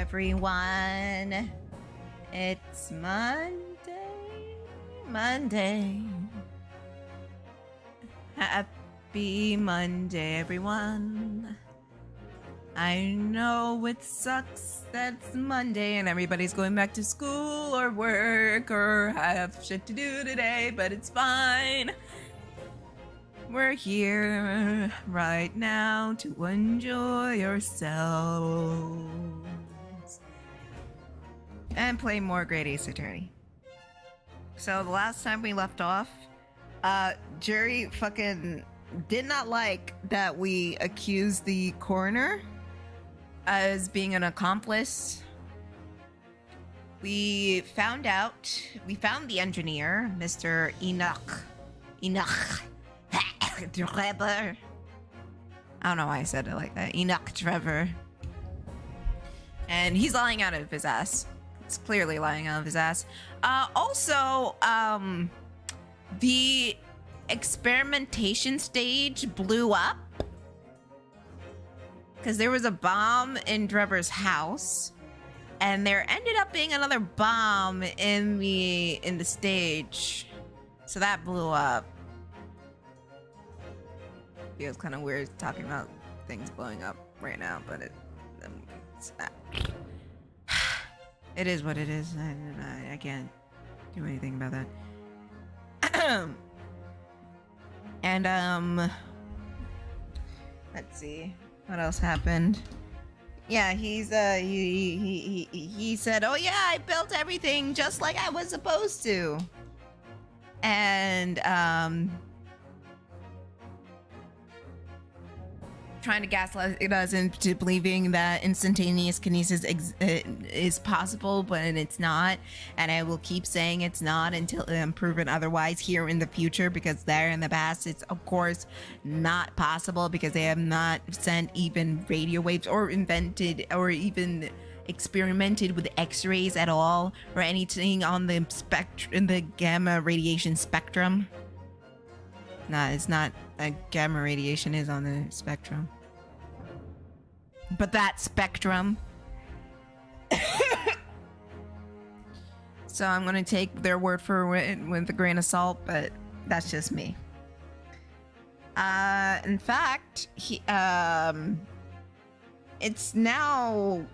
everyone. It's Monday. Happy Monday, everyone. I know it sucks that it's Monday and everybody's going back to school or work or have shit to do today, but it's fine. We're here right now to enjoy yourselves and play more Great Ace Attorney. So the last time we left off, Jerry fucking did not like that we accused the coroner as being an accomplice. We found the engineer, Mr. Enoch Trevor. I don't know why I said it like that. Enoch Trevor. And he's lying out of his ass. It's clearly lying out of his ass. Also, the experimentation stage blew up because there was a bomb in Trevor's house, and there ended up being another bomb in the stage, so that blew up. Feels kind of weird talking about things blowing up right now, but it's not. It is what it is. I can't do anything about that. And let's see what else happened. Yeah, he said, "Oh yeah, I built everything just like I was supposed to," and trying to gaslight us into believing that instantaneous kinesis is possible, but it's not. And I will keep saying it's not until proven otherwise here in the future, because there in the past it's of course not possible, because they have not sent even radio waves or invented or even experimented with X-rays at all, or anything on the in the gamma radiation spectrum. Nah, it's not. Gamma radiation is on the spectrum. But that spectrum. So I'm going to take their word for it with a grain of salt, but that's just me. In fact, it's now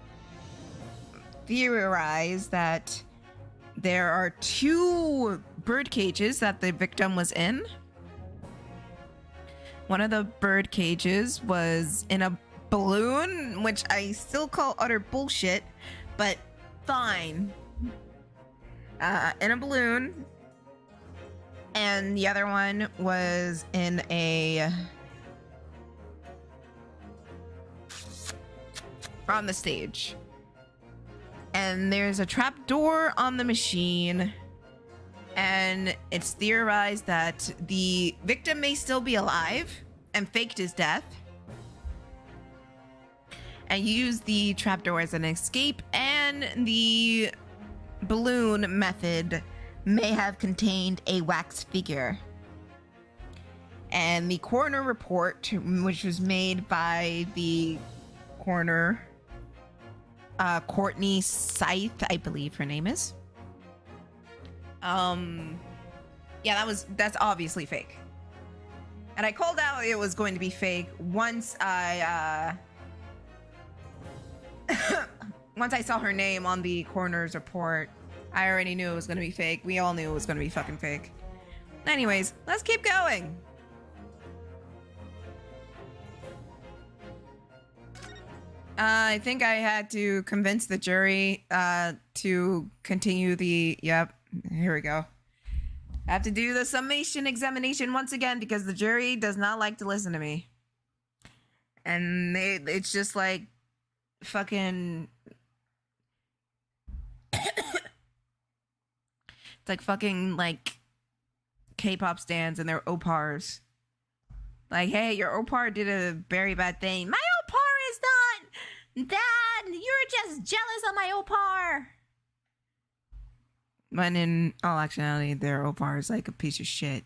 theorized that there are 2 bird cages that the victim was in. One of the bird cages was in a balloon, which I still call utter bullshit, but fine. In a balloon. And the other one was in on the stage. And there's a trap door on the machine. And it's theorized that the victim may still be alive and faked his death and used the trapdoor as an escape, and the balloon method may have contained a wax figure. And the coroner report, which was made by the coroner, Courtney Scythe, I believe her name is. Yeah, that's obviously fake. And I called out it was going to be fake once I once I saw her name on the coroner's report. I already knew it was going to be fake. We all knew it was going to be fucking fake. Anyways, let's keep going. I think I had to convince the jury to continue the... Yep, here we go. I have to do the summation examination once again because the jury does not like to listen to me. And it's just like fucking... It's like fucking like K-pop stans and their opars. Like, hey, your opar did a very bad thing. My opar is not that. You're just jealous of my opar. But in all actuality, their opar is like a piece of shit.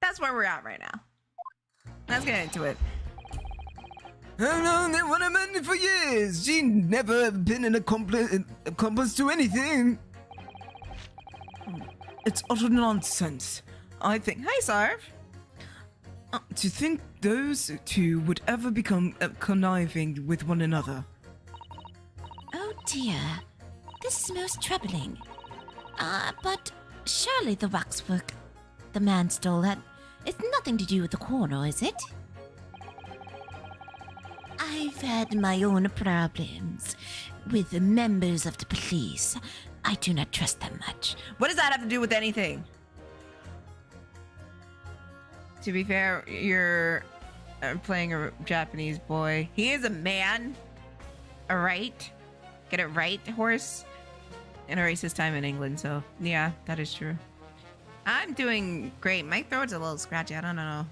That's where we're at right now. Let's get into it. I've known that one man for years. She never been an accomplice to anything. It's utter nonsense. I think... Hi, Sarv. To think those two would ever become conniving with one another. Oh dear, this is most troubling. But surely the waxwork the man stole it's nothing to do with the coroner, is it? I've had my own problems with the members of the police. I do not trust them much. What does that have to do with anything? To be fair, you're playing a Japanese boy. He is a man. All right. Get it right, horse. And erase his time in England, so yeah, that is true. I'm doing great. My throat's a little scratchy. I don't know.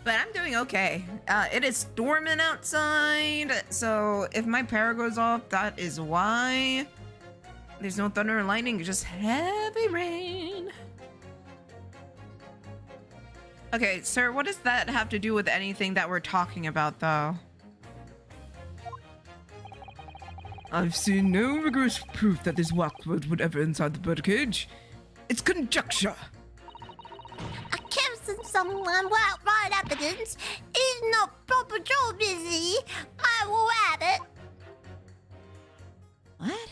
But I'm doing okay. It is storming outside, so if my power goes off, that is why. There's no thunder and lightning, just heavy rain. Okay, sir, what does that have to do with anything that we're talking about, though? I've seen no rigorous proof that this waxwork would ever inside the birdcage. It's conjecture. I can't send someone without right evidence. Is not proper job, busy. I will add it. What?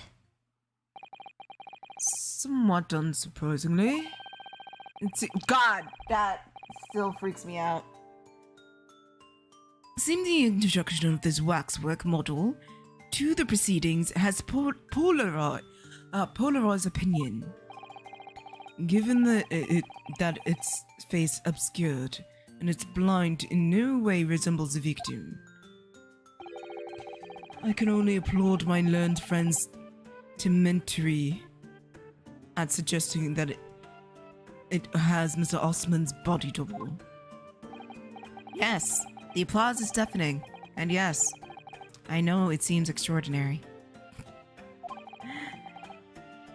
Somewhat unsurprisingly. God, that still freaks me out. Seems the introduction of this waxwork model to the proceedings has polarized opinion. Given that its face obscured and its blind in no way resembles a victim, I can only applaud my learned friend's temerity at suggesting that it has Mr. Osman's body double. Yes, the applause is deafening. And yes, I know it seems extraordinary.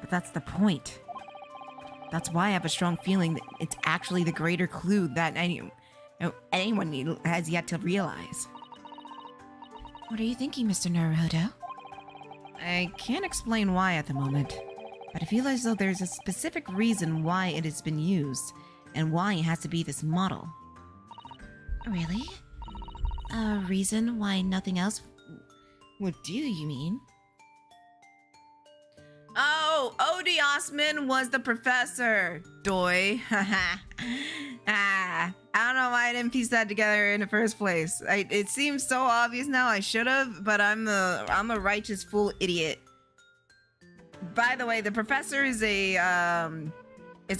But that's the point. That's why I have a strong feeling that it's actually the greater clue that anyone has yet to realize. What are you thinking, Mr. Naruhodo? I can't explain why at the moment, but I feel as though there's a specific reason why it has been used, and why it has to be this model. Really? A reason why nothing else would do, you mean? Oh, Odie Osman was the professor. Doy. I don't know why I didn't piece that together in the first place. It seems so obvious now. I should have, but I'm a righteous fool idiot. By the way, the professor is it's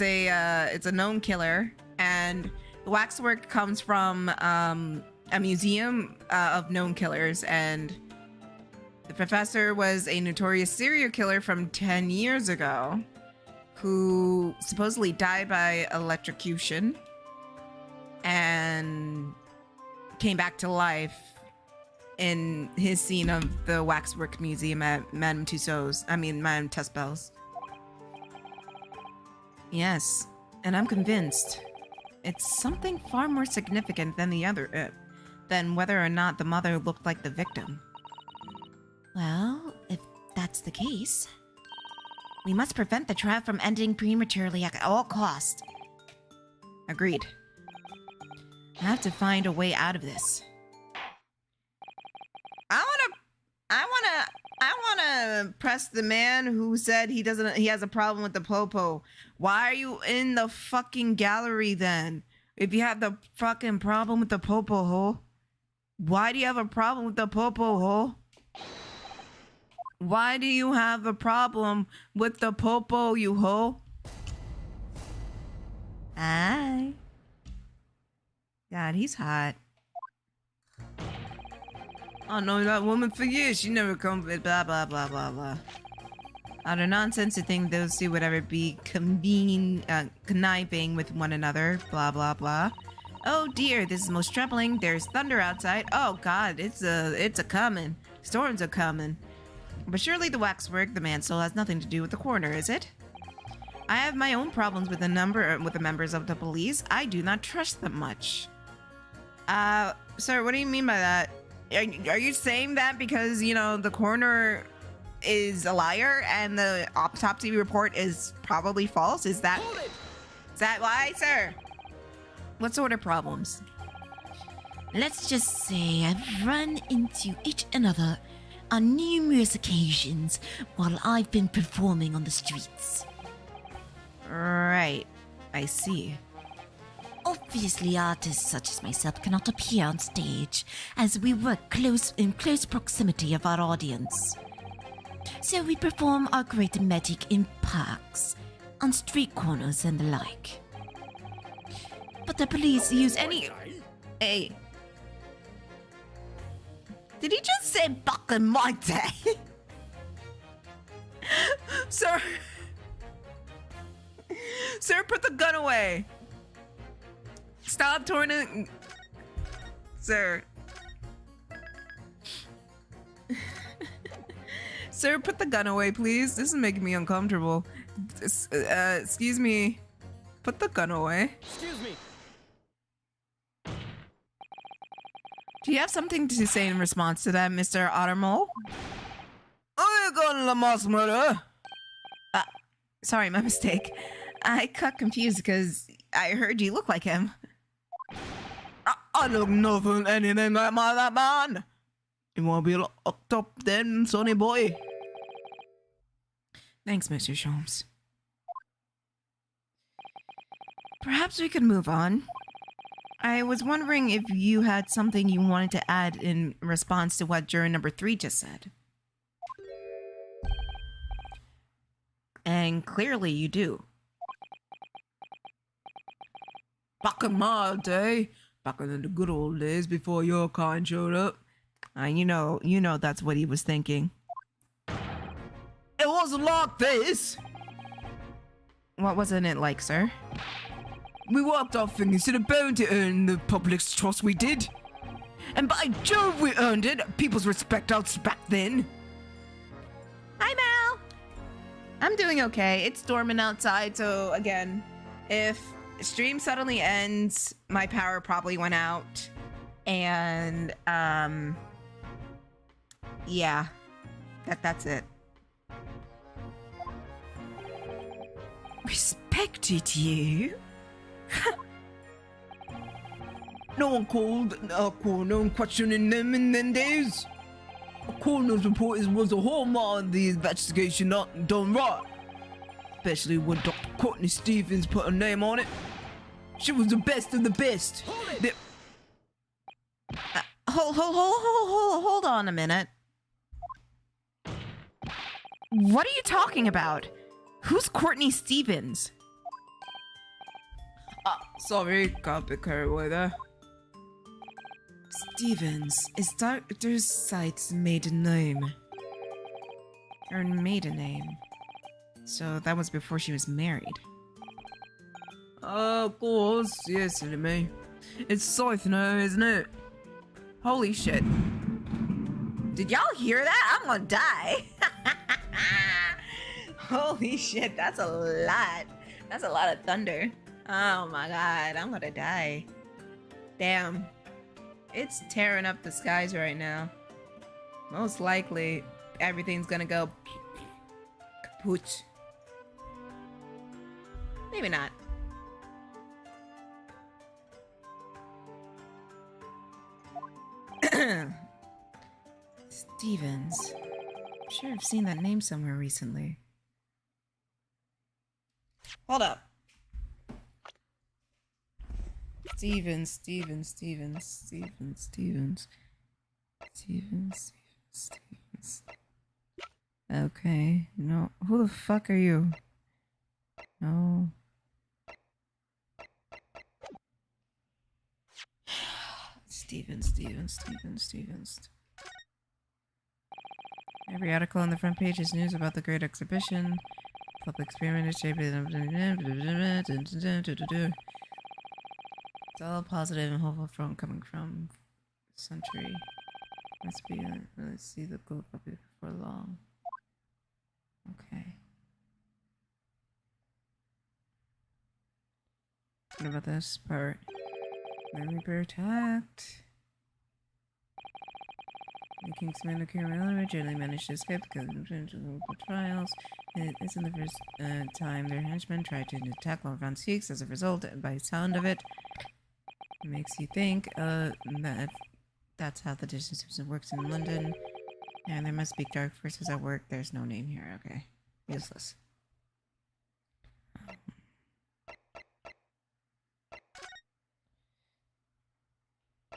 a known killer, and the waxwork comes from a museum of known killers, and the professor was a notorious serial killer from 10 years ago who supposedly died by electrocution and came back to life in his scene of the waxwork museum at Madame Tussauds. Yes, and I'm convinced it's something far more significant than than whether or not the mother looked like the victim. Well, if that's the case, we must prevent the trial from ending prematurely at all costs. Agreed. I have to find a way out of this. I wanna press the man who said he has a problem with the popo. Why are you in the fucking gallery then? If you have the fucking problem with the popo, ho? Why do you have a problem with the popo, ho? Why do you have a problem with the popo, you ho? Hi. God, he's hot. I know that woman for years. She never comes with blah, blah, blah, blah, blah. Utter nonsense to think those two would ever be conniving with one another. Blah, blah, blah. Oh dear, this is most troubling. There's thunder outside. Oh God, it's a coming. Storms are coming. But surely the waxwork the man stole has nothing to do with the coroner, is it? I have my own problems with the members of the police. I do not trust them much. Sir, what do you mean by that? Are you saying that because, you know, the coroner is a liar and the autopsy report is probably false? Is that why, sir? What sort of problems? Let's just say I've run into each another on numerous occasions while I've been performing on the streets. Right. I see. Obviously, artists such as myself cannot appear on stage as we work in close proximity of our audience. So we perform our great magic in parks, on street corners and the like. But the police use any... Hey. Did he just say back in my day? Sir. Sir, put the gun away. Stop torning. Sir. Sir, put the gun away, please. This is making me uncomfortable. Excuse me. Put the gun away. Excuse me. Do you have something to say in response to that, Mr. Ottermole? Oh, you're going to the mass murder. Sorry, my mistake. I got confused because I heard you look like him. I look nothing anything like that man. You want to be locked up then, sonny boy? Thanks, Mr. Sholmes. Perhaps we could move on. I was wondering if you had something you wanted to add in response to what juror number 3 just said. And clearly you do. Back in my day, back in the good old days before your kind showed up. You know that's what he was thinking. It wasn't like this. What wasn't it like, sir? We worked our fingers to the bone to earn the public's trust, we did. And by Jove, we earned it. People's respect us back then. Hi, Mal. I'm doing okay. It's storming outside, so again, if stream suddenly ends, my power probably went out. And, yeah. That's it. Respected you? No one called a coroner questioning them in them days. A coroner's report was a hallmark of the investigation not done right. Especially when Dr. Courtney Stevens put her name on it. She was the best of the best. Hold on a minute. What are you talking about? Who's Courtney Stevens? Sorry, got a bit carried away there. Stevens is Dr. Site's maiden name. Her maiden name. So that was before she was married. Of course, yes, silly me. It's Scythe now, isn't it? Holy shit. Did y'all hear that? I'm gonna die. Holy shit, that's a lot. That's a lot of thunder. Oh my god, I'm gonna die. Damn. It's tearing up the skies right now. Most likely, everything's gonna go kaput. Maybe not. Stevens. I'm sure I've seen that name somewhere recently. Hold up. Stevens. Okay. No. Who the fuck are you? No. Stevens. Every article on the front page is news about the great exhibition. Public experiment is shaped. It's all positive and hopeful from coming from Century. Must be. Let's see the gold copy before long. Okay. What about this part? Let me protect. The Kingsman and Carolina generally managed to escape because of the trials. It isn't the first time their henchmen tried to attack Lord Von Seeks. As a result, by the sound of it, it makes you think that that's how the distance system works in London. And there must be dark forces at work. There's no name here. Okay. Useless.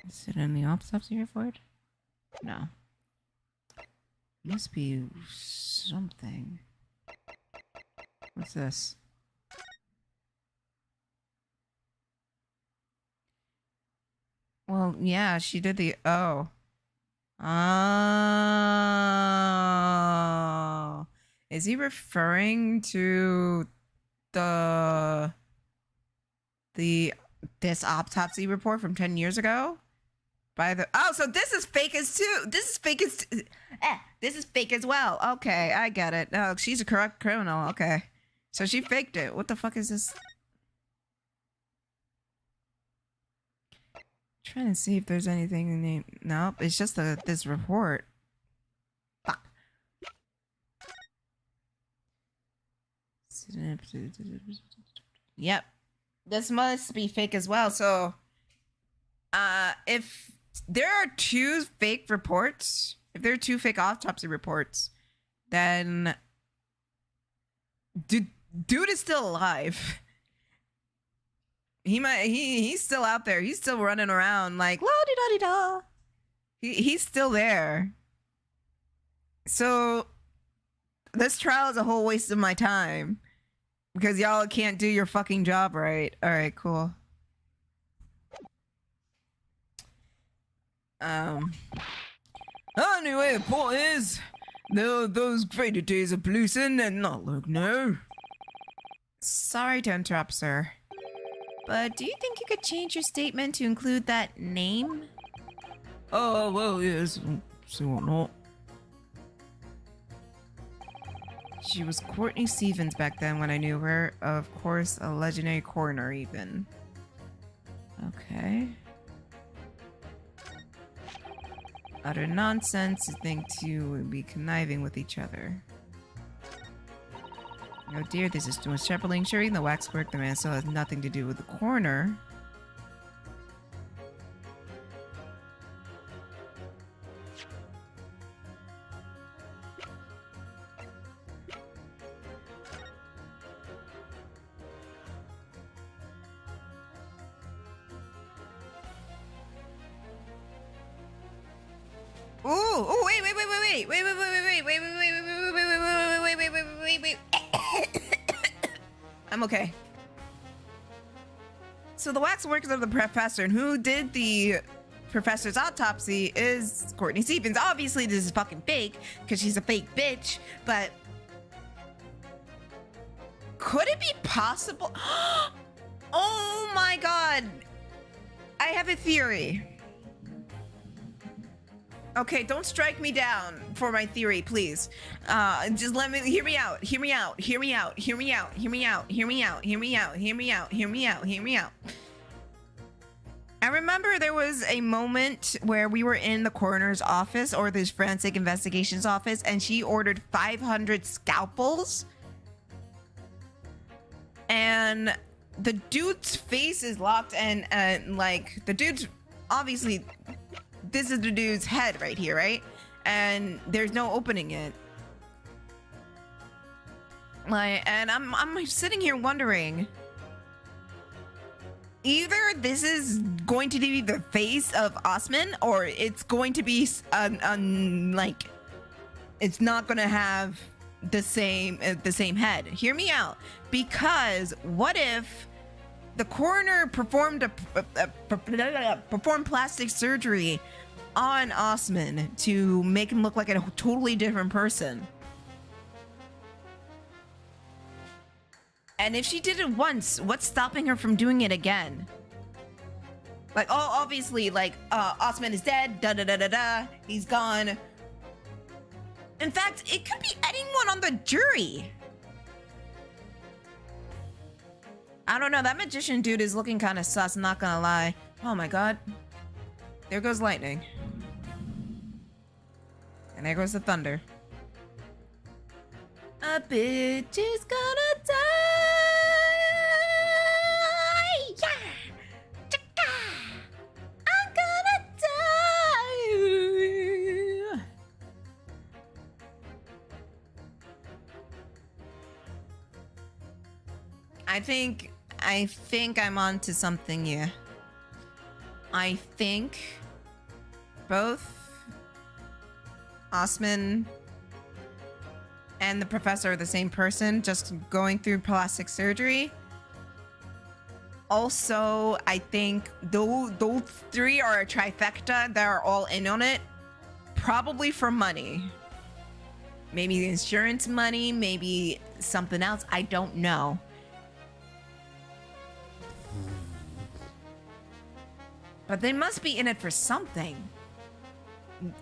Is it in the autopsy report? No. Must be something. What's this? Well, yeah, she did the... Oh. Oh. Is he referring to this autopsy report from 10 years ago? So this is fake as too. This is fake as this is fake as well. Okay, I get it. Oh, she's a corrupt criminal. Okay. So she faked it. What the fuck is this? Trying to see if there's anything in the... Nope, it's just this report. Fuck. Yep. This must be fake as well. So, if there are two fake reports, if there are two fake autopsy reports, then dude is still alive. He's still out there. He's still running around like la di da di da. He's still there. So this trial is a whole waste of my time because y'all can't do your fucking job right. All right, cool. Anyway, the point is, those greater days of policing and not like no. Sorry to interrupt, sir. But do you think you could change your statement to include that name? Oh, well, yes. See what not. She was Courtney Stevens back then when I knew her. Of course, a legendary coroner even. Okay. Utter nonsense to think two would be conniving with each other. Oh dear, this is too much troubling. Sure, the waxwork, the man still has nothing to do with the coroner. Oh, wait. I'm okay. So the waxworks of the professor and who did the professor's autopsy is Courtney Stevens. Obviously, this is fucking fake because she's a fake bitch, but could it be possible? Oh my god. I have a theory. Okay, don't strike me down for my theory, please. Just let me hear me out. I remember there was a moment where we were in the coroner's office or this forensic investigations office, and she ordered 500 scalpels. And the dude's face is locked, and like the dude's obviously. This is the dude's head right here, right? And there's no opening it. Like, and I'm sitting here wondering, either this is going to be the face of Osman, or it's going to be like, it's not going to have the same head. Hear me out, because what if the coroner performed plastic surgery on Osman to make him look like a totally different person? And if she did it once, what's stopping her from doing it again? Like, oh, obviously, like, Osman is dead, da-da-da-da-da, he's gone. In fact, it could be anyone on the jury. I don't know, that magician dude is looking kind of sus, not gonna lie. Oh my god. There goes lightning. And there goes the thunder. A bitch is gonna die. Yeah. Chicka. I'm gonna die. I think I'm onto something here. I think both Osman and the professor are the same person, just going through plastic surgery. Also, I think those three are a trifecta that are all in on it, probably for money. Maybe the insurance money, maybe something else. I don't know. But they must be in it for something.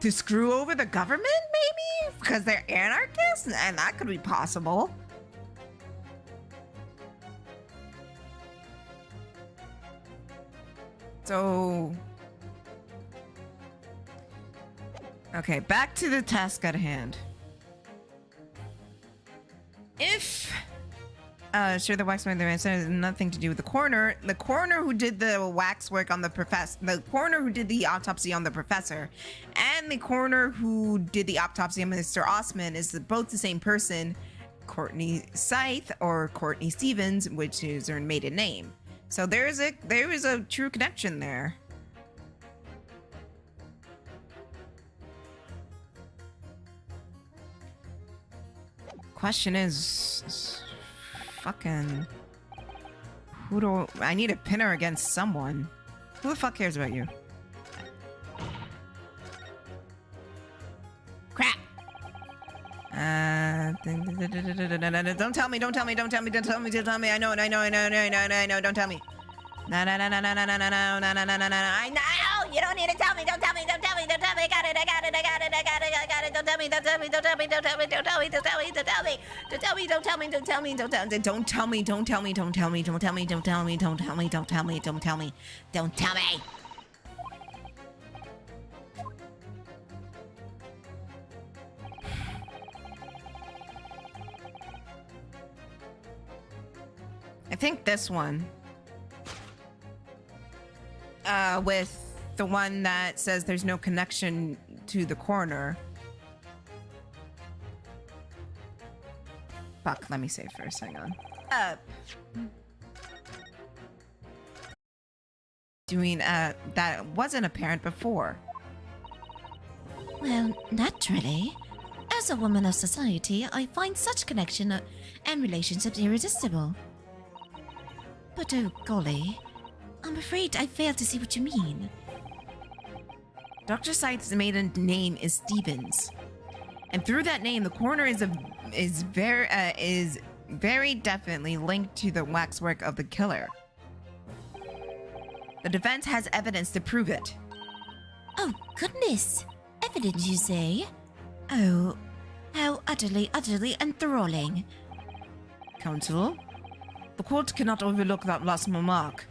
To screw over the government, maybe? Because they're anarchists? And that could be possible. So... Okay, back to the task at hand. If... sure, the waxwork has nothing to do with the coroner. The coroner who did the waxwork on the professor, the coroner who did the autopsy on the professor, and the coroner who did the autopsy on Mr. Osman is both the same person, Courtney Scythe or Courtney Stevens, which is her maiden name. So there is a true connection there. Question is, fucking, I need to pin her against someone. Who the fuck cares about you? Crap. Don't tell me. I know. Don't tell me. No. I know. You don't need to tell me. Don't tell me. I got it. Don't tell me. Don't tell me. Don't tell me. I think this one. With the one that says there's no connection to the coroner. Fuck, let me save first, hang on. That wasn't apparent before. Well, naturally. As a woman of society, I find such connection and relationships irresistible. But oh golly, I'm afraid I fail to see what you mean. Dr. Scythe's maiden name is Stevens. And through that name, the coroner is very definitely linked to the waxwork of the killer. The defense has evidence to prove it. Oh, goodness. Evidence, you say? Oh, how utterly enthralling. Counsel, the court cannot overlook that last remark.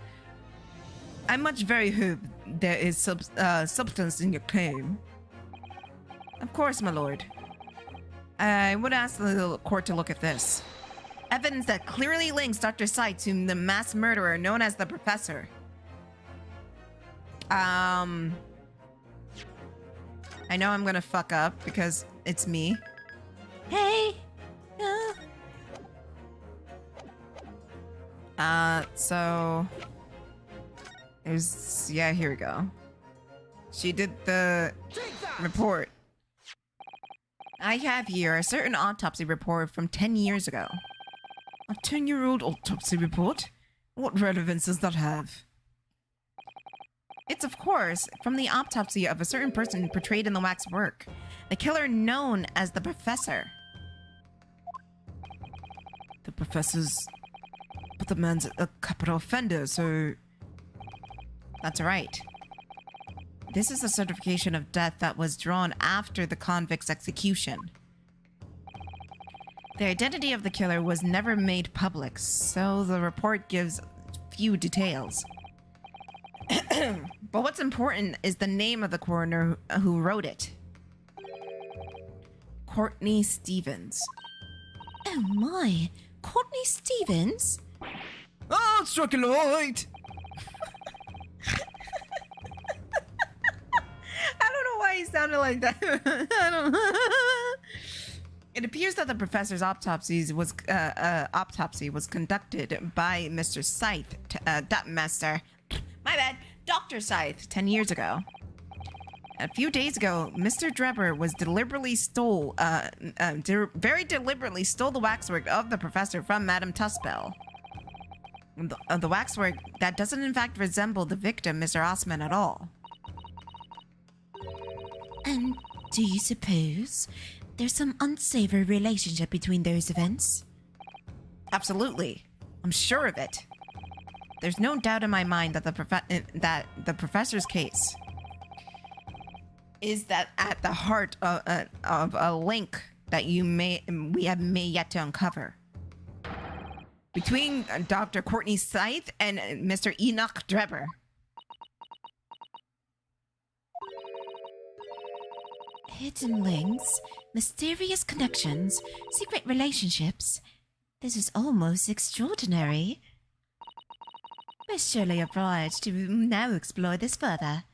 I much very hope there is substance in your claim. Of course, my lord. I would ask the court to look at this. Evidence that clearly links Dr. Scythe to the mass murderer known as the Professor. I know I'm gonna fuck up because it's me. Hey! So... yeah, here we go. She did the report. I have here a certain autopsy report from 10 years ago. A 10-year-old autopsy report? What relevance does that have? It's, of course, from the autopsy of a certain person portrayed in the wax work. The killer known as the Professor. The Professor's... But the man's a capital offender, so... That's right. This is a certification of death that was drawn after the convict's execution. The identity of the killer was never made public, so the report gives few details. But what's important is the name of the coroner who wrote it. Courtney Stevens. Oh my, Courtney Stevens? Oh, struck a light! I don't know why he sounded like that. I don't. It appears that the professor's autopsy was conducted by Mr. Scythe, Dr. Scythe, 10 years ago. A few days ago, Mr. Drebber was very deliberately stole the waxwork of the professor from Madame Tuspel. The waxwork that doesn't in fact resemble the victim, Mr. Osman, at all. And do you suppose there's some unsavory relationship between those events? Absolutely. I'm sure of it. There's no doubt in my mind that the professor's case is that at the heart of a link that we have yet to uncover between Dr. Courtney Scythe and Mr. Enoch Drebber. Hidden links, mysterious connections, secret relationships. This is almost extraordinary. We're surely obliged to now explore this further.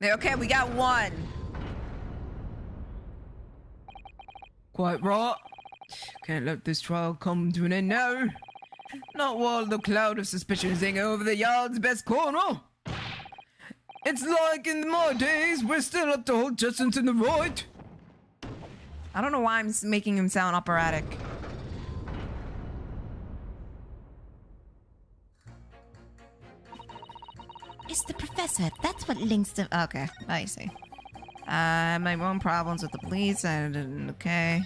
Okay, we got one. Quite right. Can't let this trial come to an end now. Not while the cloud of suspicion is hanging over the yard's best corner. It's like in my days, we're still up to hold Justin to the right. I don't know why I'm making him sound operatic. It's the professor. That's what links them. Okay, I see. My own problems with the police, and okay.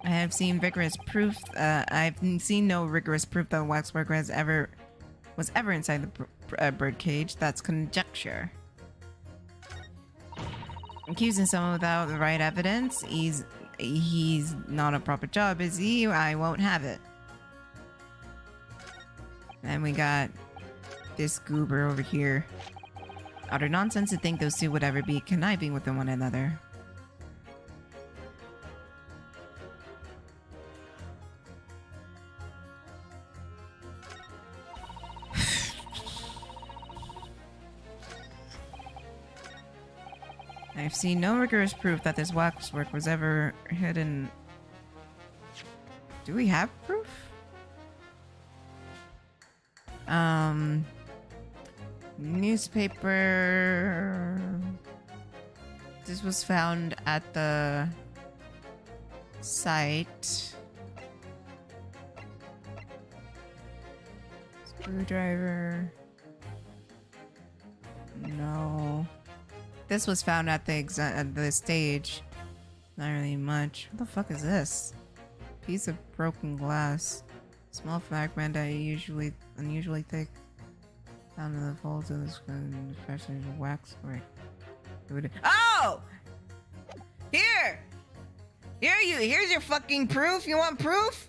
I have seen vigorous proof. I've seen no rigorous proof that waxwork was ever inside the bird cage. That's conjecture. Accusing someone without the right evidence, he's not a proper job, is he? I won't have it. And we got this goober over here. Utter nonsense to think those two would ever be conniving with one another. I've seen no rigorous proof that this waxwork was ever hidden. Do we have proof? Newspaper. This was found at the site. Screwdriver. No. This was found at the stage. Not really much. What the fuck is this? Piece of broken glass. Small fragment unusually thick. Found in the folds of the screen, especially the waxwork. Oh! Here! Here's your fucking proof. You want proof?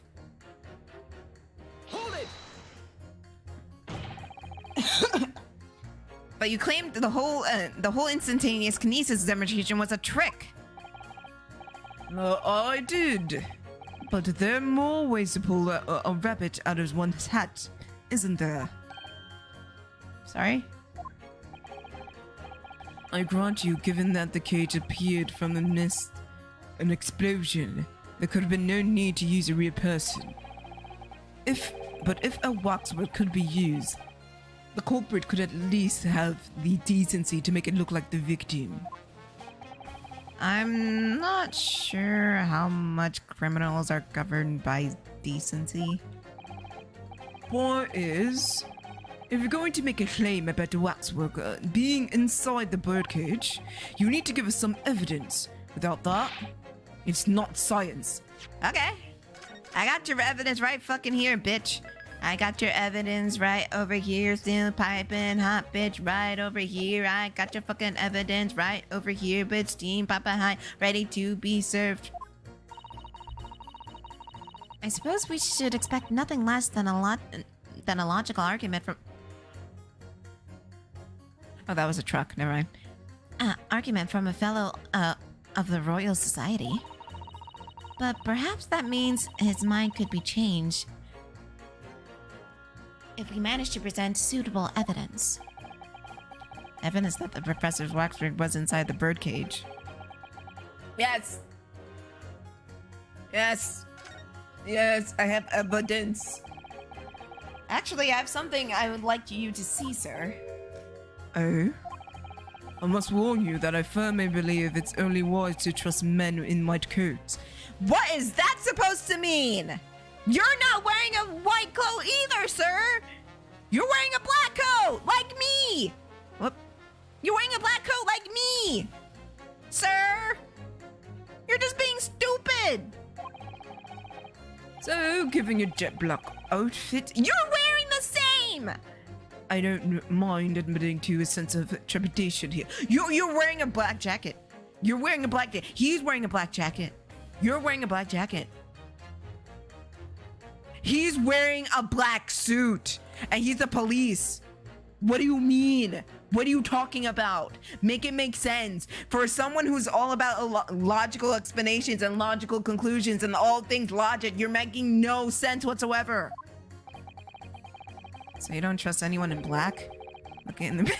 Hold it! But you claimed the whole instantaneous kinesis demonstration was a trick. I did. But there are more ways to pull a rabbit out of one's hat, isn't there? Sorry? I grant you, given that the cage appeared from the mist, an explosion, there could have been no need to use a real person. But if a waxwork could be used, the culprit could at least have the decency to make it look like the victim. I'm not sure how much criminals are governed by decency. Point is, if you're going to make a claim about the waxwork being inside the birdcage, you need to give us some evidence. Without that, it's not science. Okay. I got your evidence right fucking here, bitch. I got your evidence right over here, still piping hot, bitch, right over here. I got your fucking evidence right over here, bitch, steam papa high, ready to be served. I suppose we should expect nothing less than a logical argument from... Oh, that was a truck. Never mind. argument from a fellow of the Royal Society. But perhaps that means his mind could be changed if we manage to present suitable evidence. Evidence that the professor's waxwork was inside the birdcage. Yes! Yes! Yes, I have evidence. Actually, I have something I would like you to see, sir. Oh? I must warn you that I firmly believe it's only wise to trust men in white coats. What is that supposed to mean? You're not wearing a white coat either, sir! You're wearing a black coat, like me! Whoop. You're wearing a black coat like me! Sir! You're just being stupid! So, given your jet black outfit, You're wearing the same! I don't mind admitting to a sense of trepidation here. You're wearing a black jacket. You're wearing a black jacket. He's wearing a black jacket. You're wearing a black jacket. He's wearing a black suit. And he's the police. What do you mean? What are you talking about? Make it make sense. For someone who's all about logical explanations and logical conclusions and all things logic, you're making no sense whatsoever. So you don't trust anyone in black? Look in the...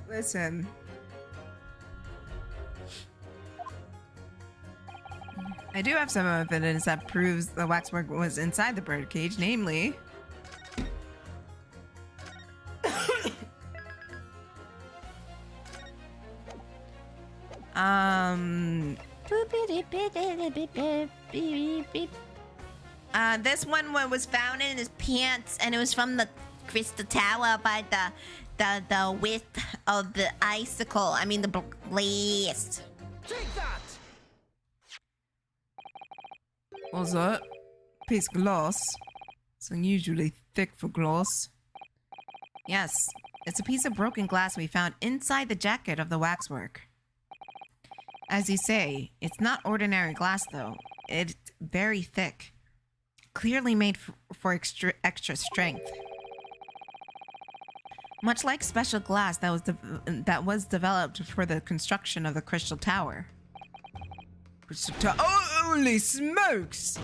Listen. I do have some evidence that proves the waxwork was inside the birdcage, namely... This one was found in his pants, and it was from the crystal tower by the width of the icicle. I mean, the blast. Take that! what's that? Piece of glass. It's unusually thick for glass. Yes, it's a piece of broken glass we found inside the jacket of the waxwork. As you say, it's not ordinary glass, though. It's very thick. Clearly made for extra strength. Much like special glass that was developed for the construction of the Crystal Tower. Oh, holy smokes!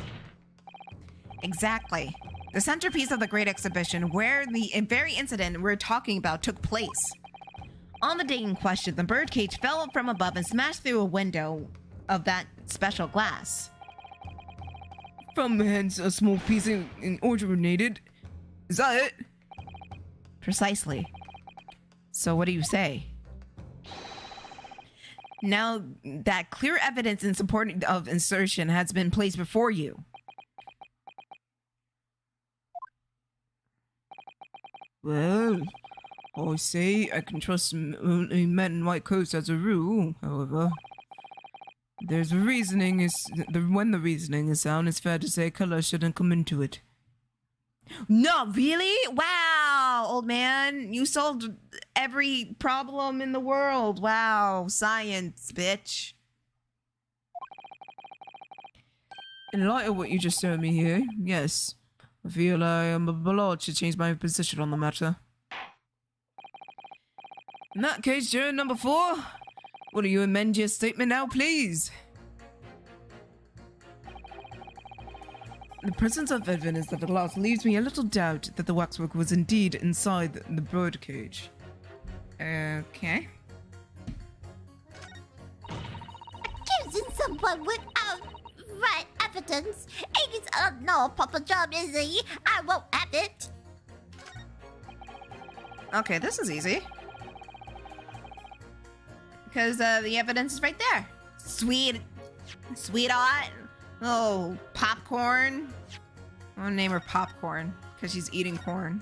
Exactly. The centerpiece of the Great Exhibition, where the very incident we're talking about took place. On the day in question, the birdcage fell from above and smashed through a window of that special glass. From hence a small piece originated. Is that it? Precisely. So what do you say? Now that clear evidence in support of insertion has been placed before you. Well, I say I can trust only men in white coats as a rule. However, there's a reasoning when the reasoning is sound, it's fair to say color shouldn't come into it. No, really? Wow, old man. You solved every problem in the world. Wow, science, bitch. In light of what you just showed me here, yes, I feel I am obliged to change my position on the matter. In that case, juror number 4, will you amend your statement now, please? The presence of evidence of the glass leaves me a little doubt that the waxwork was indeed inside the birdcage. Okay. Accusing someone without right evidence is no proper job, is he? I won't have it. Okay, this is easy. Because the evidence is right there. Sweetheart. Oh, popcorn. I'm gonna name her Popcorn because she's eating corn.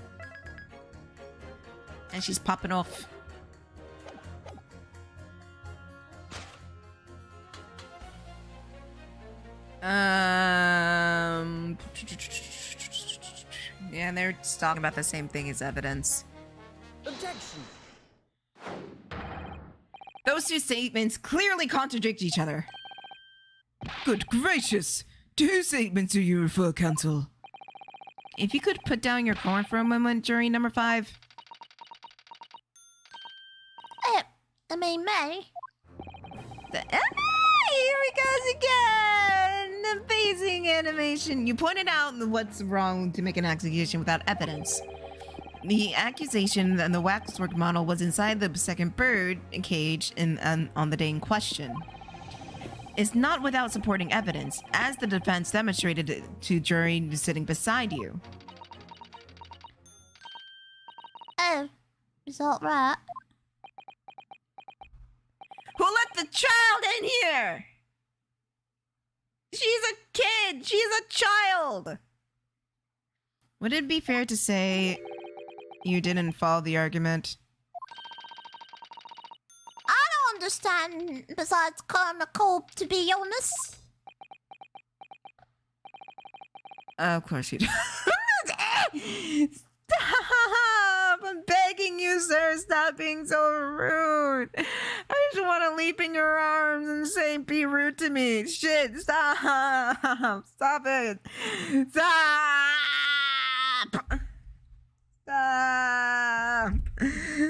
And she's popping off. Yeah, they're just talking about the same thing as evidence. Objection! Those two statements clearly contradict each other. Good gracious! To whose statements do you refer, Counsel? If you could put down your corn for a moment, jury number 5. I mean, May. Here he goes again! Amazing animation. You pointed out what's wrong to make an accusation without evidence. The accusation that the waxwork model was inside the second bird cage on the day in question is not without supporting evidence, as the defense demonstrated it to jury sitting beside you. Oh, is that right? Who let the child in here? She's a kid. She's a child. Would it be fair to say you didn't follow the argument? I don't understand, besides comical, to be honest. Of course you do. Stop! I'm begging you, sir. Stop being so rude. I just want to leap in your arms and say, be rude to me. Shit, stop. Stop it. Stop. Stop.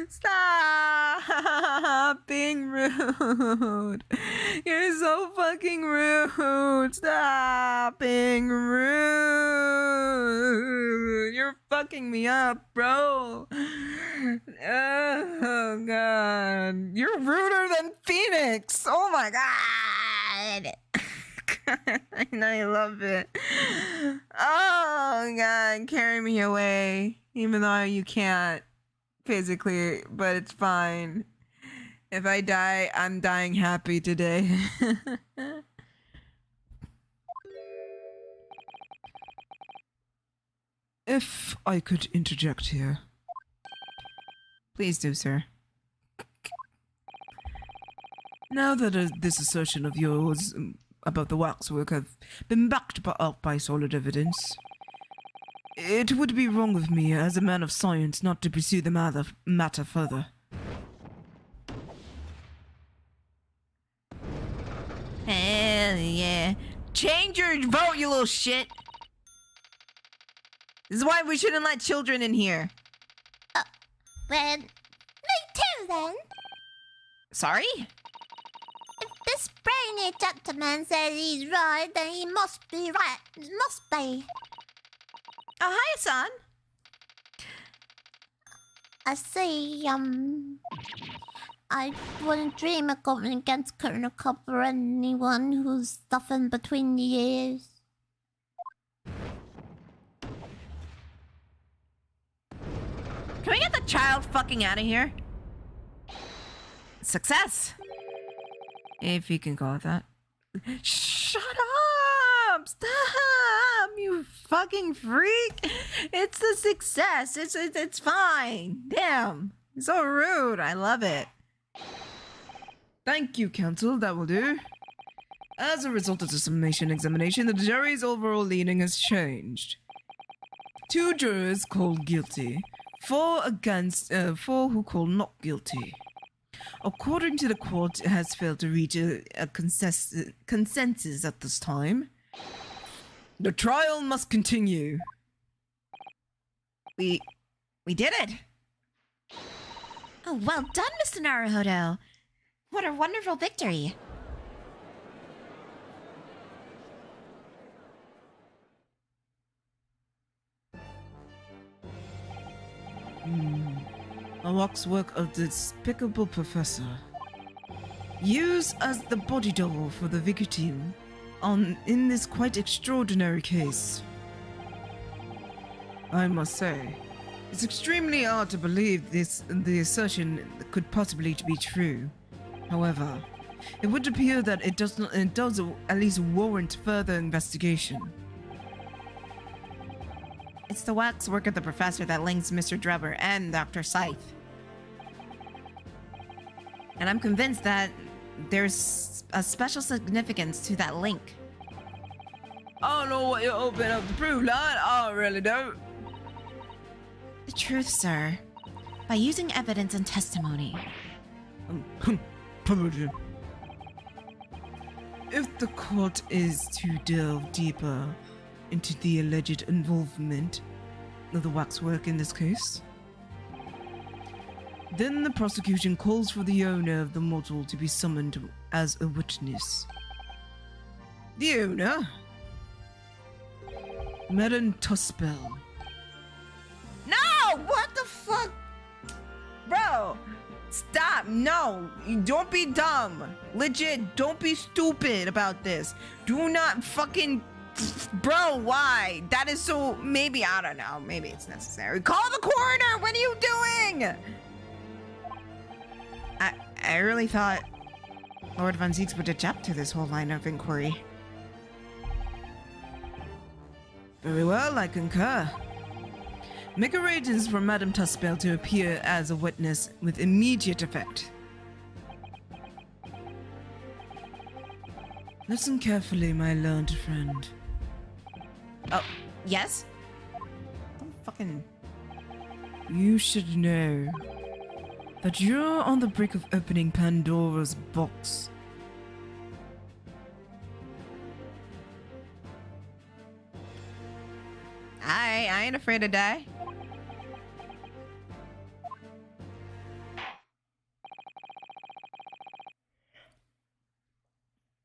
Stop being rude. You're so fucking rude. Stop being rude. You're fucking me up, bro. Oh, God. You're ruder than Phoenix. Oh, my God. And I love it. Oh, God. Carry me away. Even though you can't physically, but it's fine. If I die, I'm dying happy today. If I could interject here. Please do, sir. Now that this assertion of yours about the waxwork have been backed up by solid evidence, it would be wrong of me as a man of science not to pursue the matter further. Hell yeah. Change your vote, you little shit. This is why we shouldn't let children in here. Well, me too, then. Sorry? If this brainy gentleman says he's right, then he must be right. Must be. Oh, hi, son. I see, I wouldn't dream of going against Colonel Cup or anyone who's stuffing between the ears. Can we get the child fucking out of here? Success. If you can call it that. Shut up! Stop! You fucking freak! It's a success. It's fine. Damn. So rude. I love it. Thank you, Counsel. That will do. As a result of the summation examination, the jury's overall leaning has changed. 2 jurors called guilty, 4 who called not guilty. According to the court, it has failed to reach a consensus at this time. The trial must continue. We did it. Oh, well done, Mr. Naruhodo. What a wonderful victory. A waxwork of the despicable professor. Used as the body double for the victim in this quite extraordinary case. I must say, it's extremely hard to believe the assertion could possibly be true. However, it would appear that it does at least warrant further investigation. It's the waxwork of the professor that links Mr. Drebber and Dr. Scythe. And I'm convinced that there's a special significance to that link. I don't know what you're hoping up to prove, lad. I really don't. The truth, sir. By using evidence and testimony. If the court is to delve deeper into the alleged involvement of the waxwork in this case, then the prosecution calls for the owner of the model to be summoned as a witness. The owner? Madam Tuspel. No! What the fuck? Bro, stop. No, don't be dumb. Legit, don't be stupid about this. Do not fucking... Bro, why? That is so... Maybe, I don't know. Maybe it's necessary. Call the coroner! What are you doing? I really thought Lord Von Zieks would adapt to this whole line of inquiry. Very well, I concur. Make arrangements for Madame Tuspel to appear as a witness with immediate effect. Listen carefully, my learned friend. Oh, yes? Don't fucking... You should know that you're on the brink of opening Pandora's box. I ain't afraid to die.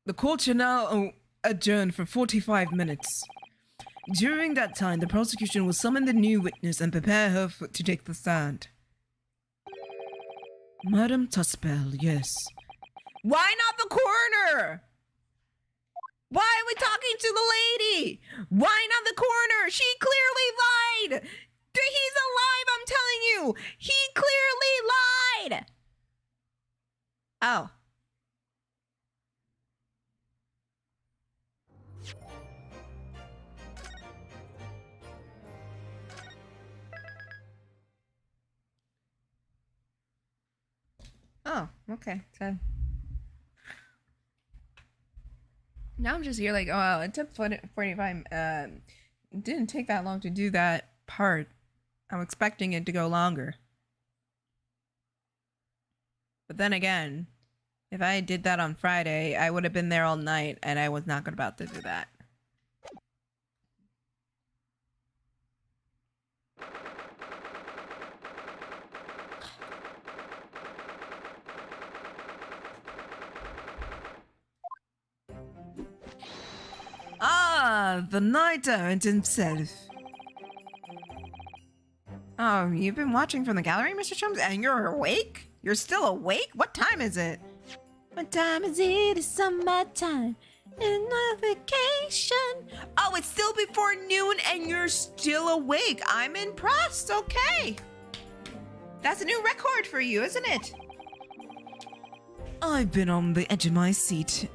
The court shall now adjourn for 45 minutes. During that time, the prosecution will summon the new witness and prepare her to take the stand. Madame Tuspel, yes. Why not the coroner? Why are we talking to the lady? Why not the coroner? She clearly lied. He's alive, I'm telling you. He clearly lied. Oh. Oh, okay. So now I'm just here like, oh, it took 45. It didn't take that long to do that part. I'm expecting it to go longer. But then again, if I did that on Friday, I would have been there all night, and I was not about to do that. Ah, the knight errant himself. Oh, you've been watching from the gallery, Mr. Chums, and you're awake? You're still awake? What time is it? What time is it? It's summertime. And my vacation. Oh, it's still before noon and you're still awake. I'm impressed. Okay. That's a new record for you, isn't it? I've been on the edge of my seat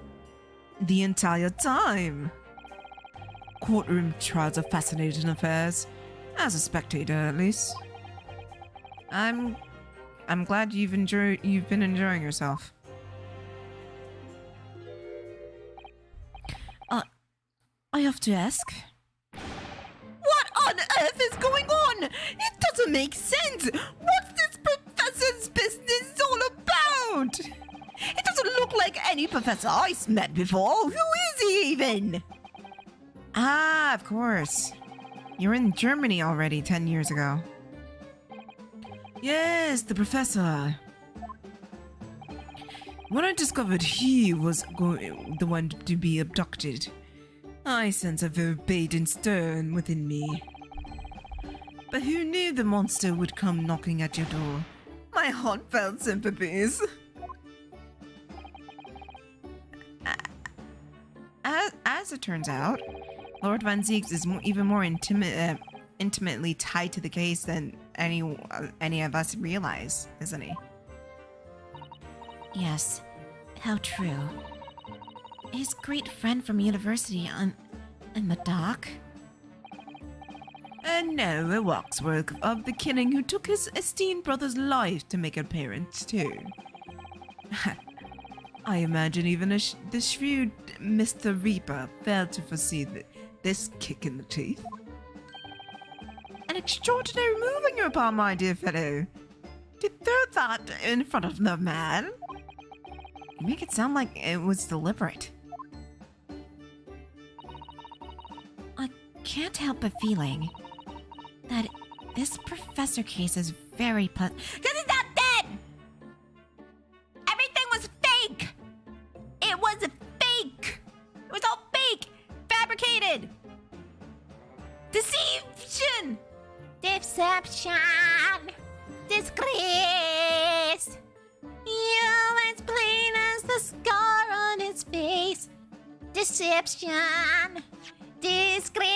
the entire time. Courtroom trials are fascinating affairs, as a spectator at least. I'm glad you've been enjoying yourself. I have to ask. What on earth is going on? It doesn't make sense. What's this professor's business all about? It doesn't look like any professor I've met before. Who is he even? Ah, of course. You were in Germany already 10 years ago. Yes, the professor. When I discovered he was the one to be abducted, I sense a forbidden stone within me. But who knew the monster would come knocking at your door? My heartfelt sympathies. As it turns out, Lord Von Zieks is even more intimately tied to the case than any of us realize, isn't he? Yes, how true. His great friend from university in the dock. And now a waxwork of the killing who took his esteemed brother's life to make an appearance too. I imagine even the shrewd Mr. Reaper failed to foresee this kick in the teeth. An extraordinary move on your part, my dear fellow. To throw that in front of the man? You make it sound like it was deliberate. can't help but feeling that this professor case is very Because he's not dead! Everything was fake! It was fake! It was all fake! Fabricated! Deception! Deception! Disgrace! You as plain as the scar on his face. Deception! Disgrace!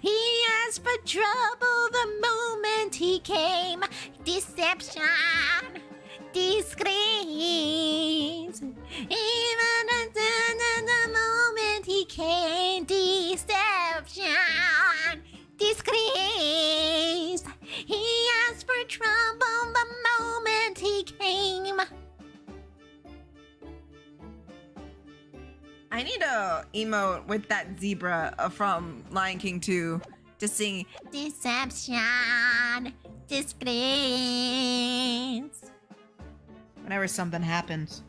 He asked for trouble the moment he came. Deception! Disgrace! Even at the moment he came. Deception! Disgrace! He asked for trouble the moment he came. I need a emote with that zebra from Lion King 2 to sing Deception! Disgrace! whenever something happens.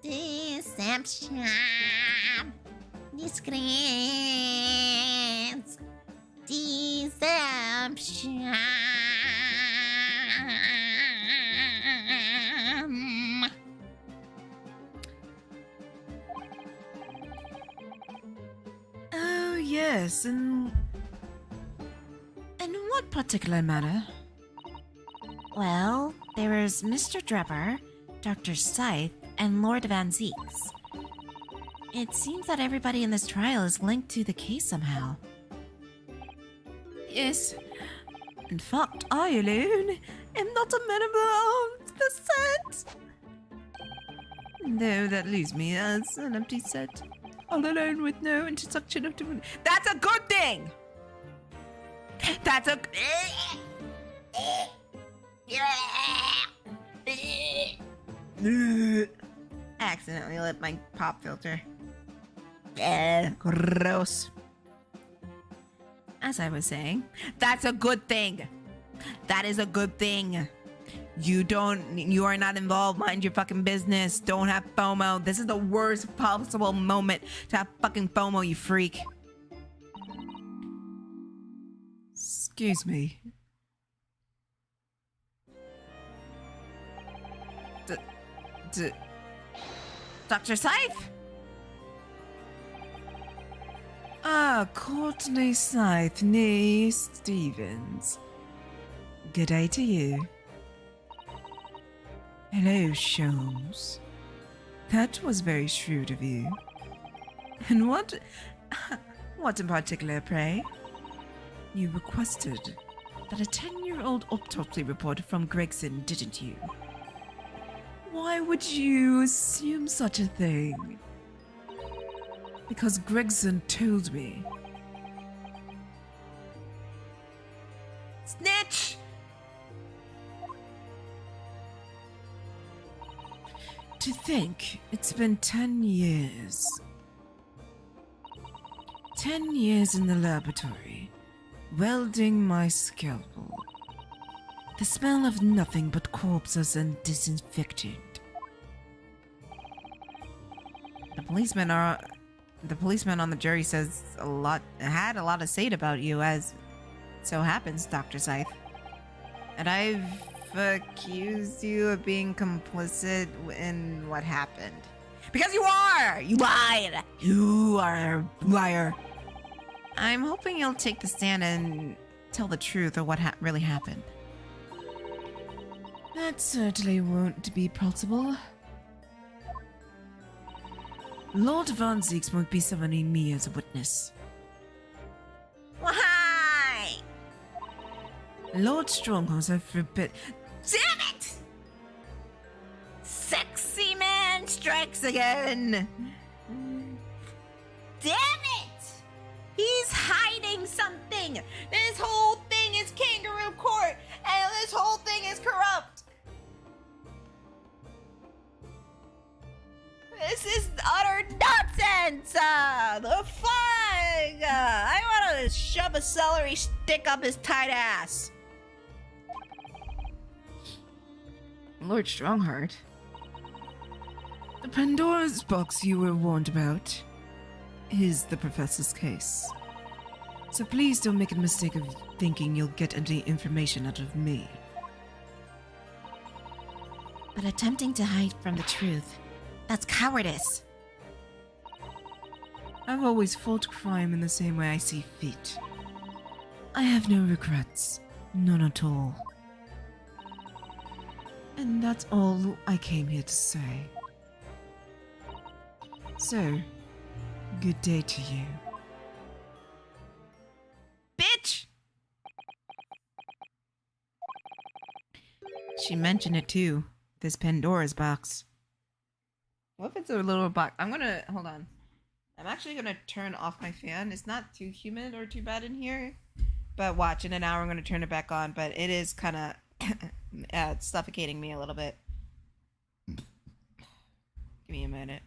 Deception! Disgrace! Deception! Oh, yes, and in what particular manner? Well, there is Mr. Drebber, Dr. Scythe, and Lord Van Zeeks. It seems that everybody in this trial is linked to the case somehow. Yes. In fact, I alone am not a member of the set. No, that leaves me as an empty set. All alone with no intersection of different. That's a good thing! That's a... Accidentally lit my pop filter. Gross. As I was saying, that's a good thing. That is a good thing. You are not involved. Mind your fucking business. Don't have FOMO. This is the worst possible moment to have fucking FOMO, you freak. Excuse me. Dr. Scythe? Ah, Courtney Scythe, nee Stevens. Good day to you. Hello, Sholmes. That was very shrewd of you. And what in particular, pray? You requested that a 10-year-old autopsy report from Gregson, didn't you? Why would you assume such a thing? Because Gregson told me. Snitch! To think it's been 10 years. 10 years in the laboratory, welding my scalpel. The smell of nothing but corpses and disinfectant. The policeman on the jury says had a lot to say about you, as so happens, Dr. Scythe. And I've accused you of being complicit in what happened. Because you are! You lied! You are a liar. I'm hoping you'll take the stand and tell the truth of what really happened. That certainly won't be possible. Lord Van Zeeks won't be summoning me as a witness. Why? Lord Strongholds have forbid. Damn it! Sexy man strikes again. Damn it! He's hiding something. This whole thing is kangaroo court, and this whole thing is corrupt. This is utter nonsense! The fuck? I want to shove a celery stick up his tight ass. Lord Strongheart. The Pandora's box you were warned about is the professor's case. So please don't make a mistake of thinking you'll get any information out of me. But attempting to hide from the truth, that's cowardice. I've always fought crime in the same way I see fit. I have no regrets. None at all. And that's all I came here to say. So, good day to you. Bitch! She mentioned it too. This Pandora's box. What if it's a little box? Hold on. I'm actually gonna turn off my fan. It's not too humid or too bad in here. But watch, in an hour I'm gonna turn it back on. But it is kind of suffocating me a little bit. Give me a minute.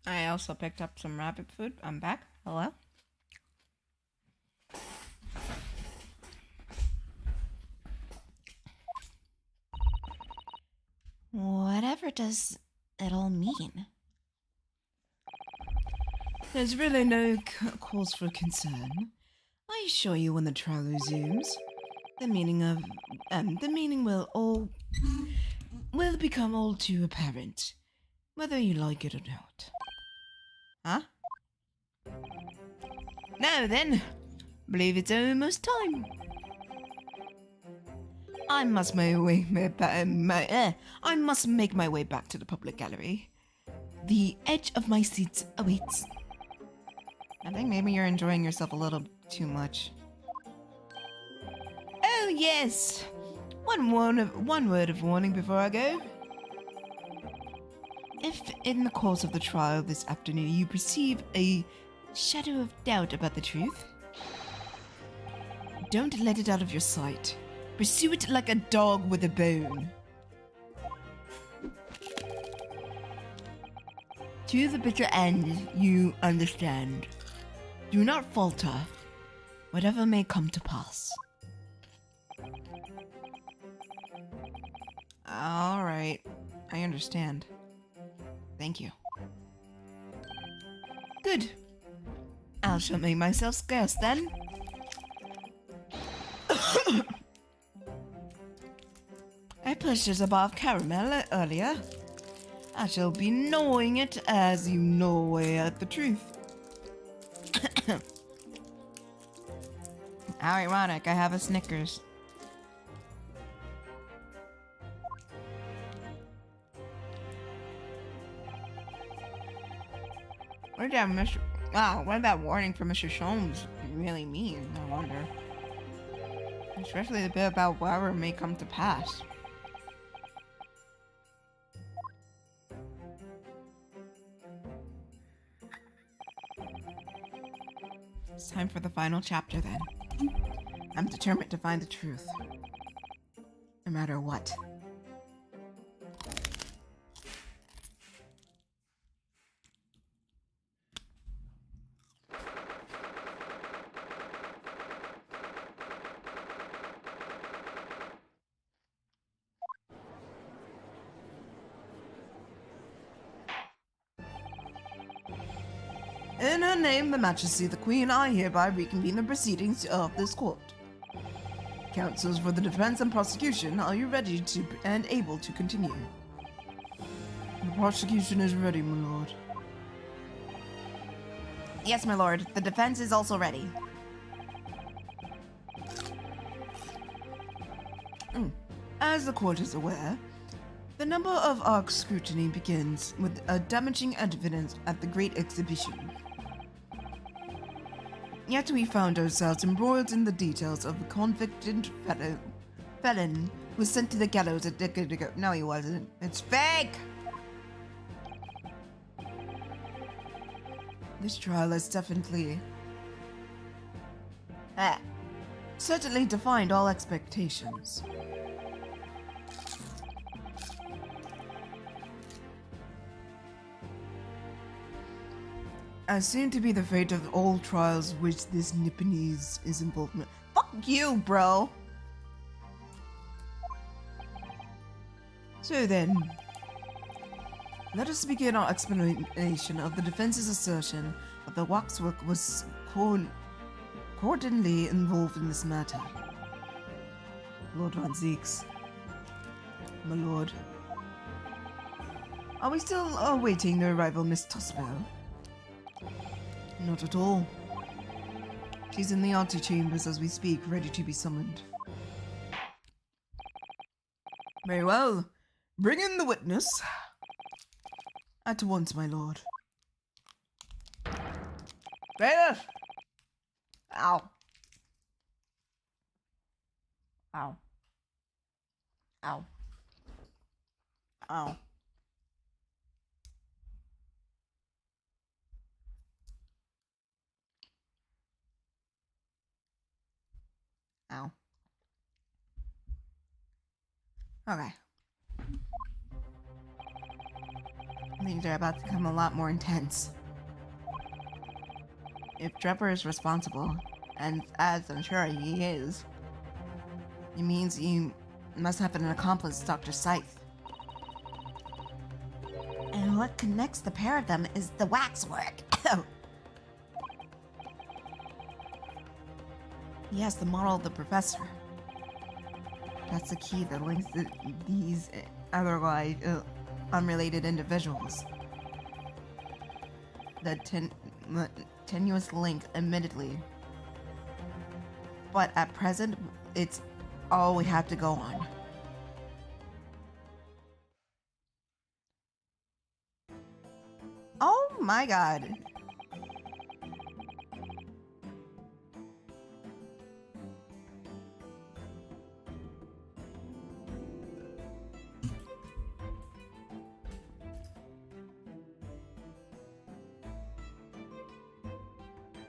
I also picked up some rabbit food. I'm back. Hello? Whatever does it all mean? There's really no cause for concern. I assure you, when the trial resumes, the meaning will become all too apparent, whether you like it or not. Huh? Now then, believe it's almost time. I must make my way back to the public gallery. The edge of my seat awaits. I think maybe you're enjoying yourself a little too much. Oh yes! One word of warning before I go. If in the course of the trial this afternoon you perceive a shadow of doubt about the truth, don't let it out of your sight. Pursue it like a dog with a bone. To the bitter end, you understand. Do not falter, whatever may come to pass. All right, I understand. Thank you. Good. I shall make myself scarce then. I purchased a bar of caramel earlier. I shall be gnawing it as you gnaw away at the truth. How ironic, I have a Snickers. What did that Mr. Wow, what did that warning from Mr. Sholmes really mean? I wonder. Especially the bit about whatever may come to pass. It's time for the final chapter then. I'm determined to find the truth. No matter what. In her name, the Majesty the Queen, I hereby reconvene the proceedings of this court. Counsels for the defense and prosecution, are you ready to and able to continue? The prosecution is ready, my lord. Yes, my lord. The defense is also ready. As the court is aware, the number of our scrutiny begins with a damaging evidence at the Great Exhibition. Yet we found ourselves embroiled in the details of a convicted felon who was sent to the gallows a decade ago. No, he wasn't. It's fake! This trial has certainly defied all expectations. As soon to be the fate of all trials which this Nipponese is involvement. Fuck you, bro! So then, let us begin our explanation of the defense's assertion that the waxwork was cordially involved in this matter. Lord Van Zeeks, my lord. Are we still awaiting the arrival of Miss Tosbell? Not at all. She's in the antechambers as we speak, ready to be summoned. Very well. Bring in the witness. At once, my lord. Bailiff! Ow. Ow. Ow. Ow. Ow. Okay. Things are about to become a lot more intense. If Trevor is responsible, and as I'm sure he is, it means you must have an accomplice, Dr. Scythe. And what connects the pair of them is the waxwork. He has the model of the professor. That's the key that links these otherwise unrelated individuals. The tenuous link, admittedly. But at present, it's all we have to go on. Oh my god.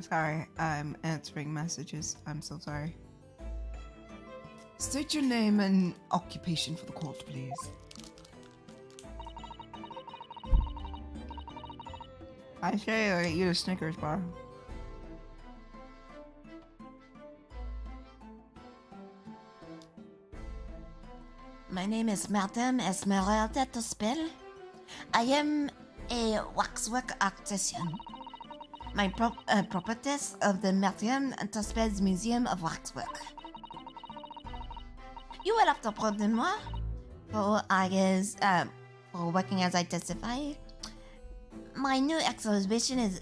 Sorry, I'm answering messages. I'm so sorry. State your name and occupation for the court, please. I say I eat a Snickers bar. My name is Madame Esmeralda Tospel. I am a waxwork artisan. My properties of the Madame Tospel's Museum of Waxwork. You will have to pardon moi for for working as I testify. My new exhibition is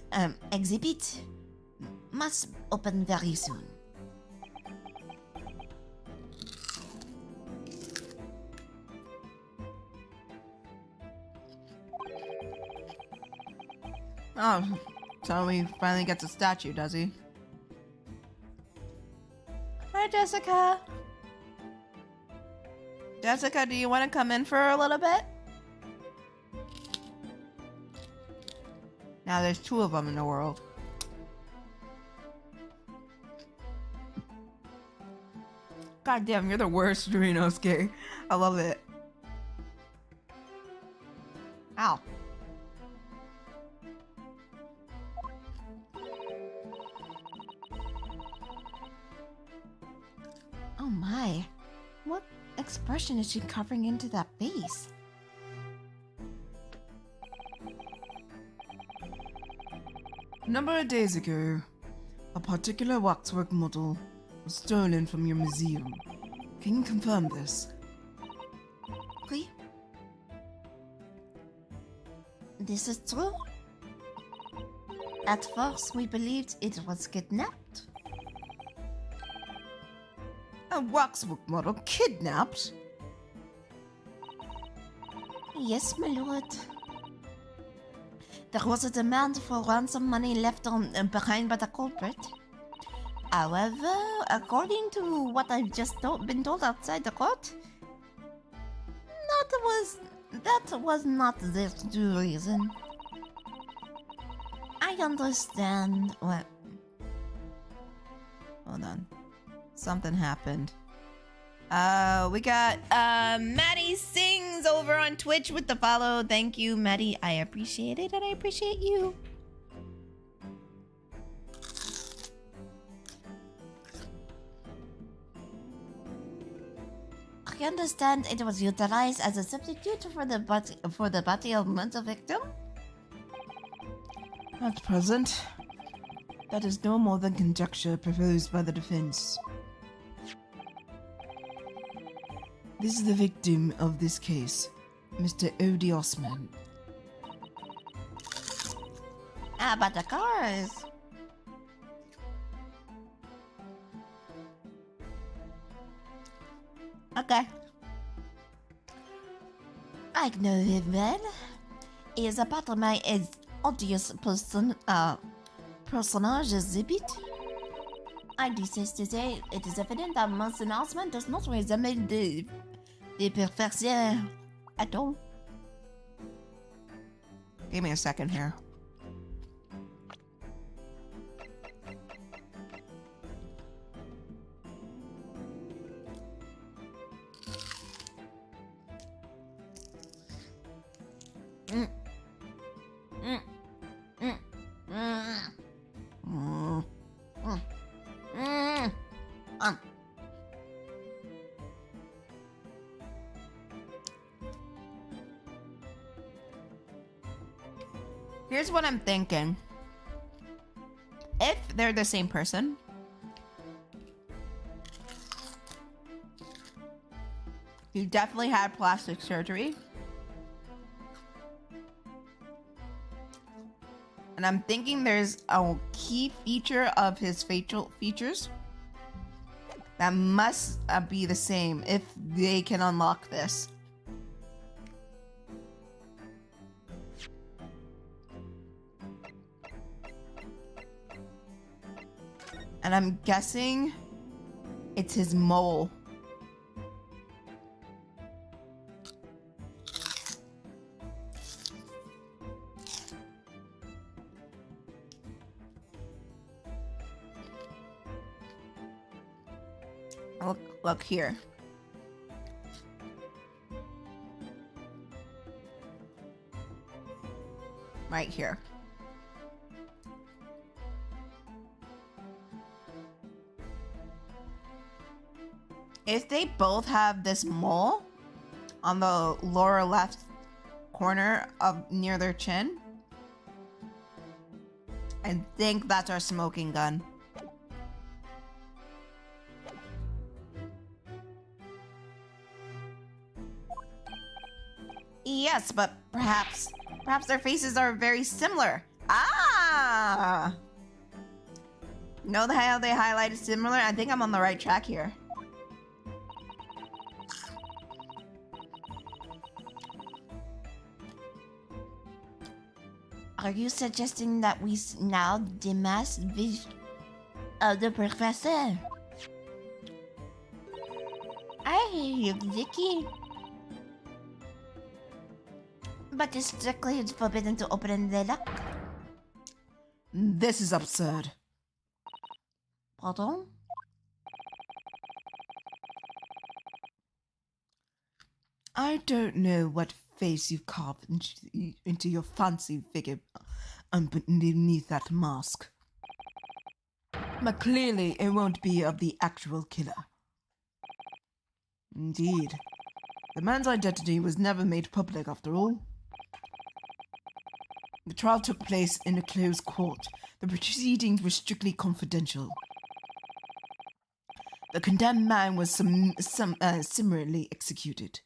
exhibit must open very soon. Oh, So he finally gets a statue, does he? Hi, Jessica. Jessica, do you want to come in for a little bit? Now there's 2 of them in the world. God damn, you're the worst, Rinosuke. I love it. Ow. Oh my. What expression is she covering into that face? A number of days ago, a particular waxwork model was stolen from your museum. Can you confirm this? Oui. This is true. At first, we believed it was kidnapped. A waxwork model kidnapped? Yes, my lord. There was a demand for ransom money left behind by the culprit. However, according to what I've just been told outside the court, that was not the true reason. I understand what. Hold on. Something happened. We got Maddie Sings over on Twitch with the follow. Thank you, Maddie. I appreciate it, and I appreciate you. I understand it was utilized as a substitute for the body of the victim. At present, that is no more than conjecture proposed by the defense. This is the victim of this case, Mr. Odie Osman. Ah, but the cars. Okay. I know him well. He is a part of my odious personage exhibit. I desist to say it is evident that Mr. Osman does not resemble the perfection at all. Give me a second here. Here's what I'm thinking. If they're the same person, he definitely had plastic surgery. And I'm thinking there's a key feature of his facial features that must be the same if they can unlock this. And I'm guessing it's his mole. Look here. Right here. If they both have this mole on the lower left corner of near their chin, I think that's our smoking gun. Yes, but perhaps their faces are very similar. Ah! Know how they highlighted similar? I think I'm on the right track here. Are you suggesting that we now demask the professor? I hear you, Vicky. But it's strictly forbidden to open the lock. This is absurd. Pardon? I don't know what face you've carved into your fancy figure underneath that mask. But clearly it won't be of the actual killer. Indeed. The man's identity was never made public after all. The trial took place in a closed court. The proceedings were strictly confidential. The condemned man was summarily executed.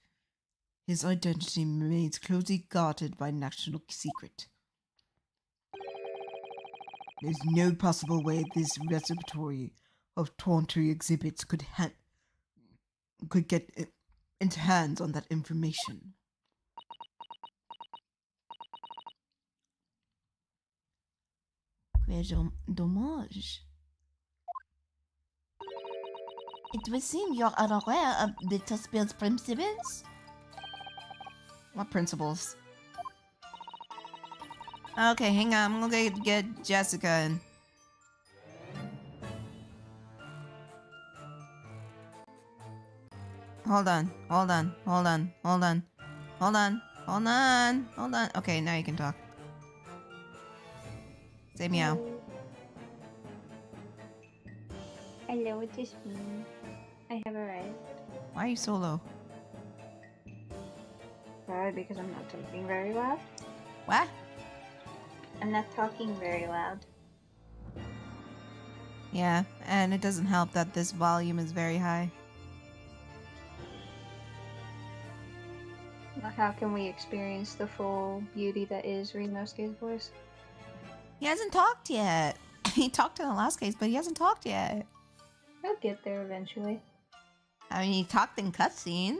His identity remains closely guarded by national secret. There's no possible way this repository of Tawntry exhibits could get into hands on that information. Que dommage. It would seem you're unaware of the Tuspill's principles. What principles? Okay, hang on. I'm gonna get Jessica in. Hold on. Okay, now you can talk. Say meow. Hello, it is me. I have arrived. Why are you so low? Probably because I'm not talking very loud. What? I'm not talking very loud. Yeah, and it doesn't help that this volume is very high. How can we experience the full beauty that is Rinosuke's voice? He hasn't talked yet. He talked in the last case, but he hasn't talked yet. I'll get there eventually. I mean, he talked in cutscenes.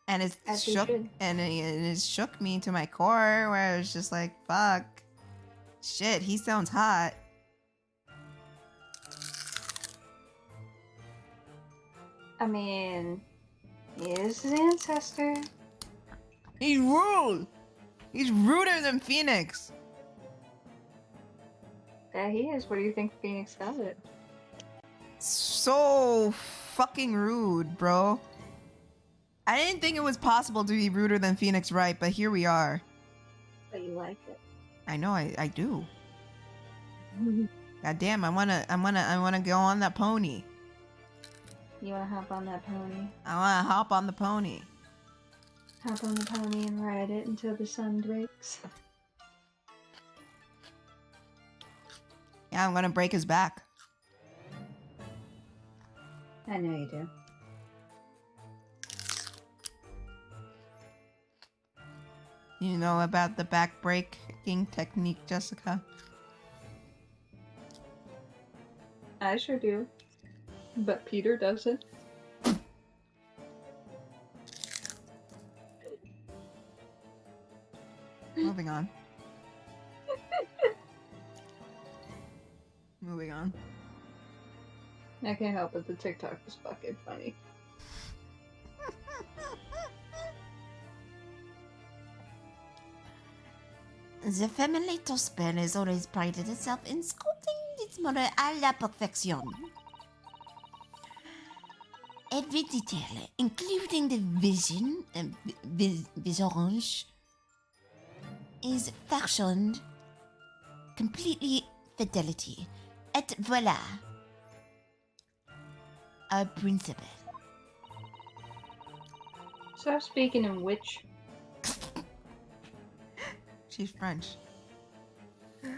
And it shook me to my core, where I was just like, fuck. Shit, he sounds hot. I mean, he is his ancestor. He's rude! He's ruder than Phoenix! Yeah, he is. What do you think Phoenix does it? So fucking rude, bro. I didn't think it was possible to be ruder than Phoenix Wright, but here we are. But you like it. I know, I do. God damn, I wanna go on that pony. You wanna hop on that pony? I wanna hop on the pony. Hop on the pony and ride it until the sun breaks. Yeah, I'm gonna break his back. I know you do. You know about the back breaking technique, Jessica? I sure do. But Peter doesn't. Moving on. Moving on. I can't help it, the TikTok was fucking funny. The family Tuspel has always prided itself in sculpting its mother à la perfection. Every detail, including the visage, is fashioned completely fidelity. Et voilà, a principle. Stop speaking in witch. She's French.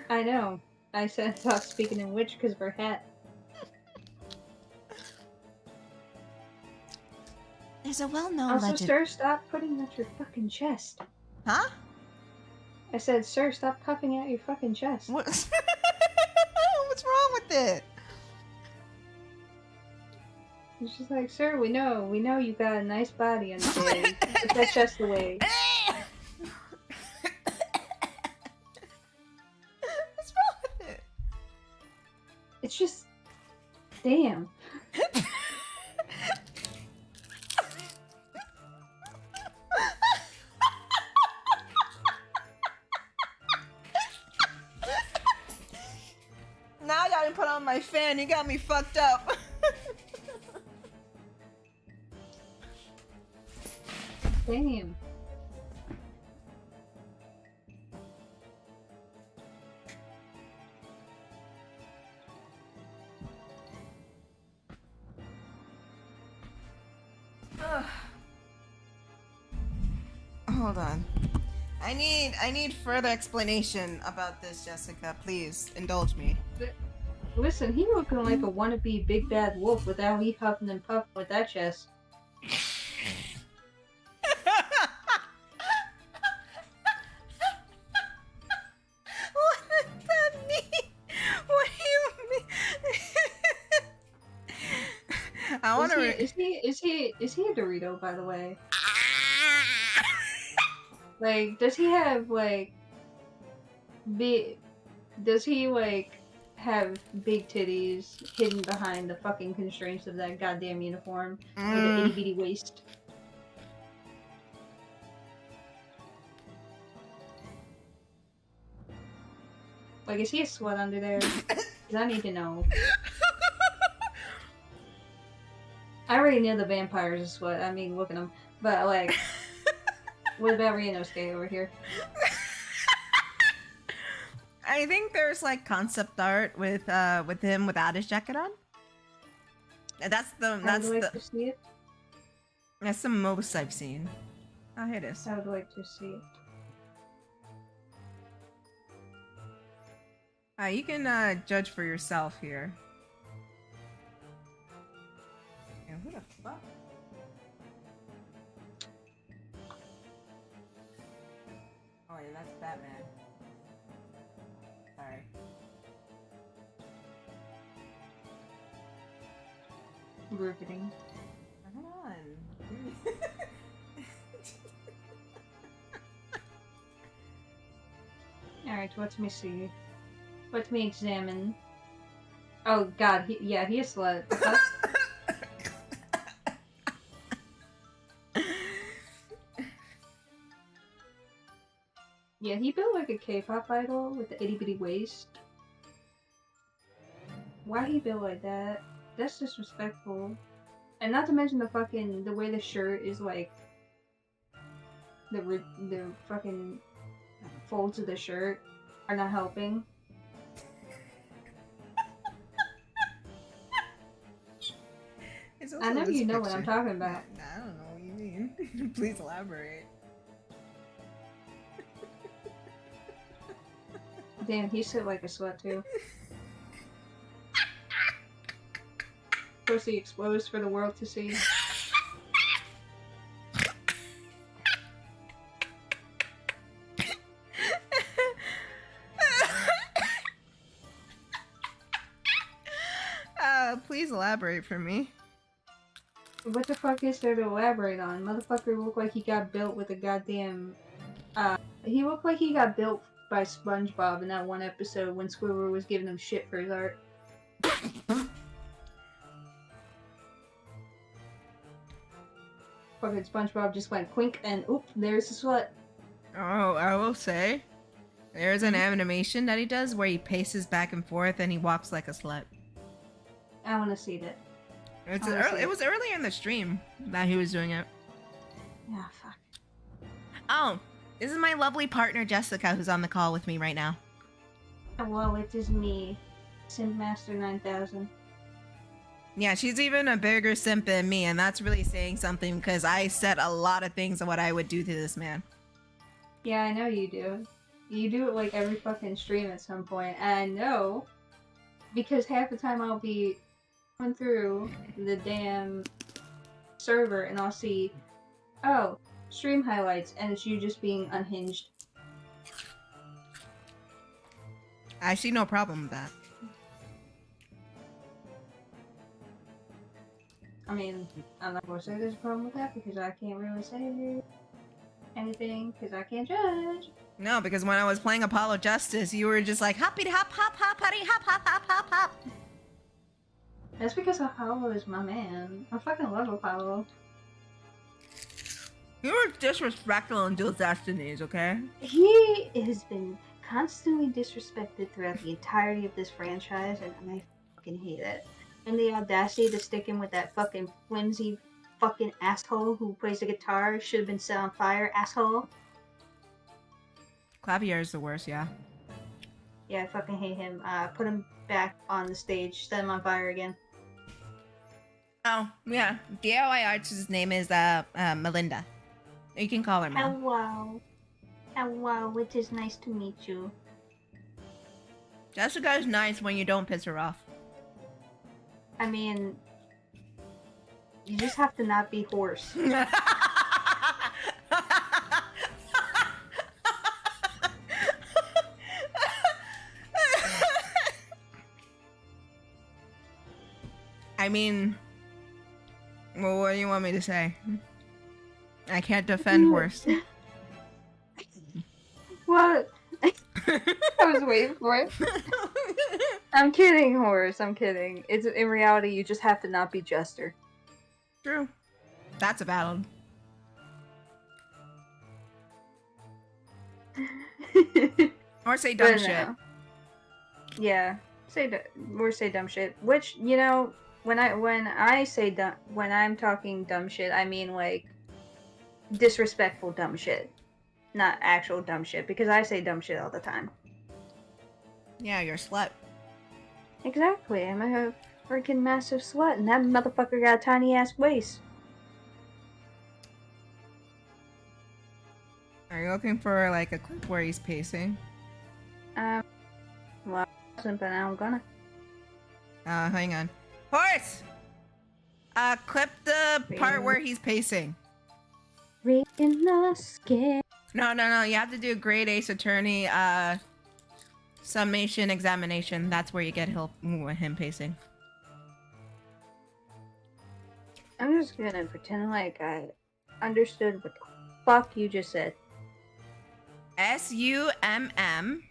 I know. I said stop speaking in witch because of her hat. There's a well-known Also, legend. sir, stop putting at your fucking chest. Huh? I said, sir, stop puffing out your fucking chest. What? What's wrong with it? It's just like, sir, we know you got a nice body on the day. Put that chest away. It's just, damn. Now I gotta put on my fan. You got me fucked up. Damn. Hold on. I need further explanation about this, Jessica. Please indulge me. Listen, he looking like a wannabe big bad wolf without he huffing and puffing with that chest. What does that mean? What do you mean? I want to. Is he a Dorito, by the way? Like, does he have like does he like have big titties hidden behind the fucking constraints of that goddamn uniform with an itty bitty waist? Like, is he a slut under there? 'Cause I need to know. I already know the vampire's a slut. I mean, look at him. But like, what about Ryanosuke over here? I think there's like concept art with him without his jacket on. And that's I would like to see it. that's the most I've seen. Oh, here it is. I would like to see it. You can judge for yourself here. Yeah, who the fuck? Oh, yeah, that's Batman. Sorry. Riveting. Come on. Alright, let me see. Let me examine. Oh god, he is slut. Yeah, he built like a K-pop idol with the itty bitty waist. Why he built like that? That's disrespectful. And not to mention the way the shirt is like the fucking folds of the shirt are not helping. I know you know what I'm talking about. I don't know what you mean. Please elaborate. Damn, he sit like a slut too. Pussy exposed for the world to see. Please elaborate for me. What the fuck is there to elaborate on? Motherfucker looked like he got built with a goddamn... he looked like he got built by SpongeBob in that one episode when Squidward was giving him shit for his art. Fucking SpongeBob just went quink and oop, there's the slut. Oh, I will say, there's an animation that he does where he paces back and forth and he walks like a slut. I wanna see that. It was earlier in the stream that he was doing it. Ah, fuck. Oh, this is my lovely partner Jessica who's on the call with me right now. Well, it is me, Simpmaster 9000. Yeah, she's even a bigger simp than me, and that's really saying something because I said a lot of things of what I would do to this man. Yeah, I know you do. You do it like every fucking stream at some point, and I know because half the time I'll be going through the damn server and I'll see, oh, stream highlights, and it's you just being unhinged. I see no problem with that. I mean, I'm not gonna say there's a problem with that because I can't really say anything because I can't judge. No, because when I was playing Apollo Justice, you were just like, hoppity hop hop hop, huddy hop hop hop hop hop. That's because Apollo is my man. I fucking love Apollo. You were disrespectful in Dual Destinies, okay? He has been constantly disrespected throughout the entirety of this franchise, and I fucking hate it. And the audacity to stick him with that fucking flimsy fucking asshole who plays the guitar should have been set on fire, asshole. Clavier is the worst, yeah. Yeah, I fucking hate him. Put him back on the stage, set him on fire again. Oh, yeah. DIY Arts' name is Melinda. You can call her Mel. Hello. Hello, it is nice to meet you. Jessica is nice when you don't piss her off. I mean, you just have to not be hoarse. I mean, well, what do you want me to say? I can't defend horse. What? I was waiting for it. I'm kidding, Horace. I'm kidding. It's in reality, you just have to not be Jester. True. That's a battle. Or say dumb But shit. no. Yeah, say dumb shit. Which, you know, when I'm talking dumb shit, I mean like disrespectful dumb shit, not actual dumb shit. Because I say dumb shit all the time. Yeah, you're a slut. Exactly. I'm a freaking massive slut, and that motherfucker got a tiny ass waist. Are you looking for like a clip where he's pacing? Well, I wasn't, but now I'm gonna. Hang on. Horse! Clip the part where he's pacing. Reading the skin. No. You have to do grade Ace Attorney, summation examination. That's where you get him pacing. I'm just gonna pretend like I understood what the fuck you just said. SUMMATION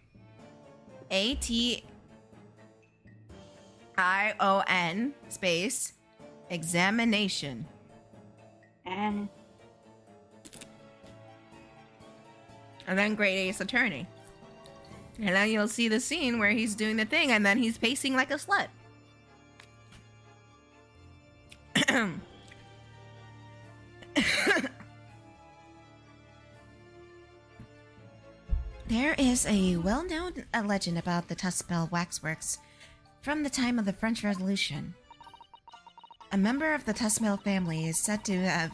space examination. And then grade Ace Attorney. And then you'll see the scene where he's doing the thing and then he's pacing like a slut. There is a well-known legend about the Tuspel Waxworks from the time of the French Revolution. A member of the Tuspel family is said to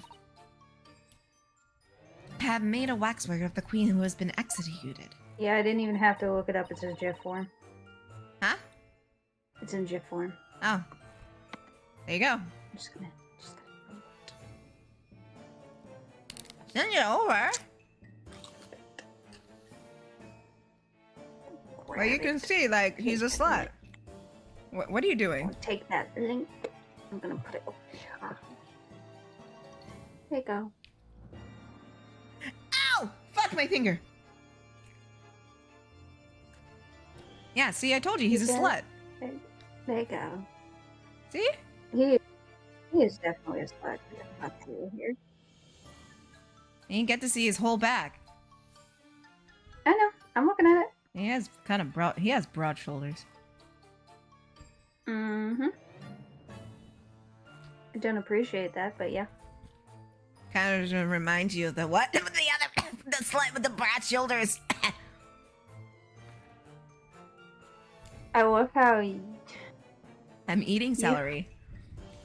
have made a waxwork of the queen who has been executed. yeah, I didn't even have to look it up. It's in GIF form. Huh? It's in GIF form. Oh. There you go. I'm just gonna. Send it over. Well, you can see, like, he's a slut. What are you doing? Take that link. I'm gonna put it over here. There you go. Ow! Fuck my finger. Yeah, see, I told you, he's a slut. There you go. See? He is definitely a slut. I'll see you here. And you get to see his whole back. I know. I'm looking at it. He has kind of broad shoulders. Mm-hmm. I don't appreciate that, but yeah. Kind of just reminds you of the what? The slut with the broad shoulders. I love how I'm eating celery.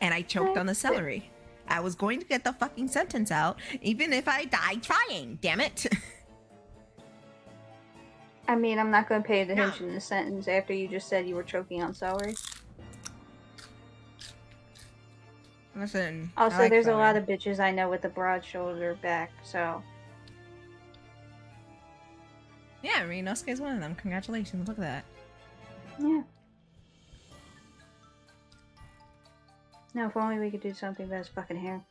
And I choked on the celery. I was going to get the fucking sentence out, even if I died trying. Damn it. I mean, I'm not going to pay attention to the sentence after you just said you were choking on celery. Listen. Also, I like there's celery. a lot of bitches I know with a broad shoulder back, so... Yeah, Rinosuke's one of them. Congratulations. Look at that. Yeah. Now, if only we could do something about his fucking hair.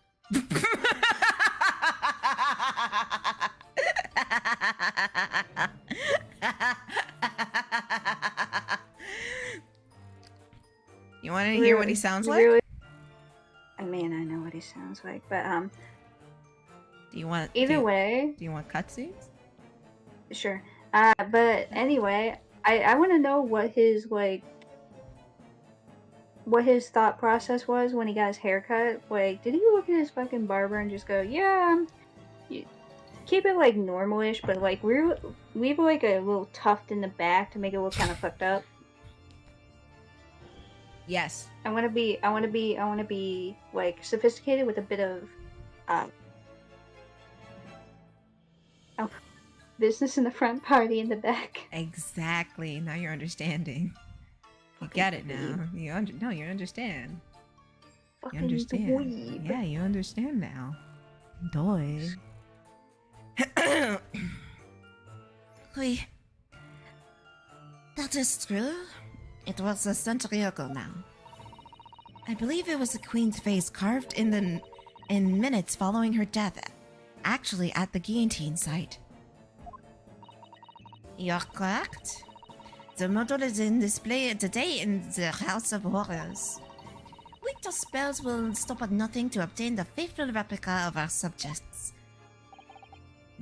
You want to hear what he sounds like? Really? I mean, I know what he sounds like, but Do you want either way, Do you want cutscenes? sure. But anyway, I want to know what his thought process was when he got his haircut. Like, did he look at his fucking barber and just go, "Yeah, keep it like normalish, but like leave like a little tuft in the back to make it look kind of fucked up." Yes. I want to be like sophisticated with a bit of business in the front, party in the back. Exactly. Now you're understanding. You get it now. You understand. You understand. Dweeb. Yeah, you understand now. Doy. Oui. That is true. It was a century ago now. I believe it was the queen's face carved in minutes following her death, actually at the guillotine site. You're correct. The model is in display today in the House of Horrors. Winter spells will stop at nothing to obtain the faithful replica of our subjects.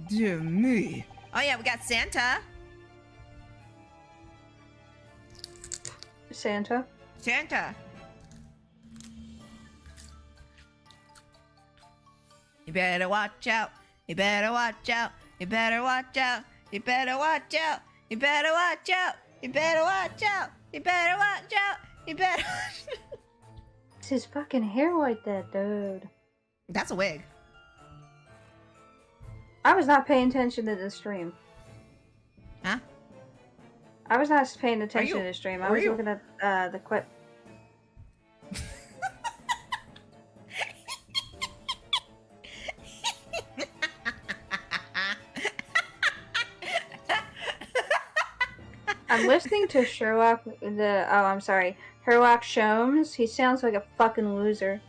Dear me. Oh yeah, we got Santa. Santa. Santa. You better watch out. You better watch out. You better watch out. You better watch out. You better watch out. You better watch out. You better watch out. You better. It's his fucking hair like that, dude. That's a wig. I was not paying attention to the stream. Huh? I was not paying attention you- to the stream. I were was you- looking at the clip. I'm listening to Sherlock. Sherlock Sholmes. He sounds like a fucking loser.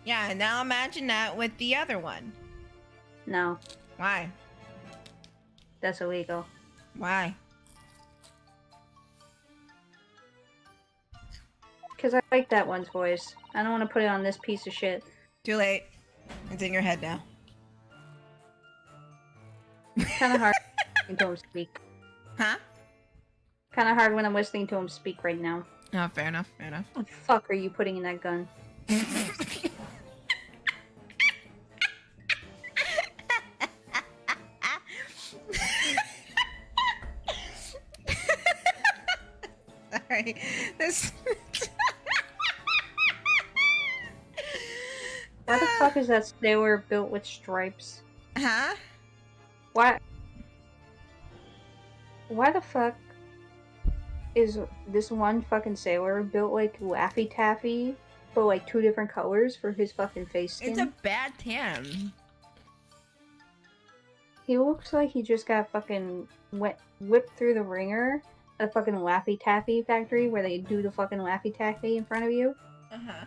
Yeah, now imagine that with the other one. No, Why? that's illegal. Why? Because I like that one's voice. I don't want to put it on this piece of shit. Too late. It's in your head now. Kind of hard listening to him speak. Huh? Kind of hard when I'm listening to him speak right now. Oh, fair enough. Fair enough. What the fuck are you putting in that gun? Sorry. This. Why the fuck is that sailor built with stripes? Huh? Why the fuck is this one fucking sailor built like Laffy Taffy, but like two different colors for his fucking face skin? It's a bad tan. He looks like he just got fucking whipped through the ringer at a fucking Laffy Taffy factory where they do the fucking Laffy Taffy in front of you. Uh-huh.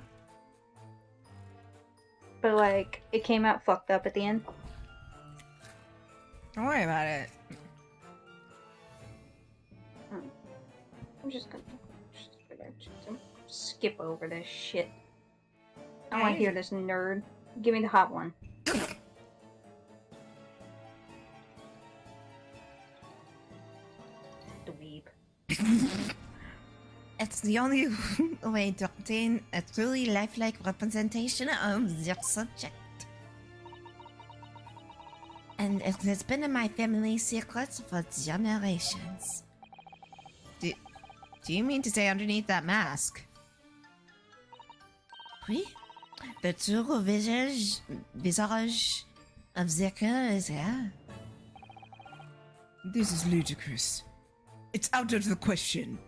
But like, it came out fucked up at the end. Don't worry about it. I'm just gonna skip over this shit. I don't want to hear this nerd. Give me the hot one. Dweeb. It's the only way to obtain a truly lifelike representation of their subject. And it has been in my family secret for generations. Do you mean to say underneath that mask? Oui, the true visage of Zeka is here. This is ludicrous. It's out of the question.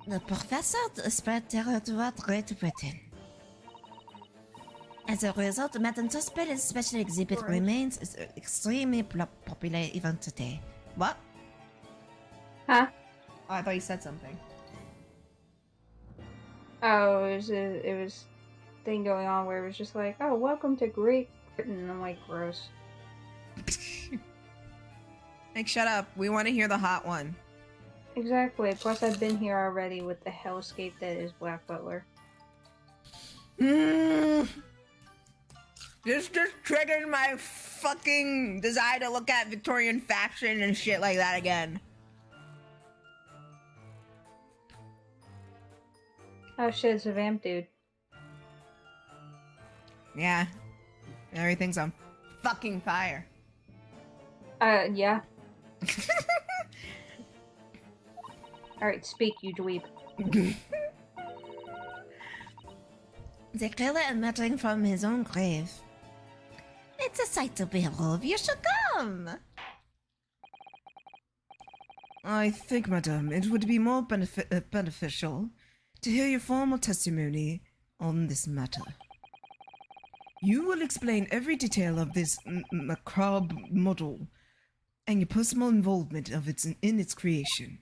The professor spread terror throughout Great Britain. As a result, Madame Tuspel's special exhibit remains extremely popular even today. What? Huh? Oh, I thought you said something. Oh, it was thing going on where it was just like, oh, welcome to Great Britain. And I'm like, gross. Like, shut up. We want to hear the hot one. Exactly. Plus, I've been here already with the hellscape that is Black Butler. This just triggered my fucking desire to look at Victorian fashion and shit like that again. Oh shit, it's a vamp dude. Yeah. Everything's on fucking fire. Yeah. Alright, speak, you dweeb. The killer emerging from his own grave. It's a sight to behold. You should come. I think, madame, it would be more beneficial to hear your formal testimony on this matter. You will explain every detail of this macabre model and your personal involvement of in its creation.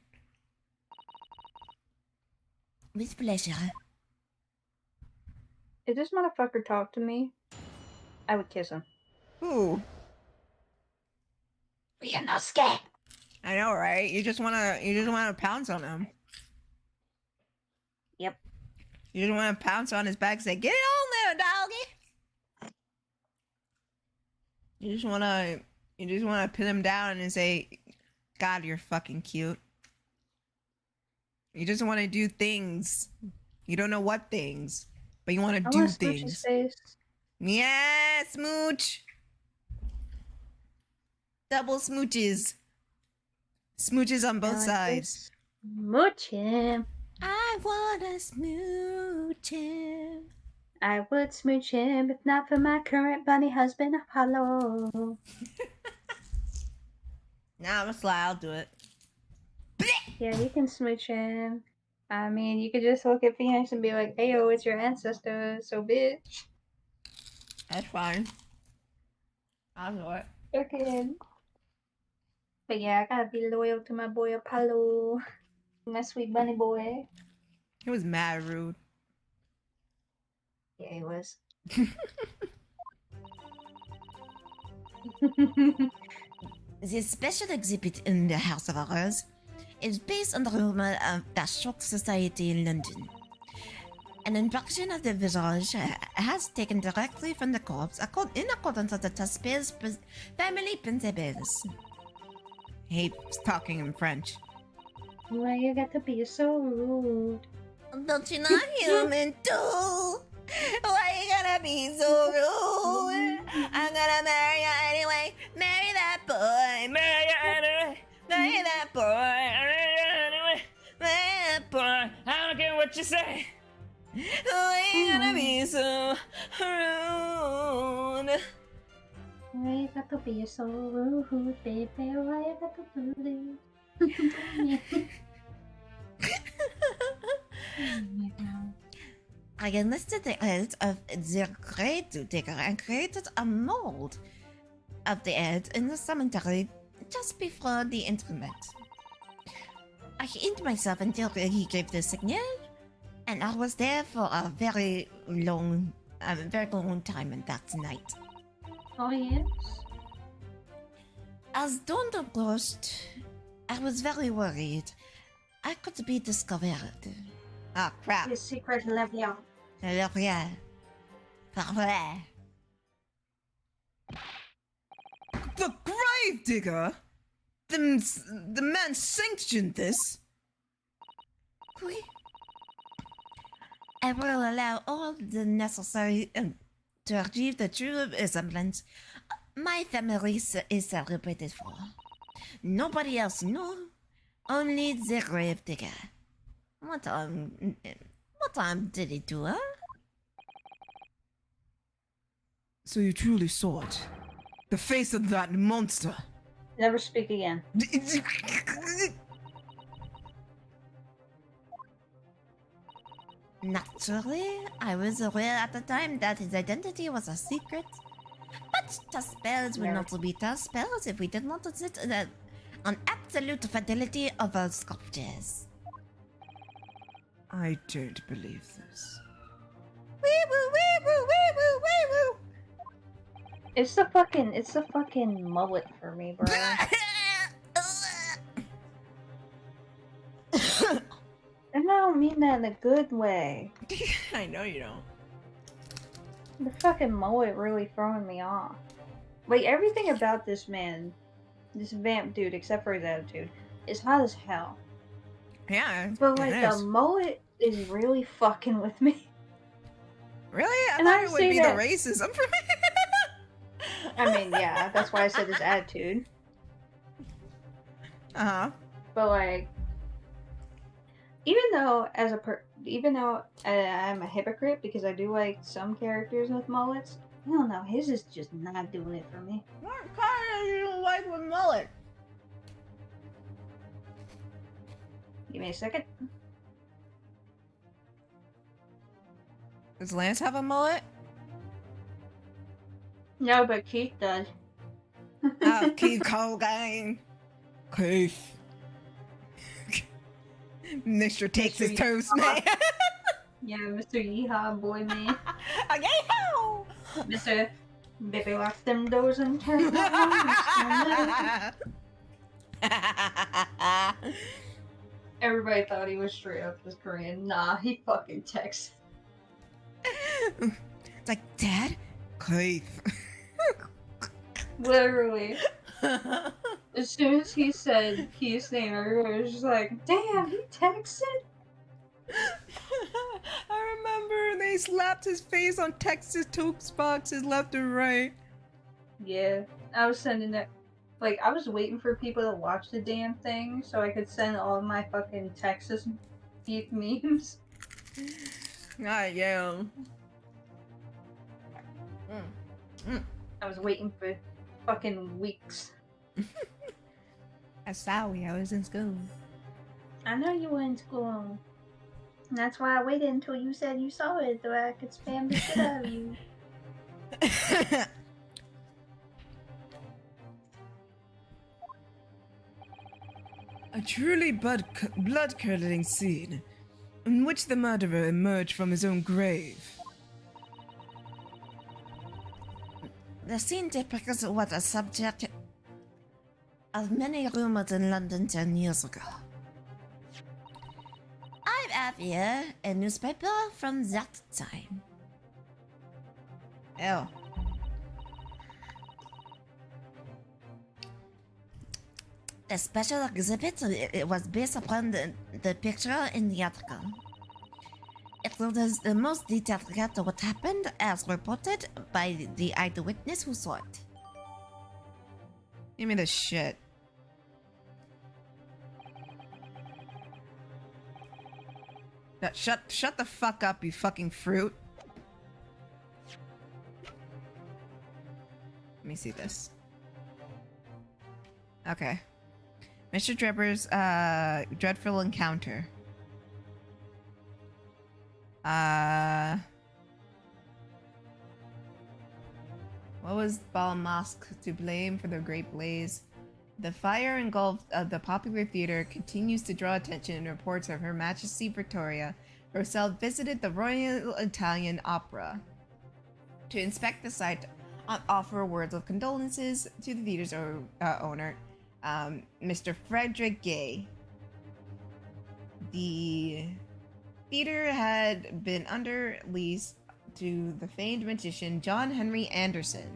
With pleasure. If this motherfucker talked to me, I would kiss him. Ooh. You're not scared. I know, right? You just wanna pounce on him. Yep. You just wanna pounce on his back and say, "Get on there, doggy." You just wanna pin him down and say, "God, you're fucking cute." You just wanna do things. You don't know what things, but you wanna I do want to smooch his things. face. Yeah, smooch. Double smooches. Smooches on both sides. Smooch him. I wanna smooch him. I would smooch him if not for my current bunny husband, Apollo. Nah, I'm sly. I'll do it. Yeah, you can smooch him. I mean, you could just look at Phoenix and be like, "Ayo, it's your ancestor, so bitch." That's fine. I'll do it. Okay. But yeah, I gotta be loyal to my boy Apollo. My sweet bunny boy. It was mad rude. Yeah, he was. This special exhibit in the House of Horrors is based on the rumor of the Shock Society in London. An infection of the visage has taken directly from the corpse in accordance with the Taspers family principles. He's talking in French. Why you got to be so rude? Don't you know I'm human too? Why you gotta be so rude? I'm gonna marry you anyway. Marry that boy. Marry you anyway. Marry that boy. Marry you anyway. Marry that boy. I don't care what you say. Why you gonna be so rude? Why you got to be so rude, baby? Why you got to do this? Oh my god. I enlisted the help of the grave digger and created a mold of the head in the cemetery just before the interment. I hid myself until he gave the signal, and I was there for a very long time in that night. Oh yes? As dawn approached, I was very worried. I could be discovered. Ah, crap. His secret level. L'Oréal. Parfait. The gravedigger? The man sanctioned this? Oui. I will allow all the necessary to achieve the true resemblance my family is celebrated for. Nobody else knew, only the grave digger. What did he do, huh? So you truly saw it? The face of that monster? Never speak again. Naturally, I was aware at the time that his identity was a secret. But the spells would not be the spells if we did not sit on absolute fidelity of our sculptures. I don't believe this. Wee woo wee woo wee woo wee woo. It's the fucking mullet for me, bro. don't mean that in a good way. I know you don't. The fucking mullet really throwing me off. Like, everything about this man, this vamp dude, except for his attitude, is hot as hell. Yeah, But, like, it the is. mullet is really fucking with me. Really? I And thought I it would say be that- the racism for me. I mean, yeah, that's why I said his attitude. Uh-huh. But, like, even though I'm a hypocrite because I do like some characters with mullets, I don't know, his is just not doing it for me. What kind do you like with mullet? Give me a second. Does Lance have a mullet? No, but Keith does. Oh, Keith Colgan. Keith. Mr. takes his Mr. toast, man. Yeah, Mr. Yeehaw boy man. Yeehaw! Mr. Baby locks them doors and turn around. Everybody thought he was straight up just Korean. Nah, he fucking texts. It's like, Dad? Keith. Literally. As soon as he said Keith's name, everybody was just like, damn, he texted? I remember they slapped his face on Texas toast boxes left and right. Yeah, I was sending it. Like, I was waiting for people to watch the damn thing so I could send all my fucking Texas Keith memes. Ah, yeah. I was waiting for fucking weeks. That's sorry, I was in school. I know you were in school. And that's why I waited until you said you saw it so I could spam the shit out of you. A truly blood-curdling scene in which the murderer emerged from his own grave. The scene depicts what a subject of many rumors in London 10 years ago. I have here a newspaper from that time. Ew. The special exhibit it was based upon the picture in the article. It was the most detailed account of what happened as reported by the eyewitness who saw it. Give me the shit. Shut the fuck up, you fucking fruit. Let me see this. Okay. Mr. Drebber's dreadful encounter. What was Bal Mosque to blame for the Great Blaze? The fire engulfed the popular theater continues to draw attention, and reports of Her Majesty Victoria herself visited the Royal Italian Opera to inspect the site and offer words of condolences to the theater's owner, Mr. Frederick Gay. The theater had been under lease to the famed magician John Henry Anderson,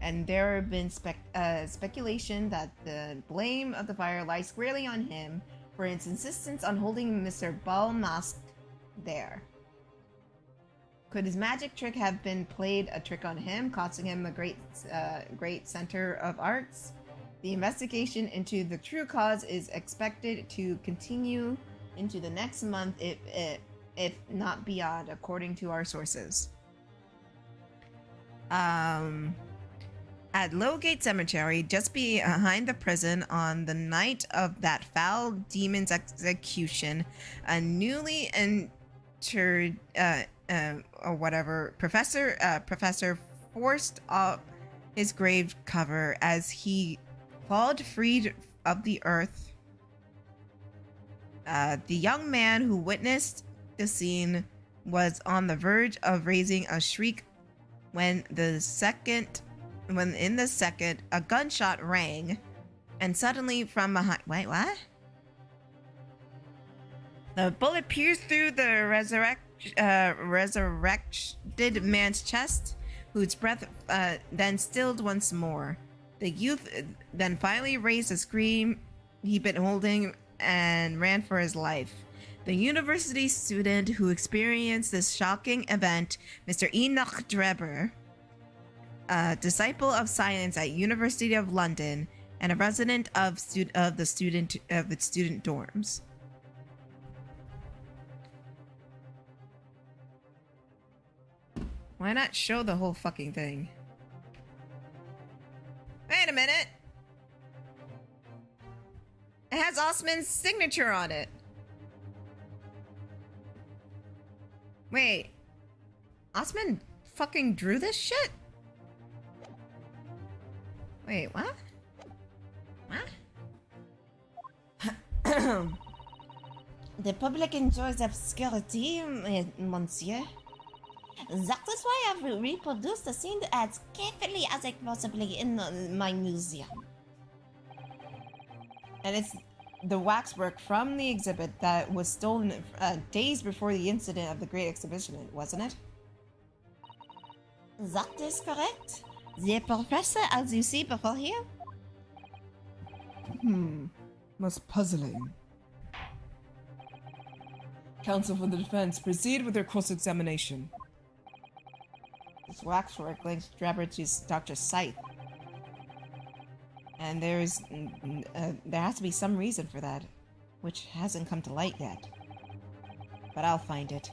and there have been speculation that the blame of the fire lies squarely on him for his insistence on holding Mr. Bal Mosque there. Could his magic trick have been played a trick on him, costing him a great center of arts? The investigation into the true cause is expected to continue into the next month, if not beyond, according to our sources. At Lowgate Cemetery, just behind the prison, on the night of that foul demon's execution, a newly entered or whatever professor forced off his grave cover as he clawed free of the earth. The young man who witnessed the scene was on the verge of raising a shriek when in the second a gunshot rang, and suddenly from behind. Wait, what? The bullet pierced through the resurrected man's chest, whose breath then stilled once more. The youth then finally raised a scream he'd been holding and ran for his life. The university student who experienced this shocking event, Mr. Enoch Dreber, a disciple of science at University of London and a resident of its student dorms. Why not show the whole fucking thing? Wait a minute. It has Osman's signature on it. Wait. Osman fucking drew this shit? Wait, what? What? The public enjoys obscurity, monsieur. That is why I've reproduced the scene as carefully as I possibly in my museum. And it's the waxwork from the exhibit that was stolen days before the incident of the Great Exhibition, wasn't it? That is correct. The professor, as you see before here. Most puzzling. Counsel for the defense, proceed with your cross-examination. This waxwork links Drebber to Dr. Scythe. And there has to be some reason for that, which hasn't come to light yet. But I'll find it.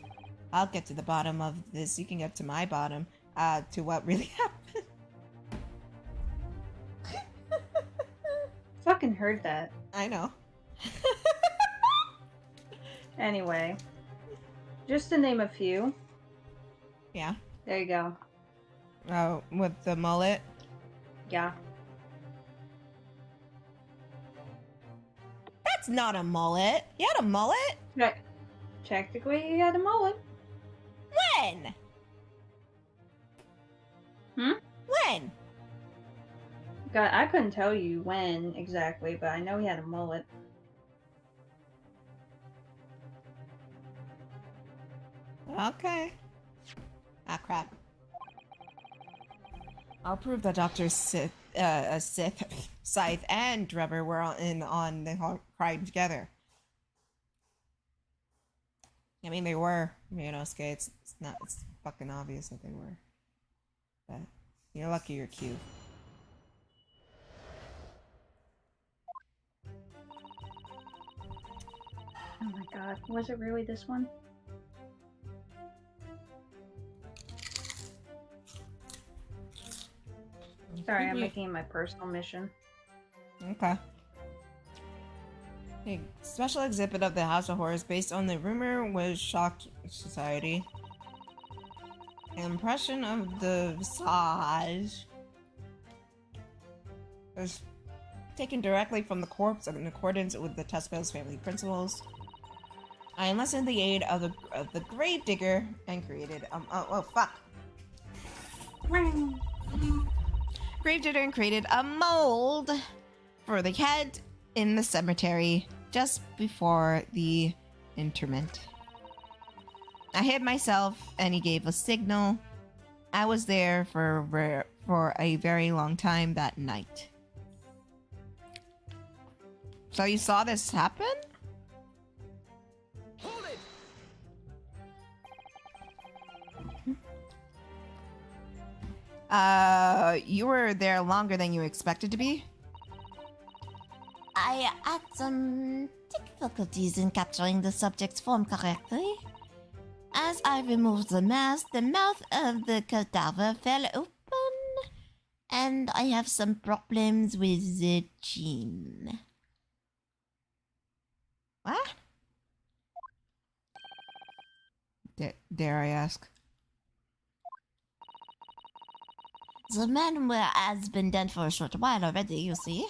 I'll get to the bottom of this. You can get to my bottom, to what really happened. Fucking heard that. I know. Anyway, just to name a few. Yeah. There you go. Oh, with the mullet? Yeah. That's not a mullet. You had a mullet? Right. Technically, he had a mullet. When? When? God, I couldn't tell you when exactly, but I know he had a mullet. Okay. Ah, crap. I'll prove that Dr. Scythe and Drebber were on the crime together. I mean, they were, Skates. It's fucking obvious that they were. But you're lucky you're cute. Oh my god, was it really this one? Sorry, I'm making it my personal mission. Okay. A special exhibit of the House of Horrors based on the rumor was shocked society. An impression of the visage was taken directly from the corpse in accordance with the Tespes family principles. I enlisted the aid of the grave digger and created Gravedigger and created a mold for the head in the cemetery just before the interment. I hid myself and he gave a signal. I was there for a very long time that night. So you saw this happen? Hold it! You were there longer than you expected to be? I had some difficulties in capturing the subject's form correctly. As I removed the mask, the mouth of the cadaver fell open, and I have some problems with the chin. What? Dare I ask? The man has been dead for a short while already, you see.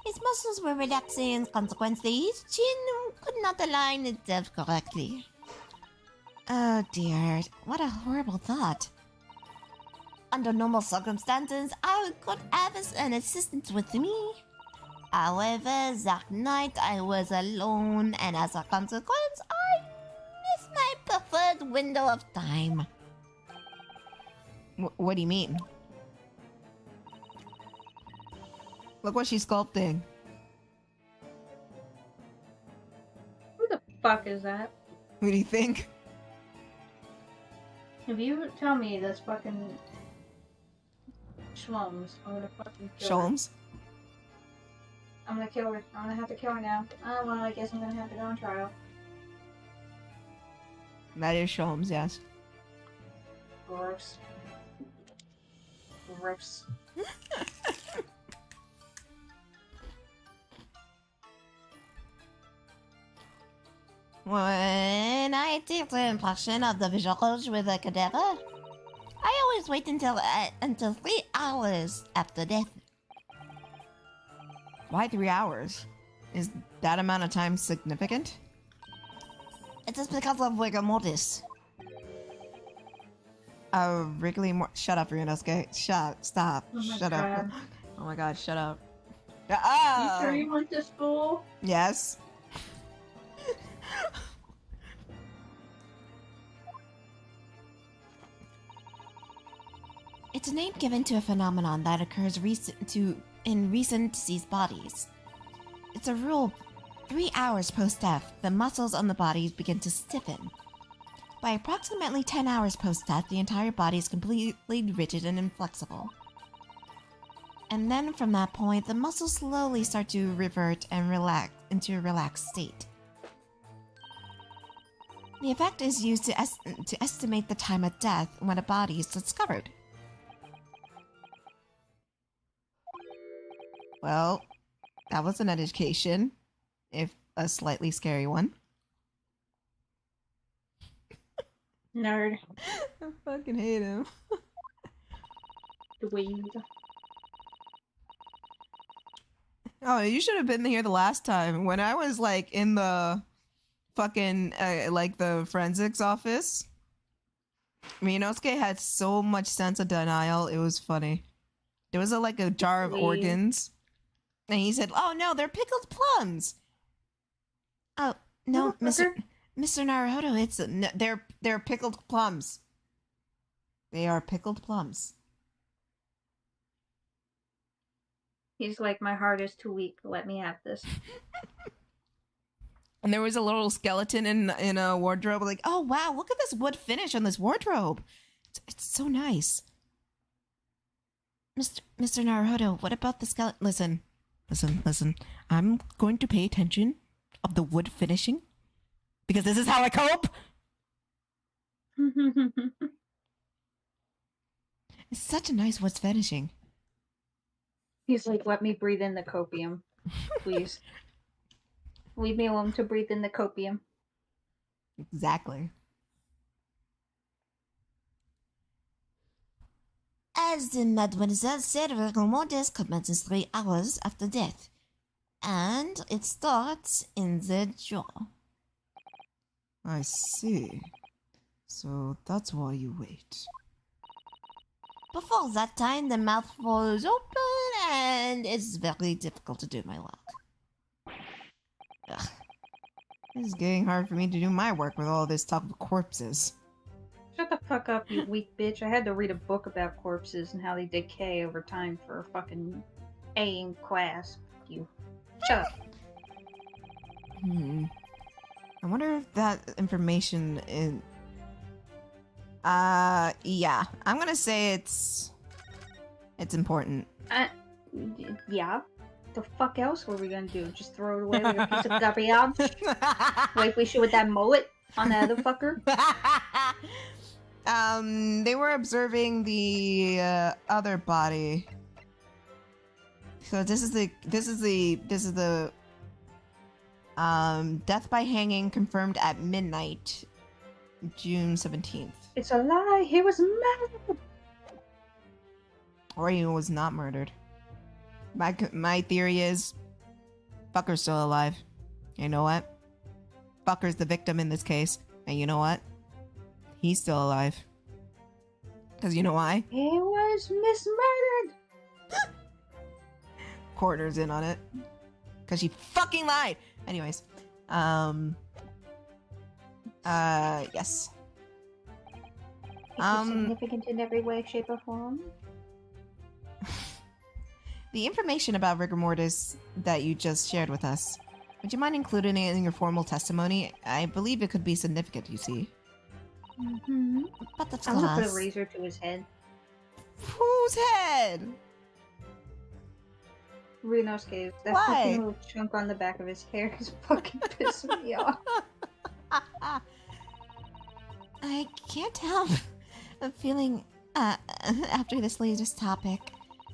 His muscles were relaxing, and consequently, his chin could not align itself correctly. Oh dear. What a horrible thought. Under normal circumstances, I could have an assistant with me. However, that night I was alone, and as a consequence, I missed my preferred window of time. What do you mean? Look what she's sculpting. Who the fuck is that? Who do you think? If you tell me this fucking Shlums, I'm gonna fucking kill her. Sholmes? I'm gonna kill her. I'm gonna have to kill her now. Oh well, I guess I'm gonna have to go on trial. That is Sholmes, yes. Gross. Gross. When I take the impression of the visuals with a cadaver, I always wait until 3 hours after death. Why 3 hours? Is that amount of time significant? It is because of rigor mortis. Shut up, Ryunosuke. Stop. Oh my Shut God. up. Oh my god, shut up. You Ah! sure you went to school? Yes. It's a name given to a phenomenon that occurs in recent deceased bodies. It's a rule: 3 hours post-death, the muscles on the body begin to stiffen. By approximately 10 hours post-death, the entire body is completely rigid and inflexible. And then from that point, the muscles slowly start to revert and relax into a relaxed state. The effect is used to estimate the time of death when a body is discovered. Well, that was an education, if a slightly scary one. Nerd. I fucking hate him. Dweeb. Oh, you should have been here the last time when I was like in the fucking like the forensics office. Ryunosuke had so much sense of denial. It was funny. There was like a jar of Please. organs, and he said, "Oh no, they're pickled plums." Oh, no, Mr. Motherfucker. Naruhodo, it's... No, they're pickled plums. They are pickled plums. He's like, my heart is too weak. Let me have this. And there was a little skeleton in a wardrobe. Like, oh wow, look at this wood finish on this wardrobe. It's so nice. Mr. Naruhodo, what about the skeleton? Listen. I'm going to pay attention of the wood finishing because this is how I cope. It's such a nice wood finishing. He's like, let me breathe in the copium. Please. Leave me alone to breathe in the copium. Exactly. As the mademoiselle said, rigor mortis commences 3 hours after death. And it starts in the jaw. I see. So that's why you wait. Before that time, the mouth falls open and it's very difficult to do my work. Ugh. This is getting hard for me to do my work with all this talk of corpses. Shut the fuck up, you weak bitch. I had to read a book about corpses and how they decay over time for a fucking A in class. You. Shut up. I wonder if that information is... yeah. I'm gonna say it's important. Yeah. The fuck else were we gonna do? Just throw it away like a piece of garbage? Like we should with that mullet on the other fucker? They were observing the other body. So this is the death by hanging confirmed at midnight, June 17th. It's a lie. He was mad. Or he was not murdered. My theory is fucker's still alive. You know what? Fucker's the victim in this case. And you know what? He's still alive. Because you know why? He was mismurdered. Coroner's in on it. Because she fucking lied! Anyways. Yes. Is it significant in every way, shape, or form? The information about rigor mortis that you just shared with us, would you mind including it in your formal testimony? I believe it could be significant, you see. Mm-hmm. But that's I'm gonna put a class. razor to his head. Whose head? Renosuke's. That Why? fucking little chunk on the back of his hair is fucking pissing me off. I can't help feeling, after this latest topic,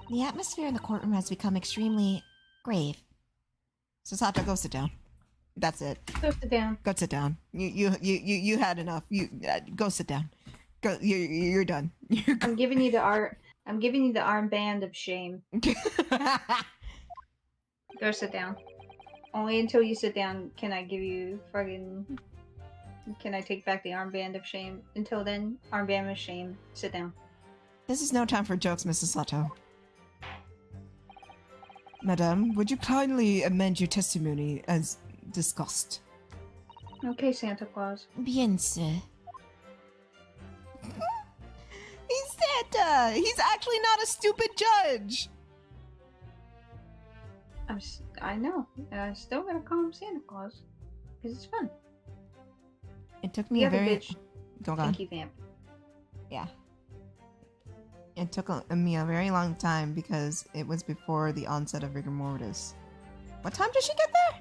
the atmosphere in the courtroom has become extremely grave. Sasato, go sit down. That's it. Go sit down. Go sit down. You had enough. Go sit down. Go. You're done. You're I'm giving you the armband of shame. Go sit down. Only until you sit down can I give you fucking. Can I take back the armband of shame? Until then, armband of shame. Sit down. This is no time for jokes, Mrs. Sato. Madame, would you kindly amend your testimony as discussed? Okay, Santa Claus. Bien, sir. He's Santa! He's actually not a stupid judge! I know. I still gotta call him Santa Claus. Because it's fun. It took me The a other very... bitch, Go on. Pinky Vamp. Yeah. It took me a very long time because it was before the onset of rigor mortis. What time did she get there?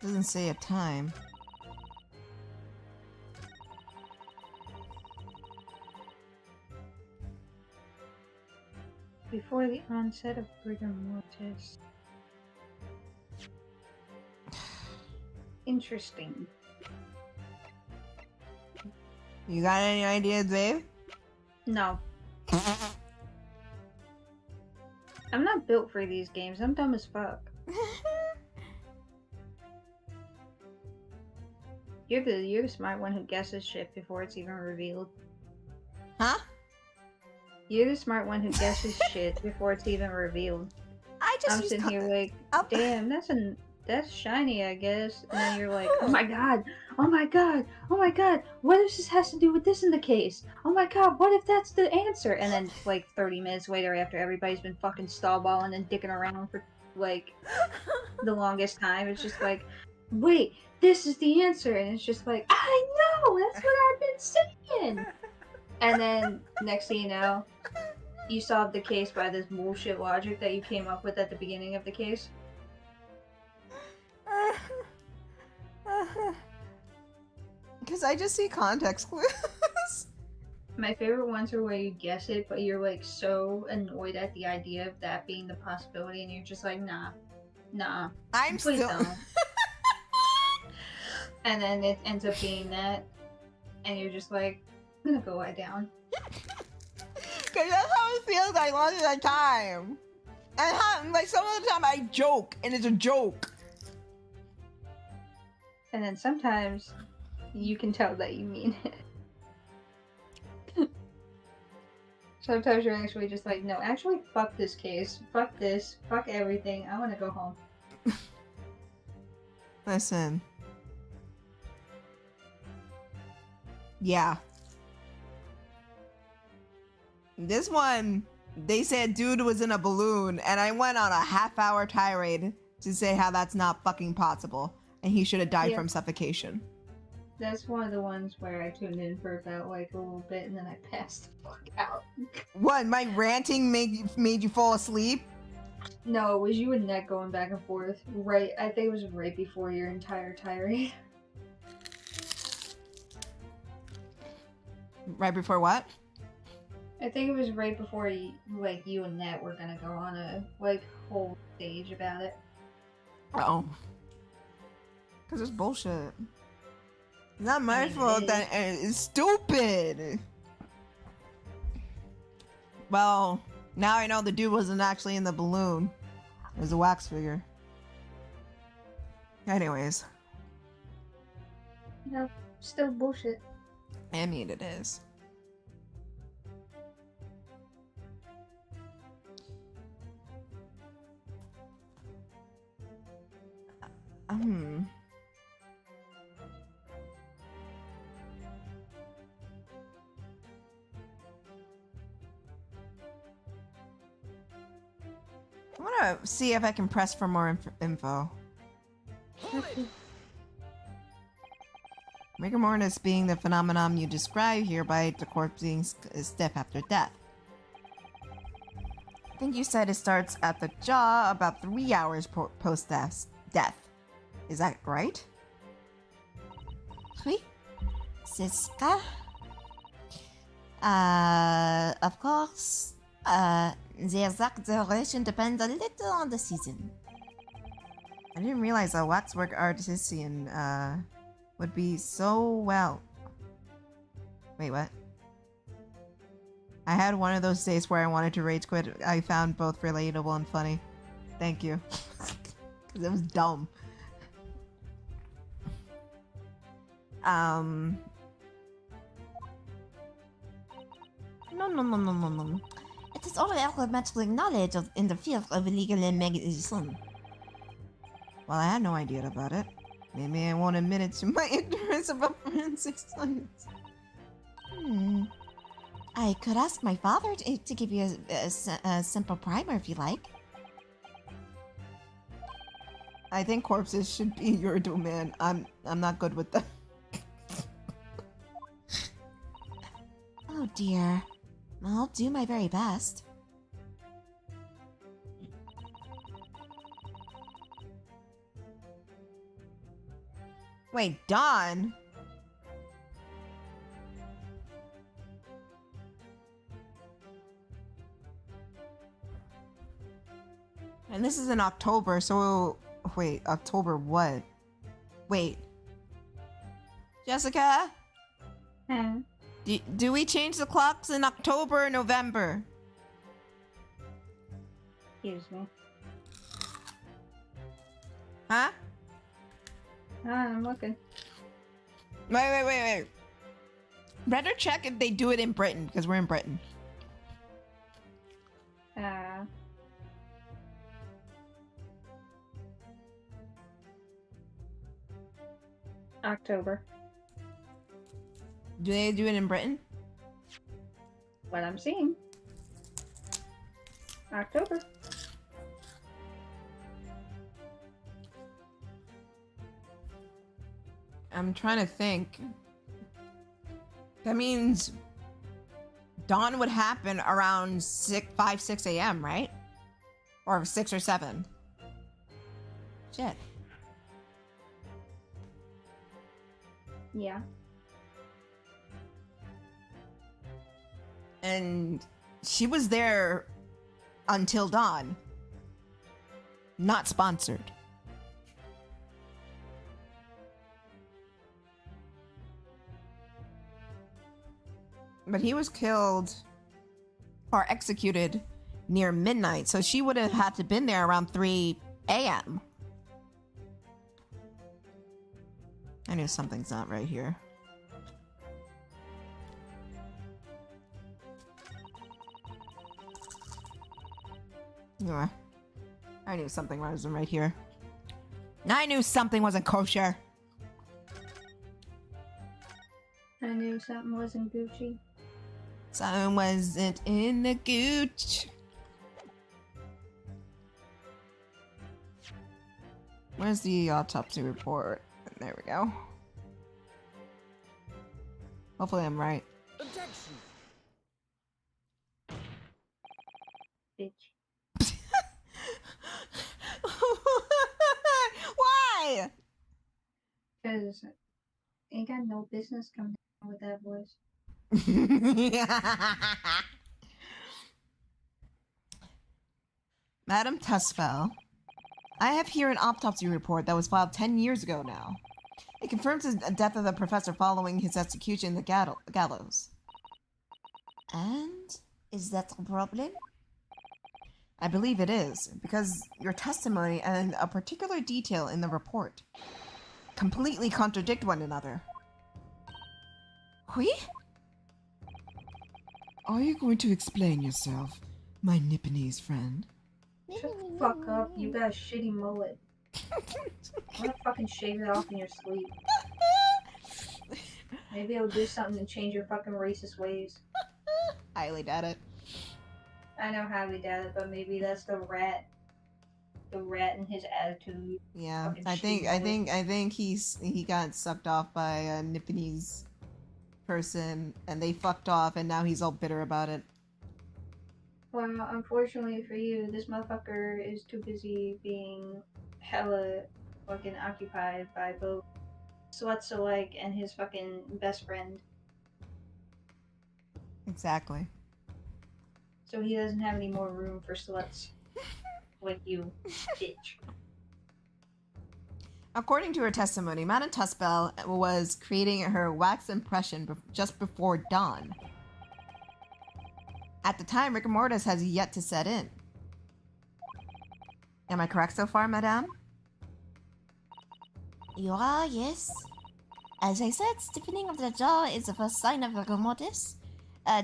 Doesn't say a time. Before the onset of rigor mortis. Interesting. You got any ideas, babe? No. I'm not built for these games. I'm dumb as fuck. You're the smart one who guesses shit before it's even revealed. Huh? You're the smart one who guesses shit before it's even revealed. I just I'm used sitting here like, Up. damn, that's shiny, I guess. And then you're like, oh my god, oh my god, oh my god, what if this has to do with this in the case? Oh my god, what if that's the answer? And then like 30 minutes later, after everybody's been fucking stallballing and dicking around for like the longest time, it's just like, wait, this is the answer, and it's just like, I know, that's what I've been saying. And then next thing you know, you solve the case by this bullshit logic that you came up with at the beginning of the case. Because I just see context clues. My favorite ones are where you guess it, but you're like so annoyed at the idea of that being the possibility, and you're just like, nah, I'm please still. don't. And then it ends up being that, and you're just like, I'm gonna go lie down. Because that's how it feels like most of the time. And like some of the time I joke, and it's a joke. And then sometimes you can tell that you mean it. Sometimes you're actually just like, no, actually, fuck this case. Fuck this. Fuck everything. I want to go home. Listen. Yeah. This one, they said dude was in a balloon, and I went on a half-hour tirade to say how that's not fucking possible, and he should have died Yeah. from suffocation. That's one of the ones where I tuned in for about like a little bit and then I passed the fuck out. What, my ranting made you fall asleep? No, it was you and Nick going back and forth. Right, I think it was right before your entire tirade. Right before what? I think it was right before you, like you and Nat were gonna go on a like whole stage about it. Oh. Because it's bullshit. It's not my I mean, fault it that it's stupid. Well, now I know the dude wasn't actually in the balloon. It was a wax figure. Anyways. No, still bullshit. I mean, it is. I want to see if I can press for more info. Rigor mortis being the phenomenon you describe here by the corpse being stiff after death. I think you said it starts at the jaw about 3 hours post-death. Is that right? Oui. Siska. Of course. The exact duration depends a little on the season. I didn't realize a waxwork artisan would be so well. Wait, what? I had one of those days where I wanted to rage quit. I found both relatable and funny. Thank you. Because it was dumb. No. It is all elementary knowledge in the field of legal medicine. Well, I had no idea about it. Maybe I won't admit it to my ignorance about forensic science. I could ask my father to give you a simple primer if you like. I think corpses should be your domain. I'm not good with them. Oh dear. I'll do my very best. Wait, Dawn? And this is in October, so... Wait, October what? Wait. Jessica? Huh? Do we change the clocks in October or November? Excuse me. Huh? I'm looking. Wait. Better check if they do it in Britain, because we're in Britain. October. Do they do it in Britain? What I'm seeing. October. I'm trying to think. That means dawn would happen around 6 a.m., right? Or 6 or 7. Shit. Yeah. And she was there until dawn. Not sponsored. But he was killed or executed near midnight, so she would have had to been there around 3 a.m. I knew something's not right here. Yeah. I knew something wasn't right here. I knew something wasn't kosher. I knew something wasn't Gucci. Something wasn't in the gooch. Where's the autopsy report? There we go. Hopefully I'm right. Objection! Bitch. Why? Because ain't got no business coming down with that voice. Madam Tusfell, I have here an autopsy report that was filed 10 years ago now. It confirms the death of the professor following his execution in the gallows. And is that a problem? I believe it is, because your testimony and a particular detail in the report completely contradict one another. Qui? Are you going to explain yourself, my Nipponese friend? Shut the fuck up. You got a shitty mullet. I'm gonna fucking shave it off in your sleep. Maybe I'll do something to change your fucking racist ways. Highly doubt it. I know how we did it, but maybe that's the rat. The rat and his attitude. Yeah, Fucking I think shitty he got sucked off by a Nipponese person, and they fucked off, and now he's all bitter about it. Well, unfortunately for you, this motherfucker is too busy being hella fucking occupied by both sluts alike and his fucking best friend. Exactly. So he doesn't have any more room for sluts like you, bitch. According to her testimony, Madame Tuspel was creating her wax impression just before dawn. At the time, rigor mortis has yet to set in. Am I correct so far, Madame? You are, yes. As I said, stiffening of the jaw is the first sign of rigor mortis. 2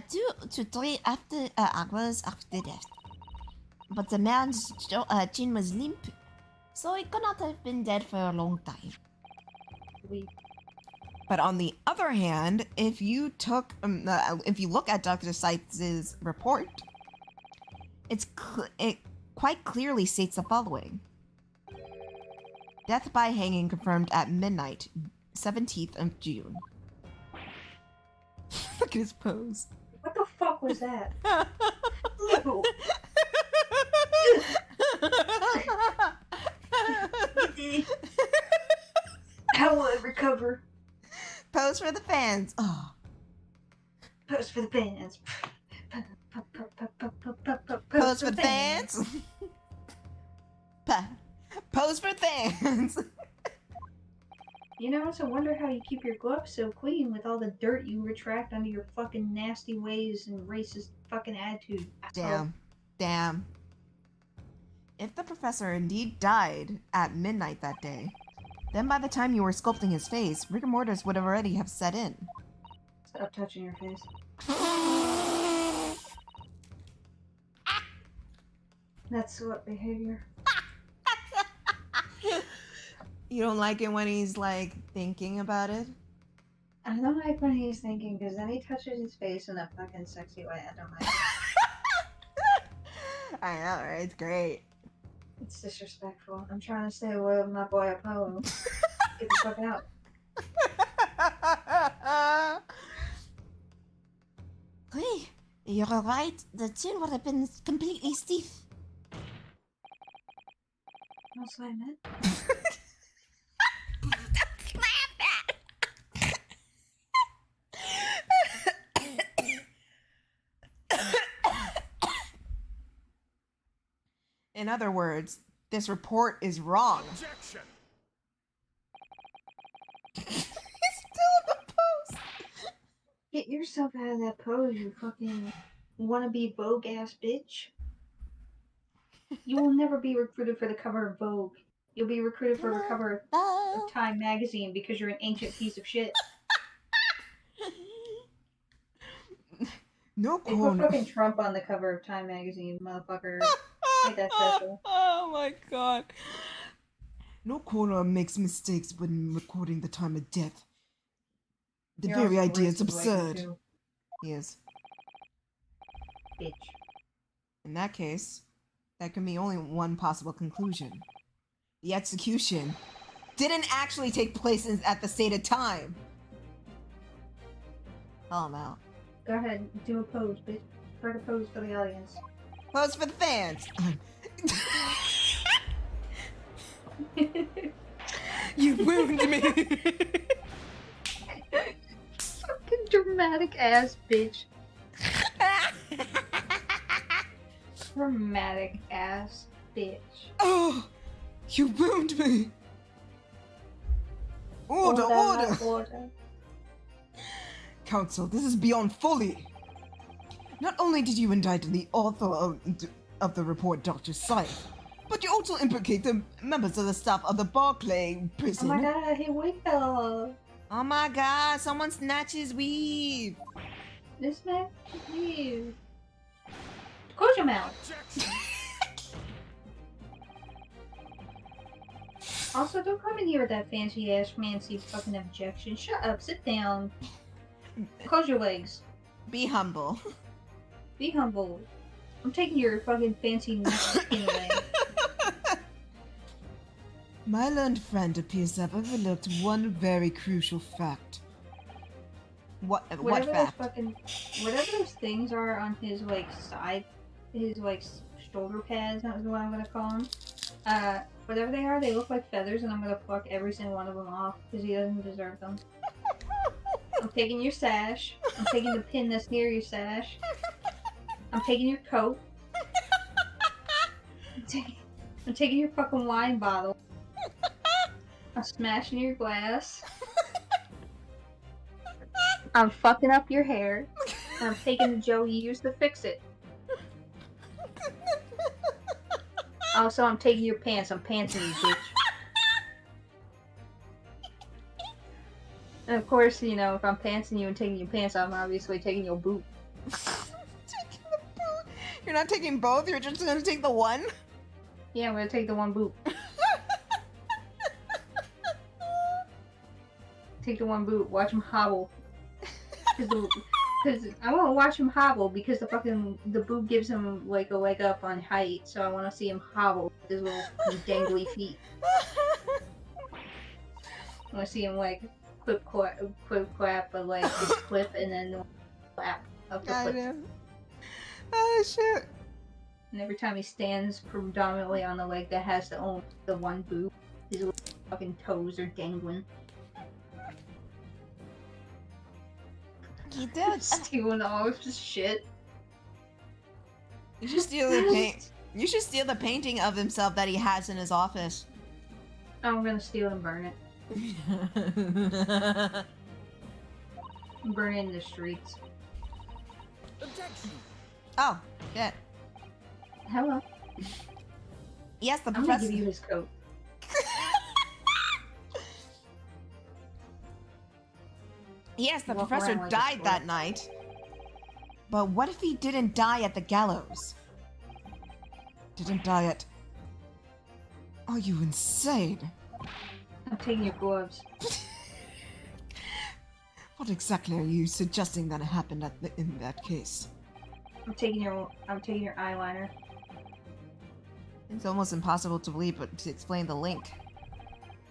to 3 hours after death. But the man's chin was limp, so he could not have been dead for a long time. But on the other hand, if you look at Dr. Seitz's report, it quite clearly states the following: death by hanging confirmed at midnight, 17th of June. Look at his pose. What the fuck was that? Ew. How will it recover? Pose for the fans. Oh. Pose for the fans. Pose for the fans. Pose for fans. You know, it's a wonder how you keep your gloves so clean with all the dirt you retract under your fucking nasty ways and racist fucking attitude. Damn. If the professor indeed died at midnight that day, then by the time you were sculpting his face, rigor mortis would have already have set in. Stop touching your face. That's slut behavior. You don't like it when he's like thinking about it? I don't like when he's thinking, because then he touches his face in a fucking sexy way. I don't like it. I know, right? It's great. It's disrespectful. I'm trying to stay away with my boy Apollo. Get the fuck out. Hey, you're right. The chin would have been completely stiff. That's what I meant. In other words, this report is wrong. Objection. He's still in the pose. Get yourself out of that pose, you fucking wannabe Vogue ass bitch. You will never be recruited for the cover of Vogue. You'll be recruited for the cover of Time magazine because you're an ancient piece of shit. No They put corner. fucking Trump on the cover of Time magazine, motherfucker. Ain't that special? Oh my god. No coroner makes mistakes when recording the time of death. The You're very also idea is racist like you absurd. too, He is. bitch. In that case, that can be only one possible conclusion. The execution didn't actually take place at the stated time. Call him out. Go ahead, do a pose, bitch. Try to pose for the audience. Pose for the fans. You wound me! Fucking dramatic ass bitch. Dramatic ass bitch. Oh! You wound me! Order, order! Order. Counsel, this is beyond folly! Not only did you indict the author of the report, Dr. Scythe, but you also implicate the members of the staff of the Barclay Oh prison. my god, here we go. Oh my god, someone snatched his weave! This man, leave. Close your mouth. Also, don't come in here with that fancy ass fucking objection. Shut up, sit down. Close your legs. Be humble. Be humble. I'm taking your fucking fancy skin away. My learned friend appears to have overlooked one very crucial fact. What Whatever fact? whatever those things are on his like side, his like shoulder pads, that was what I'm gonna call them. Whatever they are, they look like feathers, and I'm gonna fuck every single one of them off because he doesn't deserve them. I'm taking your sash. I'm taking the pin that's near your sash. I'm taking your coat. I'm taking your fucking wine bottle. I'm smashing your glass. I'm fucking up your hair. And I'm taking the gel you used to fix it. Also, I'm taking your pants. I'm pantsing you, bitch. And of course, you know, if I'm pantsing you and taking your pants, I'm obviously taking your boot. Taking the boot? You're not taking both? You're just gonna take the one? Yeah, I'm gonna take the one boot. Take the one boot. Watch him hobble. Because I want to watch him hobble because the boot gives him like a leg up on height, so I want to see him hobble with his little dangly feet. I want to see him like quip clap, but like it's clip and then clap of the clip. Goddamn. Oh shit. And every time he stands predominantly on the leg that has the one boot, his little fucking toes are dangling. He did. Stealing all of his shit. You should steal the paint. You should steal the painting of himself that he has in his office. I'm gonna steal and burn it. Burn it in the streets. Oh, shit. Hello. Yes, the I'm gonna professor. give you his coat. Yes, the Walk professor around like a died squirrel. that night. But what if he didn't die at the gallows? Didn't die at... Are you insane? I'm taking your gloves. What exactly are you suggesting that happened in that case? I'm taking your eyeliner. It's almost impossible to believe, but to explain the link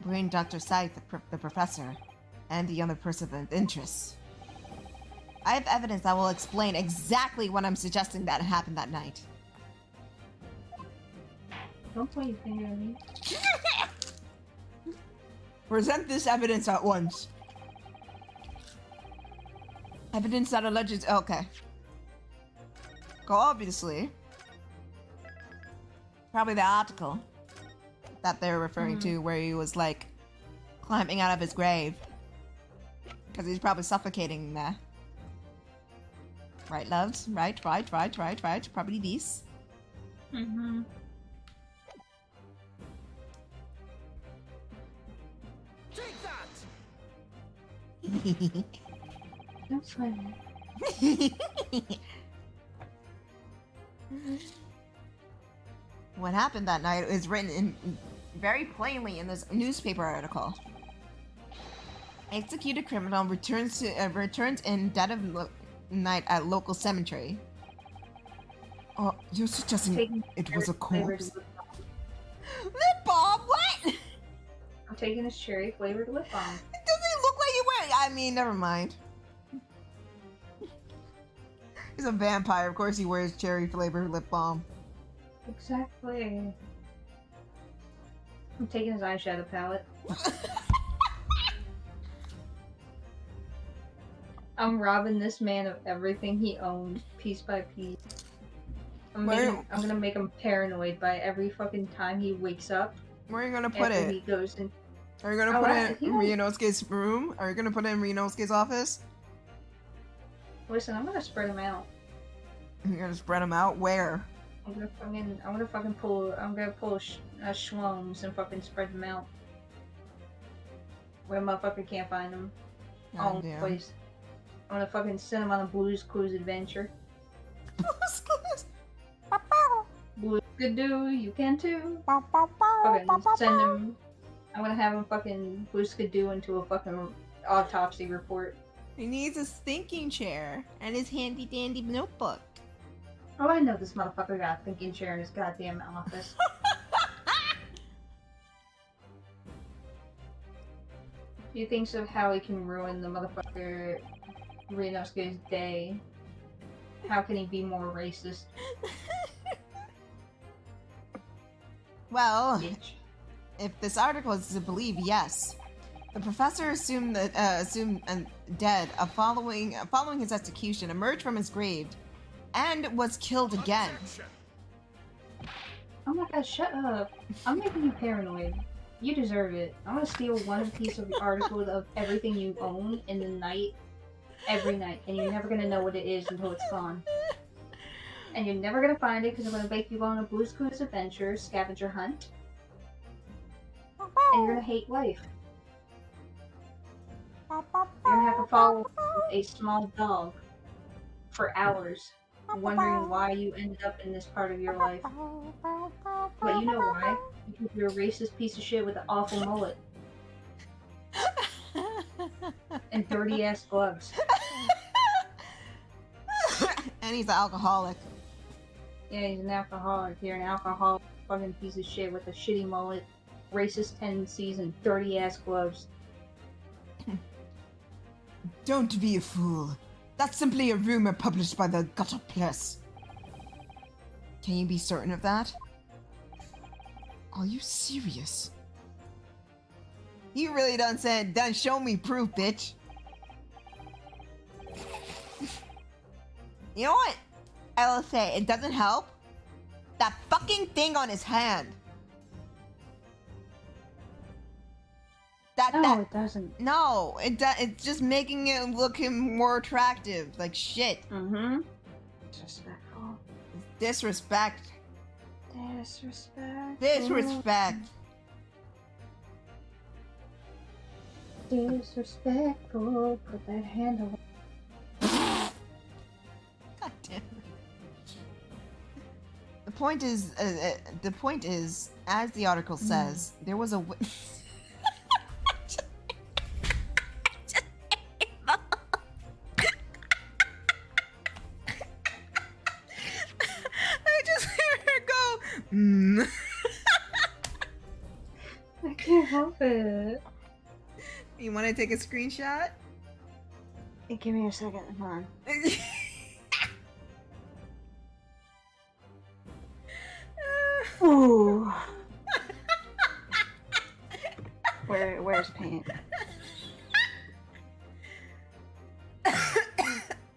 between Dr. Scythe, the professor, and the other person of interest. I have evidence that will explain exactly what I'm suggesting that happened that night. Don't point your finger at me. Present this evidence at once. Evidence that alleges... Okay. Go, obviously. Probably the article that they're referring to where he was, like, climbing out of his grave. Because he's probably suffocating there. Right, loves? Right. Probably these. Mm-hmm. Don't sweat me. What happened that night is written in very plainly in this newspaper article. Executed criminal returns in dead of night at local cemetery. Oh, you're suggesting it was a corpse? Lip balm? What? I'm taking this cherry flavored lip balm. It doesn't look like you wear. I mean, never mind. He's a vampire. Of course, he wears cherry flavored lip balm. Exactly. I'm taking his eyeshadow palette. I'm robbing this man of everything he owns, piece by piece. I'm gonna make him paranoid by every fucking time he wakes up. Where are you gonna put after it? He goes in. Are you gonna put it in Ryunosuke's room? Are you gonna put it in Ryunosuke's office? Listen, I'm gonna spread him out. You're gonna spread them out? Where? I'm gonna pull Shlomes and fucking spread them out. Where a motherfucker can't find them. own Goddamn. place. I'm gonna fucking send him on a Blue's Clues adventure. Blue's could do, you can too. Fucking send him. I'm gonna have him fucking Blue's could do into a fucking autopsy report. He needs his thinking chair and his handy dandy notebook. Oh, I know this motherfucker got a thinking chair in his goddamn office. He thinks of how he can ruin the motherfucker Renosuke's day. How can he be more racist? Well, Bitch. if this article is to believe, yes. The professor assumed dead following his execution, emerged from his grave, and was killed again. Oh my god, shut up. I'm making you paranoid. You deserve it. I'm gonna steal one piece of the article of everything you own in the night, every night, and you're never gonna know what it is until it's gone. And you're never gonna find it because I'm gonna make you go on a Blue's Clues adventure, scavenger hunt, and you're gonna hate life. You're gonna have to follow a small dog for hours, wondering why you ended up in this part of your life. But you know why? Because you're a racist piece of shit with an awful mullet and dirty ass gloves. And he's an alcoholic. Yeah, he's an alcoholic. You're an alcoholic fucking piece of shit with a shitty mullet, racist tendencies, and dirty ass gloves. Don't be a fool. That's simply a rumor published by the Gutter Press. Can you be certain of that? Are you serious? You really done show me proof, bitch. You know what? I will say, it doesn't help. That fucking thing on his hand. No, it doesn't. No, it's just making it look him more attractive. Like shit. Mm-hmm. Disrespectful. Disrespect. Disrespect. Disrespect. Disrespectful. Put that hand away. God damn it. The point is, as the article says, there was a. I just hear her go. I can't help it. You want to take a screenshot? Hey, give me a second. Hold on. Ooh. Where's paint?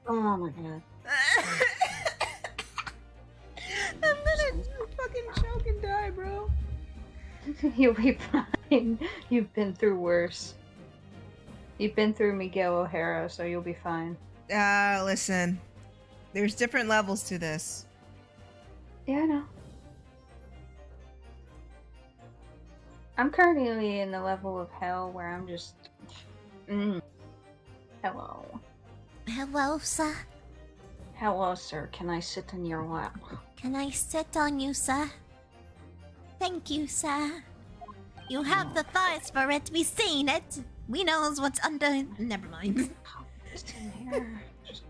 Oh my god. I'm gonna fucking choke and die, bro. You'll be fine. You've been through worse. You've been through Miguel O'Hara, so you'll be fine. Listen. There's different levels to this. Yeah, I know. I'm currently in the level of hell where I'm just... Hello. Hello, sir. Hello, sir. Can I sit in your lap? Can I sit on you, sir? Thank you, sir. You have the thighs for it. We've seen it. We knows what's under. Never mind. Just in here. Just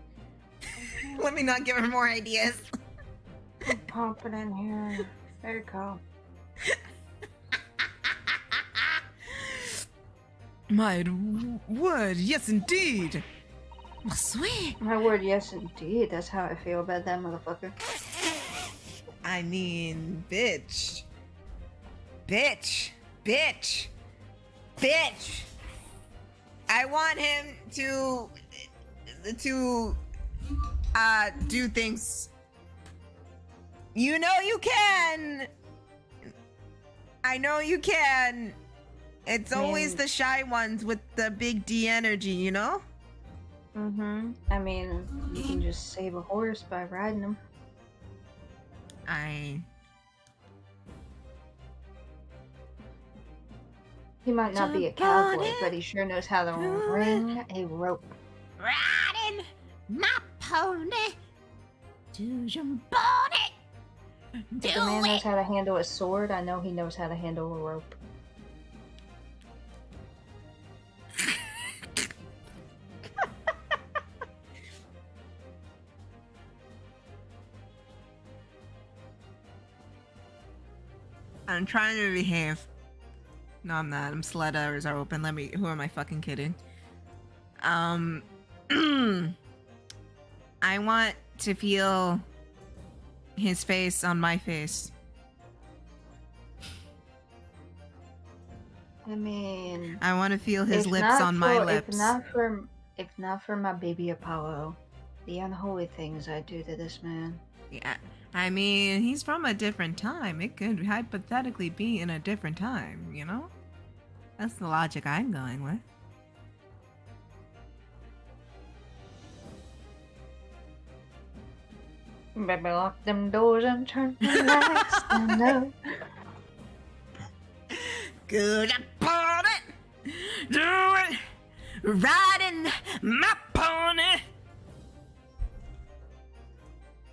Let me not give her more ideas. pop it in here. There you go. My word, yes indeed. I swear. My word, yes indeed. That's how I feel about that motherfucker. I mean, bitch. Bitch. Bitch. Bitch. I want him to do things. You know you can. I know you can. It's always the shy ones with the big D energy, you know? Mm-hmm. I mean, you can just save a horse by riding him. He might not be a cowboy, but he sure knows how to ring a rope. Riding my pony to your body. If the man knows how to handle a sword, I know he knows how to handle a rope. I'm trying to behave. No, I'm not. Sled hours are open. Who am I fucking kidding? I want to feel his face on my face. I mean, I want to feel his if lips not on my for- lips. If not for my baby Apollo, the unholy things I do to this man. Yeah, I mean, he's from a different time. It could hypothetically be in a different time, you know? That's the logic I'm going with. Baby, lock them doors and turn the lights down low. Good about it, do it, riding my pony.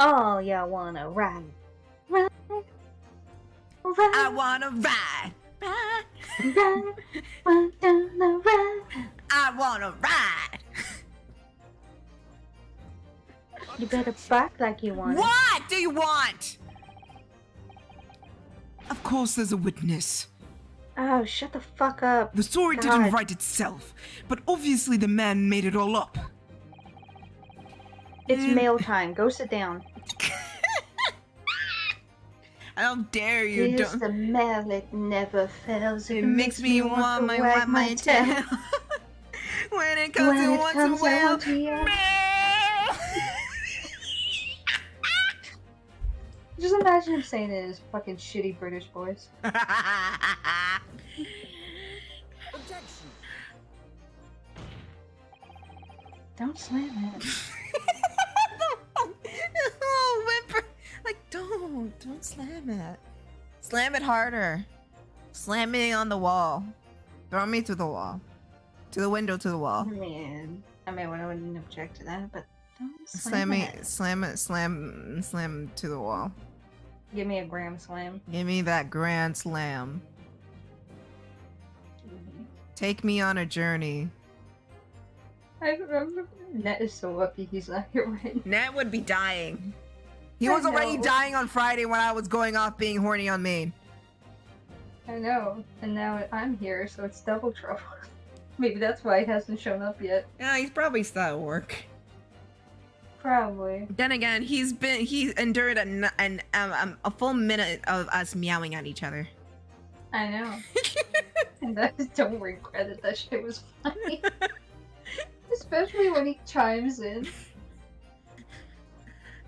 Oh, you wanna ride? Ride? Ride? I wanna ride, ride. Ride? Ride down the ride? I wanna ride. You better bark like you want it. What do you want? Of course, there's a witness. Oh, shut the fuck up. The story God. didn't write itself, but obviously the man made it all up. It's mail time. Go sit down. How dare you? Here's Don't. the mail. It never fails. It makes me want to wag my tail. When it comes When in it once comes a while. out to you. Just imagine him saying it in his fucking shitty British voice. Don't slam it. Oh, whimper. Like, don't slam it. Slam it harder. Slam me on the wall. Throw me through the wall. To the window, to the wall. I mean, I wouldn't object to that, but don't Slam it. slam to the wall. Give me a gram slam. Give me that grand slam. Take me on a journey. I remember Net is so lucky he's not here right now. Nat would be dying. He I was already know. dying on Friday when I was going off being horny on main. I know, and now I'm here, so it's double trouble. Maybe that's why he hasn't shown up yet. Yeah, he's probably still at work. Probably. Then again, he endured a full minute of us meowing at each other. I know. And I just don't regret it. That shit was funny. Especially when he chimes in.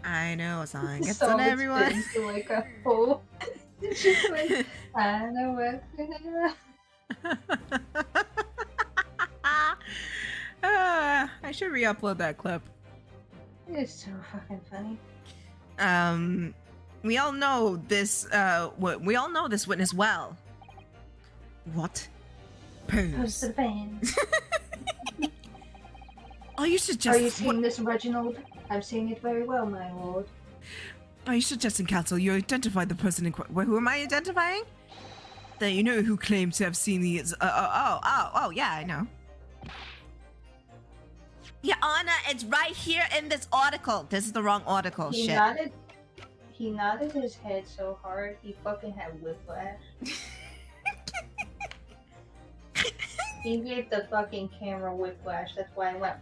I know, song gets Song on gets everyone. fit into, like a whole. It's just like, I know what. I should re-upload that clip. It's so fucking funny. We all know this. We all know this witness well. What? Post Pose. to the fans. Are you Are you suggesting? seeing this, Reginald? I'm seeing it very well, my lord. Are you suggesting, counsel, you identified the person in question? Who am I identifying? That you know who claims to have seen the? Yeah, I know. Your Honor, it's right here in this article. This is the wrong article. He Shit. nodded his head so hard he fucking had whiplash. He gave the fucking camera whiplash. That's why I went.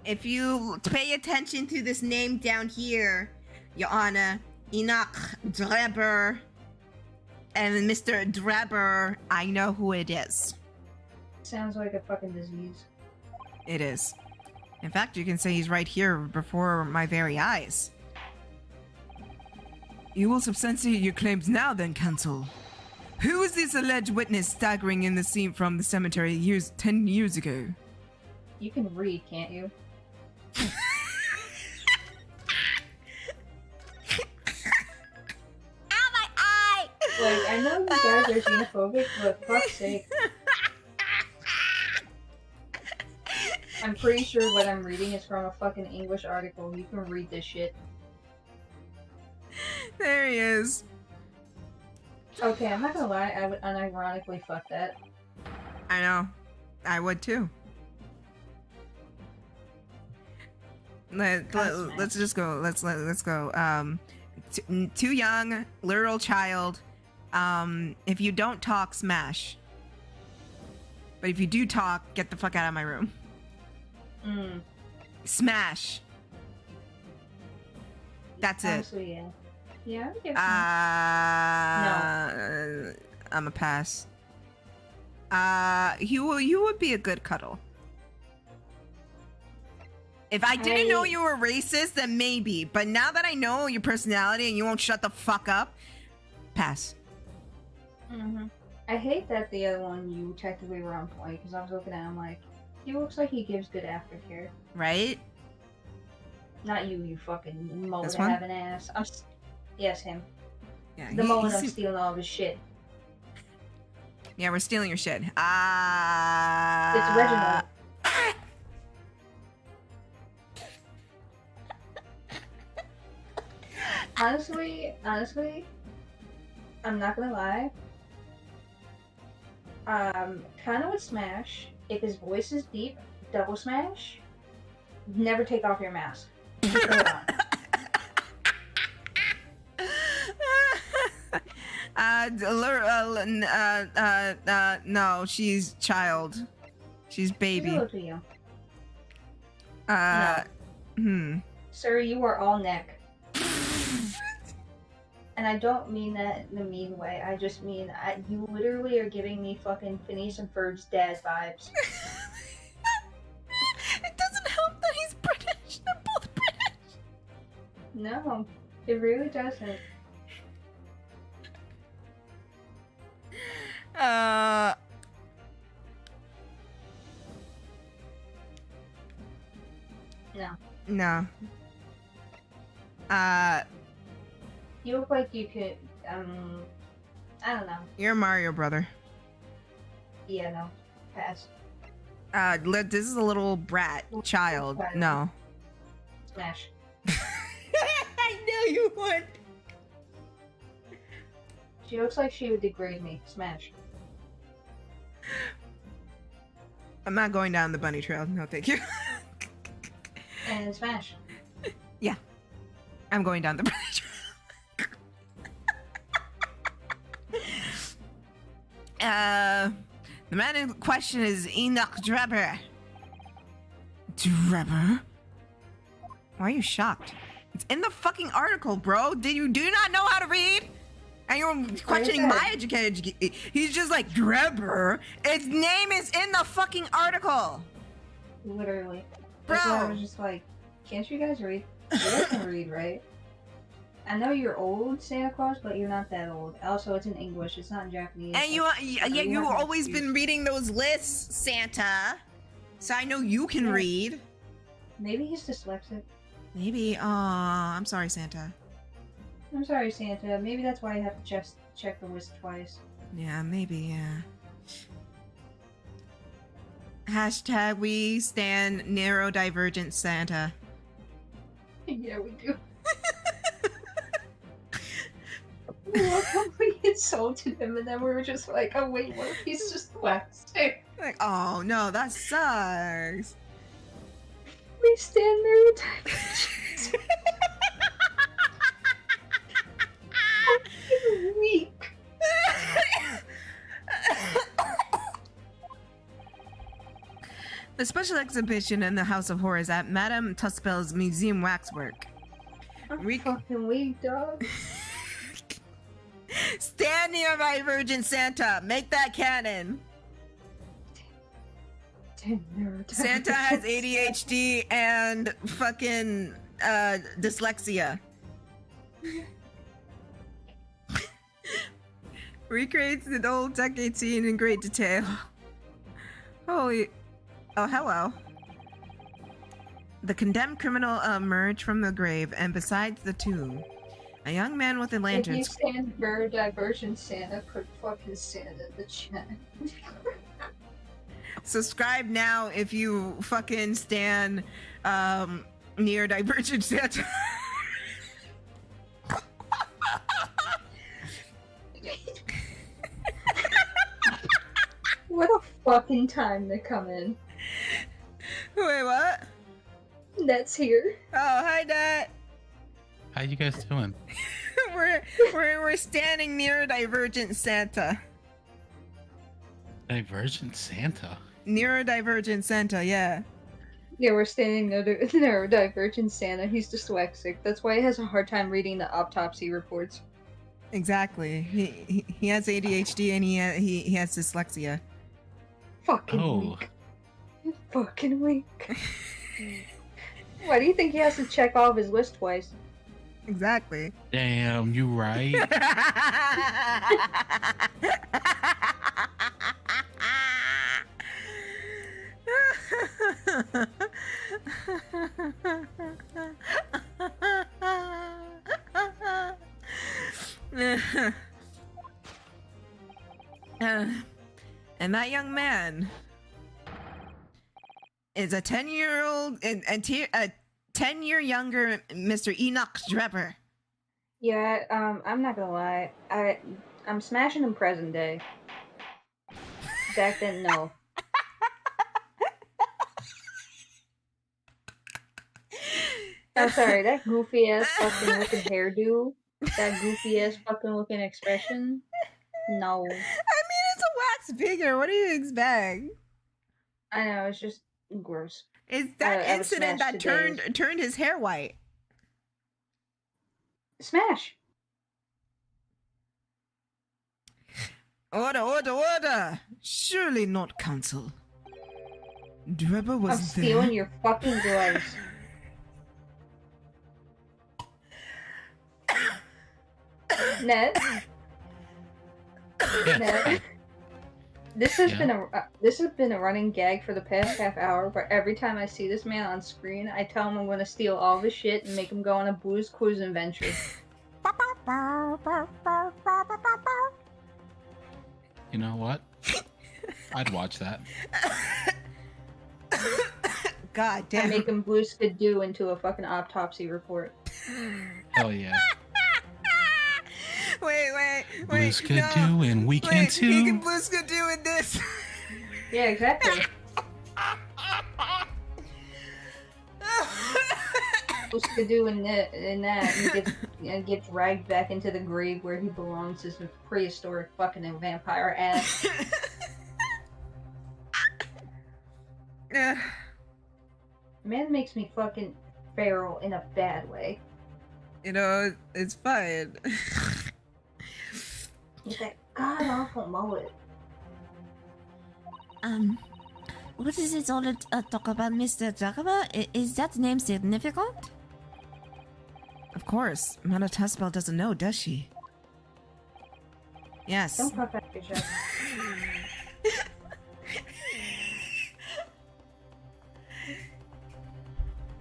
If you pay attention to this name down here, Your Honor, Enoch Dreber and Mr. Dreber, I know who it is. Sounds like a fucking disease. It is. In fact, you can say he's right here before my very eyes. You will substantiate your claims now, then, counsel. Who is this alleged witness staggering in the scene from the cemetery 10 years ago? You can read, can't you? Ow, my eye! Like, I know you guys are xenophobic, but fuck's sake. I'm pretty sure what I'm reading is from a fucking English article. You can read this shit. There he is. Okay, I'm not gonna lie, I would unironically fuck that. I know. I would too. Let's just go. Let's go. Too young, literal child. If you don't talk, smash. But if you do talk, get the fuck out of my room. Smash. That's Honestly, yeah. Yeah, I would give it. I'm a pass. You would be a good cuddle. If I didn't know you were racist, then maybe. But now that I know your personality and you won't shut the fuck up, pass. I hate that the other one you technically were on point, because I was looking at him like, he looks like he gives good aftercare. Right? Not you, you fucking mullet This one? having ass. Yes, him. Yeah, The mullet, I'm stealing all of his shit. Yeah, we're stealing your shit. It's Reginald. Honestly, I'm not gonna lie. Kinda would smash if his voice is deep. Double smash. Never take off your mask. Just put it on. No, she's child. She's baby. She's a little too young. No. Sir, you are all neck. And I don't mean that in a mean way. I just mean you literally are giving me fucking Phineas and Ferb's dad vibes. It doesn't help that he's British. They're both British. No, it really doesn't. No. You look like you could, I don't know. You're Mario brother. Yeah, no. Pass. This is a little brat child. No. Smash. I knew you would. She looks like she would degrade me. Smash. I'm not going down the bunny trail. No, thank you. And smash. Yeah. I'm going down the bunny trail. The man in question is Enoch Drebber. Drebber? Why are you shocked? It's in the fucking article, bro. Do you not know how to read? And you're questioning my education. He's just like, Drebber. Its name is in the fucking article. Literally. Bro. That's why I was just like, can't you guys read? You guys can read, right? I know you're old, Santa Claus, but you're not that old. Also, it's in English. It's not in Japanese. And you've always been reading those lists, Santa. So I know you can read. Maybe he's dyslexic. Maybe. I'm sorry, Santa. I'm sorry, Santa. Maybe that's why you have to just check the list twice. Yeah, maybe, yeah. Hashtag we stand neurodivergent Santa. Yeah, we do. Look how we insulted him, and then we were just like, oh wait, what if he's just dyslexic? Like, oh no, that sucks. We stand neurodivergent. I'm weak. The special exhibition in the House of Horrors at Madame Tuspel's Museum Waxwork. I'm fucking weak, dog. Stand neurodivergent Santa. Make that canon. Santa has ADHD and fucking dyslexia. Recreates the old decade scene in great detail. Holy... Oh, hello. The condemned criminal emerged from the grave, and besides the tomb, A young man with a If lantern. you stand for Divergent Santa, put fucking Santa in the chat. Subscribe now if you fucking stand near Divergent Santa. What a fucking time to come in. Wait, what? That's here. Oh, hi, Dad. How you guys doing? we're standing near Divergent Santa. Divergent Santa. Near Divergent Santa, yeah. Yeah, we're standing near Divergent Santa. He's dyslexic. That's why he has a hard time reading the autopsy reports. Exactly. He has ADHD and he has dyslexia. Fucking Oh. weak. Fucking weak. Why do you think he has to check off his list twice? Exactly. Damn, you right. And that young man is a 10-year-old and a 10-year younger Mr. Enoch Drebber. Yeah, I'm not gonna lie. I'm smashing him present day. Zach didn't know. I'm sorry, that goofy ass fucking looking hairdo, that goofy ass fucking looking expression. No. I mean, it's a wax figure. What do you expect? I know, it's just gross. It's that I would incident smash that today's. turned his hair white. Smash! Order, order, order! Surely not, Council. Drebber I'm was there. stealing your fucking gloves. Ned? Yeah, Ned? This has Yeah. been a running gag for the past half hour. Where every time I see this man on screen, I tell him I'm going to steal all of his shit and make him go on a booze cruise adventure. You know what? I'd watch that. God I damn. make him blue skidoo into a fucking autopsy report. Hell yeah. Wait. Blues could no. do and we can Wait, too. he can Blues could do with this. Yeah, exactly. Blue skidoo in that, and gets dragged back into the grave where he belongs as a prehistoric fucking vampire ass. Man makes me fucking feral in a bad way. You know, it's fine. With that god awful mullet. What is it all talk about, Mr. Jakaba? Is that name significant? Of course, Mana Tuspel doesn't know, does she? Yes. Don't puff out your chest.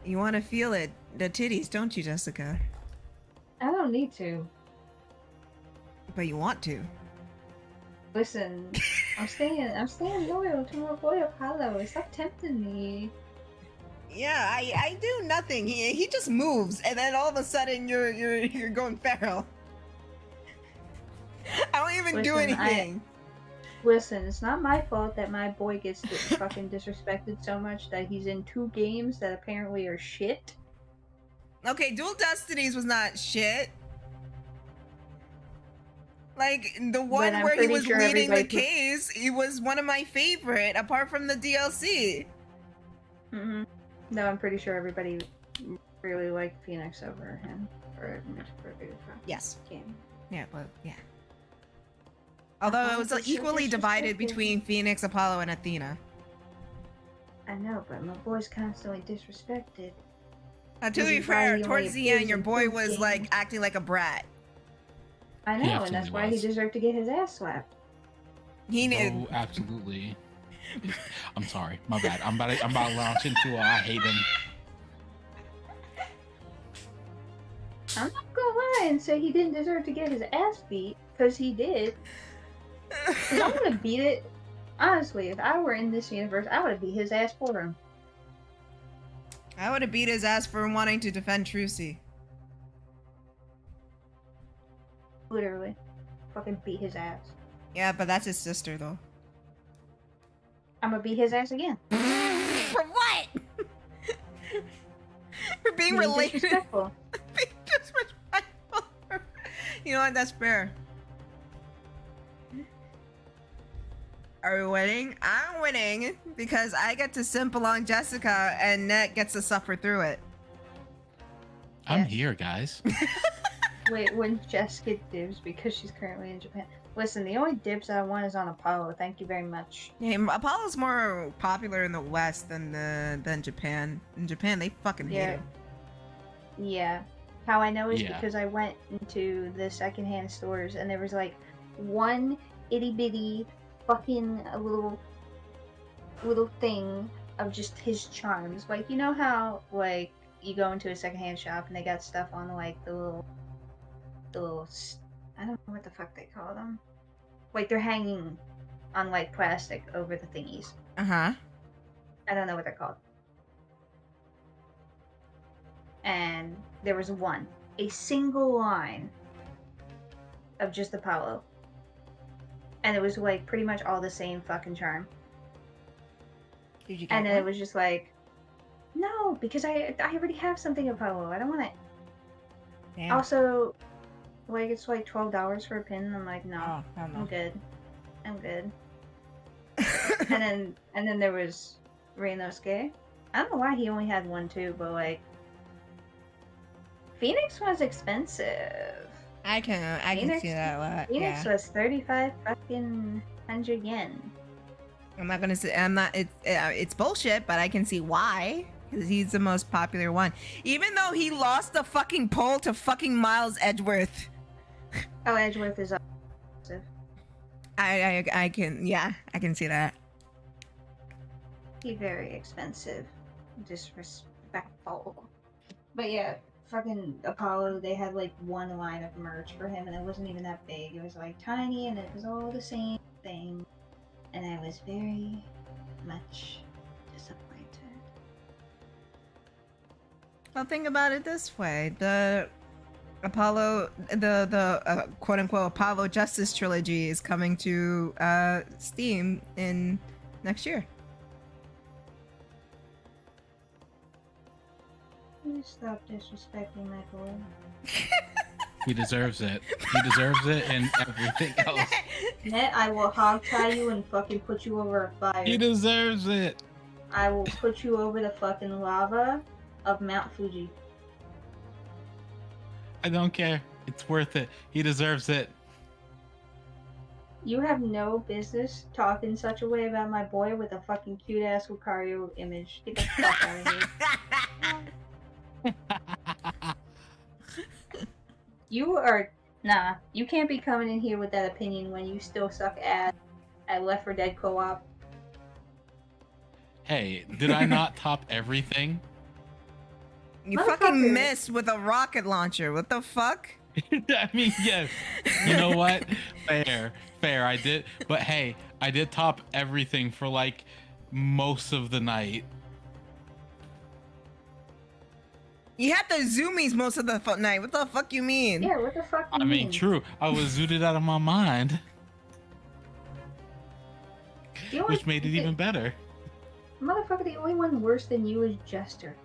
You want to feel it, the titties, don't you, Jessica? I don't need to. But you want to. Listen, I'm staying loyal to my boy Apollo. Stop tempting me. Yeah, I do nothing. He just moves, and then all of a sudden you're going feral. I don't even do Listen, anything. Listen, it's not my fault that my boy gets fucking disrespected so much that he's in 2 games that apparently are shit. Okay, Dual Destinies was not shit. Like, the one I'm where he pretty was sure leading the everybody- case, it was one of my favorite, apart from the DLC. Mm-hmm. No, I'm pretty sure everybody really liked Phoenix over him. For a bigger Yes. game. Yeah, well, yeah. Although it was It's so equally divided disrespectful. between Phoenix, Apollo, and Athena. I know, but my boy's constantly disrespected. To This be is why fair, he towards only the end, appears your in boy 2 was like games. acting like a brat. I He know, and that's absolutely why he was. deserved to get his ass slapped. He did. Oh, absolutely. I'm sorry. My bad. I'm about to launch into I hate him. I'm not gonna lie, and say he didn't deserve to get his ass beat, because he did. Because I'm gonna beat it. Honestly, if I were in this universe, I would have beat his ass for him. I would have beat his ass for wanting to defend Trucy. Literally. Fucking beat his ass. Yeah, but that's his sister, though. I'm gonna beat his ass again. For what? For being related. Disrespectful. Being disrespectful. You know what? That's fair. Are we winning? I'm winning because I get to simp along Jessica and Net gets to suffer through it. I'm Yes. here, guys. Wait, when Jess get dibs because she's currently in Japan. Listen, the only dibs I want is on Apollo. Thank you very much. Yeah, Apollo's more popular in the West than Japan. In Japan, they fucking hate Yeah. him. Yeah. How I know is Yeah. because I went into the secondhand stores and there was like one itty bitty fucking little thing of just his charms. Like, you know how like you go into a secondhand shop and they got stuff on like the little I don't know what the fuck they call them. Like they're hanging on like plastic over the thingies. Uh-huh. I don't know what they're called. And there was a single line of just Apollo. And it was like pretty much all the same fucking charm. Did you get And then one? it was just like, no, because I already have something Apollo. I don't want it. Damn. Also, like it's like $12 for a pin. I'm like, no, Oh, hell no. I'm good. I'm good. and then there was Reinosuke. I don't know why he only had one too, but like Phoenix was expensive. I can Phoenix- see that a lot. Phoenix Yeah. was 35 fucking hundred yen. I'm not gonna say I'm not. It's bullshit, but I can see why. Because he's the most popular one. Even though he lost the fucking poll to fucking Miles Edgeworth. Oh, Edgeworth is expensive. I can see that. He's very expensive. Disrespectful. But yeah, fucking Apollo, they had like one line of merch for him and it wasn't even that big. It was like tiny and it was all the same thing. And I was very much disappointed. Well, think about it this way: the Apollo, the quote unquote Apollo Justice trilogy is coming to Steam in next year. Please stop disrespecting my boy. He deserves it. He deserves it and everything else. Net, I will hog tie you and fucking put you over a fire. He deserves it. I will put you over the fucking lava of Mount Fuji. I don't care. It's worth it. He deserves it. You have no business talking such a way about my boy with a fucking cute ass Lucario image. Get the fuck out of here. You are you can't be coming in here with that opinion when you still suck ass at Left 4 Dead co-op. Hey, did I not top everything? You Motherfucker. fucking missed with a rocket launcher. What the fuck? I mean, yes. You know what? Fair. I did. But hey, I did top everything for like most of the night. You had the zoomies most of the night. What the fuck you mean? Yeah, what the fuck you I mean, true. I was zooted out of my mind, The only- which made it even better. Motherfucker, the only one worse than you is Jester.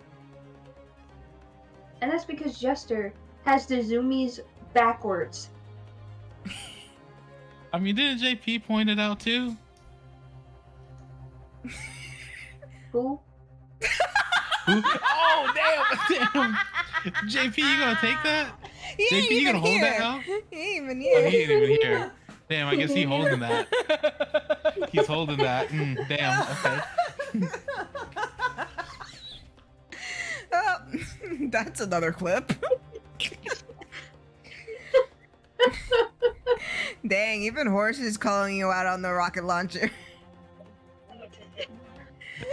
And that's because Jester has the zoomies backwards. I mean, didn't JP point it out too? Who? Who? Oh, damn. JP, you gonna take that? He ain't JP, you even gonna hold that here. now? He ain't even Oh, here. he ain't even here. Damn, I guess he's holding that. He's holding that. Damn, okay. Oh, that's another clip. Dang, even Horse is calling you out on the rocket launcher.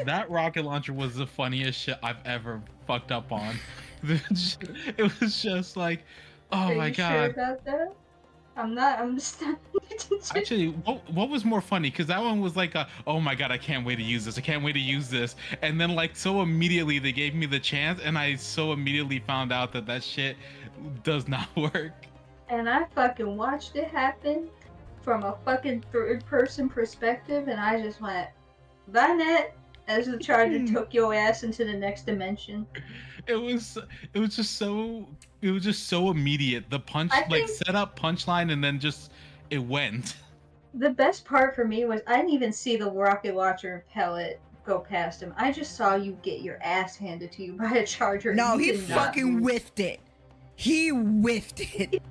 That rocket launcher was the funniest shit I've ever fucked up on. It was just like, Oh Are my you sure god. about that? I'm just not paying attention. Actually, what was more funny? Because that one was like, oh my god, I can't wait to use this. I can't wait to use this. And then like so immediately they gave me the chance, and I so immediately found out that that shit does not work. And I fucking watched it happen from a fucking third-person perspective, and I just went, bye net, as the charger took your ass into the next dimension. It was just so immediate. The punch, I like think- set up punchline, and then just it went. The best part for me was I didn't even see the rocket launcher and pellet go past him. I just saw you get your ass handed to you by a charger. and No, you he did not fucking move. whiffed it. He whiffed it.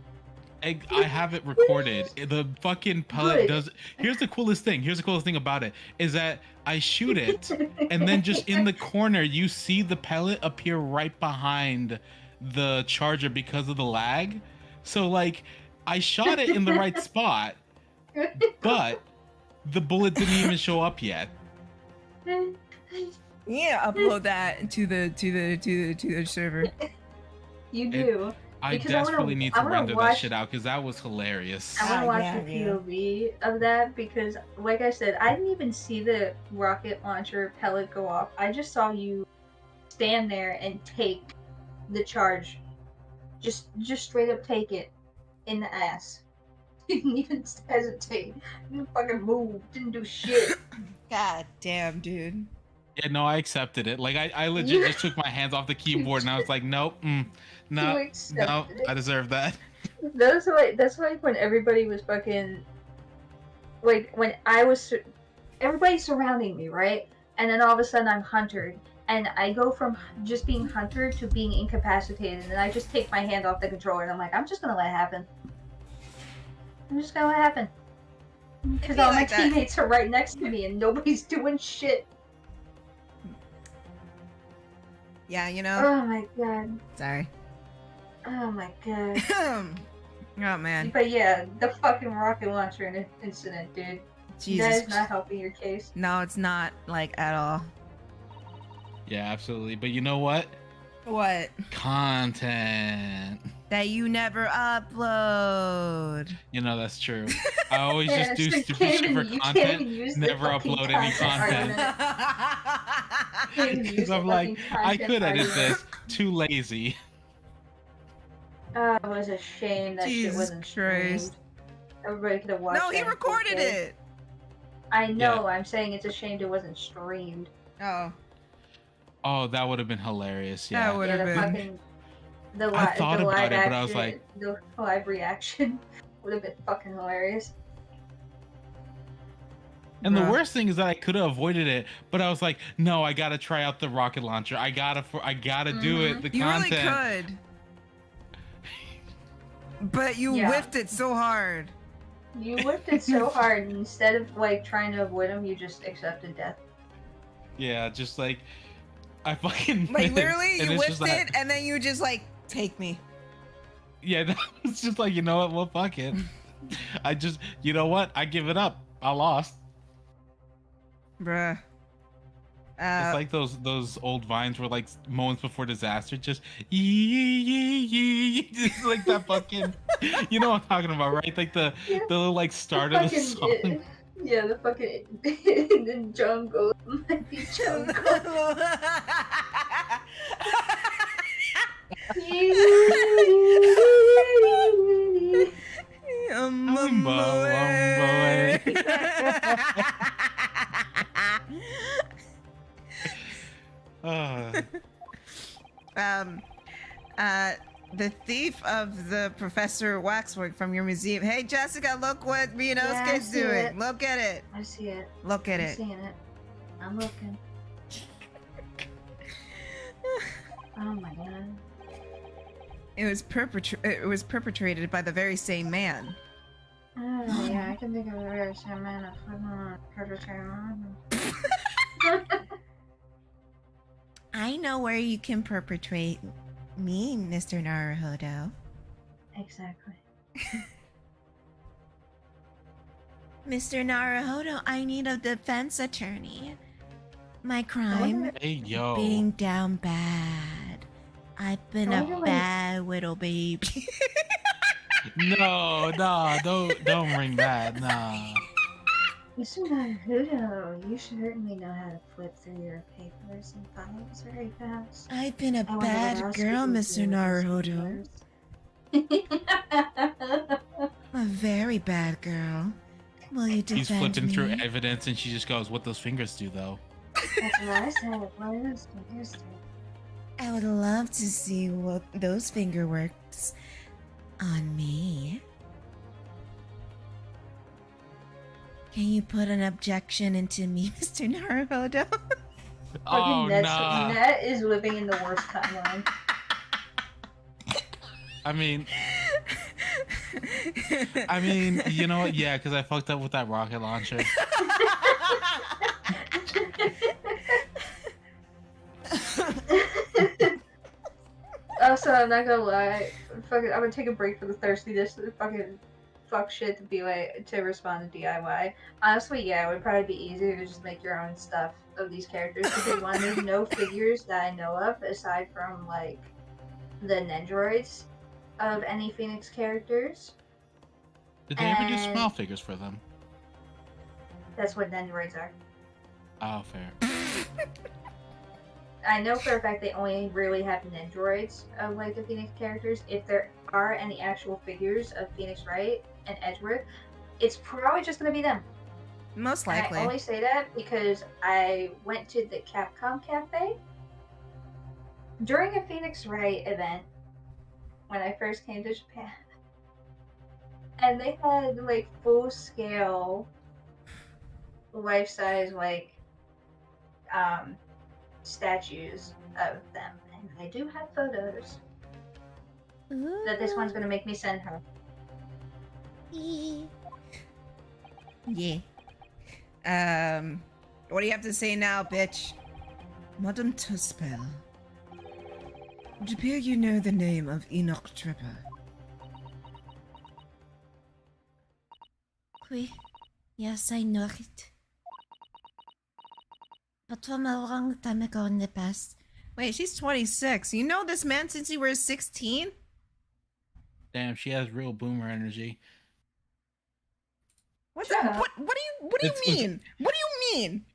I have it recorded. The fucking pellet Good. does. Here's the coolest thing about it is that I shoot it, and then just in the corner you see the pellet appear right behind the charger because of the lag. So like I shot it in the right spot, but the bullet didn't even show up yet. Yeah, upload that to the server. You do. I Because I wanna- desperately need I to wanna render that watch- shit out because that was hilarious. I want to Ah, watch yeah, the yeah. POV of that because, like I said, I didn't even see the rocket launcher pellet go off. I just saw you stand there and take the charge. Just straight up take it in the ass. You didn't even hesitate. You didn't fucking move. Didn't do shit. God damn, dude. Yeah, no, I accepted it. Like I legit just took my hands off the keyboard and I was like, nope, no, no, accepted it. I deserve that. That's like when everybody was fucking, like when everybody's surrounding me, right? And then all of a sudden I'm huntered, and I go from just being huntered to being incapacitated, and I just take my hand off the controller, and I'm like, I'm just gonna let it happen. I'm just gonna let it happen. Because be all my like that. teammates are right next to me, and nobody's doing shit. Yeah, you know. Oh my god. Sorry. Oh my god. Oh man. But yeah, the fucking rocket launcher incident, dude. That Jesus. is not helping your case. No, it's not like at all. Yeah, absolutely. But you know what? What? Content. That you never upload. You know that's true. I always Yeah, just do so you stupid can't shit even- for you can't content. even use the Never fucking upload any content content. argument. Because I'm like, I could edit this. Too lazy. It was a shame that shit Jesus wasn't Christ. streamed. Everybody could have watched No, he that in recorded 4K. it. I know, I'm saying it's a shame it wasn't streamed. Oh, Oh, that would have been hilarious. that Yeah. would Yeah, have the been. fucking... The I thought the about live it, action, but I was like- the live reaction would have been fucking hilarious. And the Bruh. worst thing is that I could have avoided it, but I was like, no, I gotta try out the rocket launcher. I gotta do it. The You content. really could. But you Yeah. whiffed it so hard. You whipped it so hard, and instead of like trying to avoid him, you just accepted death. Yeah, just like I fucking Like missed, literally, and you it's whiffed just it, and then you just like take me. Yeah, that was just like, you know what? Well, fuck it. I just, you know what? I give it up. I lost. Bruh. It's like those old vines where like moments before disaster, just just like that fucking. You know what I'm talking about, right? Like the little like start of the song. Yeah, the fucking in the jungle. The jungle. The thief of the Professor Waxwork from your museum. Hey, Jessica, look what BionicFox is see doing. it. Look at it. I see it. Look at I'm it. seeing it. I'm looking. Oh my god. It was perpetrated by the very same man. Oh yeah, I can think of a very same man of perpetrator. I know where you can perpetrate me, Mr. Naruhodo. Exactly. Mr. Naruhodo, I need a defense attorney. My crime, Hey yo. being down bad. I've been I a wonder when- bad little baby. No, don't ring that. Nah. Mr. Naruto, you certainly know how to flip through your papers and files very fast. I've been a I wonder what bad else girl, you Mr. do with Naruto. these papers. A very bad girl. Will you defend He's flipping me? through evidence, and she just goes, "What those fingers do, though?" That's what I said. What are those fingers do? I would love to see what those finger works on me. Can you put an objection into me, Mr. Naruto? Oh Fucking nah. Net is living in the worst timeline. I mean, you know what? Yeah, because I fucked up with that rocket launcher. Also, I'm not gonna lie. Fucking, I'm gonna take a break for the thirstiness. Fucking fuck shit to be like to respond to DIY. Honestly, yeah, it would probably be easier to just make your own stuff of these characters because one, there's no figures that I know of aside from like the Nendroids of any Phoenix characters. Did they ever do And- small figures for them? That's what Nendroids are. Oh, fair. I know for a fact they only really have Nendroids of like the Phoenix characters. If there are any actual figures of Phoenix Wright and Edgeworth, it's probably just gonna be them. Most And likely. I only say that because I went to the Capcom Cafe during a Phoenix Wright event when I first came to Japan. And they had like full scale life size like statues of them. And I do have photos that this one's gonna make me send her. Yeah. What do you have to say now, bitch? Madam Tuspel, it would appear you know the name of Enoch Tripper. Oui, yes, I know it. But from a long time ago in the past, Wait, she's 26. You know this man since you were 16? Damn, she has real boomer energy. What Shut the, up. what do you It's- mean? What do you mean?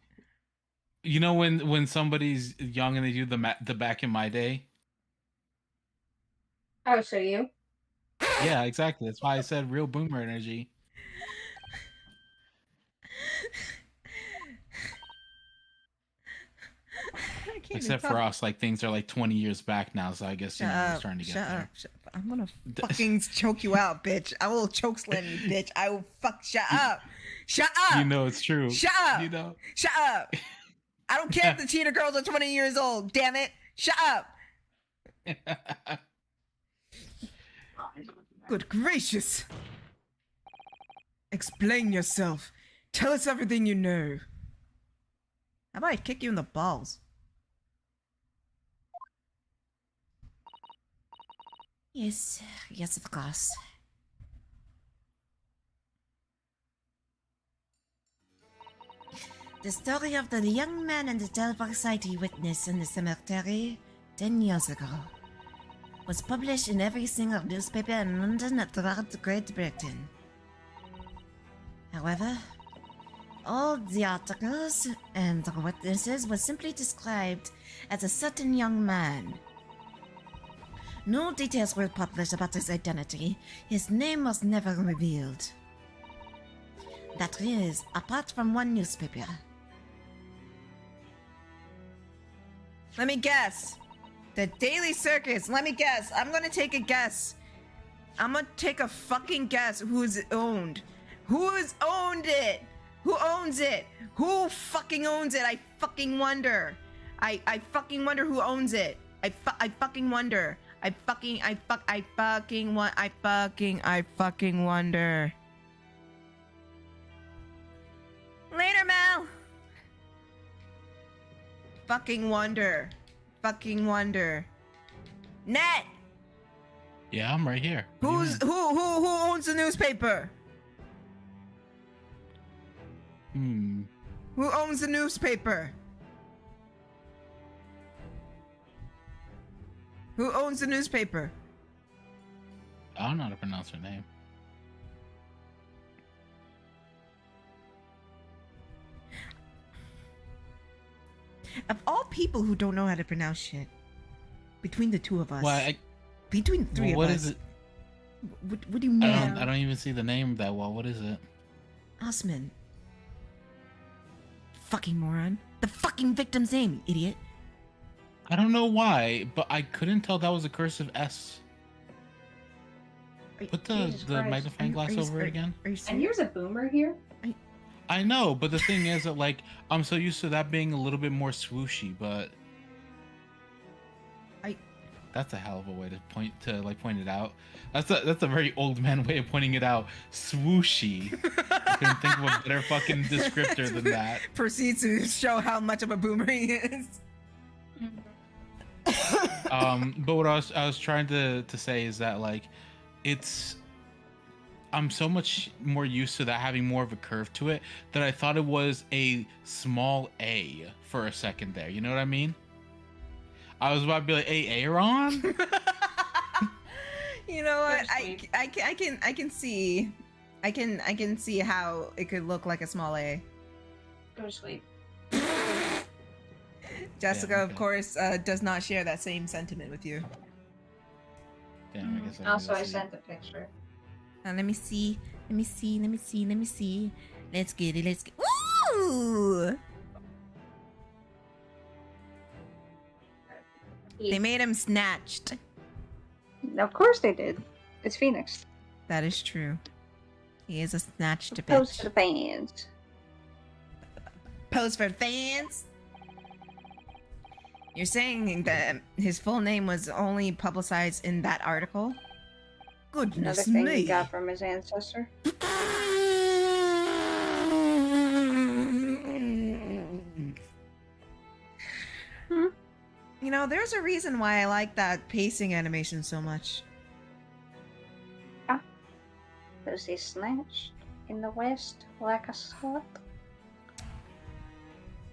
You know when somebody's young and they do the back in my day? Oh, so you? Yeah, exactly. That's why I said real boomer energy. I can't Except even for talk. us, like things are like 20 years back now, so I guess you know we're starting to get shut there. up, shut up. I'm gonna fucking choke you out, bitch. I will choke slam you, bitch. I will shut up. Shut up. You know it's true. Shut up. You know. Shut up. I don't care if the cheater girls are 20 years old. Damn it. Shut up. Good gracious! Explain yourself. Tell us everything you know. How about I kick you in the balls? yes, yes, of course. The story of the young man and the terrible sight he witnessed in the cemetery 10 years ago was published in every single newspaper in London and throughout Great Britain. However, all the articles and the witnesses were simply described as a certain young man. No details were published about his identity. His name was never revealed. That is, apart from one newspaper. Let me guess. The Daily Circus. Let me guess. I'm gonna take a guess. I'm gonna take a fucking guess who's owned. Who's owned it? Who owns it? Who fucking owns it? I fucking wonder. I fucking wonder who owns it. I fucking wonder. I fucking wonder. Later, Mel. Fucking wonder. Fucking wonder. Net. Yeah, I'm right here. What do you Who owns the newspaper? mean? Who owns the newspaper? Who owns the newspaper? I don't know how to pronounce her name. Of all people who don't know how to pronounce shit, between the two of us, Why? between the three of What us, is it? what do you mean? I don't even see the name that well. What is it? Osman. Fucking moron. The fucking victim's name, you idiot. I don't know why, but I couldn't tell that was a cursive S. Put Jesus the Christ. magnifying glass over it again. Are you And serious? here's a boomer here. I know, but the thing is that like I'm so used to that being a little bit more swooshy, but that's a hell of a way to point it out. That's a very old man way of pointing it out. Swooshy. I couldn't think of a better fucking descriptor than that. Proceeds to show how much of a boomer he is. But what I was trying to say is that like I'm so much more used to that having more of a curve to it that I thought it was a small A for a second there. You know what I mean? I was about to be like, "Hey, Aaron." You know what? Bittersweet. I can see how it could look like a small A. Go to sleep. Jessica, Yeah, of okay. course, does not share that same sentiment with you. Damn, I guess Also, I see. sent the picture. Let me see. Let's get it. Ooh! They made him snatched. Of course they did. It's Phoenix. That is true. He is a snatched Post for bitch. the fans. Pose for the fans. You're saying that his full name was only publicized in that article? Another Goodness thing me. he got from his ancestor. You know, there's a reason why I like that pacing animation so much. Because he snatched in the west like a slut.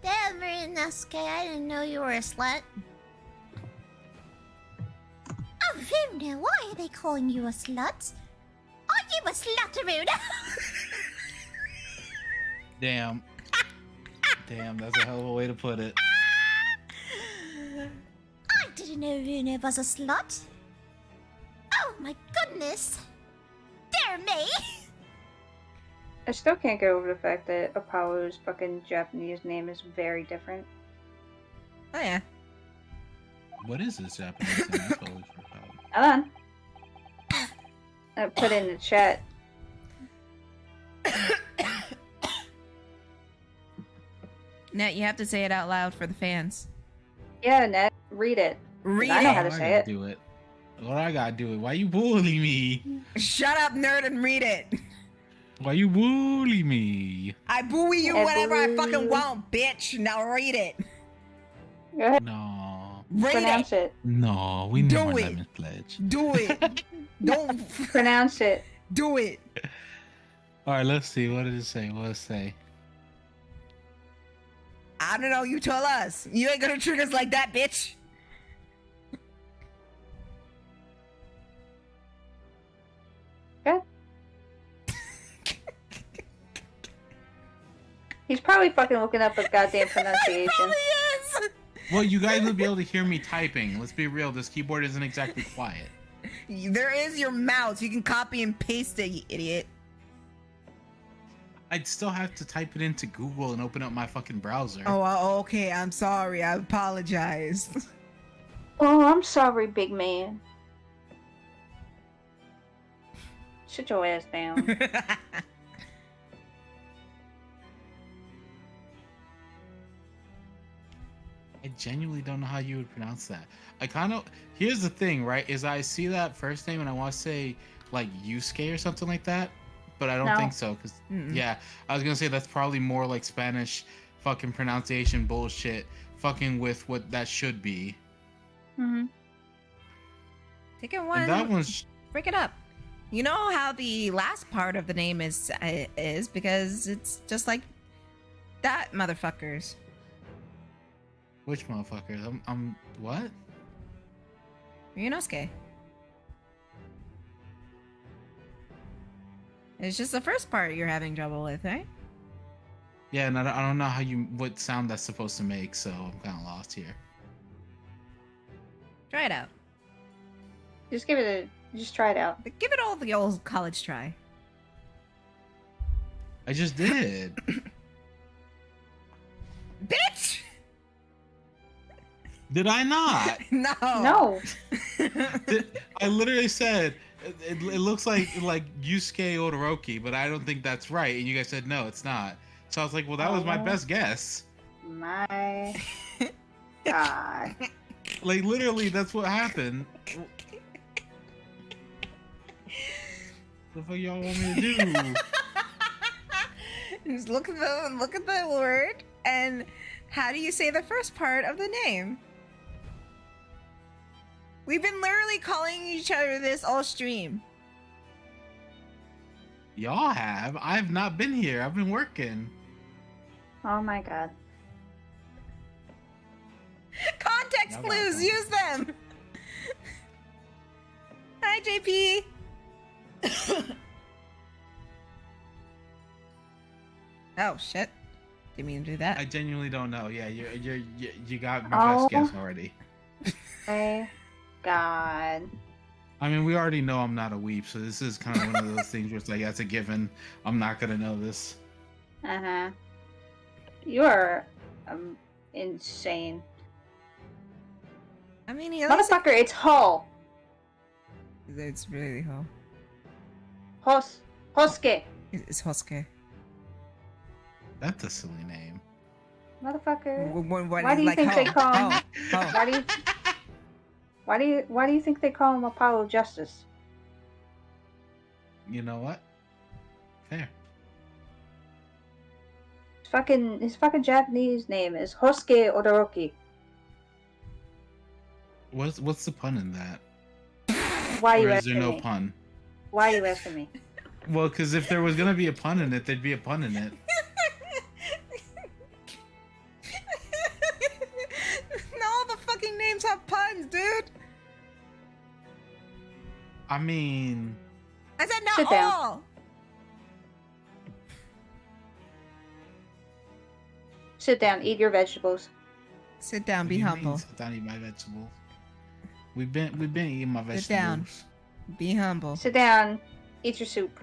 Damn, Marinosuke, I didn't know you were a slut. Oh, Runa, why are they calling you a slut? Are you a slut, Damn. Damn, that's a hell of a way to put it. I didn't know Runa was a slut. Oh my goodness. Dear me. I still can't get over the fact that Apollo's fucking Japanese name is very different. Oh yeah. What is this Japanese thing? That's always forgot. Hold on. I put it in the chat. Nat, you have to say it out loud for the fans. Yeah, Ned, read it. Read I know how it. to Why I say gotta it. do it. What I gotta do it? Why you bully me? Shut up, nerd, and read it. Why you bully me? I buoy you I whenever I buoy fucking you. want, bitch. Now read it. Go ahead. No, Read Pronounce it. it. no, we Do never it. lemon pledge. Do it. Don't Pronounce it. do it. All right, let's see. What did it say? What did it say? I don't know. You tell us. You ain't gonna trick us like that, bitch. Good. He's probably fucking looking up a goddamn pronunciation. Yes. Well, you guys will be able to hear me typing. Let's be real. This keyboard isn't exactly quiet. There is your mouse. You can copy and paste it, you idiot. I'd still have to type it into Google and open up my fucking browser. Oh, okay. I'm sorry. I apologize. Oh, I'm sorry, big man. Sit your ass down. I genuinely don't know how you would pronounce that. I kind of. Here's the thing, right? Is I see that first name and I want to say like Yusuke or something like that, but I don't No. think so. Cause Mm-mm. yeah, I was gonna say that's probably more like Spanish fucking pronunciation bullshit, fucking with what that should be. Mm-hmm. Take it one. And that one's Break it up. You know how the last part of the name is because it's just like that, motherfuckers. which motherfuckers? I'm what? Ryunosuke. It's just the first part you're having trouble with, right? Yeah, and I don't know what sound that's supposed to make, so I'm kind of lost here. Try it out. Just try it out. Give it all the old college try. I just did. Bitch! Did I not? No. No. I literally said it looks like Yusuke Odoroki, but I don't think that's right. And you guys said no, it's not. So I was like, well, that was my best guess. My God. Like literally, that's what happened. What the fuck y'all want me to do? Just look at the word and how do you say the first part of the name? We've been literally calling each other this all stream. Y'all have. I've not been here. I've been working. Oh my God. Context Y'all clues, welcome. use them. Hi, JP. Oh shit! Didn't mean to do that. I genuinely don't know. Yeah, you got my Oh. best guess already. My God. I mean, we already know I'm not a weep, so this is kind of one of those things where it's like, that's a given. I'm not gonna know this. Uh-huh. You are insane. I mean, at least Motherfucker, it's Ho. it's really ho. Hosuke. It's Hosuke. That's a silly name. Motherfucker. Why do you think they call him? Ho. Why do you think they call him Apollo Justice? You know what? Fair. His fucking Japanese name is Hosuke Odoroki. What's the pun in that? Why are you Or is there asking no me? pun? Why are you asking me? Well, because if there was gonna be a pun in it, there'd be a pun in it. All the fucking names have puns, dude. I mean, I said not Sit down. all. Sit down, eat your vegetables. Sit down, what be do you mean, humble. sit down, eat my vegetables. We've been eating my vegetables. Sit down. Be humble. Sit down, eat your soup.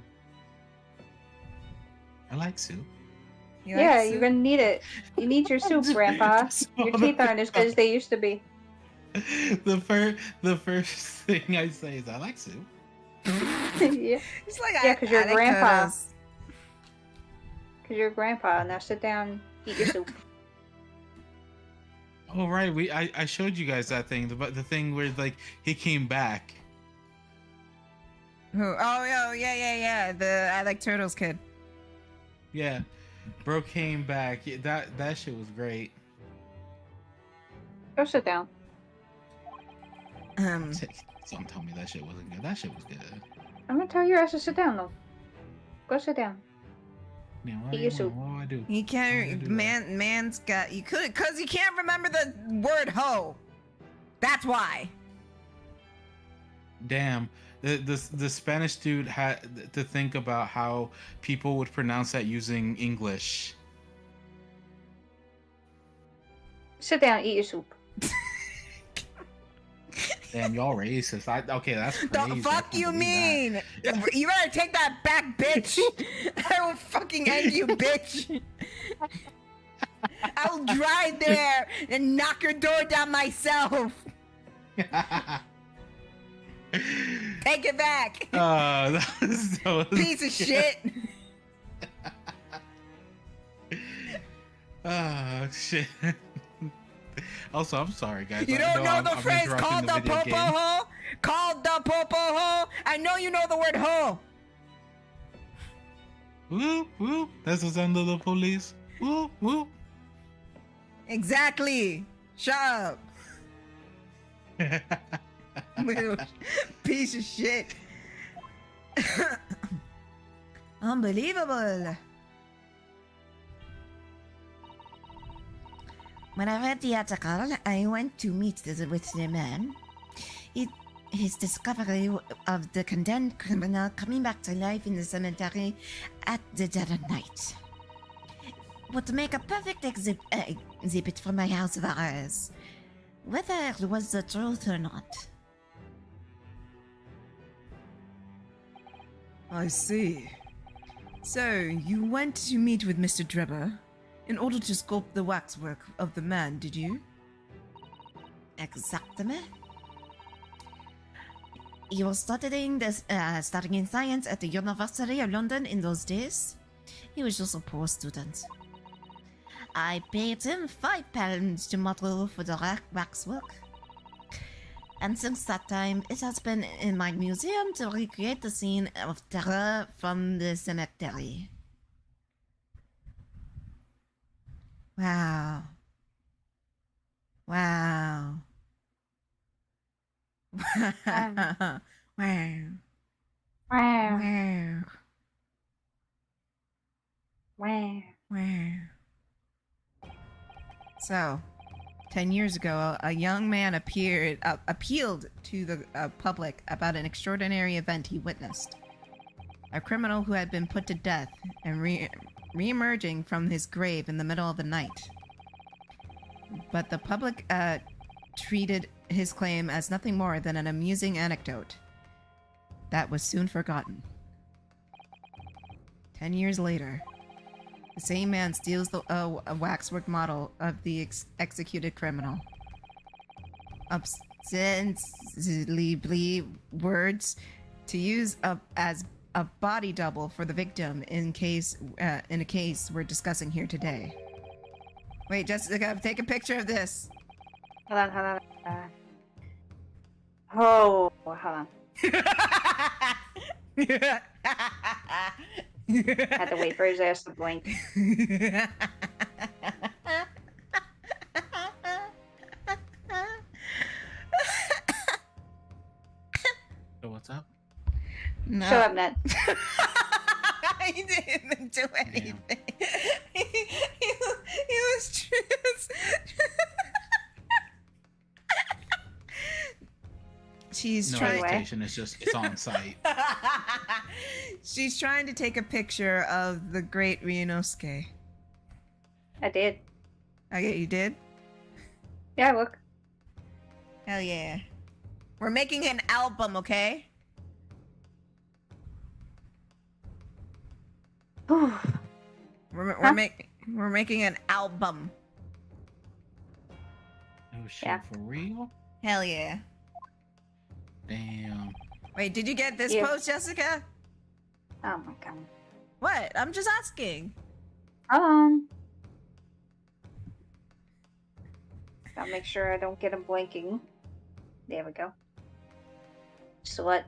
I like soup. You like Yeah, soup? you're gonna need it. You need your soup, Grandpa. Your teeth aren't as good as they used to be. The first thing I say is I like soup. Yeah, It's like Yeah, 'cause you're I like grandpa. turtles. because you're Grandpa. Now sit down, eat your soup. Oh right, I showed you guys that thing, the thing where like he came back. Who? Oh, yeah. The I like turtles kid. Yeah, bro came back. Yeah, that shit was great. Go sit down. Um, Don't tell me that shit wasn't good. That shit was good. I'm gonna tell your ass to sit down, though. Go sit down. Yeah, Eat your soup. what do I do? he Why can't. would I do Man's got. You could, cause he can't remember the word hoe. That's why. Damn. The Spanish dude had to think about how people would pronounce that using English. Sit down, eat your soup. Damn, y'all racist. Okay, that's crazy. The I fuck can't you believe mean? You better take that back, bitch. I will fucking end you, bitch. I will drive there and knock your door down myself. that. Take it back. That was Piece of shit. Oh shit. Also, I'm sorry, guys. You I don't know I'm- the I'm phrase interrupting called the video popo game. ho? Called the popo ho? I know you know the word ho. Whoop whoop. That's the sound of the police. Whoop whoop. Exactly. Shut up. Little piece of shit. Unbelievable. When I read the article, I went to meet with the man. his discovery of the condemned criminal coming back to life in the cemetery at the dead of night would make a perfect exhibit for my house of horrors, whether it was the truth or not. I see. So, you went to meet with Mr. Drebber in order to sculpt the waxwork of the man, did you? Exactamente. He was studying science at the University of London in those days. He was just a poor student. I paid him £5 to model for the waxwork. And since that time, it has been in my museum to recreate the scene of terror from the cemetery. Wow. Wow. Wow. Wow. Wow. Wow. Wow. Wow. So, 10 years ago, a young man appealed to the public about an extraordinary event he witnessed. A criminal who had been put to death and re-emerging from his grave in the middle of the night. But the public treated his claim as nothing more than an amusing anecdote that was soon forgotten. 10 years later, the same man steals a waxwork model of the executed criminal. Ostensibly words to use as a body double for the victim in a case we're discussing here today. Wait, Jessica, take a picture of this. Hold on. Oh, hold on. Had to wait for his ass to blink. So what's up? No. Shut up, Ned. He didn't do anything. He was just... She's No trying. hesitation. It's on site. She's trying to take a picture of the great Ryunosuke. I did. Okay, you did? Yeah, look. Hell yeah. We're making an album, okay? Whew. We're making an album. Oh shit, Yeah. for real? Hell yeah. Damn. Wait, did you get this Yeah. post, Jessica? Oh my god. What? I'm just asking. Hold on. Gotta make sure I don't get him blinking. There we go. Slut.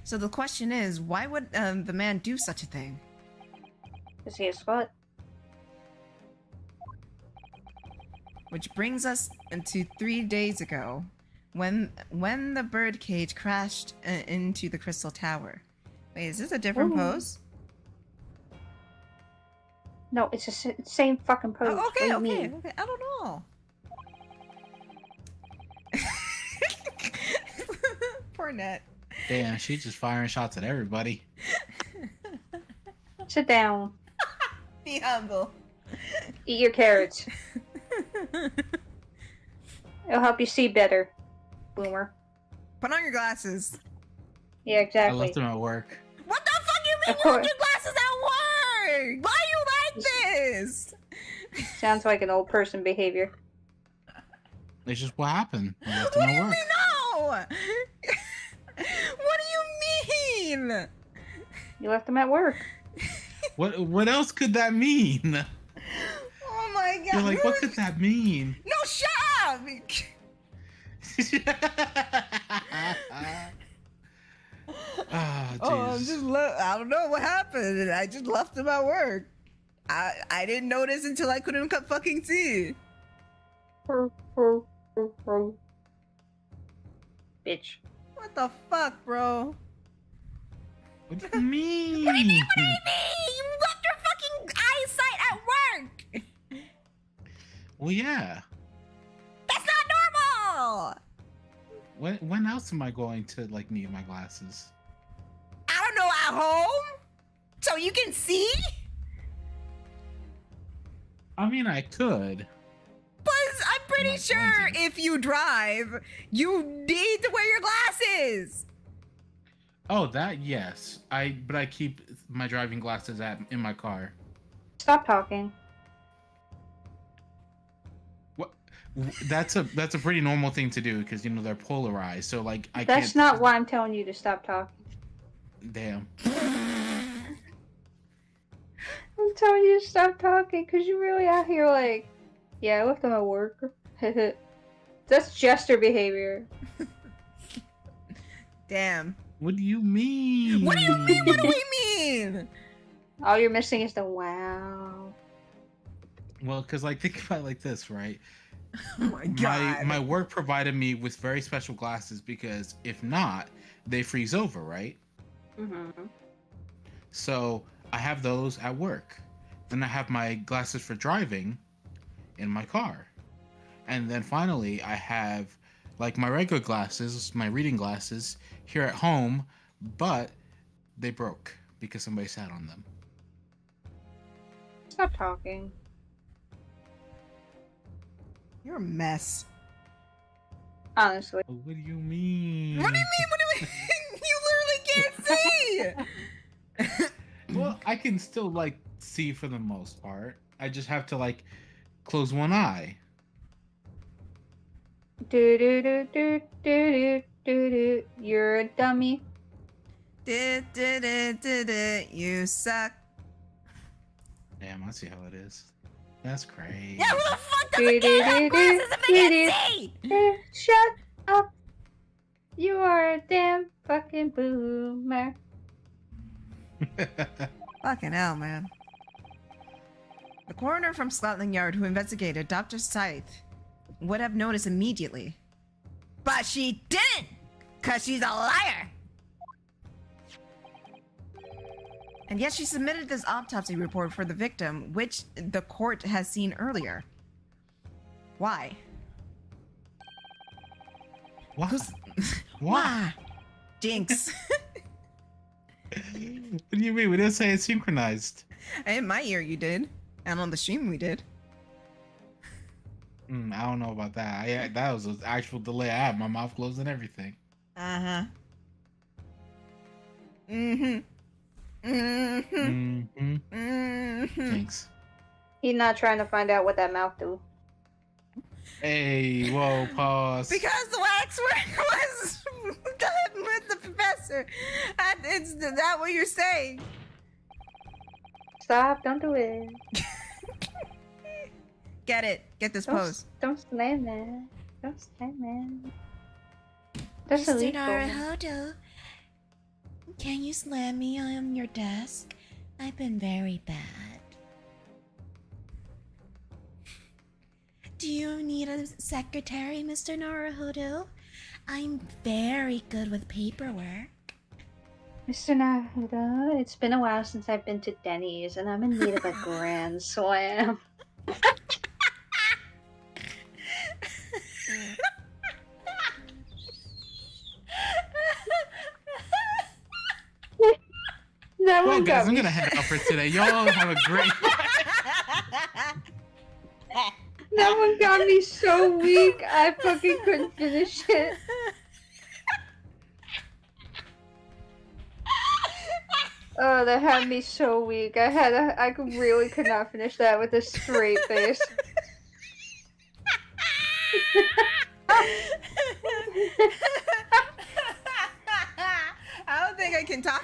So the question is, why would the man do such a thing? Is he a slut? Which brings us into 3 days ago, when the birdcage crashed into the Crystal Tower. Wait, is this a different Ooh. pose? No, it's the same fucking pose. Oh, What do okay, you mean? okay. I don't know. Poor Net. Damn, she's just firing shots at everybody. Sit down. Be humble. Eat your carrots. It'll help you see better, boomer. Put on your glasses. Yeah, I exactly. left him at work. What the fuck you mean Of you left course. your glasses at work? Why you like this? Sounds like an old person behavior. It's just what happened. I left What him do at you work. mean no? What do you mean? You left him at work. What else could that mean? Oh my god. You're like, what could that mean? No, shut up! Ah, Oh, I'm jeez. just I don't know what happened. I just left him at work. I didn't notice until I couldn't fucking see. Bitch. What the fuck, bro? What do you mean? What do you mean? You left your fucking eyesight at work. Well, yeah. That's not all. When else am I going to like need my glasses? I don't know, at home? So you can see? I mean, I could. But I'm pretty Not sure going to. if you drive, you need to wear your glasses. Oh, that yes. But I keep my driving glasses in my car. Stop talking. What? That's a pretty normal thing to do because they're polarized. So like I That's can't. not why I'm telling you to stop talking. Damn. I'm telling you to stop talking because you're really out here like, yeah, I left them at work. That's jester behavior. Damn. What do you mean? What do you mean? What do we mean? All you're missing is the wow. Well, because like think about it like this, right? Oh my god. My work provided me with very special glasses because if not, they freeze over, right? Mm-hmm. So I have those at work. Then I have my glasses for driving in my car. And then finally I have like my regular glasses, my reading glasses here at home, but they broke because somebody sat on them. Stop talking. You're a mess. Honestly. What do you mean? What do you mean? What do you mean? You literally can't see. Well, I can still like see for the most part. I just have to like close one eye. Do do do do do do do do. You're a dummy. You suck. Damn, I see how it is. That's crazy. Yeah, who the fuck doesn't get have glasses if they can't see? Shut up. You are a damn fucking boomer. Fucking hell, man. The coroner from Scotland Yard who investigated Dr. Scythe would have noticed immediately. But she didn't! Cause she's a liar! And yet she submitted this autopsy report for the victim, which the court has seen earlier. Why? What? Why? Jinx. What do you mean? We didn't say it's synchronized. In my ear you did. And on the stream we did. I don't know about that. That was an actual delay. I had my mouth closed and everything. Uh-huh. Mm-hmm. Mm-hmm. Mm-hmm. Thanks. He's not trying to find out what that mouth do. Hey, whoa, pause. Because the waxwork was done with the professor. And is that what you're saying? Stop, don't do it. Get it. Get this pose. Don't slam that. Don't slam that. That's Mr. illegal. Naruhodo, can you slam me on your desk? I've been very bad. Do you need a secretary, Mr. Naruhodo? I'm very good with paperwork. Mr. Naruto, it's been a while since I've been to Denny's and I'm in need of a grand slam. That Well, one guys, got I'm me. gonna head out for today. Y'all have a great. That one got me so weak. I fucking couldn't finish it. Oh, that had me so weak. I really could not finish that with a straight face. I don't think I can talk.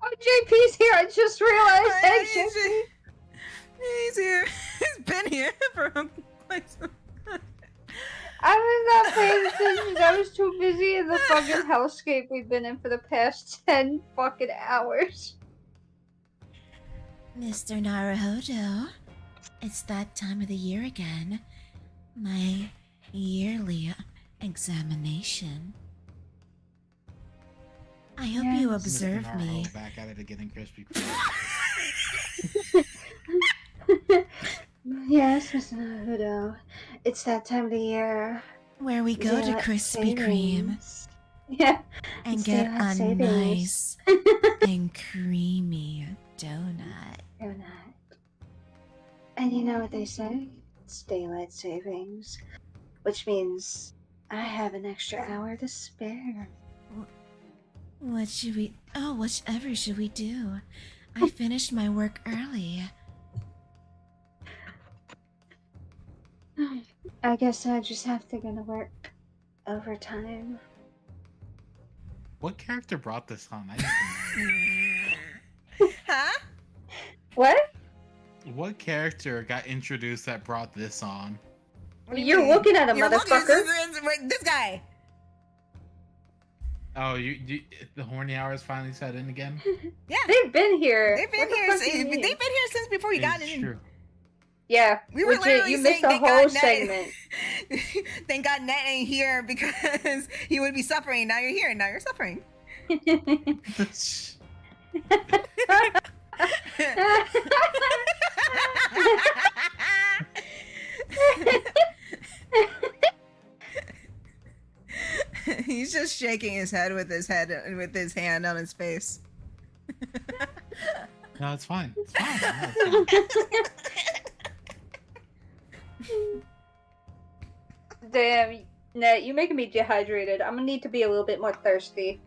Oh, JP's here. I just realized. Hey, JP. He's here. He's been here for quite some time. I was not paying attention. I was too busy in the fucking hellscape we've been in for the past 10 fucking hours. Mr. Naruhodo, it's that time of the year again. My yearly examination. I hope you Yes. observe Mr. me. Naruto, back at it again in crispy. Yes, Mr. Naruto. It's that time of the year. Where we go to Daylight Krispy Kreme savings. Yeah. and it's get daylight a savings. nice and creamy donut. Donut. And you know what they say? It's daylight savings. Which means I have an extra hour to spare. What should we... Oh, whatever should we do? I finished my work early. I guess I just have to go to work overtime. What character brought this on? I need to Huh? What? know. What character got introduced that brought this on? What do you You're mean? looking at a You're looking- motherfucker. this guy. Oh, you the horny hours finally set in again? Yeah. They've been here. They've been What the here. fuck do you mean? They've been here since before you got It's in. true. Yeah, We were legit, literally you missed saying the thank whole God Ned- segment. Thank God Net ain't here because he would be suffering. Now you're here. Now you're suffering. He's just shaking his head with his hand on his face. No, it's fine. It's fine. No, it's fine. Damn, Ned, you making me dehydrated. I'm gonna need to be a little bit more thirsty.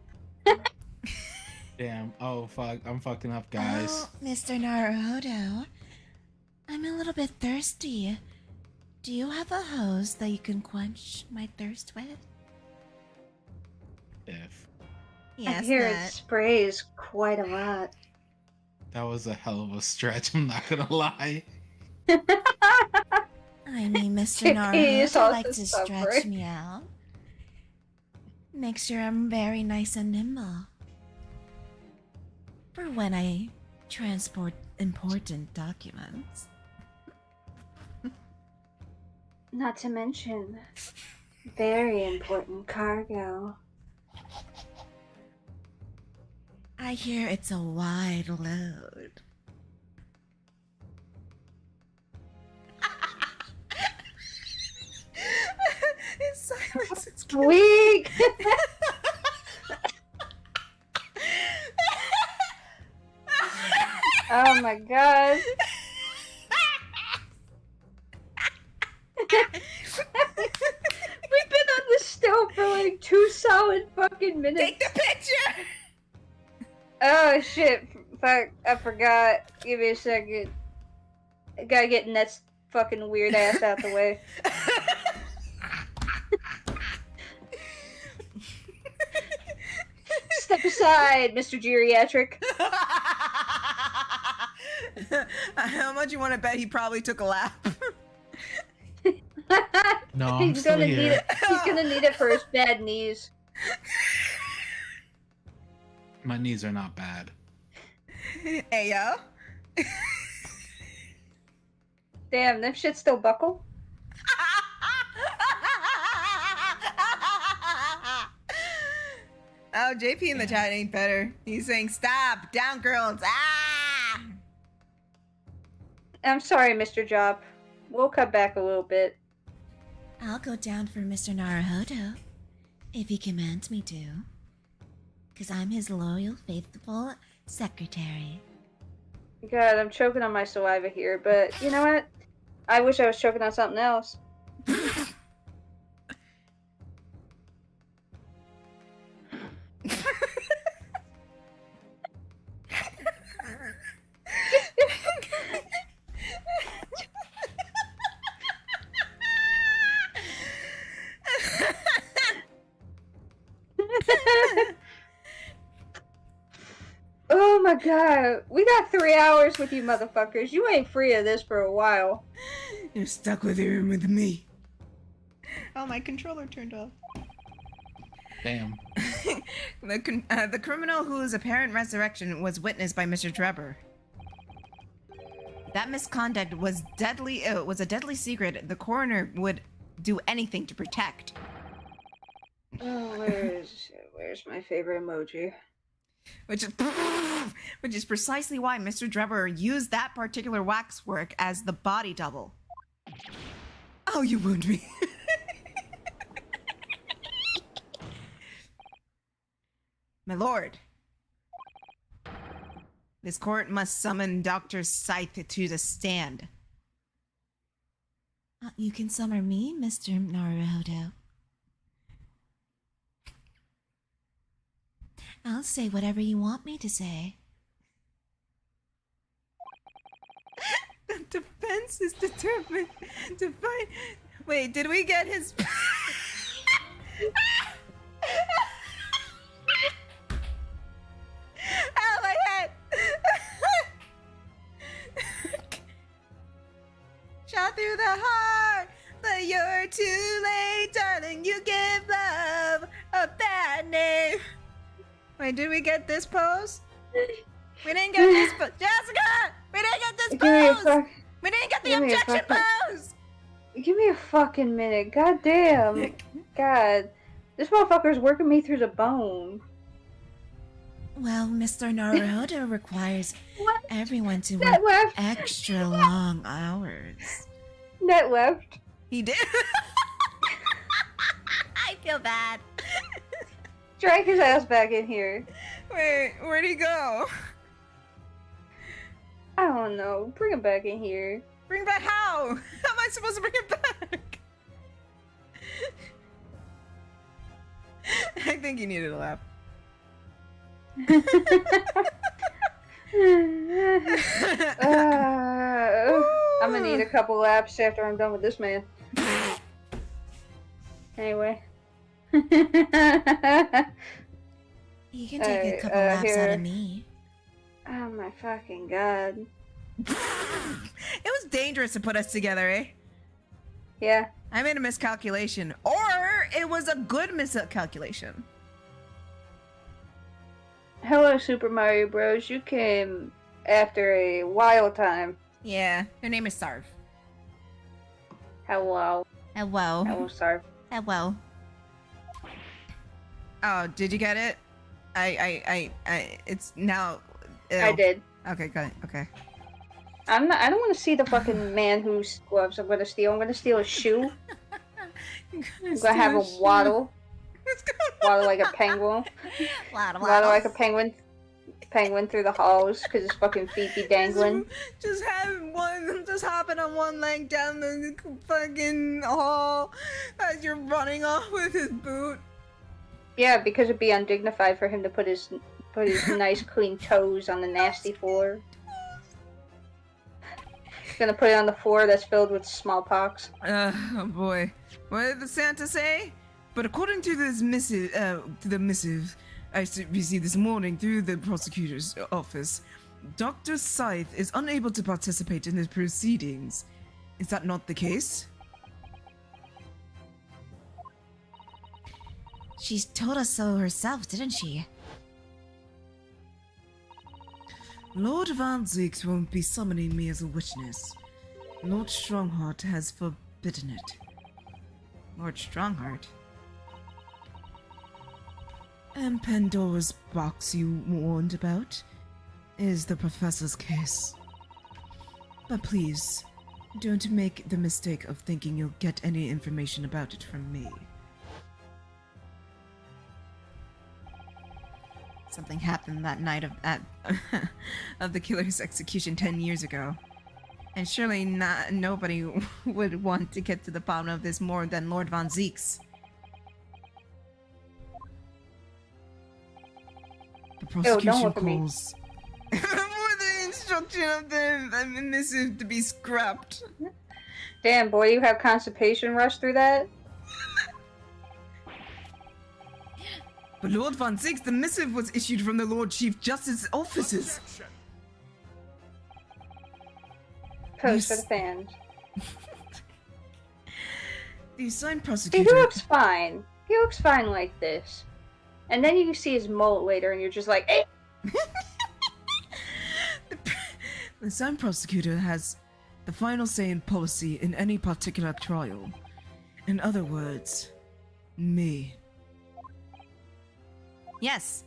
Damn. Oh fuck. I'm fucking up, guys. Oh, Mr. Naruhodo. I'm a little bit thirsty. Do you have a hose that you can quench my thirst with? If Yes, I hear it Net. sprays quite a lot. that was a hell of a stretch, I'm not gonna lie. I mean, Mr. He is Naruhodo also likes to stretch suffering. me out. Make sure I'm very nice and nimble. For when I transport important documents. Not to mention, very important cargo. I hear it's a wide load. His silence is Weak! Oh my god. We've been on this still for like 2 solid fucking minutes. Take the picture. Oh shit. Fuck, I forgot. Give me a second. I gotta get Net's fucking weird ass out the way. Step aside, Mr. Geriatric. How much you want to bet he probably took a lap? No, I'm He's still gonna need here. it. He's gonna need it for his bad knees. My knees are not bad. Hey yo. Damn, them shit still buckle? Oh, JP in the chat ain't better. He's saying, "Stop, down, girls." Ah. I'm sorry, Mr. Job. We'll cut back a little bit. I'll go down for Mr. Naruhodo, if he commands me to. Because I'm his loyal, faithful secretary. God, I'm choking on my saliva here, but you know what? I wish I was choking on something else. Oh my god, we got 3 hours with you motherfuckers. You ain't free of this for a while. You're stuck with him with me. Oh, my controller turned off. Damn. The criminal whose apparent resurrection was witnessed by Mr. Trevor. That misconduct was deadly. Was a deadly secret. The coroner would do anything to protect. Oh, where's my favorite emoji? Which is precisely why Mr. Trevor used that particular waxwork as the body double. Oh, you wound me. My lord. This court must summon Dr. Scythe to the stand. You can summon me, Mr. Naruhodo. I'll say whatever you want me to say. The defense is determined to find. Wait, did we get his? Ow, my head! Shot through the heart, but you're too late, darling. You give love a bad name. Wait, did we get this pose? We didn't get this pose. Jessica! We didn't get this Give me a pose! fuck. We didn't get the give me a objection fucking- pose! Give me a fucking minute. God damn. God. This motherfucker's working me through the bone. Well, Mr. Naruhodo requires What? everyone to Net work left. extra long hours. Net left. He did. I feel bad. Drag his ass back in here. Wait, where'd he go? I don't know. Bring him back in here. Bring back how? How am I supposed to bring it back? I think he needed a lap. I'm gonna need a couple laps after I'm done with this man. Anyway. You can take a couple laps out here. of me. Oh my fucking god. It was dangerous to put us together, eh? Yeah. I made a miscalculation. Or it was a good miscalculation. Hello, Super Mario Bros. You came after a wild time. Yeah, her name is Sarv. Hello. Hello. Hello, Sarv. Hello. Oh, did you get it? It's now. I did. Okay, got it. Okay. I don't want to see the fucking man whose gloves I'm gonna steal. I'm gonna steal a shoe. I'm gonna have a waddle. Waddle like a penguin. Waddle like a penguin. Penguin through the halls because his fucking feet be dangling. Just hopping on one leg down the fucking hall as you're running off with his boot. Yeah, because it'd be undignified for him to put his nice clean toes on the nasty floor. He's gonna put it on the floor that's filled with smallpox. Oh boy. What did the Santa say? But according to this missive, I received this morning through the prosecutor's office, Dr. Scythe is unable to participate in the proceedings. Is that not the case? She's told us so herself, didn't she? Lord Van Zeeks won't be summoning me as a witness. Lord Strongheart has forbidden it. Lord Strongheart. And Pandora's box you warned about is the professor's case. But please, don't make the mistake of thinking you'll get any information about it from me. Something happened that night of of the killer's execution 10 years ago. And surely nobody would want to get to the bottom of this more than Lord Von Zeeks. The don't prosecution look at me. calls. For the instruction of the missive to be scrapped. Damn, boy, you have constipation rush through that? But Lord Von Zeeks, the missive was issued from the Lord Chief Justice's offices. Pose for Yes. the fans. The assigned He prosecutor. looks fine. He looks fine like this. And then you see his mullet later and you're just like, eh! The assigned prosecutor has the final say in policy in any particular trial. In other words, me. Yes.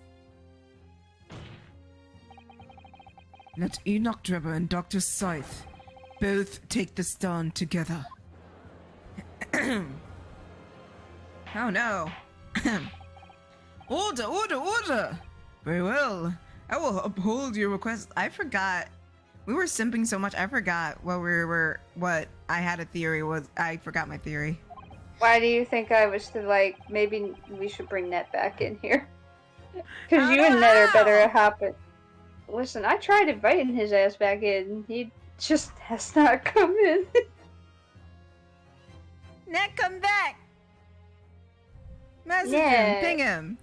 Let Enoch Drebber and Dr. Scythe both take the stand together. Oh no. Order, order, order! Very well. I will uphold your request. I forgot. We were simping so much. I forgot what I had a theory was. I forgot my theory. Why do you think I was like, maybe we should bring Ned back in here? Because you and Ned are better at hopping. Listen, I tried inviting his ass back in. He just has not come in. Ned, come back! Message him, Ned. ping him.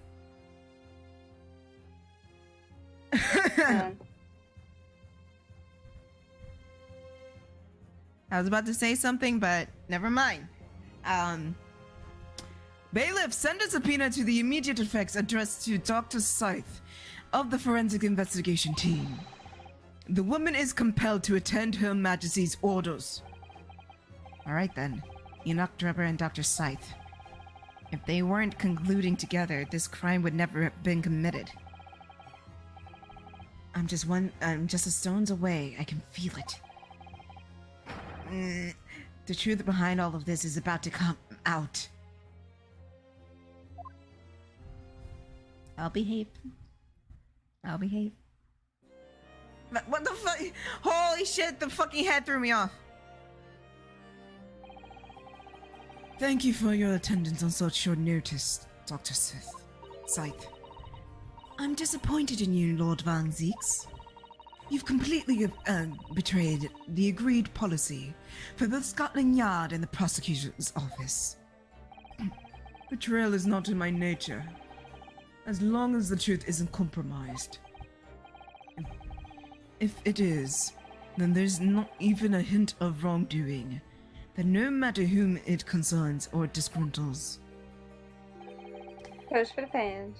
I was about to say something, but never mind. Bailiff, send a subpoena to the immediate effects addressed to Dr. Scythe of the Forensic Investigation Team. The woman is compelled to attend Her Majesty's orders. All right then, Enoch Drebber and Dr. Scythe. If they weren't concluding together, this crime would never have been committed. I'm just a stone's away. I can feel it. The truth behind all of this is about to come out. I'll behave. I'll behave. But what the fuck? Holy shit, the fucking head threw me off. Thank you for your attendance on such short notice, Dr. Scythe. I'm disappointed in you, Lord Van Zeeks. You've completely betrayed the agreed policy for both Scotland Yard and the prosecutor's office. Betrayal is not in my nature, as long as the truth isn't compromised. If it is, then there's not even a hint of wrongdoing, that no matter whom it concerns or disgruntles. Goes for the fans.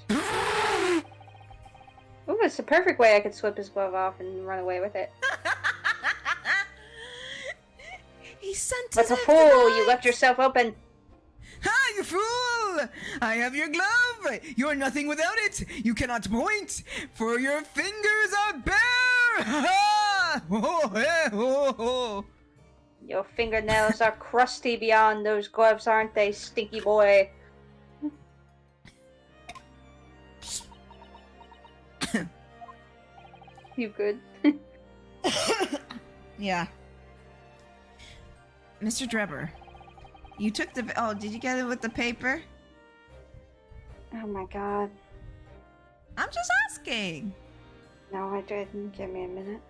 Ooh, it's the perfect way I could slip his glove off and run away with it. He sent But us a after fool, that. you left yourself open. Ha, you fool! I have your glove! You're nothing without it! You cannot point, for your fingers are bare! Ha! Oh, eh, oh, oh. Your fingernails are crusty beyond those gloves, aren't they, stinky boy? You good? Yeah. Mr. Drebber, you took the. Oh, did you get it with the paper? Oh my god. I'm just asking. No, I didn't. Give me a minute.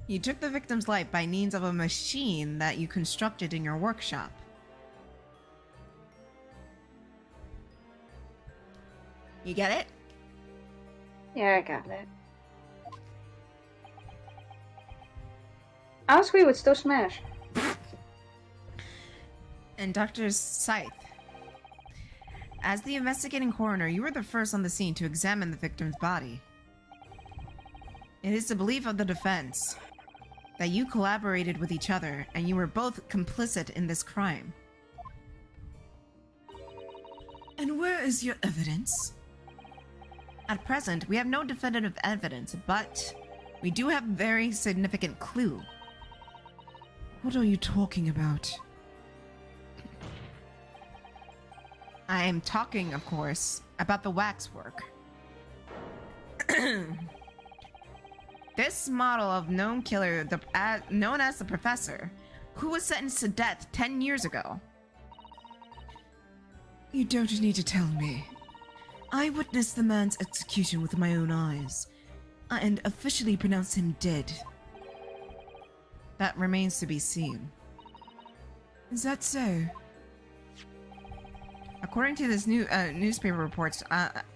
You took the victim's life by means of a machine that you constructed in your workshop. You get it? Yeah, I got it. Honestly, we would still smash. And Dr. Scythe, as the investigating coroner, you were the first on the scene to examine the victim's body. It is the belief of the defense that you collaborated with each other and you were both complicit in this crime. And where is your evidence? At present, we have no definitive evidence, but we do have a very significant clue. What are you talking about? I am talking, of course, about the waxwork. This model of known killer, known as the Professor, who was sentenced to death 10 years ago. You don't need to tell me. I witnessed the man's execution with my own eyes, and officially pronounced him dead. That remains to be seen. Is that so? According to this new newspaper reports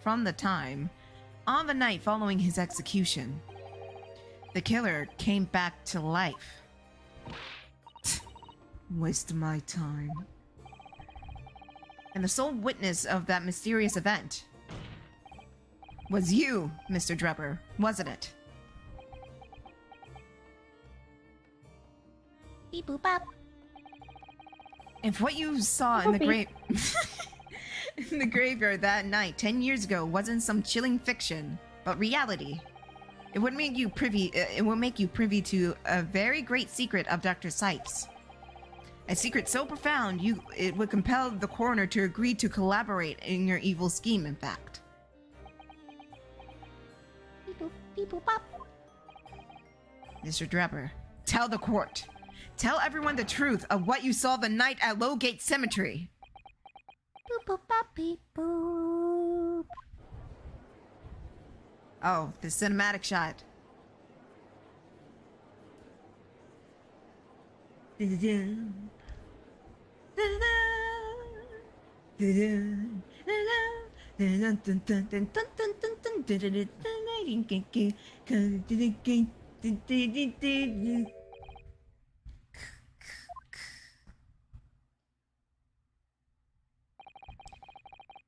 from the time, on the night following his execution, the killer came back to life. Waste my time. And the sole witness of that mysterious event was you, Mr. Drebber, wasn't it? Beep boop bop. If what you saw in the in the graveyard that night 10 years ago wasn't some chilling fiction, but reality, it would make you privy to a very great secret of Dr. Scythe's. A secret so profound, it would compel the coroner to agree to collaborate in your evil scheme, in fact. Beep boop, beep boop bop. Mr. Drebber, tell the court. Tell everyone the truth of what you saw the night at Lowgate Cemetery. Boop boop bop beep boop. Oh, the cinematic shot.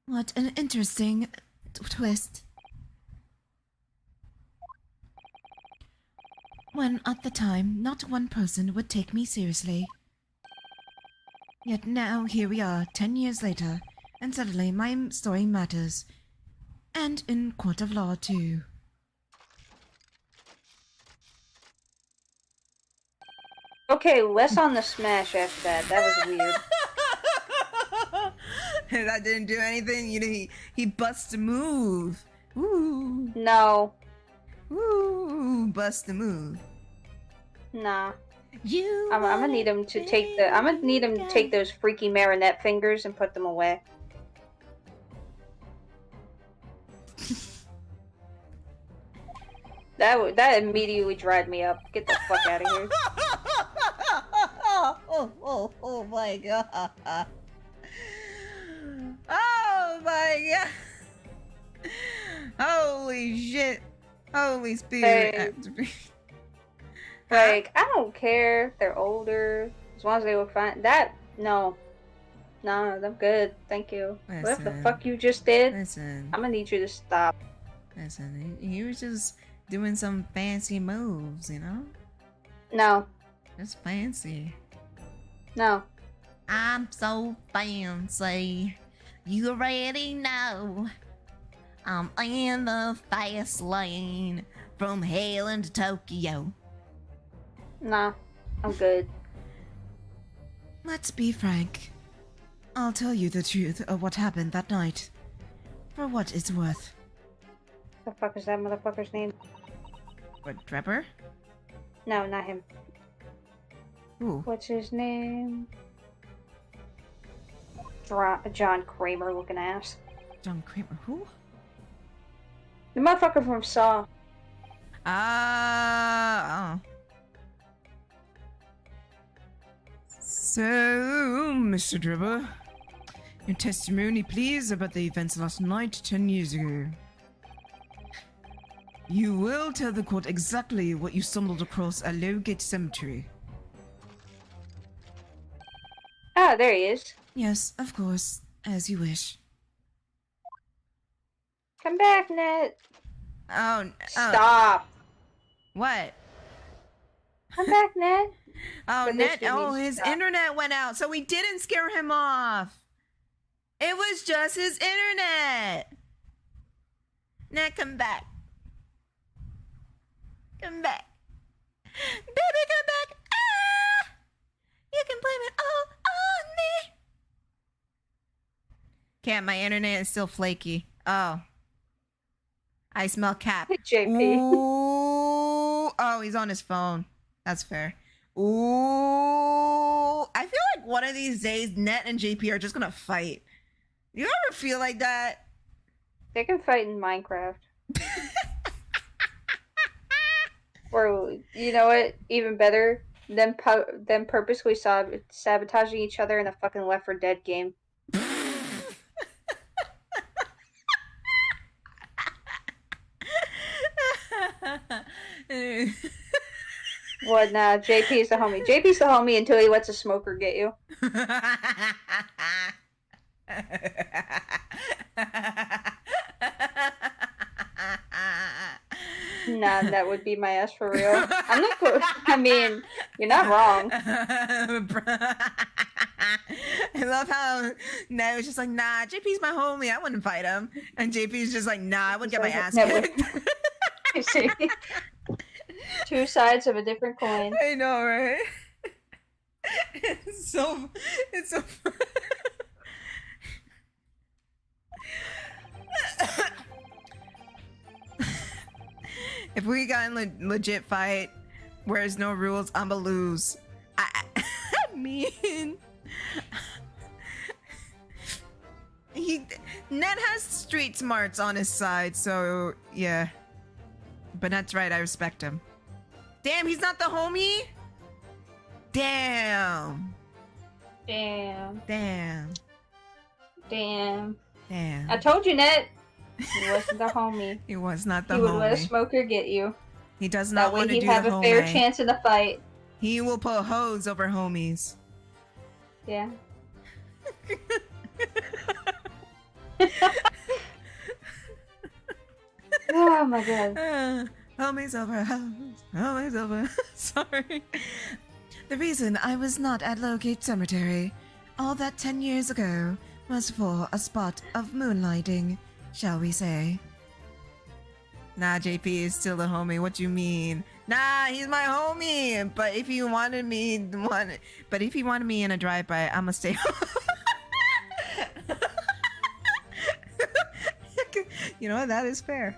What an interesting twist. When at the time, not one person would take me seriously. Yet now, here we are, 10 years later, and suddenly my story matters. And in court of law, too. Okay, less on the smash after that. That was weird. That didn't do anything. You know, he busts a move. Ooh, No. ooh, bust a move. Nah. You. I'm gonna need him to take the. I'm gonna need him to take those freaky marionette fingers and put them away. That immediately dried me up. Get the fuck out of here. Oh my god. Oh my god. Holy shit. Holy spirit. Like, I don't care if they're older, as long as they look fine. No, I'm good. Thank you. Whatever the Listen. fuck you just did, Listen. I'm gonna need you to stop. Listen. He was just doing some fancy moves, you know? No, Just fancy. no. I'm so fancy. You already know. I'm in the fast lane from hell into Tokyo. Nah, I'm good. Let's be frank. I'll tell you the truth of what happened that night. For what it's worth. The fuck is that motherfucker's name? What, Drebber? No, not him. Ooh. What's his name? John Kramer looking ass. John Kramer. Who? The motherfucker from Saw. Oh. So, Mr. Drebber, your testimony, please, about the events last night, 10 years ago. You will tell the court exactly what you stumbled across at Lowgate Cemetery. Ah, there he is. Yes, of course, as you wish. Come back, Ned. Oh. Stop. What? Come back, Ned. Oh, But this net. didn't Oh, need to his stop. internet went out, so we didn't scare him off. It was just his internet. Net, come back. Come back. Baby, come back. Ah! You can blame it all on me. Can't, my internet is still flaky. Oh. I smell cap. JP. Ooh. Oh, he's on his phone. That's fair. Ooh. I feel like one of these days, Net and JP are just gonna fight. You ever feel like that? They can fight in Minecraft. Or, you know what? Even better, them purposely sabotaging each other in a fucking Left 4 Dead game. What? Nah, JP's the homie. JP's the homie until he lets a smoker get you. Nah, that would be my ass for real. I'm not good. I mean, you're not wrong. I love how Ned was just like, nah, JP's my homie. I wouldn't fight him. And JP's just like, nah, I would get my ass kicked. You see? Two sides of a different coin. I know, right? It's so. It's so. If we got in legit fight where there's no rules, I'ma lose. I mean, Ned has street smarts on his side, so yeah. But that's right, I respect him. Damn, he's not the homie? Damn. Damn. Damn. Damn. Damn. I told you, Ned. He wasn't the homie. He was not the He would let a homie. smoker get you. He does That not way want to he'd do have the a fair homie. chance in the fight. He will put hoes over homies. Yeah. Oh my god. Homies over hoes. Homies over. Sorry. The reason I was not at Lowgate Cemetery all that 10 years ago was for a spot of moonlighting, shall we say. Nah, JP is still a homie. What you mean? Nah, he's my homie. But if he wanted me, in a drive-by, I'ma stay home. You know what? That is fair.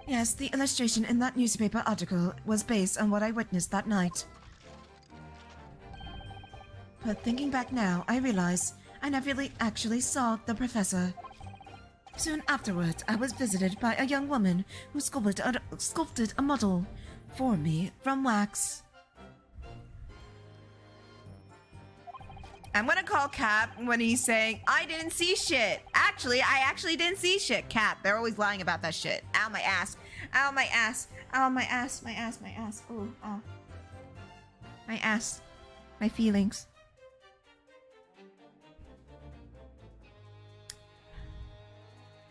Yes, the illustration in that newspaper article was based on what I witnessed that night. But thinking back now, I realize I never really actually saw the professor. Soon afterwards, I was visited by a young woman who sculpted a model for me from wax. I'm gonna call Cap when he's saying, I didn't see shit. I actually didn't see shit. Cap, they're always lying about that shit. Ow, my ass. Ow, my ass. Ow, my ass. My ass, my ass. Ooh, ow. My ass. My feelings.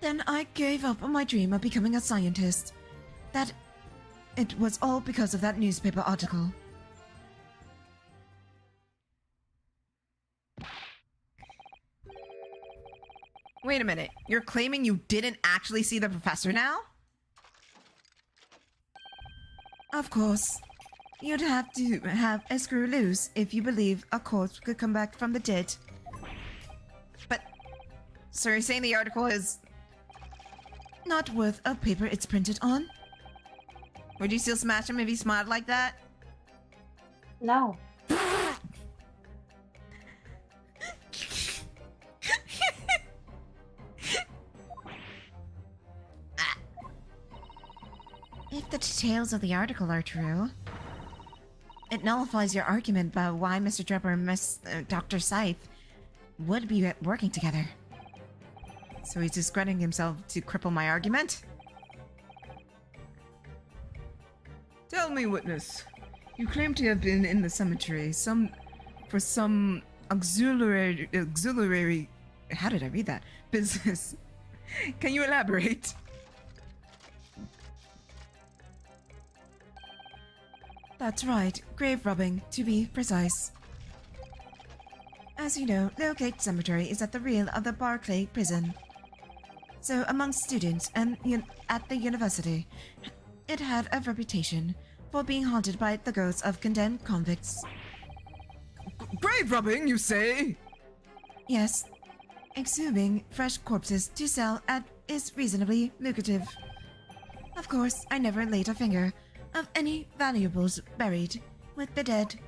Then I gave up on my dream of becoming a scientist. It was all because of that newspaper article. Wait a minute. You're claiming you didn't actually see the professor now? Of course. You'd have to have a screw loose if you believe a corpse could come back from the dead. But, so you're saying the article is not worth a paper it's printed on? Would you still smash him if he smiled like that? No. If the details of the article are true, it nullifies your argument about why Mr. Trevor and Dr. Scythe would be working together. So he's discrediting himself to cripple my argument? Tell me, witness. You claim to have been in the cemetery for some auxiliary. How did I read that? Business. Can you elaborate? That's right, grave robbing, to be precise. As you know, Lowgate Cemetery is at the rear of the Barclay prison. So amongst students and at the university, it had a reputation for being haunted by the ghosts of condemned convicts. Grave robbing, you say? Yes, exhuming fresh corpses to sell is reasonably lucrative. Of course, I never laid a finger of any valuables buried with the dead.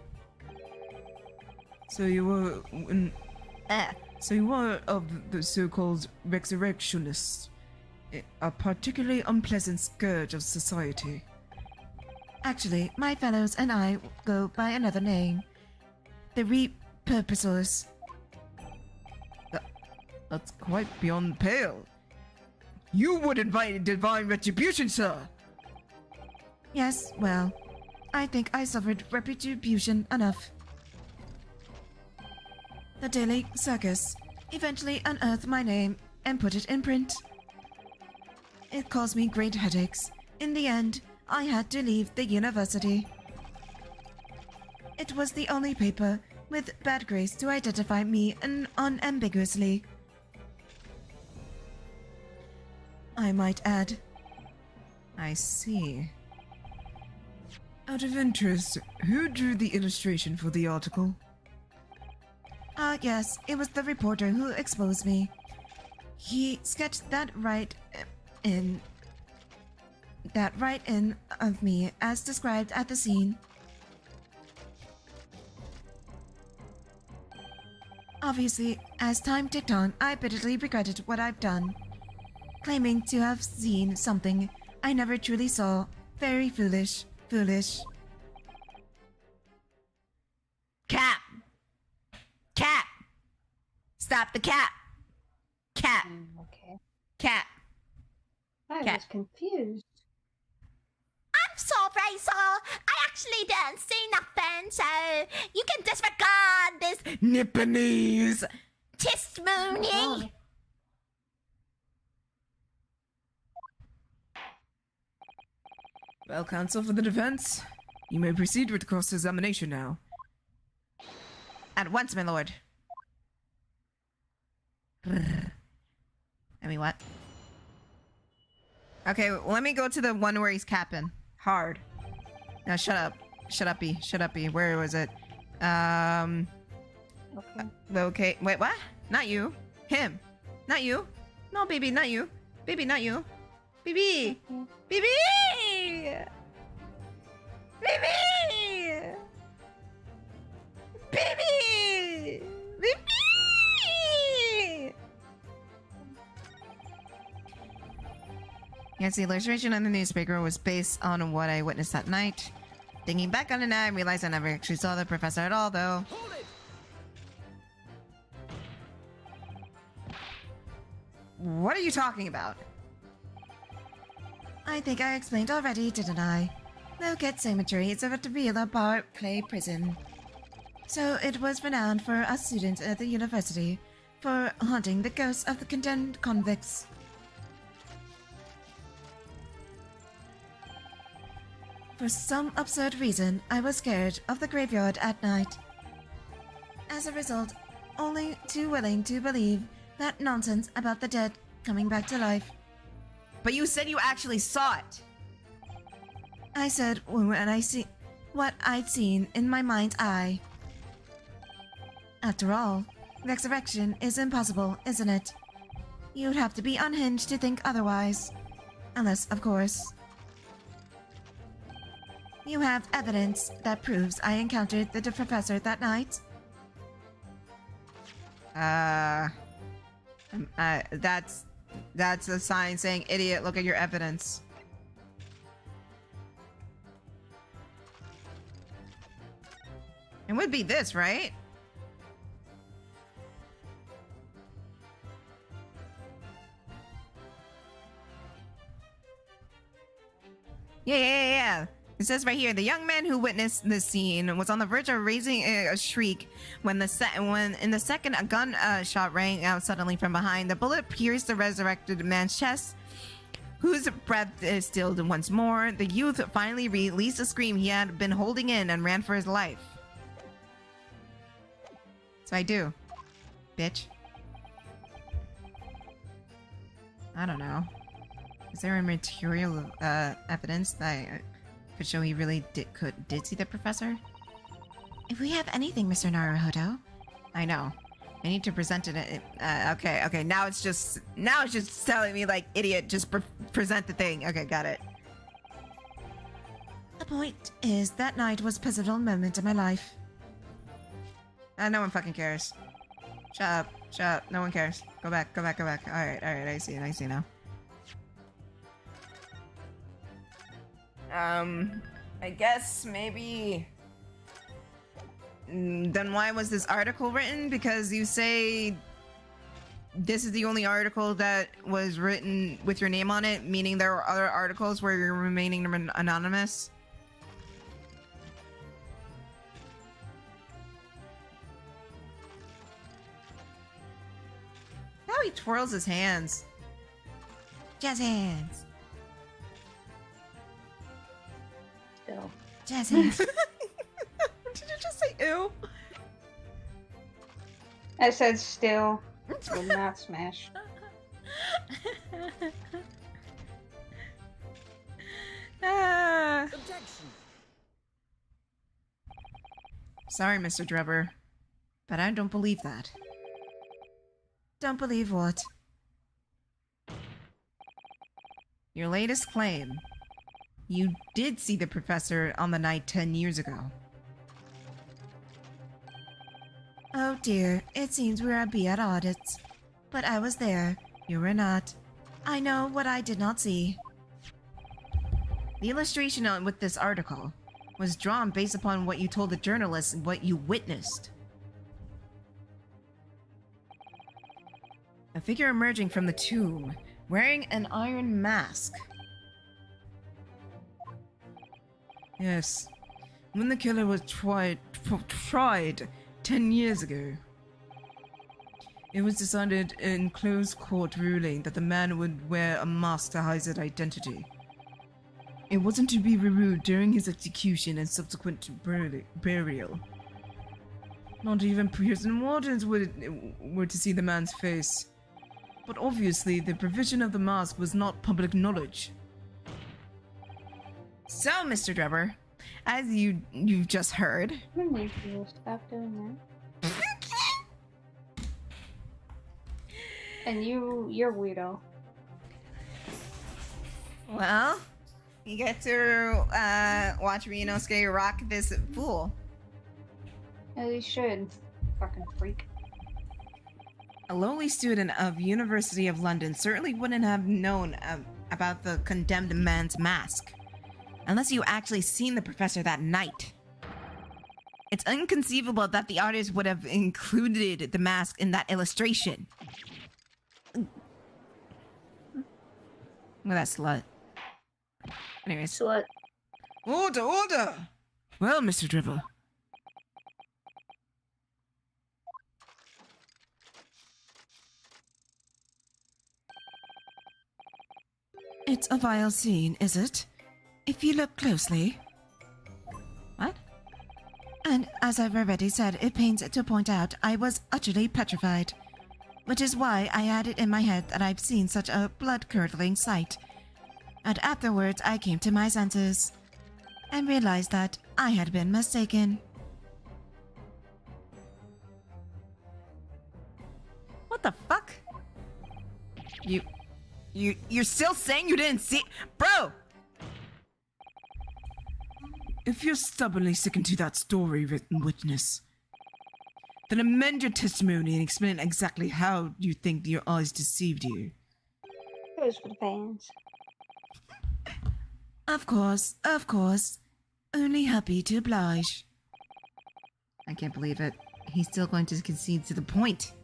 So you were of the so-called resurrectionists, a particularly unpleasant scourge of society. Actually, my fellows and I go by another name. The repurposers. That's quite beyond the pale. You would invite divine retribution, sir. Yes, well, I think I suffered retribution enough. The Daily Circus eventually unearthed my name and put it in print. It caused me great headaches. In the end, I had to leave the university. It was the only paper with bad grace to identify me unambiguously. I might add. I see. Out of interest, who drew the illustration for the article? Yes, it was the reporter who exposed me. He sketched that right in of me as described at the scene. Obviously, as time ticked on, I bitterly regretted what I've done. Claiming to have seen something I never truly saw. Very foolish. Foolish. Cap! Cap! Stop the cap! Cap! Okay. Cap! I Cat. was confused. I'm sorry, sir. I actually didn't see nothing, so you can disregard this Nipponese! testimony. Oh. Well, counsel for the defense, you may proceed with cross-examination now. At once, my lord. I mean, what? Okay, let me go to the one where he's capping. Hard. Now, shut up. Shut up, B. Shut up, B. Where was it? Okay. Okay. Wait, what? Not you. Him. Not you. No, baby, not you. Baby, not you. Baby! Baby! Baby! Baby! Baby! Yes, the illustration on the newspaper was based on what I witnessed that night. Thinking back on it now, I realized I never actually saw the professor at all, though. What are you talking about? I think I explained already, didn't I? Low-Cat Cemetery is a real bar clay prison. So it was renowned for us students at the university for haunting the ghosts of the condemned convicts. For some absurd reason, I was scared of the graveyard at night. As a result, only too willing to believe that nonsense about the dead coming back to life. But you said you actually saw it! I said when I see what I'd seen in my mind's eye. After all, resurrection is impossible, isn't it? You'd have to be unhinged to think otherwise. Unless, of course, you have evidence that proves I encountered the professor that night? That's a sign saying, idiot, look at your evidence. It would be this, right? Yeah. It says right here, the young man who witnessed this scene was on the verge of raising a shriek when in the second a gun shot rang out suddenly from behind. The bullet pierced the resurrected man's chest, whose breath stilled once more. The youth finally released a scream he had been holding in and ran for his life. So I do, bitch. I don't know. Is there a material evidence that could show he really did see the professor? If we have anything, Mr. Naruhodo. I know. I need to present it. Okay. Now it's just telling me like, idiot, just present the thing. Okay, got it. The point is that night was a pivotal moment in my life. No one fucking cares. Shut up. No one cares. Go back. All right. I see now. I guess maybe. Then why was this article written? Because you say this is the only article that was written with your name on it, meaning there were other articles where you're remaining anonymous? How he twirls his hands. Jazz hands. Still. Jazz hands. Did you just say ew? I said still. Would not smash. Sorry, Mr. Drebber, but I don't believe that. Don't believe what? Your latest claim. You did see the professor on the night 10 years ago. Oh dear, it seems we're at odds. But I was there, you were not. I know what I did not see. The illustration with this article was drawn based upon what you told the journalists and what you witnessed. A figure emerging from the tomb, wearing an iron mask. Yes. When the killer was tried 10 years ago, it was decided in closed court ruling that the man would wear a mask to hide his identity. It wasn't to be removed during his execution and subsequent burial. Not even prison wardens were to see the man's face. But obviously, the provision of the mask was not public knowledge. So, Mr. Drebber, as you've just heard, You need to stop doing that. And you're weirdo. well, you get to watch Ryunosuke rock this fool. As you should. Fucking freak. A lowly student of University of London certainly wouldn't have known about the condemned man's mask, unless you actually seen the professor that night. It's inconceivable that the artist would have included the mask in that illustration. Look at that slut. Anyways. Slut. Order, order! Well, Mr. Drebber. It's a vile scene, is it? If you look closely. What? And as I've already said, it pains to point out I was utterly petrified. Which is why I had it in my head that I've seen such a blood-curdling sight. And afterwards I came to my senses. And realized that I had been mistaken. What the fuck? You're still saying you didn't see, bro? If you're stubbornly sticking to that story, written witness, then amend your testimony and explain exactly how you think your eyes deceived you. It was for the fans. Of course, of course. Only happy to oblige. I can't believe it. He's still going to concede to the point.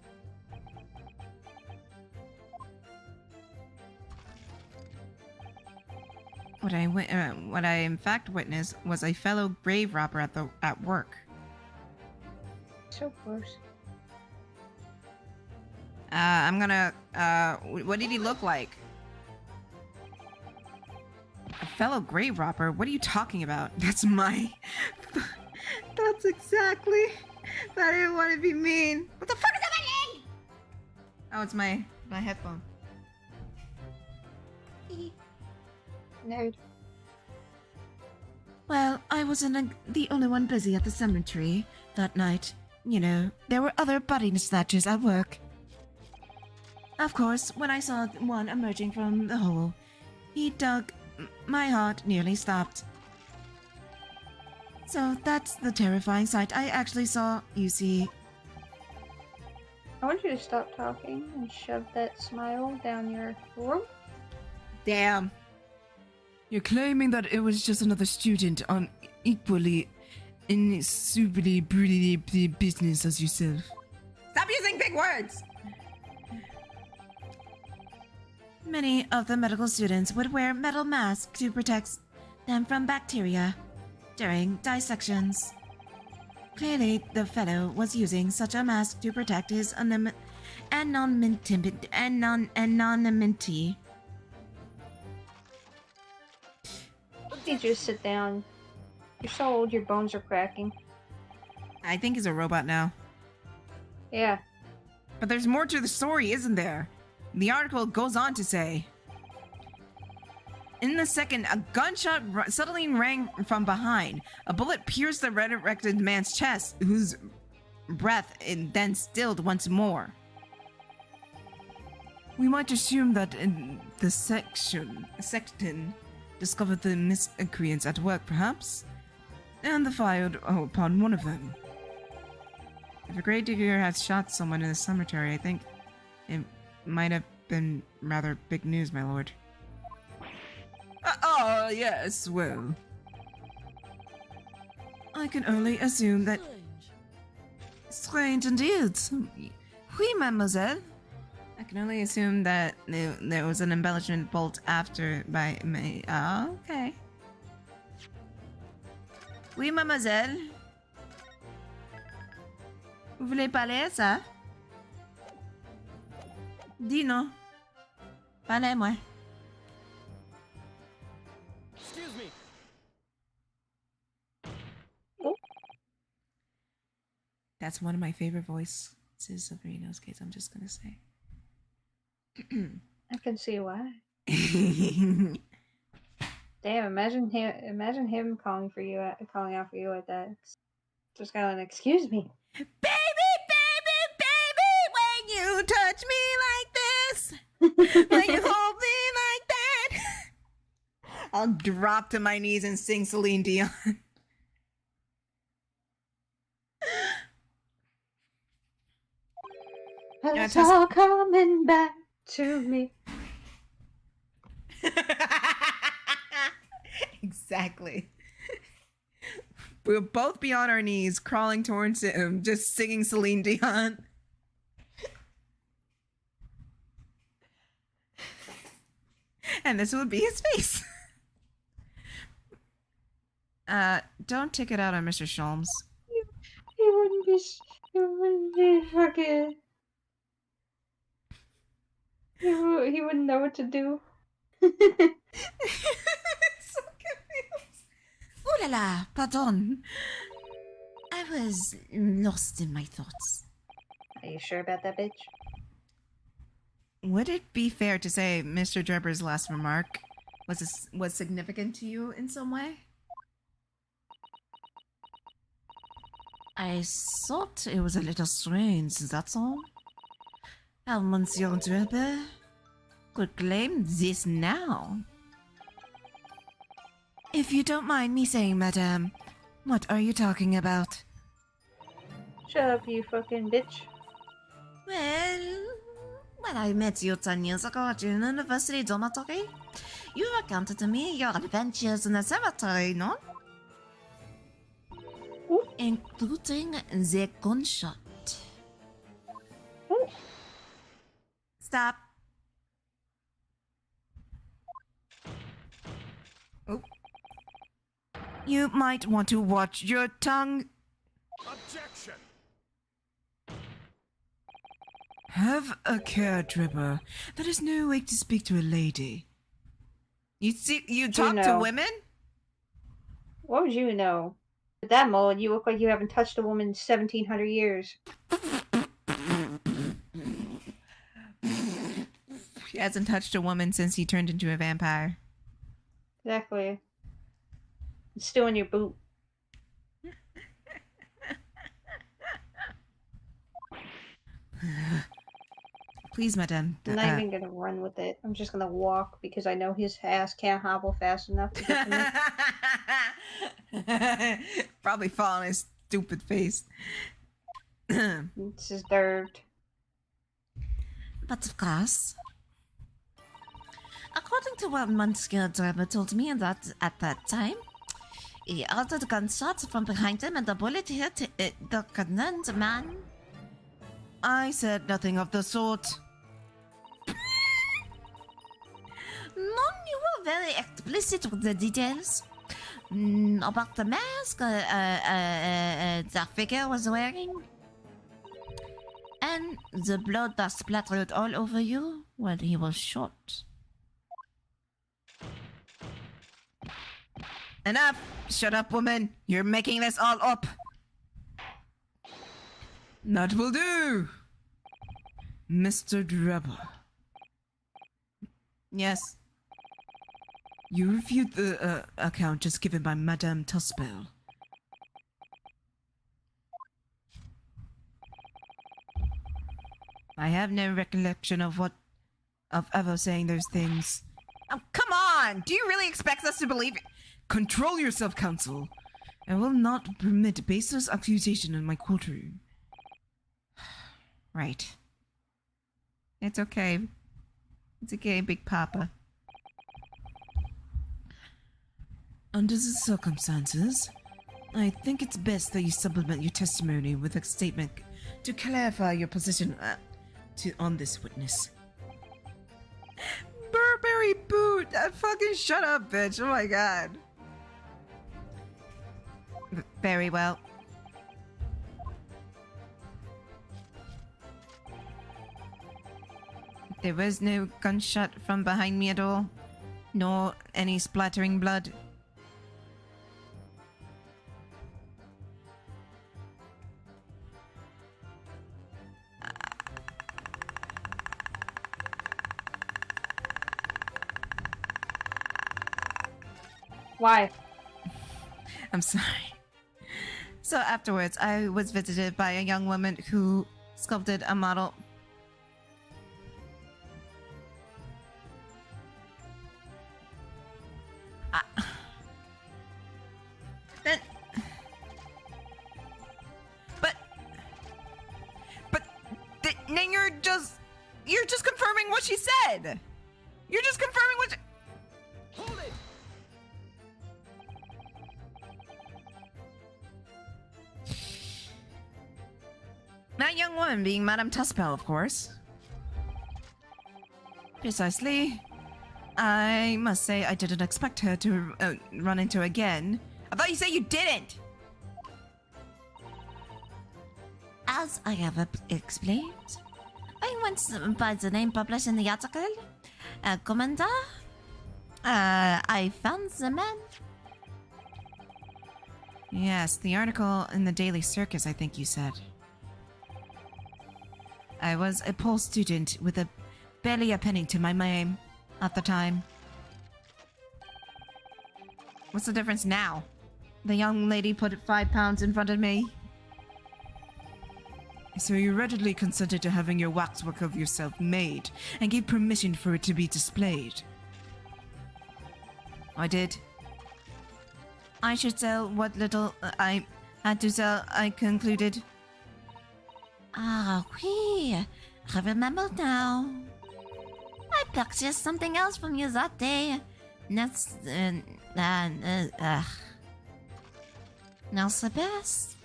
What I in fact witnessed was a fellow grave robber at work. So gross. I'm gonna. What did he look like? A fellow grave robber? What are you talking about? That's exactly. I didn't want to be mean. What the fuck is happening? Oh, it's my headphone. Nerd. Well, I wasn't the only one busy at the cemetery that night. You know, there were other body snatchers at work. Of course, when I saw one emerging from the hole, he dug. My heart nearly stopped. So that's the terrifying sight I actually saw, you see. I want you to stop talking and shove that smile down your throat. Damn. You're claiming that it was just another student on equally insubly brutally business as yourself. Stop using big words. Many of the medical students would wear metal masks to protect them from bacteria during dissections. Clearly, the fellow was using such a mask to protect his anonymity. You need you to sit down. You're so old, your bones are cracking. I think he's a robot now. Yeah. But there's more to the story, isn't there? The article goes on to say, In the second, a gunshot suddenly rang from behind. A bullet pierced the resurrected man's chest, whose breath then stilled once more. We might assume that in the sexton discovered the miscreants at work, perhaps, and fired upon one of them. If a grave digger had shot someone in the cemetery, I think it might have been rather big news, my lord. Yes, well. I can only assume that... Strange indeed. Oui, mademoiselle. I can only assume that there was an embellishment bolt after by me. Oh, okay. Oui, mademoiselle. Vous voulez parler à ça? Dis non. Parlez-moi. Excuse me. That's one of my favorite voices of Reno's case, I'm just gonna say. I can see why. Damn! Imagine him calling for you, calling out for you like that. Just going, excuse me. Baby, baby, baby, when you touch me like this, when you hold me like that, I'll drop to my knees and sing Celine Dion. It's all coming back to me. Exactly. We'll both be on our knees, crawling towards him, just singing Celine Dion. And this would be his face. Don't take it out on Mr. Sholmes. He wouldn't be fucking. He wouldn't know what to do. So confused. Ooh la la, pardon. I was lost in my thoughts. Are you sure about that, bitch? Would it be fair to say Mr. Drebber's last remark was significant to you in some way? I thought it was a little strange, that's all. How Monsieur Drebber could claim this now. If you don't mind me saying, madame, what are you talking about? Shut up, you fucking bitch. Well, when I met you 10 years ago at your university dormitory, you recounted to me your adventures in the cemetery, no? Ooh. Including the gunshot. Ooh. Stop. Oh. You might want to watch your tongue. Objection. Have a care, Drebber. That is no way to speak to a lady. You talk to know. women? What would you know? With that mullet, you look like you haven't touched a woman in 1700 years. He hasn't touched a woman since he turned into a vampire. Exactly. It's still in your boot. Please, madame. I'm not even gonna run with it. I'm just gonna walk because I know his ass can't hobble fast enough to get to me. Probably fall on his stupid face. It's deserved. But of course, according to what Monsieur Drebber told me at that time, he uttered gunshots from behind him and the bullet hit the condemned man. I said nothing of the sort. No, you were very explicit with the details. About the mask the figure was wearing. And the blood that splattered all over you when he was shot. Enough! Shut up, woman! You're making this all up! That will do! Mr. Drebber. Yes. You reviewed the account just given by Madame Tuspel. I have no recollection of ever saying those things. Oh, come on! Do you really expect us to believe it? Control yourself, Council. I will not permit baseless accusation in my courtroom. Right. It's okay. It's okay, Big Papa. Under the circumstances, I think it's best that you supplement your testimony with a statement to clarify your position on this witness. Burberry boot! Fucking shut up, bitch. Oh my god. Very well. There was no gunshot from behind me at all, nor any splattering blood. Why? I'm sorry. So afterwards, I was visited by a young woman who sculpted a model. Then, then you're just confirming what she said. You're just confirming what. Hold it! That young woman being Madame Tuspel, of course. Precisely. I must say I didn't expect her to run into again. I thought you said you didn't! As I have explained, I went by the name published in the article. Commander, I found the man. Yes, the article in the Daily Circus, I think you said. I was a poor student with barely a penny to my name at the time. What's the difference now? The young lady put 5 pounds in front of me. So you readily consented to having your waxwork of yourself made and gave permission for it to be displayed. I did. I should sell what little I had to sell, I concluded. Ah, oui, I remember now. I purchased something else from you that day. That's, Now, the best.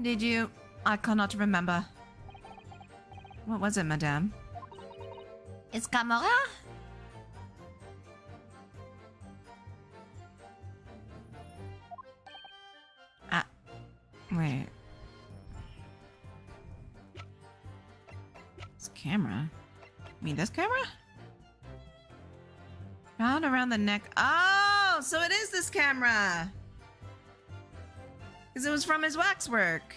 Did you? I cannot remember. What was it, madame? It's camera? Wait. This camera? You mean this camera? Round around the neck. Oh, so it is this camera. Because it was from his waxwork.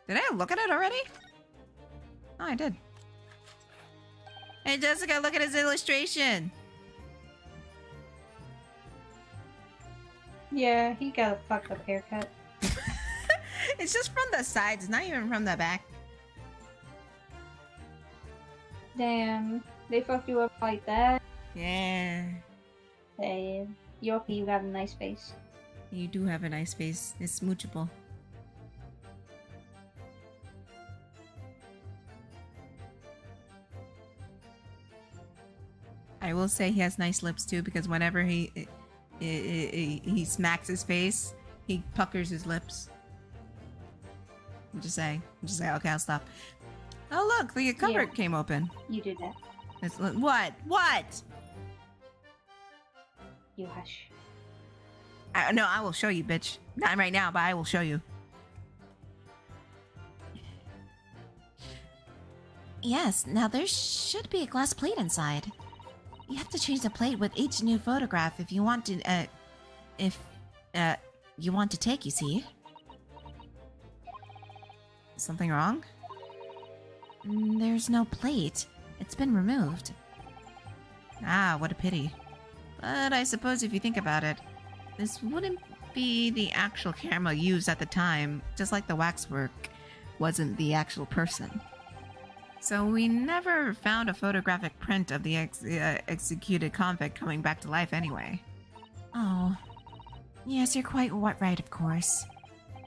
Did I look at it already? Oh, I did. Hey, Jessica, look at his illustration. Yeah, he got a fucked up haircut. It's just from the sides, not even from the back. Damn, they fucked you up like that. Yeah. Hey, Yorkie, you got a nice face. You do have a nice face. It's smoochable. I will say he has nice lips too, because whenever he smacks his face, he puckers his lips. I'm just saying. Okay, I'll stop. Oh look, the cupboard came open. You did that. What? What? You hush. No, I will show you, bitch. Not right now, but I will show you. Yes, now there should be a glass plate inside. You have to change the plate with each new photograph if you want to, you want to take, you see. Something wrong? There's no plate. It's been removed. Ah, what a pity. But I suppose if you think about it, this wouldn't be the actual camera used at the time, just like the waxwork wasn't the actual person. So we never found a photographic print of the executed convict coming back to life anyway. Oh. Yes, you're quite right, of course.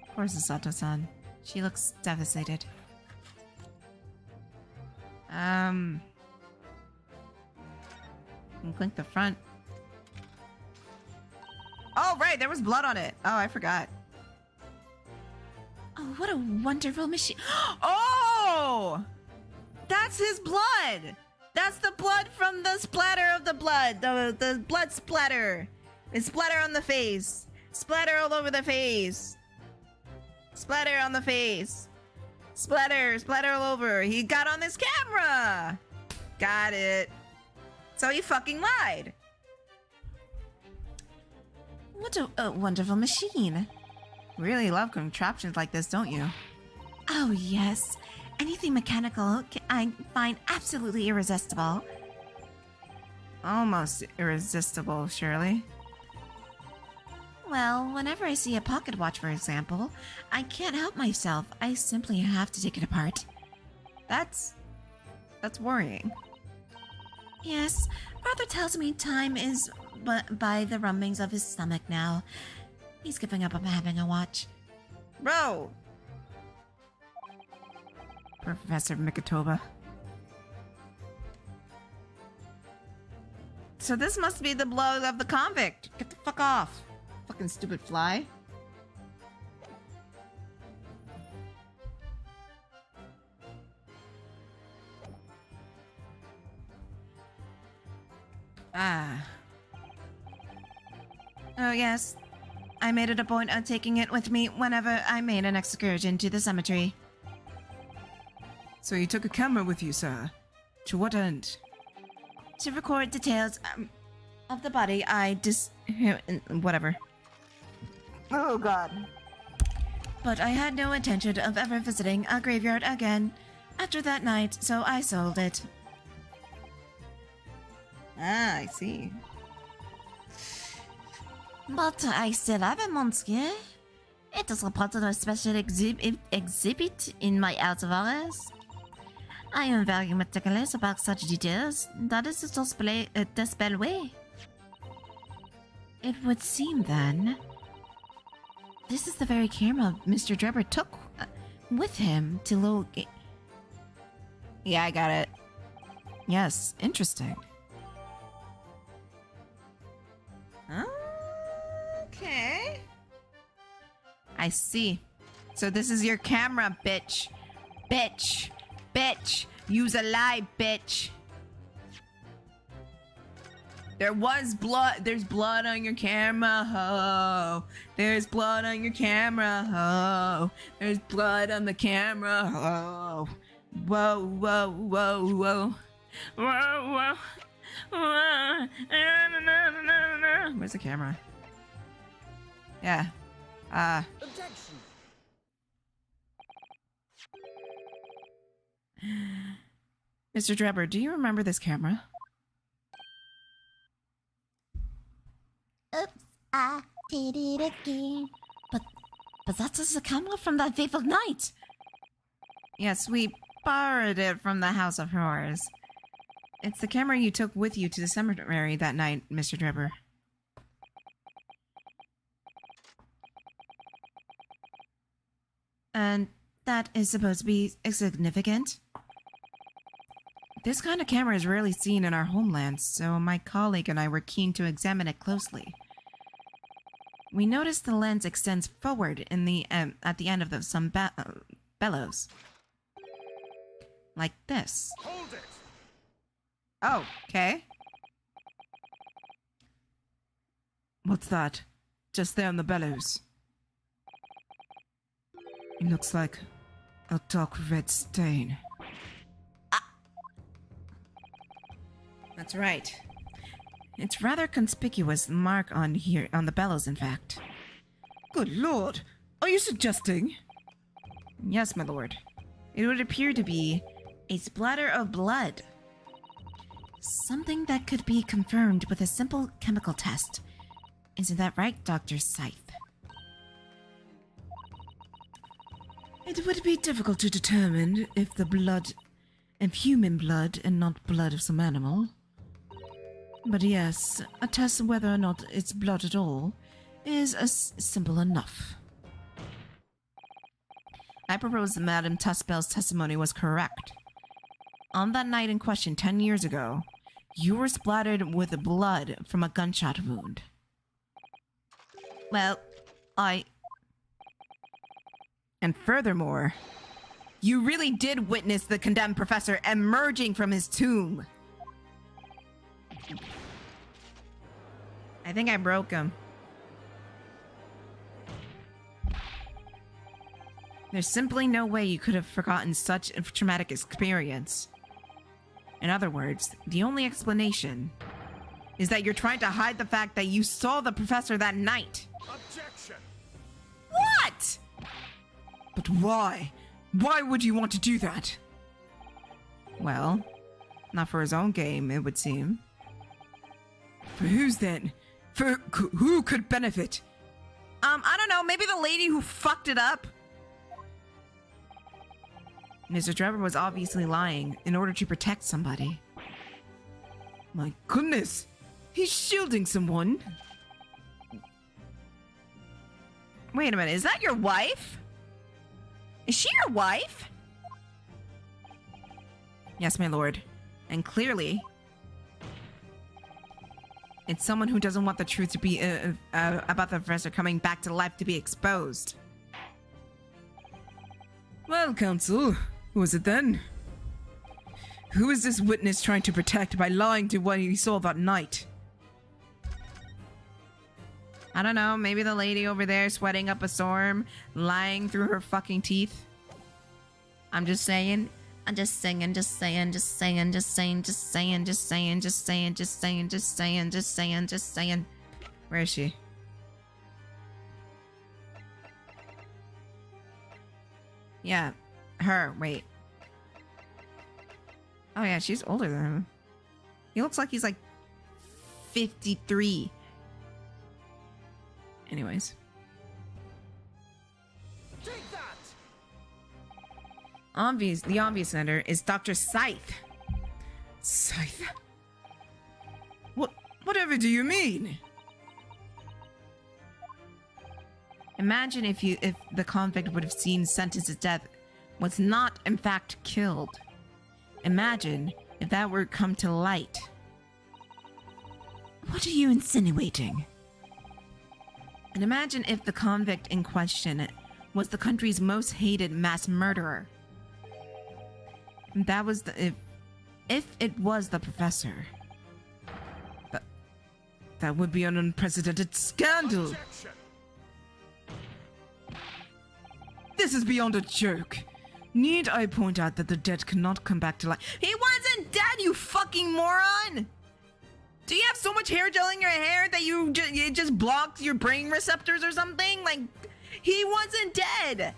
Of course, it's Sato-san. She looks devastated. And click the front. Oh, right, there was blood on it. Oh, I forgot. Oh, what a wonderful machine. Oh! That's his blood! That's the blood from the splatter of the blood. The blood splatter. It's splatter on the face. Splatter all over the face. Splatter on the face. Splatter all over. He got on this camera. Got it. So he fucking lied. What a wonderful machine. Really love contraptions like this, don't you? Oh, yes. Anything mechanical I find absolutely irresistible. Almost irresistible, surely. Well, whenever I see a pocket watch, for example, I can't help myself. I simply have to take it apart. That's worrying. Yes, father tells me time is by the rumblings of his stomach now. He's giving up on having a watch. Bro! Professor Mikitoba. So this must be the blood of the convict. Get the fuck off. Fucking stupid fly. Ah. Oh, yes. I made it a point of taking it with me whenever I made an excursion to the cemetery. So you took a camera with you, sir? To what end? To record details of the body whatever. Oh god. But I had no intention of ever visiting a graveyard again after that night, so I sold it. Ah, I see. But I still have a monster. It is a part of a special exhibit in my art of hours. I am very meticulous about such details. That is the spell way. It would seem then, this is the very camera Mr. Drebber took with him to locate. Yeah, I got it. Yes, interesting. Okay. I see. So this is your camera, bitch. Bitch. Bitch. Use a lie, bitch. There was blood. There's blood on your camera, ho. There's blood on your camera, ho. There's blood on the camera, ho. Whoa, whoa, whoa, whoa. Whoa, whoa. Where's the camera? Yeah. Objection. Mr. Drebber, do you remember this camera? Oops, I did it again. But that's just a camera from that fateful night. Yes, we borrowed it from the House of Horrors. It's the camera you took with you to the cemetery that night, Mr. Drebber. And that is supposed to be significant? This kind of camera is rarely seen in our homelands, so my colleague and I were keen to examine it closely. We noticed the lens extends forward in the at the end of some bellows. Like this. Hold it. Oh, okay. What's that? Just there on the bellows. It looks like a dark red stain. That's right. It's rather conspicuous mark on here, on the bellows, in fact. Good lord! Are you suggesting? Yes, my lord. It would appear to be A splatter of blood. Something that could be confirmed with a simple chemical test. Isn't that right, Dr. Scythe? It would be difficult to determine if the blood of human blood and not blood of some animal. But yes, a test whether or not it's blood at all is simple enough. I propose that Madame Tuspel's testimony was correct. On that night in question 10 years ago, you were splattered with blood from a gunshot wound. Well, And furthermore, you really did witness the condemned professor emerging from his tomb. I think I broke him. There's simply no way you could have forgotten such a traumatic experience. In other words, the only explanation is that you're trying to hide the fact that you saw the professor that night. Objection! What? But why? Why would you want to do that? Well, not for his own game, it would seem. For whose then? For who could benefit? I don't know, maybe the lady who fucked it up? Mr. Trevor was obviously lying in order to protect somebody. My goodness! He's shielding someone! Wait a minute, is that your wife? Is she your wife? Yes, my lord. And clearly, it's someone who doesn't want the truth to be about the professor coming back to life to be exposed. Well, Counsel, who is it then? Who is this witness trying to protect by lying to what he saw that night? I don't know, maybe the lady over there sweating up a storm, lying through her fucking teeth. I'm just saying. I'm just saying, just saying, just saying, just saying, just saying, just saying, just saying, just saying, just saying, just saying, just saying. Where is she? Yeah, her, wait. Oh yeah, she's older than him. He looks like he's like 53. Anyways. Take that! The obvious sender is Dr. Scythe. Scythe? Whatever do you mean? Imagine if the convict would have seen sentenced to death was not in fact killed. Imagine if that were come to light. What are you insinuating? And imagine if the convict in question was the country's most hated mass murderer. That was if it was the professor. That would be an unprecedented scandal. Objection! This is beyond a joke. Need I point out that the dead cannot come back to life? He wasn't dead, you fucking moron! Do you have so much hair gel in your hair that it just blocks your brain receptors or something? Like, he wasn't dead.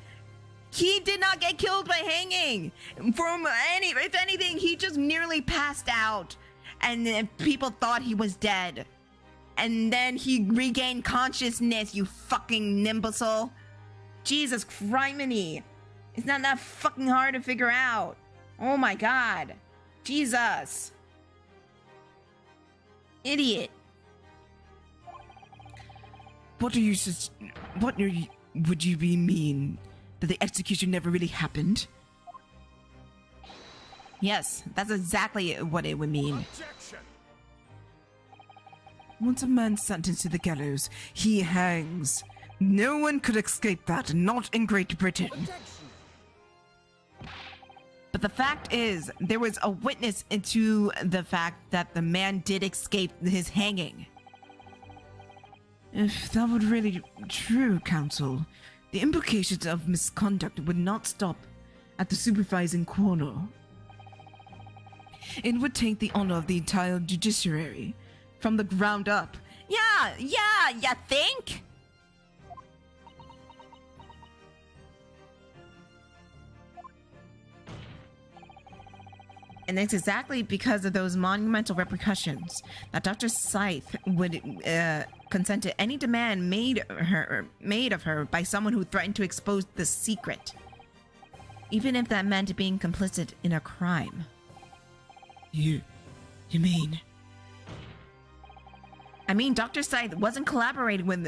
He did not get killed by hanging. If anything, he just nearly passed out, and people thought he was dead. And then he regained consciousness, you fucking imbecile. Jesus criminy. It's not that fucking hard to figure out. Oh my god. Jesus. Idiot. Would you mean that the execution never really happened? Yes, that's exactly what it would mean. Objection! Once a man's sentenced to the gallows, he hangs. No one could escape that, not in Great Britain. Objection! But the fact is, there was a witness into the fact that the man did escape his hanging. If that were really true, Counsel, the implications of misconduct would not stop at the supervising coroner. It would take the honor of the entire judiciary from the ground up. Yeah, you think? And it's exactly because of those monumental repercussions that Dr. Scythe would consent to any demand made of her by someone who threatened to expose the secret, even if that meant being complicit in a crime. You mean? I mean, Dr. Scythe wasn't collaborating with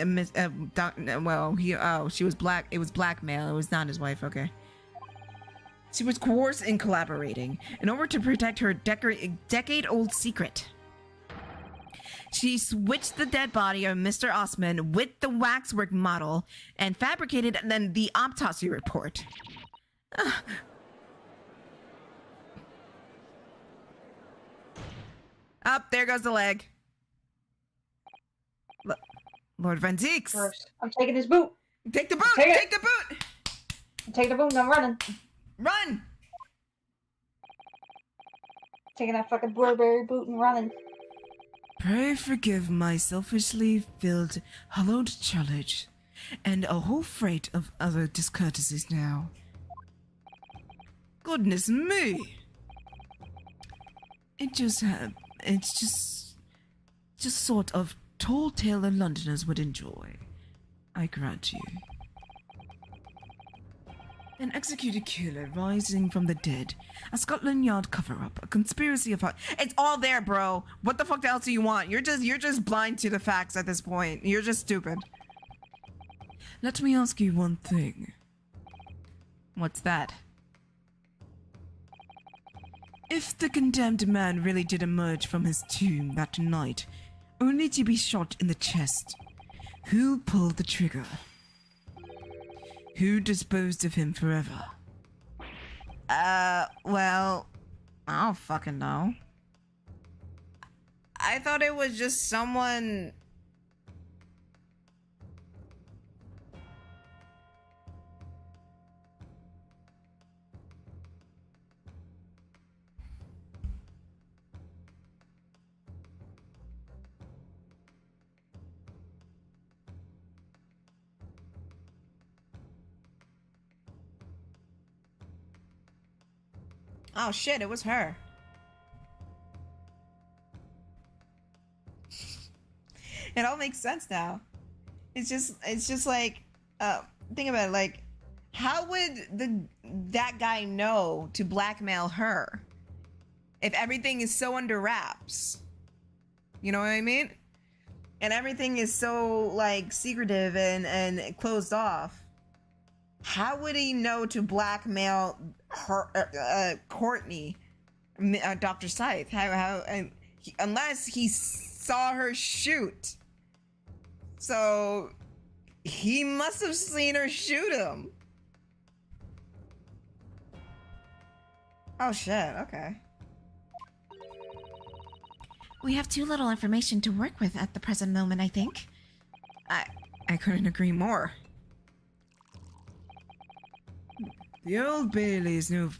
she was black. It was blackmail. It was not his wife. Okay. She was coerced in collaborating in order to protect her decade-old secret. She switched the dead body of Mr. Osman with the waxwork model and fabricated then the autopsy report. Up, there goes the leg. Lord Van Zeeks. First, I'm taking this boot. Take the boot! Take it. Take the boot! I'm taking the boot and I'm running. Run! Taking that fucking Burberry boot and running. Pray forgive my selfishly filled, hollowed challenge, and a whole freight of other discourtesies now. Goodness me! It's just sort of tall tale the Londoners would enjoy. I grant you. An executed killer rising from the dead, a Scotland Yard cover-up, a conspiracy of... It's all there, bro. What the fuck else do you want? You're just blind to the facts at this point. You're just stupid. Let me ask you one thing. What's that? If the condemned man really did emerge from his tomb that night, only to be shot in the chest, who pulled the trigger? Who disposed of him forever? Well, I don't fucking know. I thought it was just someone... Oh shit, it was her. It all makes sense now. It's just like, think about it, like, how would that guy know to blackmail her if everything is so under wraps? You know what I mean? And everything is so, like, secretive and closed off. How would he know to blackmail her, Courtney, Dr. Scythe? Unless he saw her shoot. So he must have seen her shoot him. Oh shit, okay. We have too little information to work with at the present moment, I think. I couldn't agree more. The Old Bailey is no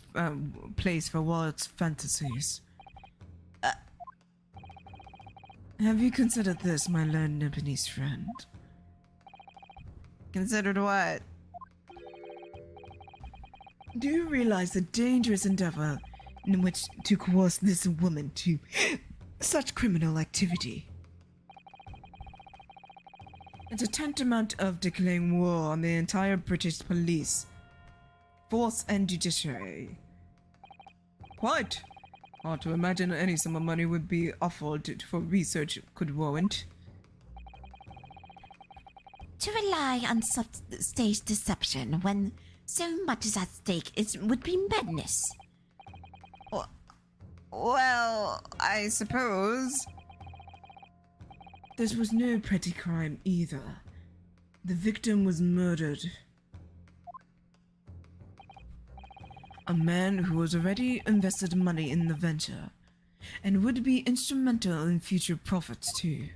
place for wild fantasies. Have you considered this, my learned Nepalese friend? Considered what? Do you realize the dangerous endeavor in which to coerce this woman to such criminal activity? It's a tantamount of declaring war on the entire British police force and judiciary. Quite. Hard to imagine any sum of money would be offered for research could warrant. To rely on such stage deception when so much is at stake would be madness. Well, I suppose. This was no petty crime either. The victim was murdered. A man who was already invested money in the venture, and would be instrumental in future profits too.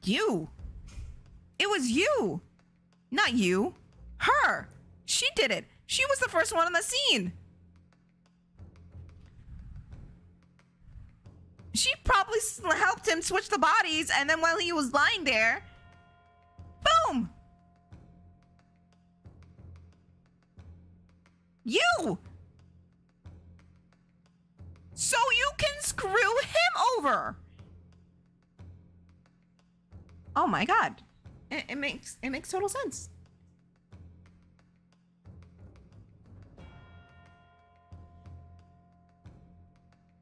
You! It was you! Not you! Her! She did it! She was the first one on the scene! She probably helped him switch the bodies, and then while he was lying there, Boom! You! So you can screw him over! Oh my god. It makes total sense.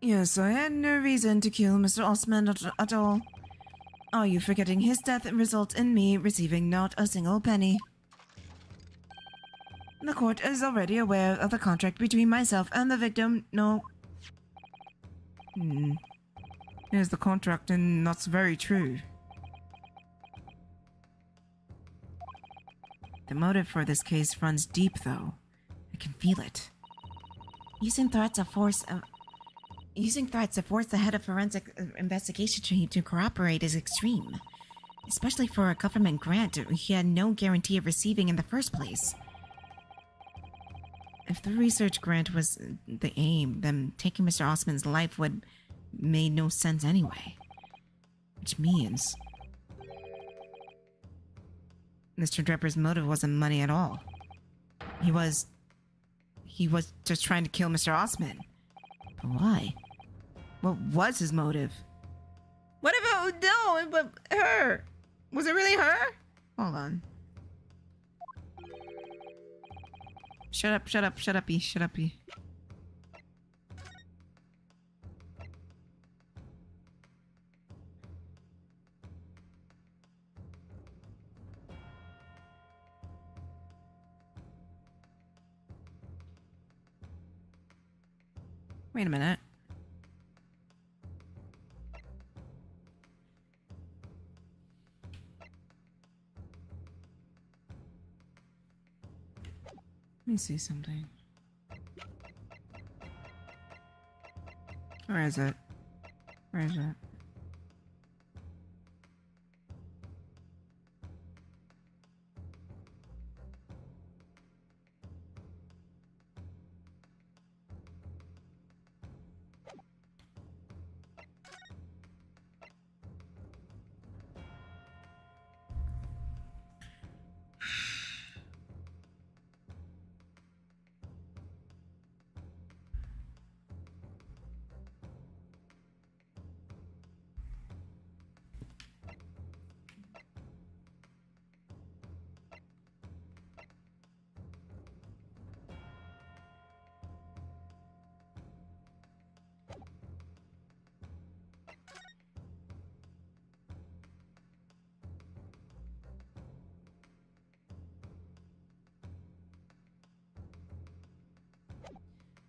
Yes, I had no reason to kill Mr. Osman at all. Are you forgetting his death resulted in me receiving not a single penny? The court is already aware of the contract between myself and the victim. No. Here's the contract, and that's very true. The motive for this case runs deep, though. I can feel it. Using threats to force the head of forensic investigation team to cooperate is extreme, especially for a government grant he had no guarantee of receiving in the first place. If the research grant was the aim, then taking Mr. Osman's life would made no sense anyway. Which means Mr. Draper's motive wasn't money at all. He was just trying to kill Mr. Osman. But why? What was his motive? What about no? But her? Was it really her? Hold on. Shut up! Shut up! Shut uppy! Shut uppy! Wait a minute. Let me see something. Where is it? Where is it?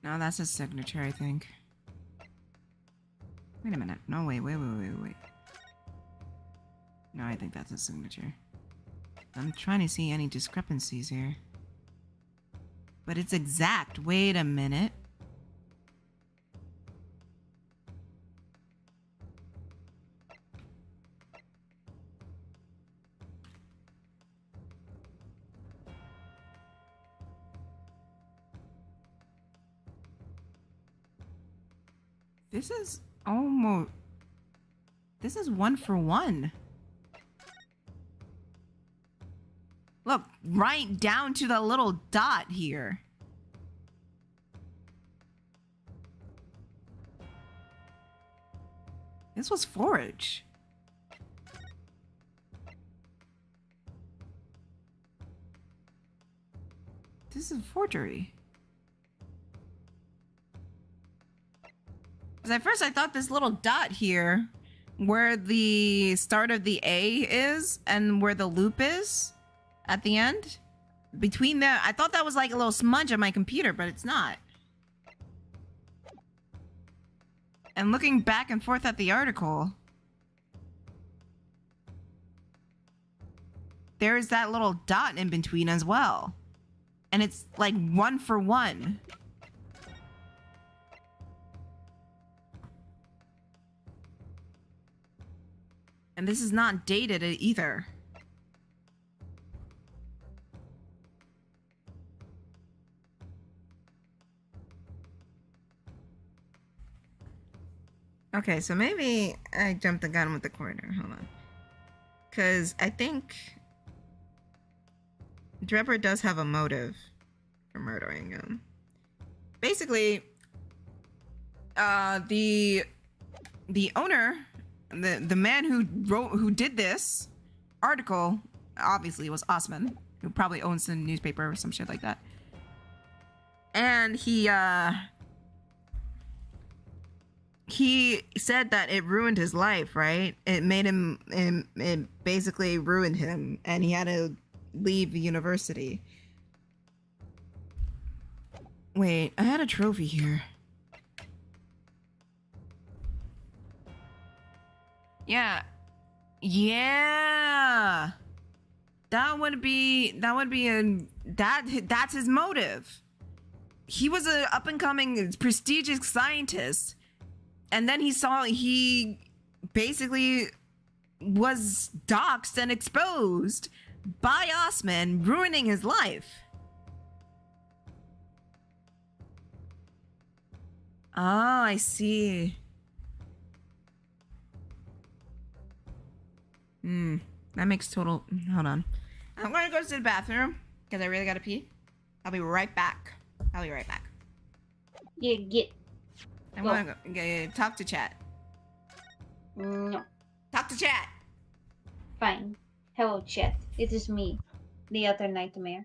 No, that's his signature, I think. Wait a minute. No, wait. No, I think that's his signature. I'm trying to see any discrepancies here. But it's exact. Wait a minute. This is almost... This is 1 for 1. Look, right down to the little dot here. This was forage. This is forgery. Because at first I thought this little dot here, where the start of the A is and where the loop is at the end, between there, I thought that was like a little smudge on my computer, but it's not. And looking back and forth at the article, there's that little dot in between as well. And it's like 1 for 1. And this is not dated either. Okay, so maybe I jumped the gun with the corner. Hold on. Because I think Drebber does have a motive for murdering him. Basically, the owner, the man who did this article, obviously was Osman, who probably owns the newspaper or some shit like that. And he said that it ruined his life, right? It made him, it basically ruined him, and he had to leave the university. Wait, I had a trophy here. Yeah. That's his motive. He was a up and coming prestigious scientist, and then he basically was doxxed and exposed by Osman, ruining his life. Oh, I see. That makes total... Hold on. I'm gonna go to the bathroom, because I really gotta pee. I'll be right back. Yeah, get. I'm gonna go talk to chat. No. Talk to chat! Fine. Hello, chat. It is me, the other nightmare.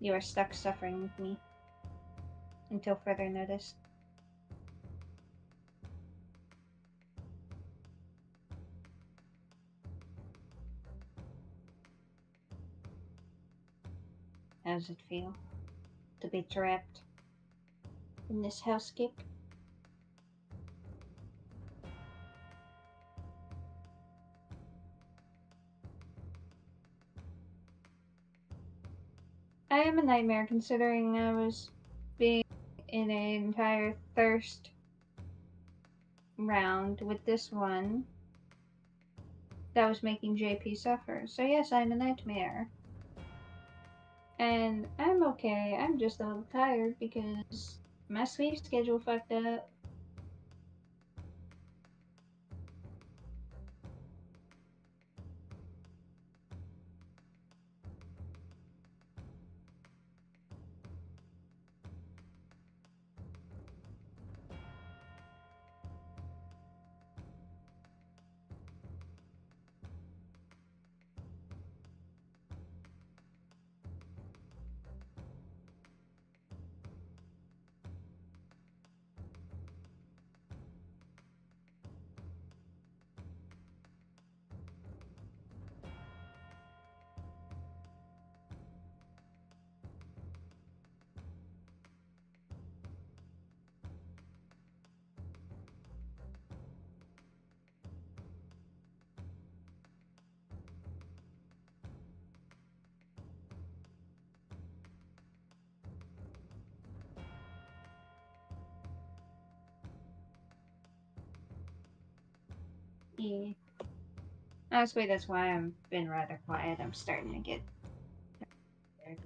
You are stuck suffering with me. Until further notice. How does it feel to be trapped in this hellscape? I am a nightmare considering I was being in an entire thirst round with this one that was making JP suffer. So yes, I'm a nightmare. And I'm okay. I'm just a little tired because my sleep schedule fucked up. Yeah. Honestly, that's why I've been rather quiet. I'm starting to get tired.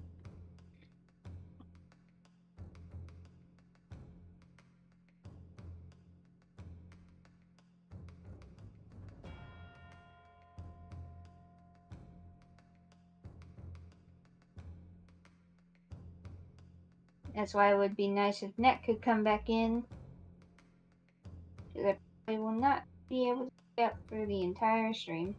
That's why it would be nice if Net could come back in. Because I probably will not be able to stay up for the entire stream.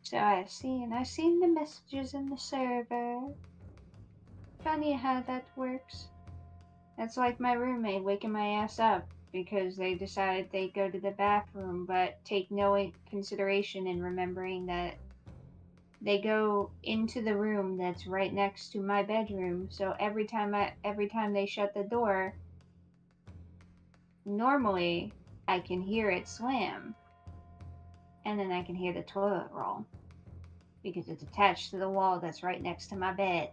So I've seen the messages in the server. Funny how that works. That's like my roommate waking my ass up because they decide they go to the bathroom but take no consideration in remembering that they go into the room that's right next to my bedroom. So every time they shut the door, normally I can hear it slam. And then I can hear the toilet roll. because it's attached to the wall that's right next to my bed.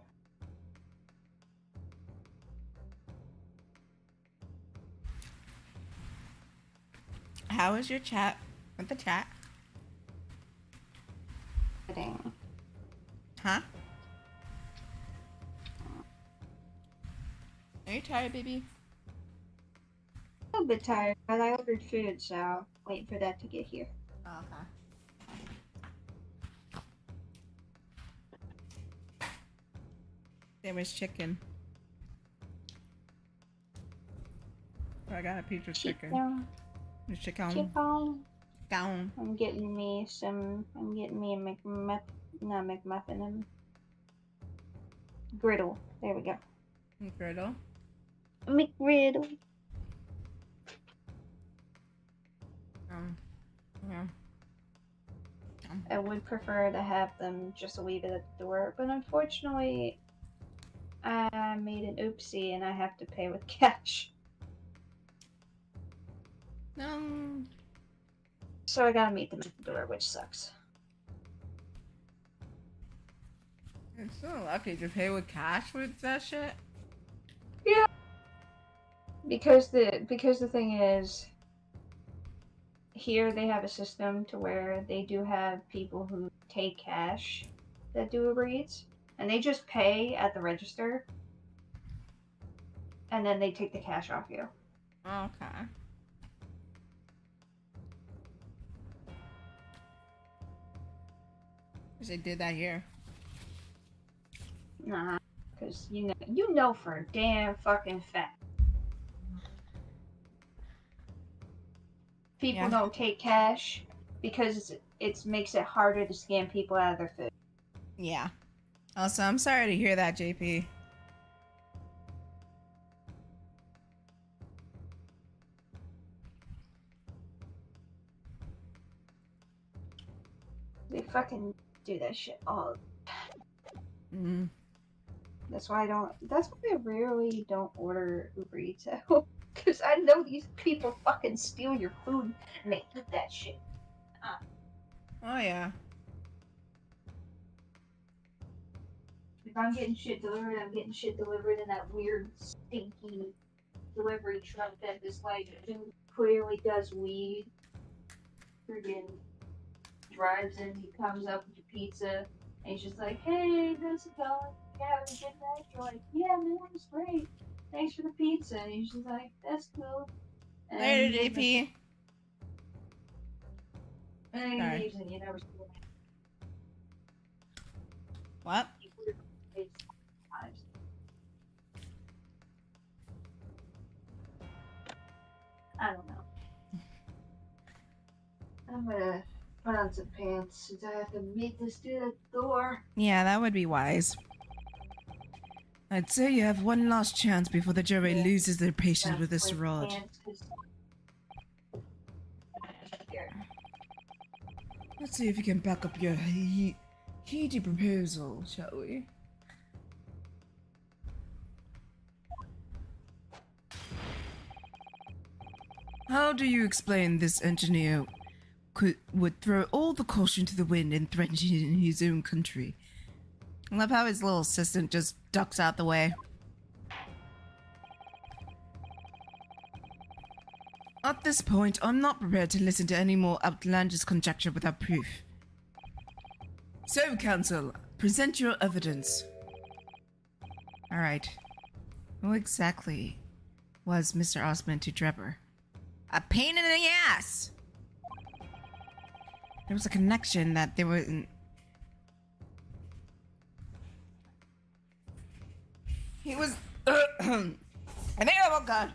How is your chat with the chat? Kidding. Huh? Are you tired, baby? A little bit tired, but I ordered food, so waiting for that to get here. Oh, okay. There was chicken. I got a piece of chicken. The chicken. Chicken. Down. I'm getting me a McMuffin, griddle. There we go. Griddle. McGriddle. Yeah. I would prefer to have them just leave it at the door, but unfortunately, I made an oopsie and I have to pay with cash. No. So I gotta meet them at the door, which sucks. It's so lucky to pay with cash with that shit. Yeah. Because the thing is, here they have a system to where they do have people who take cash that do Uber Eats, and they just pay at the register, and then they take the cash off you. Okay. They did that here. Nah, because you know for a damn fucking fact, people Yeah. don't take cash because it makes it harder to scam people out of their food. Yeah. Also, I'm sorry to hear that, JP. They fucking do that shit all. Mm. That's why I rarely don't order Uber Eats at home. Because I know these people fucking steal your food and they eat that shit. Oh, yeah. If I'm getting shit delivered, I'm getting shit delivered in that weird, stinky delivery truck that this, like, dude clearly does weed. Friggin' drives in, he comes up with your pizza, and he's just like, hey, how's it going? Yeah, we get that? You're like, yeah, man, it's great. Thanks for the pizza. And he's just like, that's cool. And Later, he JP. And he Sorry. leaves and you never see him. What? I don't know. I'm gonna put on some pants since I have to meet this dude at the door. Yeah, that would be wise. I'd say you have one last chance before the jury Yeah. loses their patience Gotta with this wear rod. pants 'cause- Here. Let's see if you can back up your heady proposal, shall we? How do you explain this engineer would throw all the caution to the wind and threaten his own country? I love how his little assistant just ducks out the way. At this point, I'm not prepared to listen to any more outlandish conjecture without proof. So, counsel, present your evidence. Alright. Who exactly was Mr. Osmond to Trevor? A pain in the ass! There was a connection that there was... He was... I think, oh god.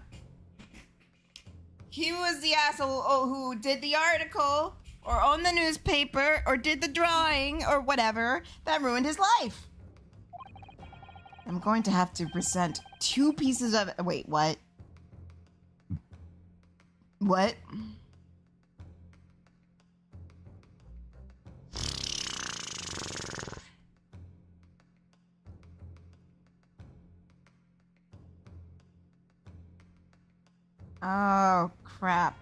He was the asshole who did the article, or on the newspaper, or did the drawing, or whatever, that ruined his life. I'm going to have to present 2 pieces of... Wait, what? What? Oh, crap.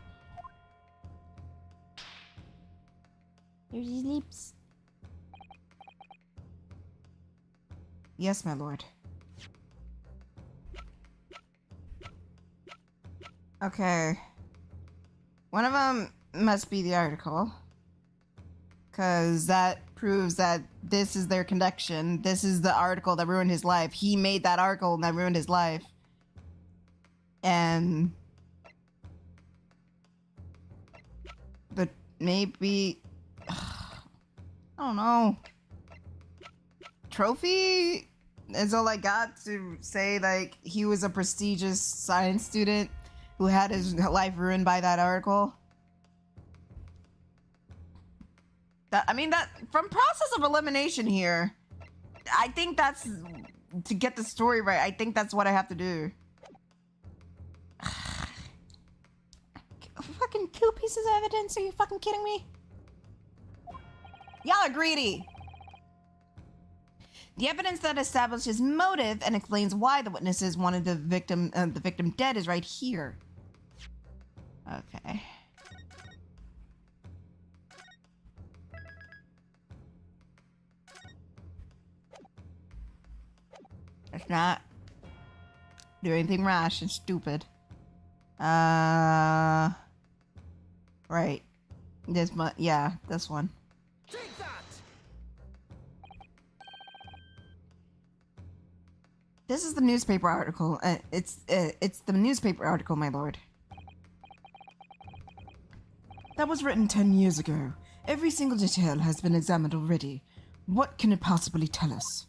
There's his lips. Yes, my lord. Okay. One of them must be the article. Because that proves that this is their connection. This is the article that ruined his life. He made that article that ruined his life. And... But maybe... I don't know. Trophy is all I got to say, like, he was a prestigious science student who had his life ruined by that article. That, I mean, that, from process of elimination here, I think that's, to get the story right, I think that's what I have to do. Fucking 2 pieces of evidence, are you fucking kidding me? Y'all are greedy! The evidence that establishes motive and explains why the witnesses wanted the victim dead is right here. Okay. Let's not do anything rash and stupid. Right. Yeah, this one. Take that! This is the newspaper article. It's the newspaper article, my lord. That was written 10 years ago. Every single detail has been examined already. What can it possibly tell us?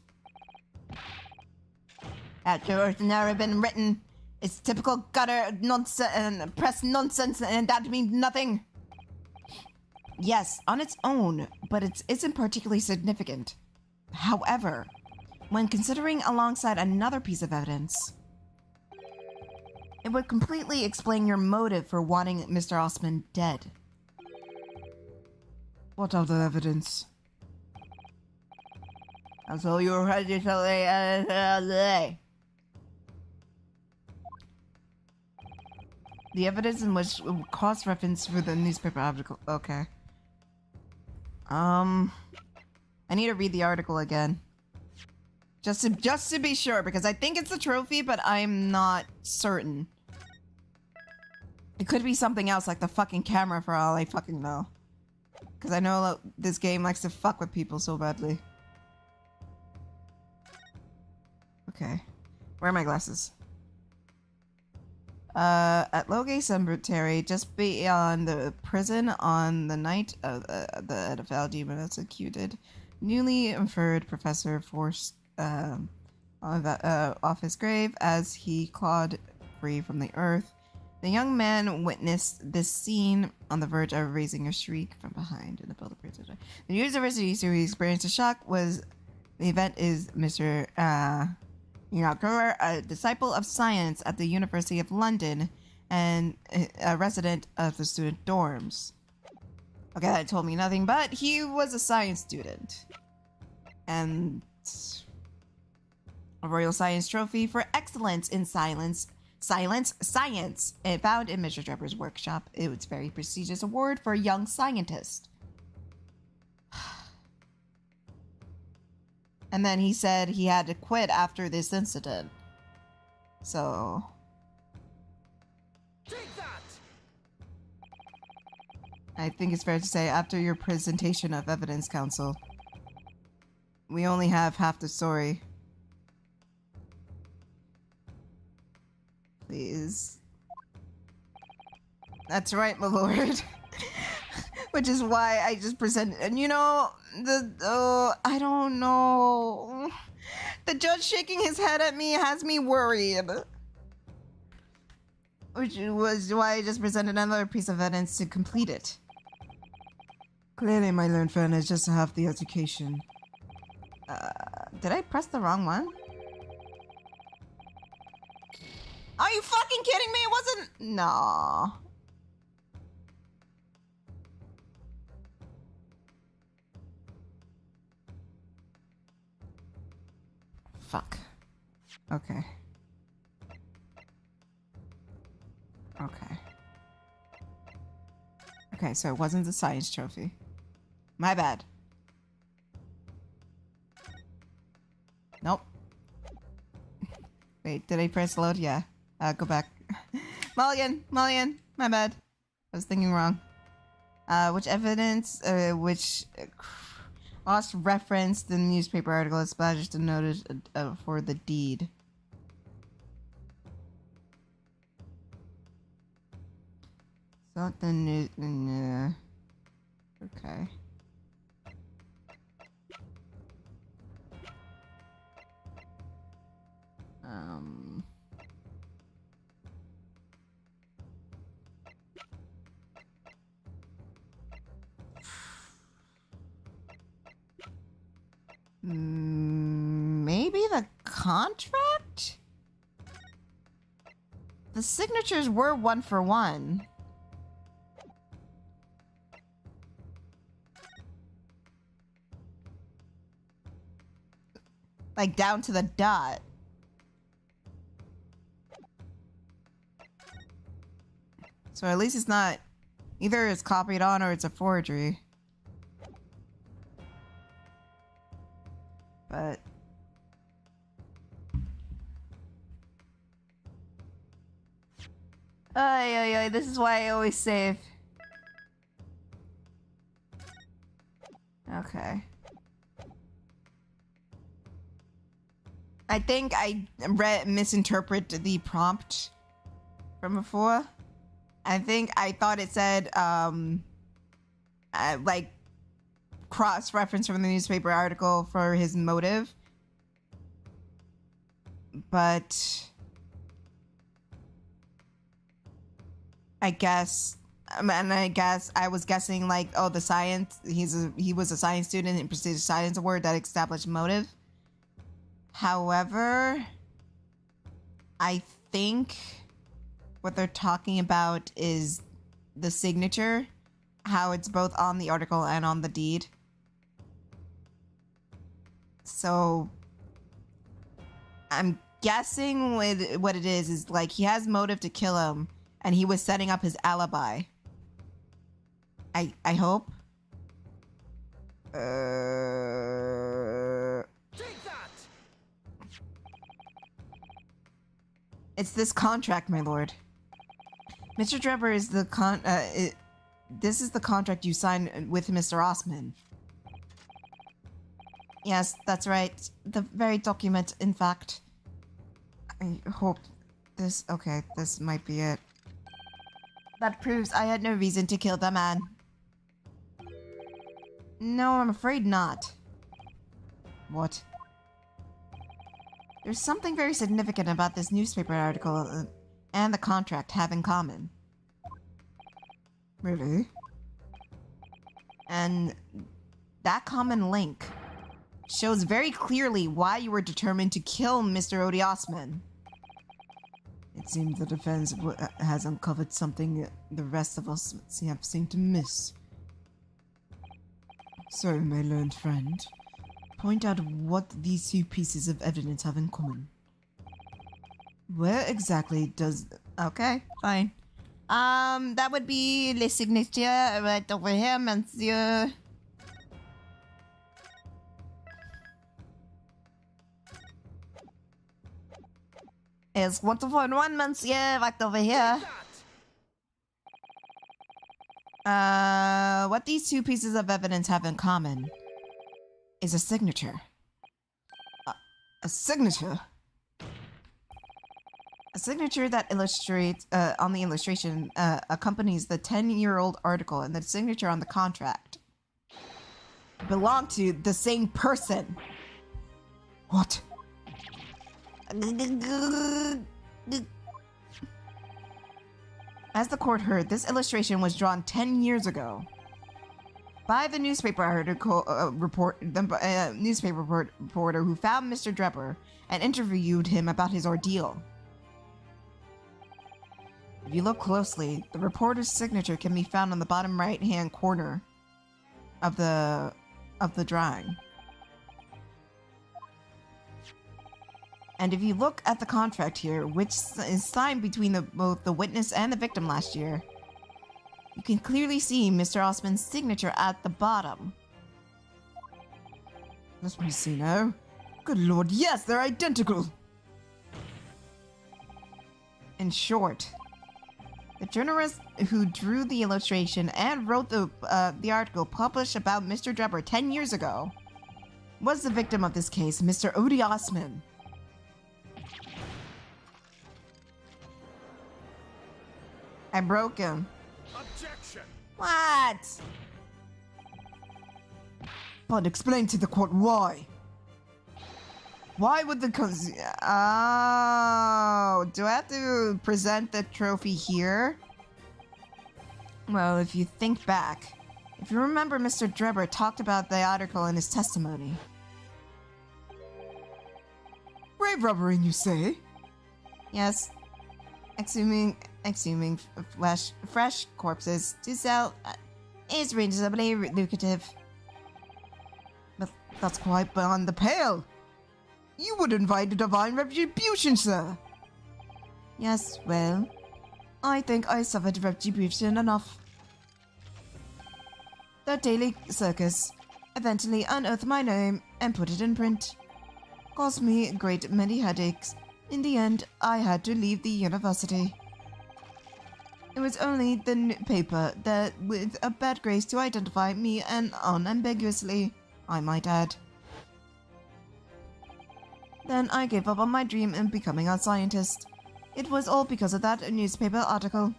After it's never been written, it's typical gutter nonsense and press nonsense, and that means nothing. Yes, on its own, but it isn't particularly significant. However, when considering alongside another piece of evidence, it would completely explain your motive for wanting Mr. Osman dead. What other evidence? I'll tell you already. The evidence in which cross-reference for the newspaper article. Okay. I need to read the article again. Just to be sure, because I think it's a trophy, but I'm not certain. It could be something else, like the fucking camera, for all I fucking know. Because I know this game likes to fuck with people so badly. Okay. Where are my glasses? At Logay Cemetery, just beyond the prison on the night of the NFL demon executed, newly inferred professor forced off his grave as he clawed free from the earth. The young man witnessed this scene on the verge of raising a shriek from behind in the building. The university who experienced a shock was the event is Mr. Yagura, a disciple of science at the University of London and a resident of the student dorms. Okay, that told me nothing, but he was a science student. And a Royal Science Trophy for excellence in science, and found in Mr. Trevor's workshop. It was a very prestigious award for a young scientist. And then he said he had to quit after this incident. So... Take that! I think it's fair to say, after your presentation of evidence, counsel, we only have half the story. Please. That's right, my lord. Which is why I just presented, and you know, I don't know. The judge shaking his head at me has me worried. Which was why I just presented another piece of evidence to complete it. Clearly, my learned friend is just half the education. Did I press the wrong one? Are you fucking kidding me? It wasn't... No. Fuck. Okay. Okay. Okay, so it wasn't the science trophy. My bad. Nope. Wait, did I press load? Yeah. Go back. Mulligan, my bad. I was thinking wrong. Which evidence, lost reference the newspaper article is splashed and noted for the deed. Not the news. Okay. Maybe the contract? The signatures were 1 for 1. Like down to the dot. So at least it's not, either it's copied on or it's a forgery. But ay, this is why I always save. Okay. I think I misinterpreted the prompt from before. I think I thought it said, like, cross-reference from the newspaper article for his motive. But I guess, I was guessing, like, oh, the science, he was a science student in prestigious science award that established motive. However, I think what they're talking about is the signature, how it's both on the article and on the deed. So I'm guessing what it is like he has motive to kill him and he was setting up his alibi. I hope. It's this contract, my lord. Mr. Drebber is the this is the contract you signed with Mr. Osman. Yes, that's right. The very document, in fact. I hope this... Okay, this might be it. That proves I had no reason to kill the man. No, I'm afraid not. What? There's something very significant about this newspaper article and the contract have in common. Really? And that common link shows very clearly why you were determined to kill Mr. Odiosman. It seems the defense has uncovered something the rest of us have seemed to miss. So, my learned friend, point out what these two pieces of evidence have in common. Where exactly does... Okay, fine. That would be le signature right over here, monsieur. It's 1 to 4 and 1, monsieur, right over here. What these two pieces of evidence have in common is a signature. A signature? A signature that illustrates, on the illustration, accompanies the 10-year-old article, and the signature on the contract belong to the same person. What? As the court heard, this illustration was drawn 10 years ago by the newspaper article newspaper reporter who found Mr. Drebber and interviewed him about his ordeal. If you look closely, the reporter's signature can be found on the bottom right-hand corner of the drawing. And if you look at the contract here, which is signed between both the witness and the victim last year, you can clearly see Mr. Osman's signature at the bottom. Let me see now. Good lord, yes, they're identical! In short, the journalist who drew the illustration and wrote the article published about Mr. Drebber 10 years ago was the victim of this case, Mr. Odie Osman. I broke him. Objection! What? But explain to the court why. Why would the Oh, do I have to present the trophy here? Well, if you think back, if you remember, Mr. Drebber talked about the article in his testimony. grave robbery, you say? Yes, exhuming fresh corpses to sell is reasonably lucrative. But that's quite beyond the pale. You would invite a divine retribution, sir. Yes, well, I think I suffered retribution enough. the Daily Circus eventually unearthed my name and put it in print. Caused me a great many headaches. In the end, I had to leave the university. It was only the paper that, with a bad grace to identify me and unambiguously, I might add. Then I gave up on my dream of becoming a scientist. It was all because of that newspaper article.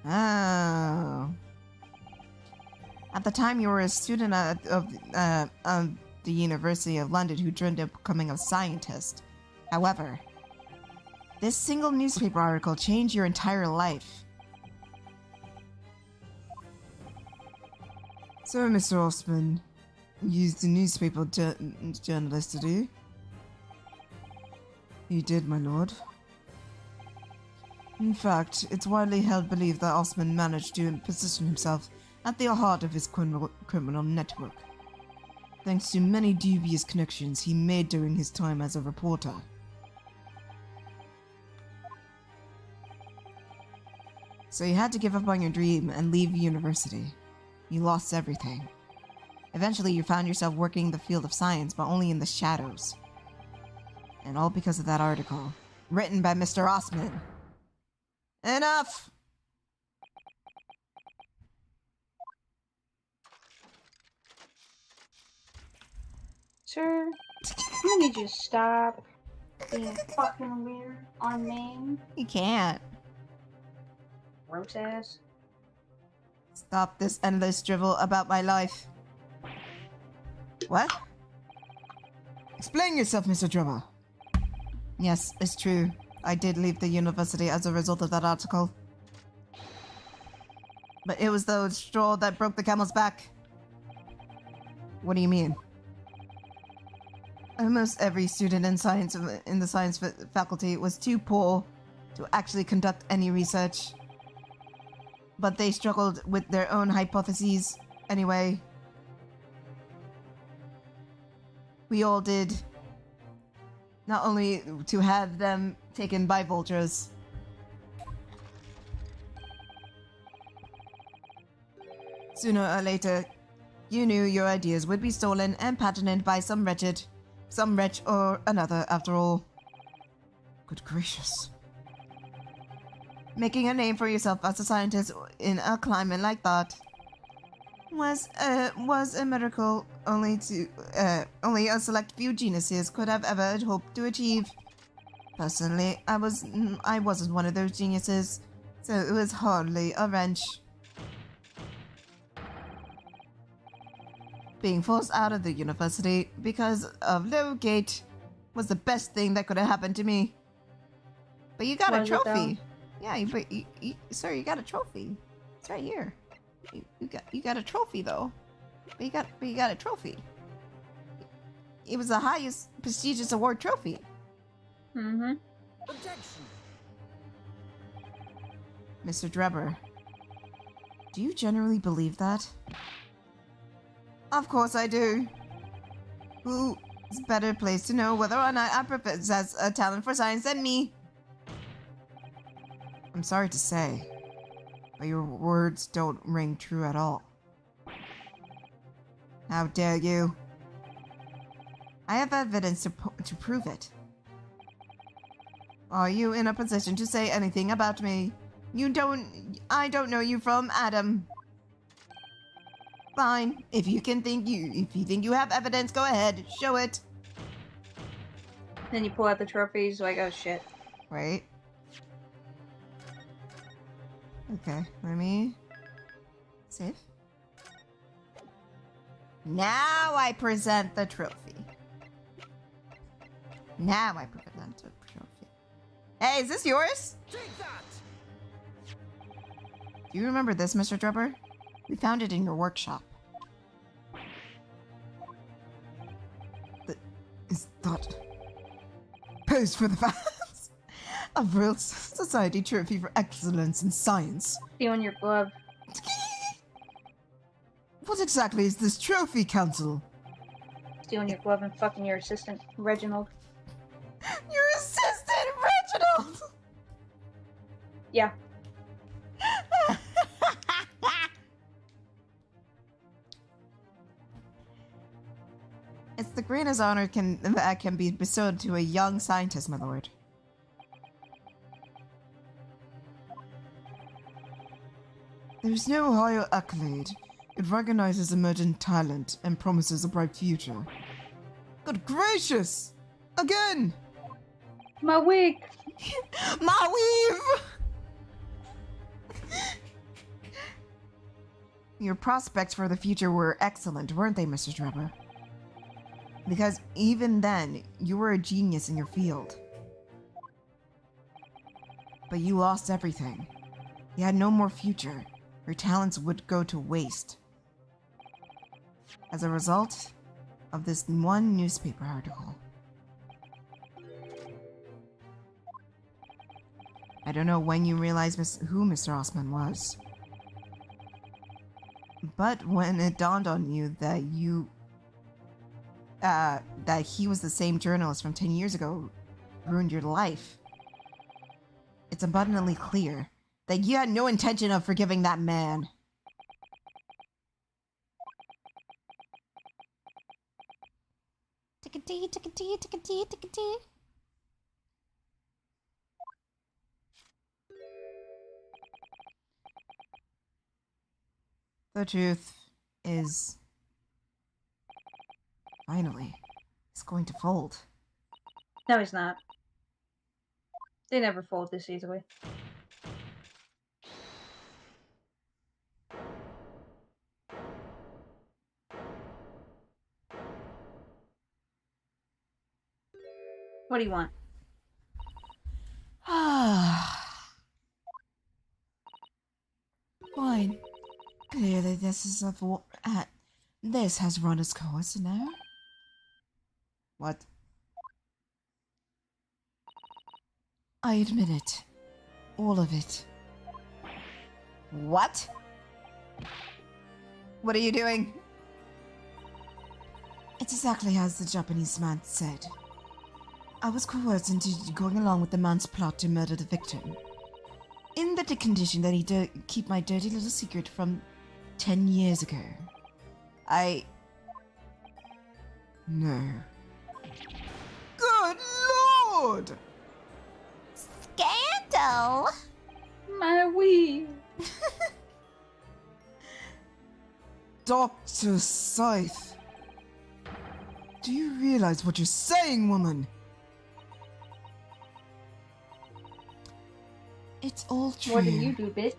Oh. At the time, you were a student of the University of London who dreamed of becoming a scientist. However, this single newspaper article changed your entire life. So, Mr. Osman, used the newspaper journalist to do? He did, my lord. In fact, it's widely held belief that Osman managed to position himself at the heart of his criminal network, thanks to many dubious connections he made during his time as a reporter. So you had to give up on your dream and leave university. You lost everything. Eventually, you found yourself working in the field of science, but only in the shadows. And all because of that article, written by Mr. Osman. Enough! Sir, I'm gonna need you to stop being fucking weird on name. You can't. Gross ass. Stop this endless drivel about my life. What? Explain yourself, Mr. Drummer. Yes, it's true. I did leave the university as a result of that article. But it was the straw that broke the camel's back. What do you mean? Almost every student in the science faculty was too poor to actually conduct any research. But they struggled with their own hypotheses anyway. We all did. Not only to have them taken by vultures. Sooner or later, you knew your ideas would be stolen and patented by some wretch or another after all. Good gracious. Making a name for yourself as a scientist in a climate like that was a miracle only a select few geniuses could have ever hoped to achieve. Personally, I wasn't one of those geniuses, so it was hardly a wrench. Being forced out of the university because of low gate was the best thing that could have happened to me. But you got a trophy. Yeah, sir, you got a trophy. It's right here. You got a trophy though. But you got a trophy. It was the highest prestigious award trophy. Mm-hmm. Objection! Mr. Drebber, do you generally believe that? Of course I do. Who is better placed to know whether or not I possess a talent for science than me? I'm sorry to say, but your words don't ring true at all. How dare you? I have evidence to prove it. Are you in a position to say anything about me? I don't know you from Adam. Fine. If you think you have evidence, go ahead. Show it. Then you pull out the trophies, like, oh shit. Right. Okay, let me save. Now I present the trophy. Now I present the trophy. Hey, is this yours? Take that! Do you remember this, Mr. Drebber? We found it in your workshop. Is that pose for the fans? A Royal Society trophy for excellence in science. Stealing your glove. What exactly is this trophy, Council? Stealing your glove and fucking your assistant, Reginald. Your assistant, Reginald! Yeah. It's the greatest honor that can be bestowed to a young scientist, my lord. There's no higher accolade. It recognizes emergent talent and promises a bright future. Good gracious! Again! My wig! My weave! Your prospects for the future were excellent, weren't they, Mr. Drebber? Because even then, you were a genius in your field. But you lost everything. You had no more future. Your talents would go to waste. As a result of this one newspaper article. I don't know when you realized who Mr. Osman was. But when it dawned on you that that he was the same journalist from 10 years ago who ruined your life, it's abundantly clear that you had no intention of forgiving that man. Tickety, tickety, tickety, tickety. The truth is, finally, it's going to fold. No, he's not. They never fold this easily. What do you want? Fine. Clearly this has run its course now. What? I admit it. All of it. What? What are you doing? It's exactly as the Japanese man said. I was coerced into going along with the man's plot to murder the victim. In the condition that he keep my dirty little secret from 10 years ago. No. Good Lord! Scandal! My wee! Dr. Scythe. Do you realize what you're saying, woman? It's all true. What did you do, bitch?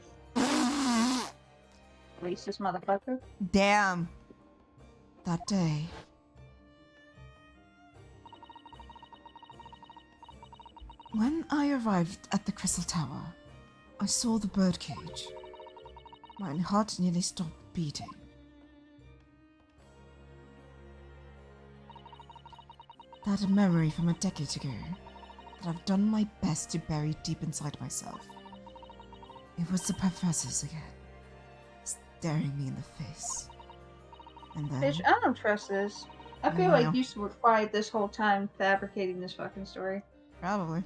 Racist motherfucker. Damn. That day. When I arrived at the Crystal Tower, I saw the birdcage. My heart nearly stopped beating. That memory from a decade ago that I've done my best to bury deep inside myself. It was the professors again, staring me in the face. And then... Bitch, I don't trust this. I feel Wow. like you were quiet this whole time fabricating this fucking story. Probably.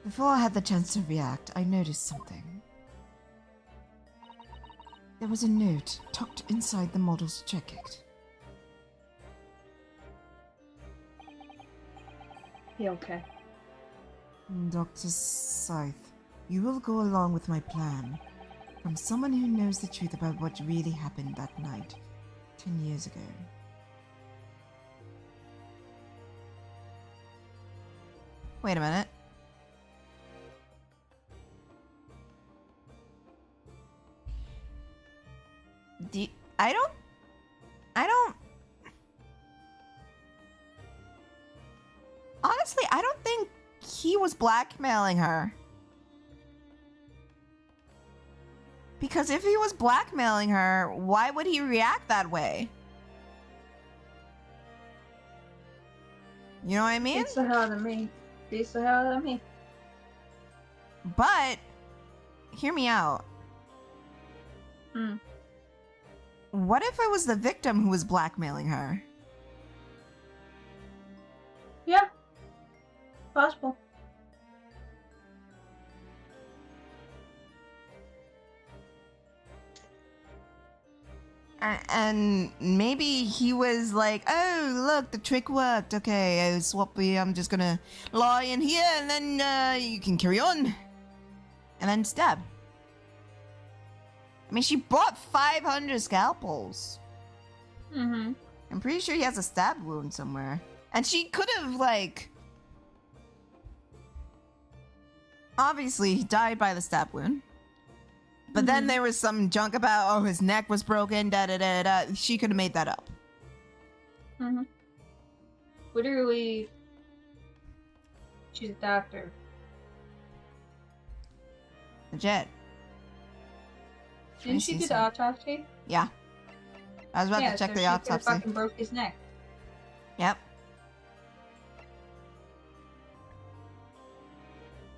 Before I had the chance to react, I noticed something. There was a note tucked inside the model's jacket. Be okay. Dr. Scythe, you will go along with my plan. From someone who knows the truth about what really happened that night, 10 years ago. Wait a minute. I don't. Honestly, I don't think he was blackmailing her. Because if he was blackmailing her, why would he react that way? You know what I mean? Beats the hell out of me. Beats the hell out of me. But, hear me out. Hmm. What if it was the victim who was blackmailing her? Yeah. Possible. And maybe he was like, oh, look, the trick worked. Okay, Swappy, I'm just gonna lie in here and then you can carry on. And then stab. I mean, she bought 500 scalpels. Mm-hmm. I'm pretty sure he has a stab wound somewhere. And she could have, like... Obviously, he died by the stab wound. But then there was some junk about, oh, his neck was broken, da-da-da-da. She could have made that up. Mm-hmm. Literally, she's a doctor. Legit. Didn't she do the autopsy? Yeah. I was about to check the She autopsy. fucking broke his neck. Yep.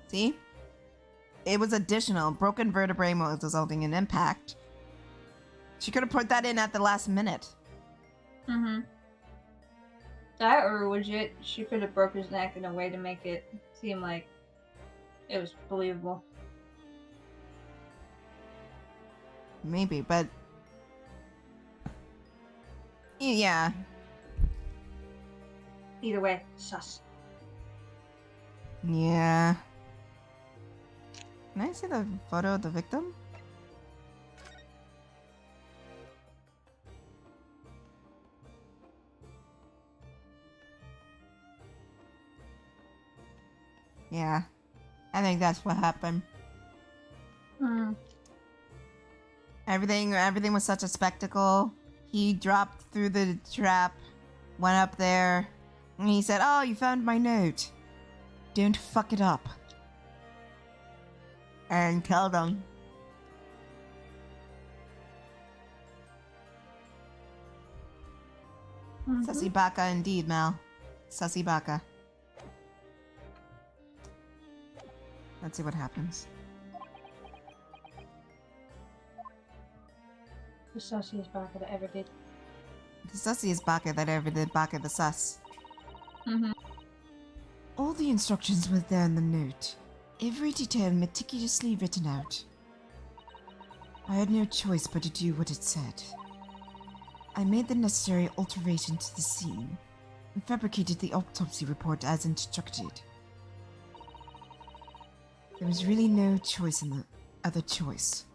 See? It was additional. Broken vertebrae was resulting in impact. She could have put that in at the last minute. Mm-hmm. That or legit, she could have broke his neck in a way to make it seem like it was believable. Maybe, but... Yeah. Either way, sus. Yeah. Can I see the photo of the victim? Yeah. I think that's what happened. Hmm. Everything was such a spectacle. He dropped through the trap, went up there, and he said, "Oh, you found my note. Don't fuck it up." And killed him. Sussy baka indeed, Mal. Sussy baka. Let's see what happens. The sussiest baka that ever did. The sussiest baka that ever did baka the sus. Mm-hmm. All the instructions were there in the note. Every detail meticulously written out. I had no choice but to do what it said. I made the necessary alteration to the scene and fabricated the autopsy report as instructed. There was really no choice in the other choice.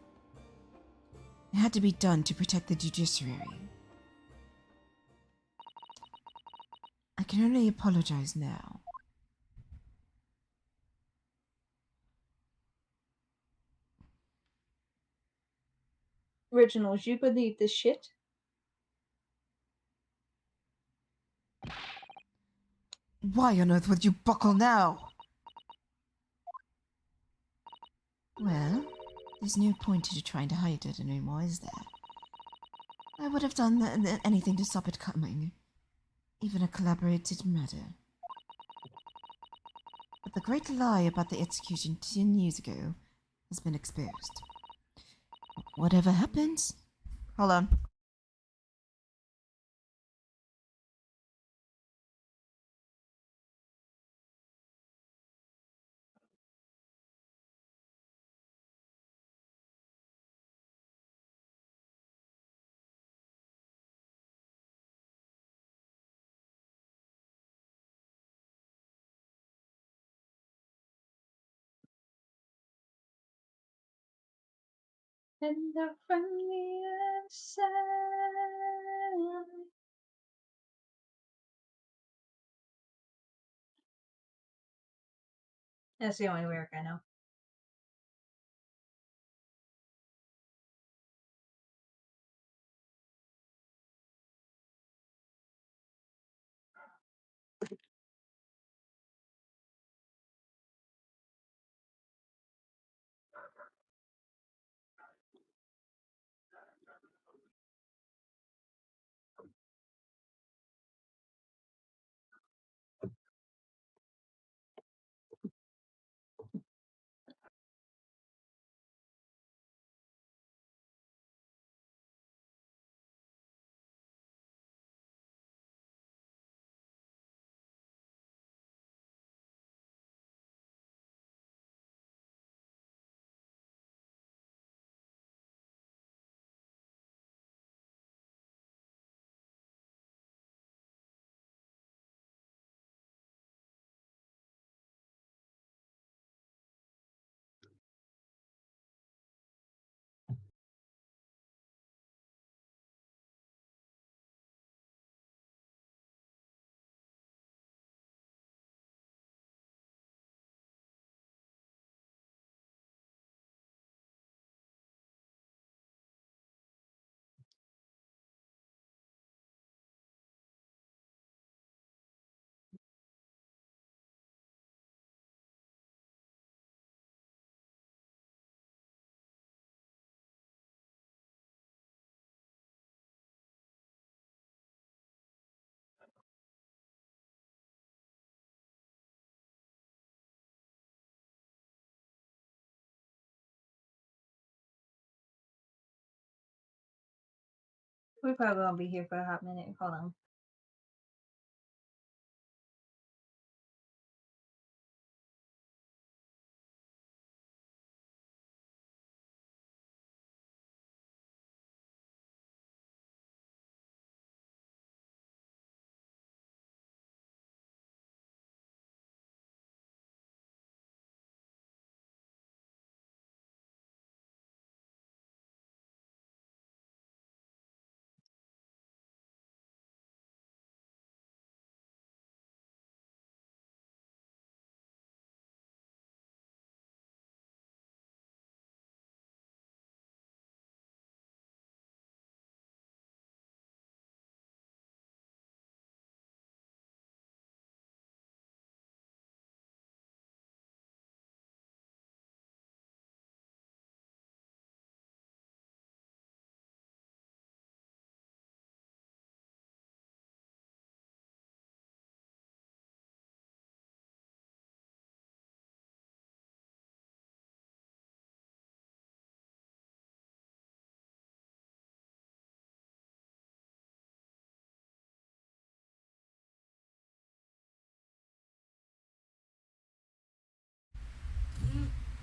It had to be done to protect the judiciary. I can only apologize now. Originals, you believe this shit? Why on earth would you buckle now? Well, there's no point in trying to hide it anymore, is there? I would have done anything to stop it coming. Even a collaborated murder. But the great lie about the execution 10 years ago has been exposed. Whatever happens... Hold on. And from the inside. That's the only lyric I know. We're probably gonna be here for a hot minute. Hold on.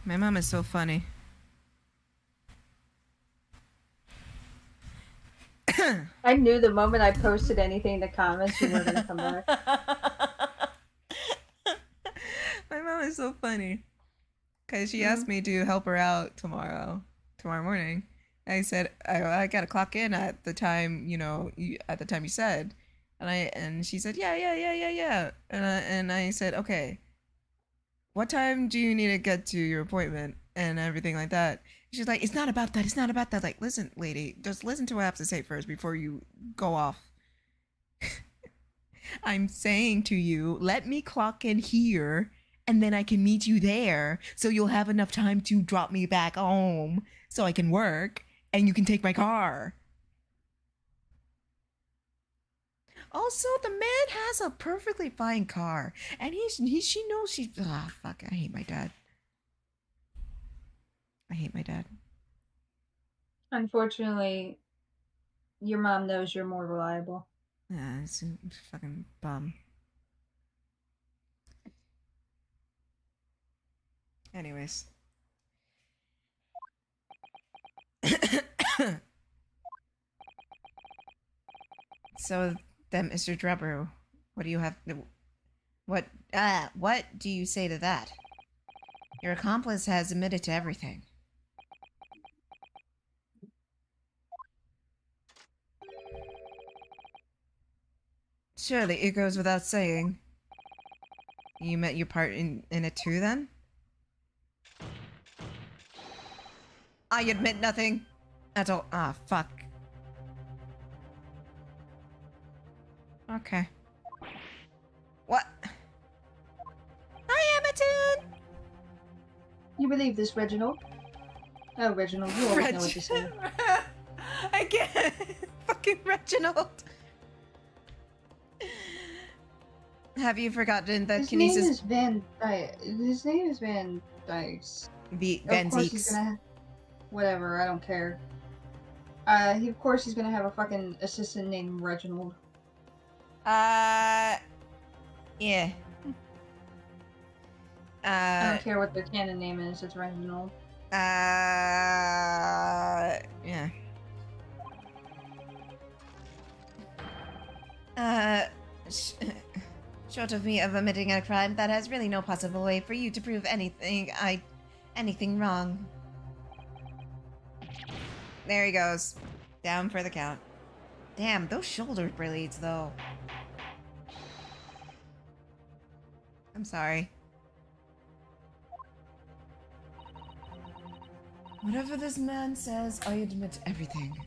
My mom is so funny. I knew the moment I posted anything in the comments, you were gonna come back. My mom is so funny. Because she asked me to help her out tomorrow morning. I said, I got to clock in at the time, at the time you said. And she said, yeah. And I said, okay, what time do you need to get to your appointment and everything like that? She's like, it's not about that. It's not about that. Like, listen, lady, just listen to what I have to say first before you go off. I'm saying to you, let me clock in here and then I can meet you there so you'll have enough time to drop me back home so I can work and you can take my car. Also, the man has a perfectly fine car and she knows she's, fuck, I hate my dad. I hate my dad. Unfortunately, your mom knows you're more reliable. Yeah, it's a fucking bum. Anyways. So then, Mr. Drebber, what do you have? What do you say to that? Your accomplice has admitted to everything. Surely it goes without saying. You met your part in it too, then? I admit nothing at all. Ah, fuck. Okay. What? Hi, Amaton! You believe this, Reginald? Oh, Reginald, you always know what to say. I can't. Fucking Reginald. Have you forgotten that His name Kinesis is Van Dyke. His name is Van Dyke. Van Of course he's Zeeks? gonna. Whatever, I don't care. Of course he's gonna have a fucking assistant named Reginald. Yeah. I don't care what their canon name is. It's Reginald. Yeah. Short of me of omitting a crime, that has really no possible way for you to prove anything wrong. There he goes. Down for the count. Damn, those shoulder blades, though. I'm sorry. Whatever this man says, I admit everything.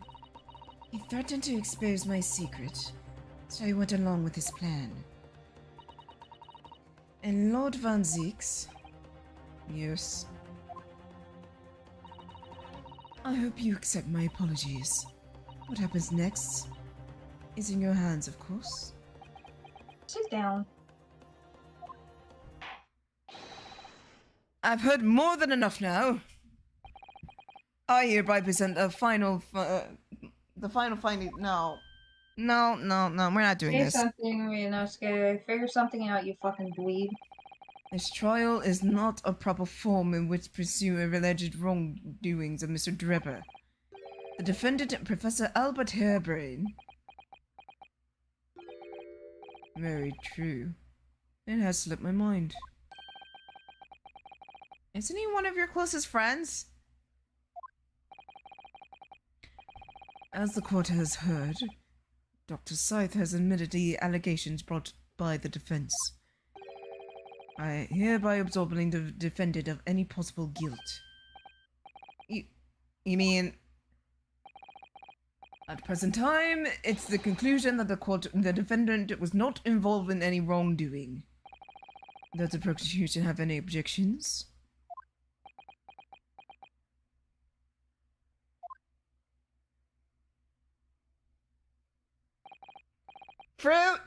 He threatened to expose my secret, so I went along with his plan. And Lord Van Zeeks? Yes. I hope you accept my apologies. What happens next is in your hands, of course. Sit down. I've heard more than enough now. I hereby present the final finding. No, we're not doing Say this. something, Ryunosuke. Figure something out, you fucking dweeb. This trial is not a proper form in which to pursue alleged wrongdoings of Mr. Drebber. The defendant, Professor Albert Harebrain. Very true. It has slipped my mind. Isn't he one of your closest friends? As the court has heard, Dr. Scythe has admitted the allegations brought by the defense. I hereby absolving the defendant of any possible guilt. You mean... At present time, it's the conclusion that the defendant was not involved in any wrongdoing. Does the prosecution have any objections? Fruit?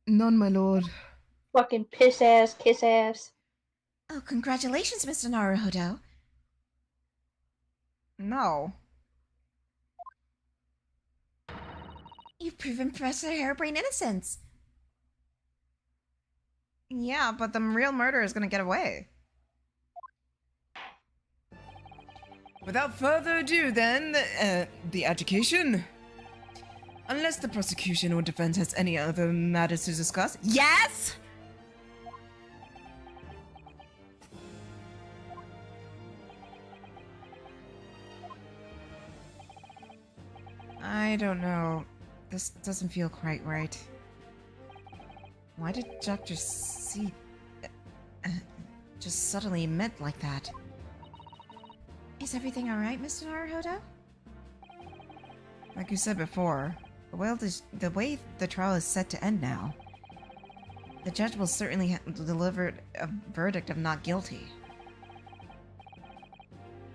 None, my lord. Fucking piss ass, kiss ass. Oh, congratulations, Mr. Naruhodo. No. You've proven Professor Harebrain innocence. Yeah, but the real murderer is gonna get away. Without further ado, then, the education. Unless the prosecution or defense has any other matters to discuss. Yes! I don't know. This doesn't feel quite right. Why did Dr. C just suddenly admit like that? Is everything alright, Mr. Naruhodo? Like you said before, the way the trial is set to end now, the judge will certainly deliver a verdict of not guilty.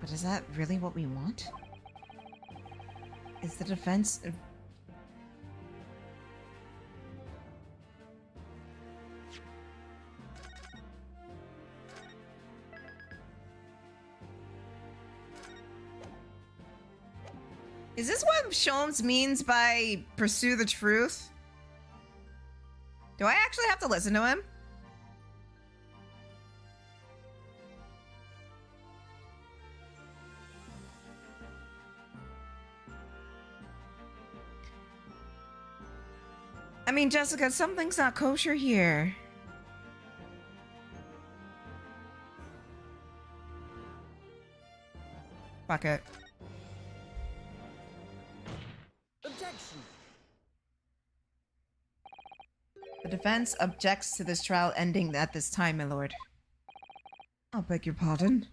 But is that really what we want? Is the defense... Is this what Sholmes means by pursue the truth? Do I actually have to listen to him? I mean, Jessica, something's not kosher here. Fuck it. Objection. The defense objects to this trial ending at this time, my lord. I beg your pardon.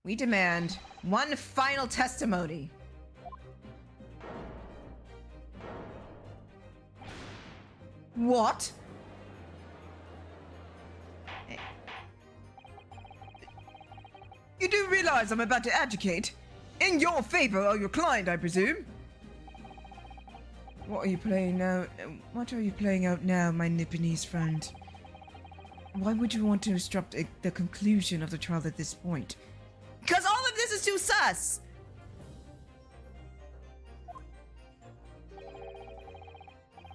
We demand one final testimony. What? You do realize I'm about to advocate in your favor or your client, I presume? What are you playing now? What are you playing out now, my Nipponese friend? Why would you want to obstruct the conclusion of the trial at this point? Because all of this is too sus!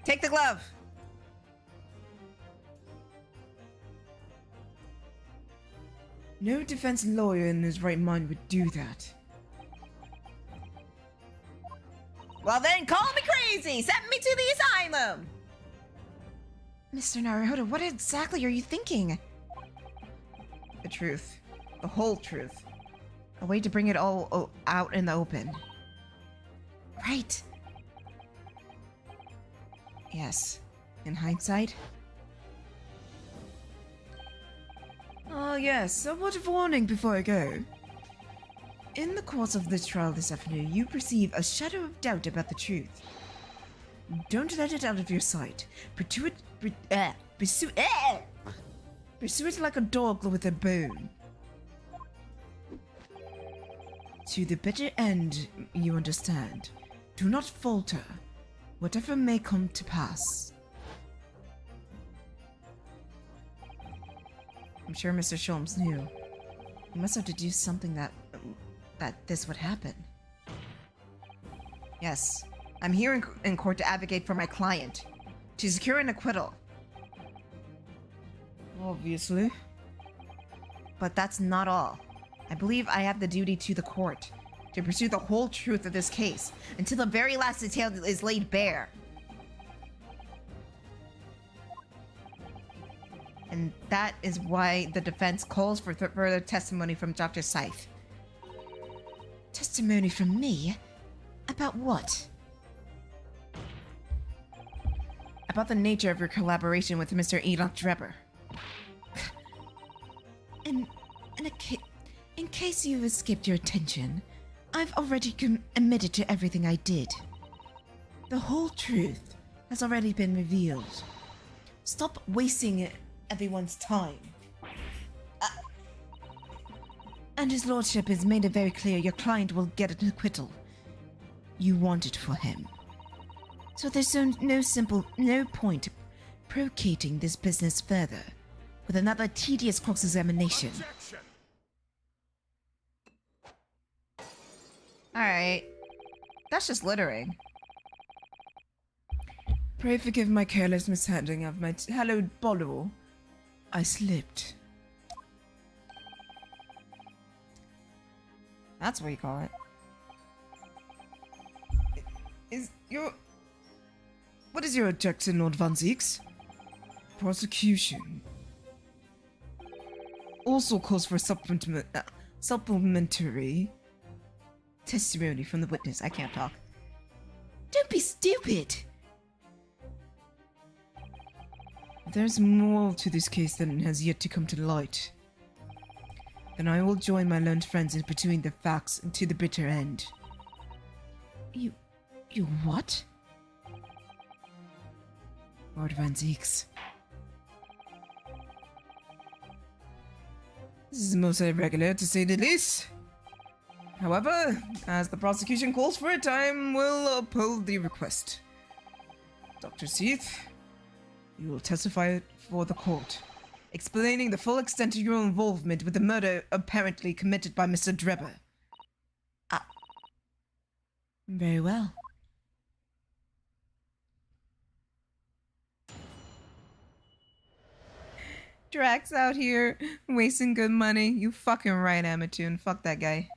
Take the glove. No defense lawyer in his right mind would do that. Well then, call me crazy! Send me to the asylum! Mr. Naruhodo, what exactly are you thinking? The truth. The whole truth. A way to bring it all out in the open. Right. Yes. In hindsight? Oh yes, a word of warning before I go. In the course of this trial this afternoon, you perceive a shadow of doubt about the truth. Don't let it out of your sight. Pursue it like a dog with a bone. To the bitter end, you understand. Do not falter, whatever may come to pass. I'm sure Mr. Sholmes knew. He must have deduced something that this would happen. Yes, I'm here in court to advocate for my client, to secure an acquittal. Obviously. But that's not all. I believe I have the duty to the court to pursue the whole truth of this case until the very last detail is laid bare. And that is why the defense calls for further testimony from Dr. Scythe. Testimony from me? About what? About the nature of your collaboration with Mr. Enoch Drebber. In case you've escaped your attention, I've already admitted to everything I did. The whole truth has already been revealed. Stop wasting everyone's time. And his lordship has made it very clear your client will get an acquittal. You want it for him. So there's no point procating this business further with another tedious cross-examination. Objection. Alright. That's just littering. Pray forgive my careless mishandling of my hallowed bottle. I slipped. That's what you call it. What is your objection, Lord Van Zieks? Prosecution also calls for supplementary Testimony from the witness. I can't talk. Don't be stupid! There's more to this case than has yet to come to light. Then I will join my learned friends in pursuing the facts to the bitter end. You what? Lord Van Zieks. This is most irregular, to say the least. However, as the prosecution calls for it, I will uphold the request. Dr. Seath, you will testify for the court, explaining the full extent of your involvement with the murder apparently committed by Mr. Drebber. Very well. Drax out here wasting good money. You fucking right, Amatoon. Fuck that guy.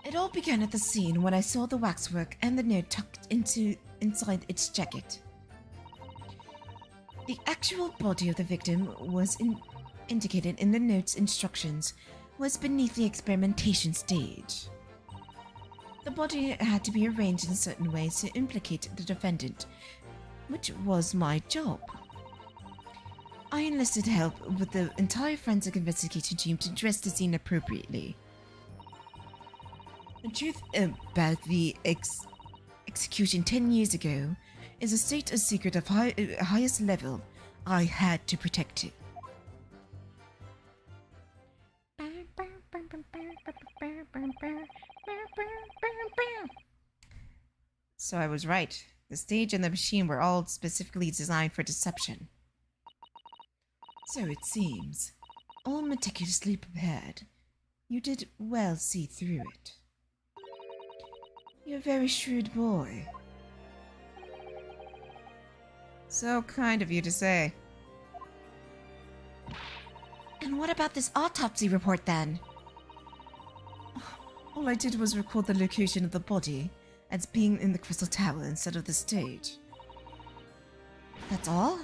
It all began at the scene when I saw the waxwork and the note tucked inside its jacket. The actual body of the victim was indicated in the note's instructions was beneath the experimentation stage. The body had to be arranged in certain ways to implicate the defendant, which was my job. I enlisted help with the entire forensic investigation team to dress the scene appropriately. The truth about the execution 10 years ago is a state secret of highest level. I had to protect it. So I was right. The stage and the machine were all specifically designed for deception. So it seems. All meticulously prepared. You did well see through it. You're a very shrewd boy. So kind of you to say. And what about this autopsy report then? All I did was record the location of the body as being in the Crystal Tower instead of the stage. That's all?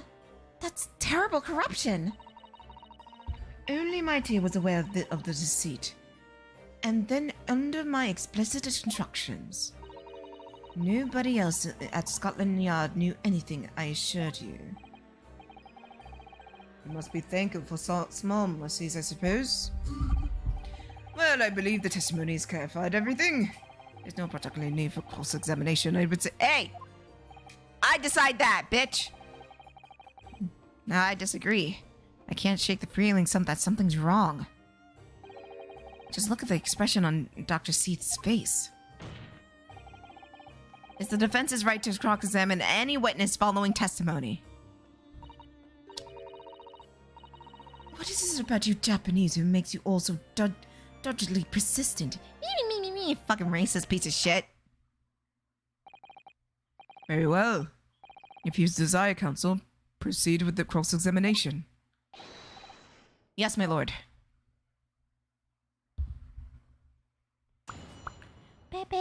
That's terrible corruption. Only my team was aware of the deceit. And then under my explicit instructions. Nobody else at Scotland Yard knew anything, I assured you. You must be thankful for small mercies, I suppose. Well, I believe the testimony has clarified everything. There's no particular need for cross-examination, I would say. Hey! I decide that, bitch! No, I disagree. I can't shake the feeling that something's wrong. Just look at the expression on Dr. Seath's face. It's the defense's right to cross-examine any witness following testimony. What is it about you Japanese who makes you all so doggedly persistent? Me, fucking racist piece of shit. Very well. If you desire, counsel, proceed with the cross-examination. Yes, my lord. That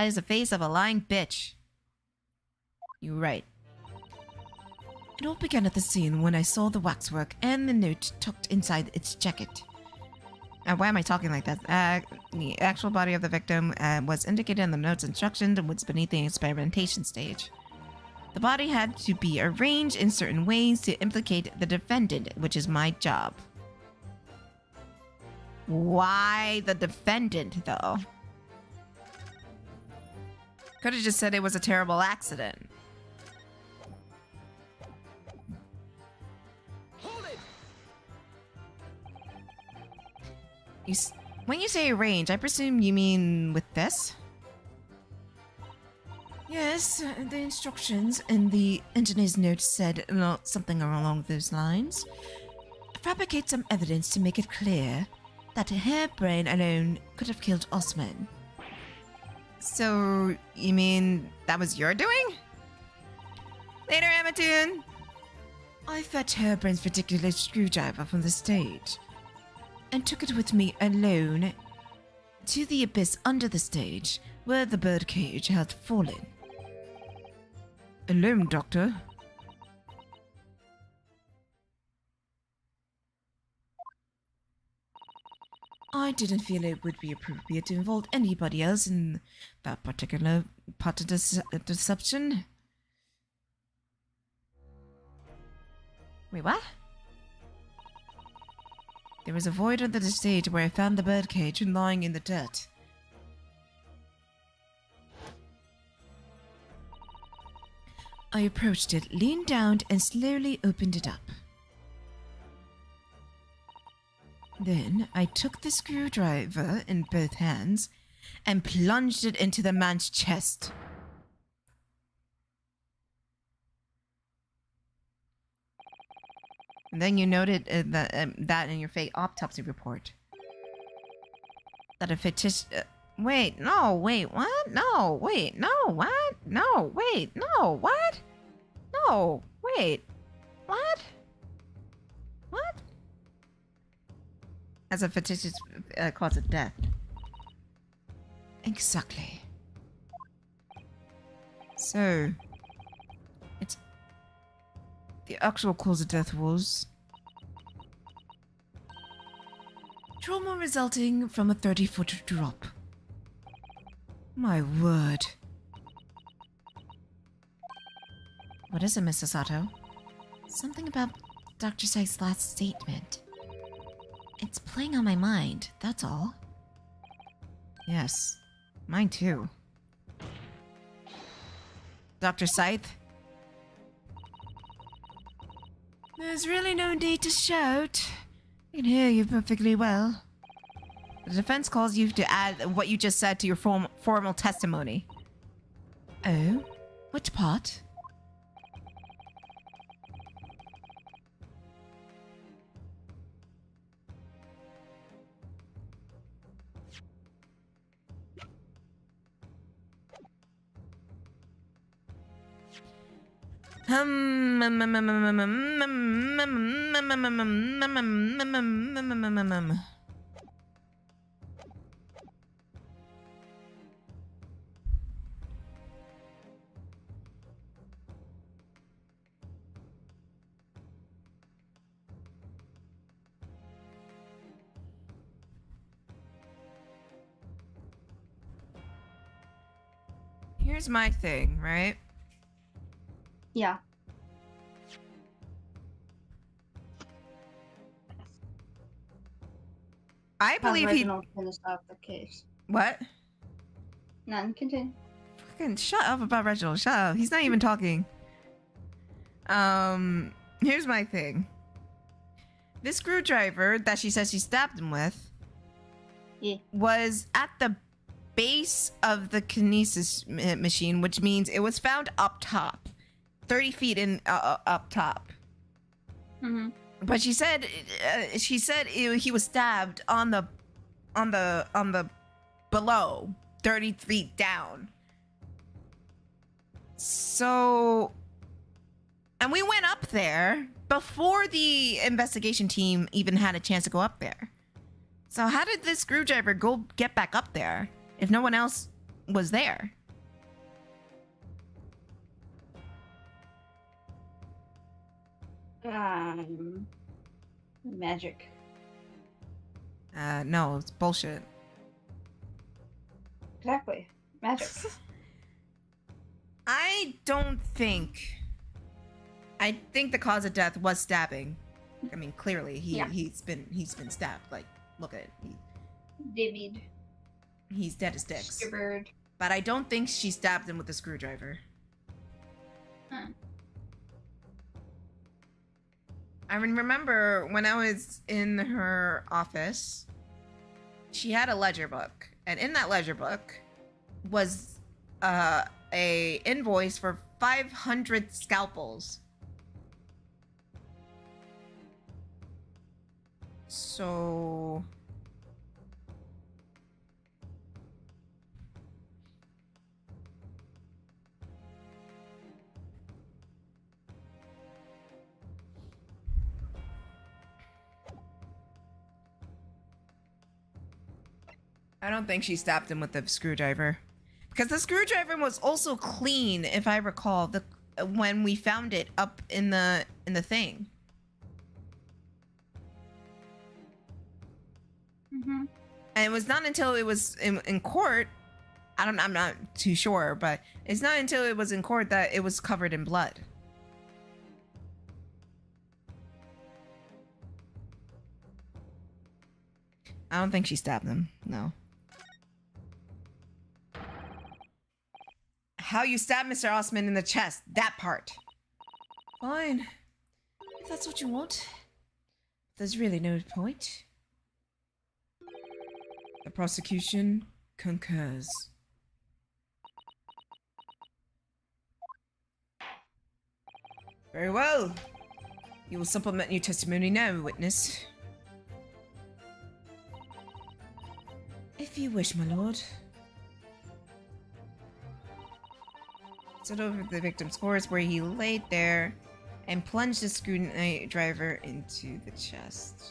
is the face of a lying bitch. You're right. It all began at the scene when I saw the waxwork and the note tucked inside its jacket. Why am I talking like that? The actual body of the victim was indicated in the note's instructions and was beneath the experimentation stage. The body had to be arranged in certain ways to implicate the defendant, which is my job. Why the defendant, though? Could have just said it was a terrible accident. When you say arrange, I presume you mean with this? Yes, the instructions in the engineer's note said something along those lines. Fabricate some evidence to make it clear that a hairbrain alone could have killed Osman. So, you mean that was your doing? Later, Amatoon! I fetched Hairbrain's particular screwdriver from the stage and took it with me alone to the abyss under the stage where the birdcage had fallen. Alone, Doctor? I didn't feel it would be appropriate to involve anybody else in that particular part of the deception. Wait, what? There was a void under the stage where I found the birdcage lying in the dirt. I approached it, leaned down, and slowly opened it up. Then I took the screwdriver in both hands and plunged it into the man's chest. And then you noted that in your fake autopsy report. That a fictitious... wait, no, wait, what? No, wait, no, what? No, wait, no, what? No, wait, what? What? As a fictitious cause of death. Exactly. So... it's... the actual cause of death was... Trauma resulting from a 30-foot drop. My word. What is it, Mrs. Sato? Something about Dr. Sai's last statement. It's playing on my mind, that's all. Yes, mine too. Dr. Scythe? There's really no need to shout. I can hear you perfectly well. The defense calls you to add what you just said to your formal testimony. Oh? Which part? Here's my thing, right? Yeah. I believe he. Reginald finished off the case. What? None. Continue. Fucking shut up about Reginald. Shut up. He's not even talking. Here's my thing. This screwdriver that she says she stabbed him with was at the base of the kinesis machine, which means it was found up top, 30 feet in up top. Mm-hmm. But she said he was stabbed on the below, 30 feet down. So, and we went up there before the investigation team even had a chance to go up there. So how did this screwdriver get back up there if no one else was there? Magic. No, it's bullshit. Exactly. Magic. I think the cause of death was stabbing. I mean, clearly he's been stabbed. Like, look at it. Divvied. He's dead as sticks. Skibbered. But I don't think she stabbed him with a screwdriver. Huh. I remember when I was in her office, she had a ledger book, and in that ledger book was a invoice for 500 scalpels. So I don't think she stabbed him with the screwdriver. Because the screwdriver was also clean, if I recall, when we found it up in the thing. Mm-hmm. And it was not until it was in court, I'm not too sure, but it's not until it was in court that it was covered in blood. I don't think she stabbed him, no. How you stabbed Mr. Osman in the chest, that part. Fine. If that's what you want. There's really no point. The prosecution concurs. Very well. You will supplement your testimony now, witness. If you wish, my lord. Stood over the victim's corpse where he laid there and plunged the screwdriver into the chest.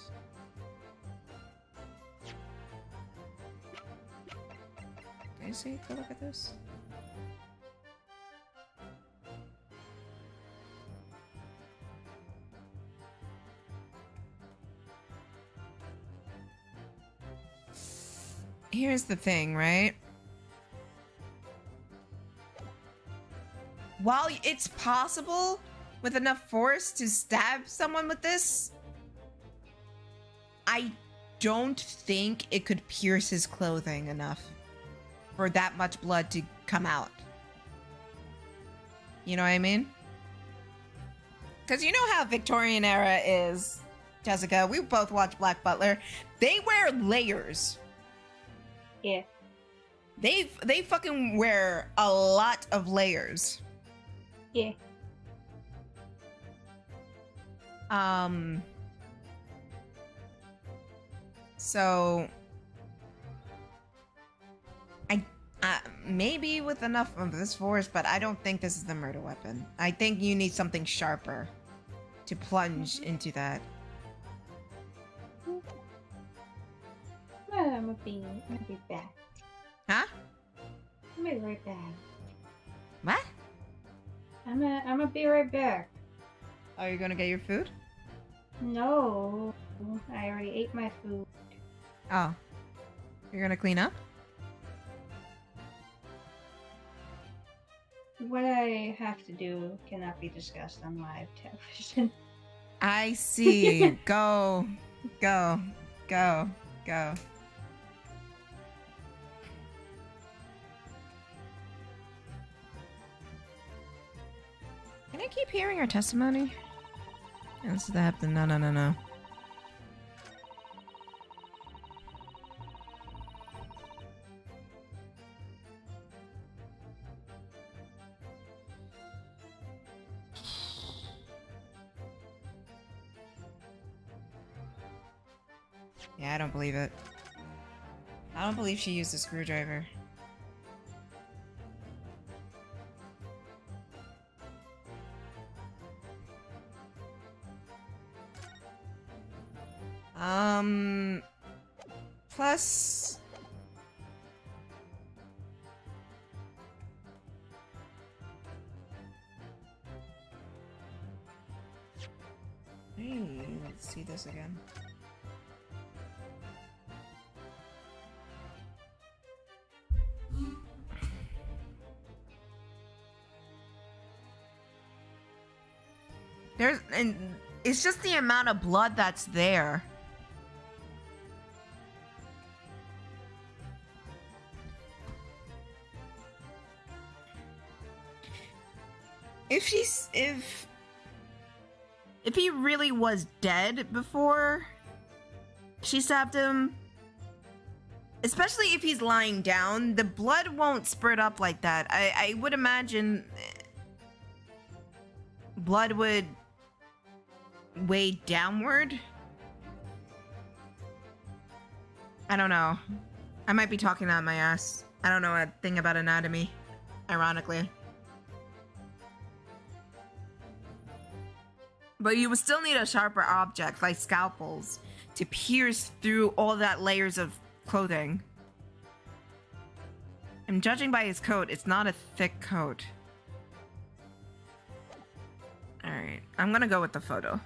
Did I say go look at this? here's the thing, right? While it's possible with enough force to stab someone with this, I don't think it could pierce his clothing enough for that much blood to come out. You know what I mean? Because you know how Victorian era is, Jessica. We both watched Black Butler. They wear layers. Yeah. They fucking wear a lot of layers. Yeah. So I maybe with enough of this force, but I don't think this is the murder weapon. I think you need something sharper to plunge into that. I'm gonna be back. Huh? I'm gonna be right back. What? I'm gonna be right back. Are you gonna get your food? No, I already ate my food. Oh. You're gonna clean up? What I have to do cannot be discussed on live television. I see. Go. Go. Go. Go. Can I keep hearing her testimony? This is the happening. No, no, no, no. Yeah, I don't believe it. I don't believe she used a screwdriver. Plus... Hey, let's see this again. And it's just the amount of blood that's there. If he really was dead before she stabbed him, especially if he's lying down, the blood won't spurt up like that. I would imagine blood would weigh downward. I don't know. I might be talking out my ass. I don't know a thing about anatomy, ironically. But you would still need a sharper object, like scalpels, to pierce through all that layers of clothing. And judging by his coat, it's not a thick coat. Alright, I'm gonna go with the photo.